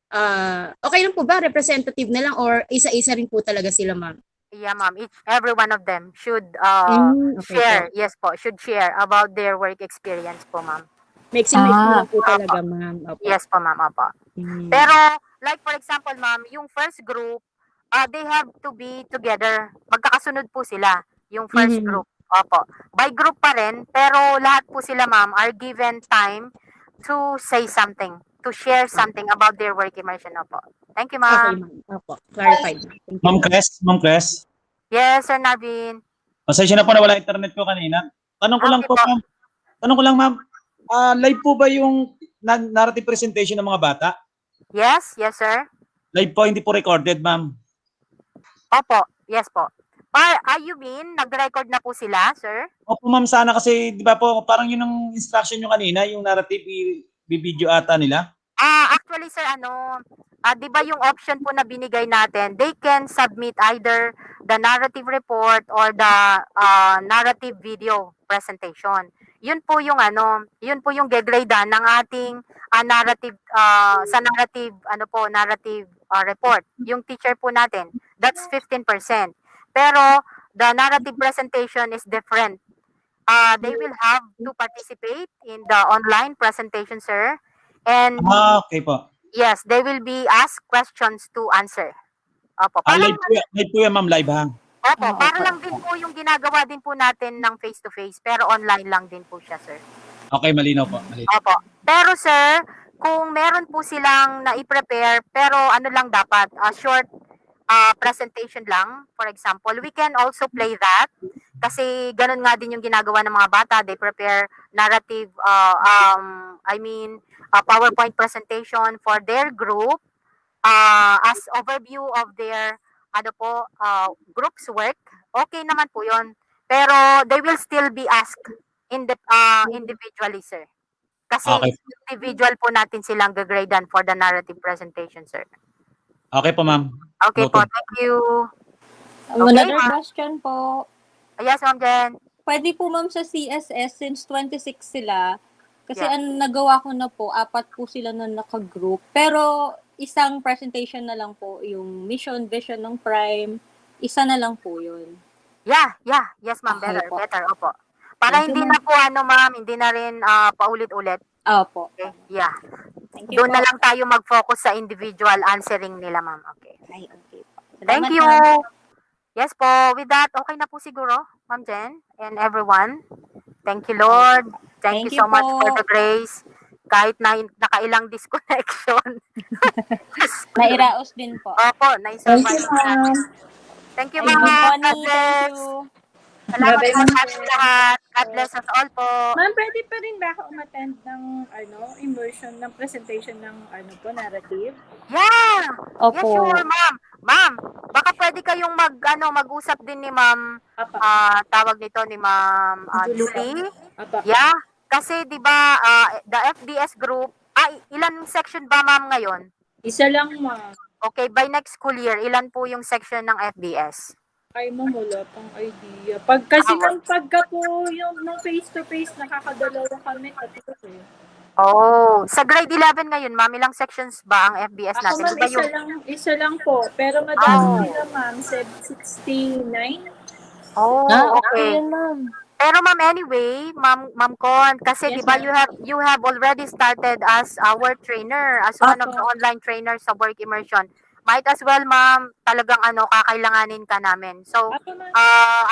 okay lang po ba? Representative na lang or isa-isa rin po talaga sila, ma'am? Yeah, ma'am. Every one of them should okay share. po. Yes po, should share about their work experience po, ma'am. Mixing lang po talaga, ma'am. Opo. Yes po, ma'am. Opo. Pero, like for example, ma'am, yung first group, they have to be together. Magkakasunod po sila, yung first group. Opo. By group pa rin, pero lahat po sila, ma'am, are given time to say something, to share something about their work immersion. Opo. Thank you, Okay, ma'am. ma'am. Opo. Clarified. Thank you. Ma'am Cres. Yes, Sir Navin. Pasensya na po na wala internet ko kanina. Tanong ko lang po, ma'am. Tanong ko lang, ma'am. Live po ba yung narrative presentation ng mga bata? Yes, sir. Live po, hindi po recorded, ma'am. Opo, yes po. You mean, nag-record na po sila, sir? Opo, ma'am, sana kasi, di ba po, parang yun ang instruction nyo kanina, yung narrative, i-video ata nila. Actually, sir, di ba yung option po na binigay natin, they can submit either the narrative report or the narrative video presentation. yun po yung yun po yung gegradean ng ating narrative sa narrative narrative report. Yung teacher po natin, that's 15%. Pero the narrative presentation is different. They will have to participate in the online presentation, sir. And Okay po. yes, they will be asked questions to answer. Opo, Live po yan, ma'am, live ha? Opo, para lang din po yung ginagawa din po natin ng face-to-face, pero online lang din po siya, sir. Okay, malinaw po. Malinaw. Opo. Pero sir, kung meron po silang na-prepare, pero ano lang dapat, short presentation lang, for example, we can also play that. Kasi ganun nga din yung ginagawa ng mga bata. They prepare narrative, PowerPoint presentation for their group as overview of their group's work. Okay naman po yun. Pero they will still be asked individually, sir. Kasi Okay. individual po natin silang gagradean for the narrative presentation, sir. Okay po, ma'am. Okay po, Noted. thank you. Another ma'am. question po. Yes, Ma'am Jen. Pwede po ma'am sa CSS since 26 sila. Kasi Yeah. ang nagawa ko na po, 4 po sila na naka-group. Pero isang presentation na lang po yung mission, vision ng Prime. Isa na lang po yun. Yeah. Yes, ma'am. Okay po. Better. Opo. Para Thank you, hindi ma'am. na po ma'am, hindi na rin paulit-ulit. Opo. Okay? Yeah. Thank you Doon po. na lang tayo mag-focus sa individual answering nila, ma'am. Okay. Ay, okay po. Thank Salamat, you. ma'am. Yes po. With that, okay na po siguro, Ma'am Jen and everyone. Thank you, Lord. Thank you Thank you so much po. for the grace. Kahit na nakailang disconnection. Nairaos din po. Opo, Thank na-survive you, ma'am. Thank you, Ay, ma'am. good God morning. Thank bless. you. Salamat Bye-bye, po ma'am. sa ating lahat. God bless us all po. Ma'am, pwede pa rin ba ako umattend ng immersion ng presentation ng narrative? Yeah. Opo. Yes, sure, ma'am. Ma'am, baka pwede kayong mag-usap din ni Ma'am tawag nito ni Ma'am Julie. Yeah. Kasi 'di ba the FDS group, ilan section ba ma'am ngayon? Isa lang, ma'am. Okay, by next school year, ilan po yung section ng FDS? Ay, ma'am, wala pang idea. Kasi pagka po yung nung face-to-face, nakakadalawa kami. Oh, sa grade 11 ngayon, ma'am, ilang sections ba ang FBS Ako, natin? ma'am, Di ba isa lang po. Pero madami sila, ma'am. 69. Oh, okay. Yun, ma'am. Pero ma'am, anyway, ma'am Con, kasi Yes, di ba ma'am. you have already started as our trainer, as one of Opo. the online trainers sa work immersion. Might as well, ma'am, talagang kakailanganin ka namin. So, Opo, ma'am.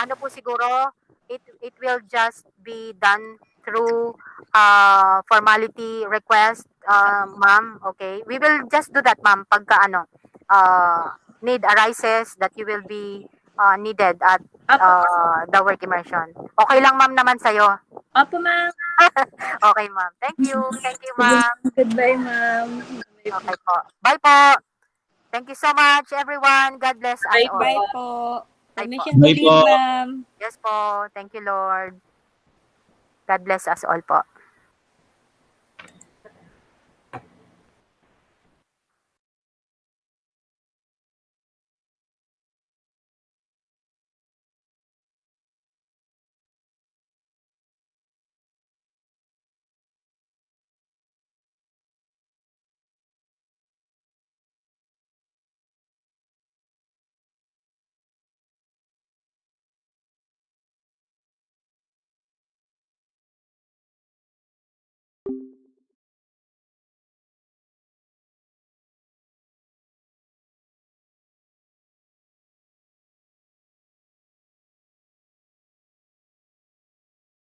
ano po siguro, it will just be done through formality request, ma'am. Okay, we will just do that, ma'am, pagka need arises that you will be needed at the work immersion. Okay lang, ma'am, naman sa'yo. Opo, ma'am. Okay, ma'am. Thank you, ma'am. Goodbye, ma'am. Okay po. Bye po. Thank you so much, everyone. God bless us all. Bye po. Bye po. Permission to Bye leave, po. ma'am. Yes po. Thank you, Lord. God bless us all po.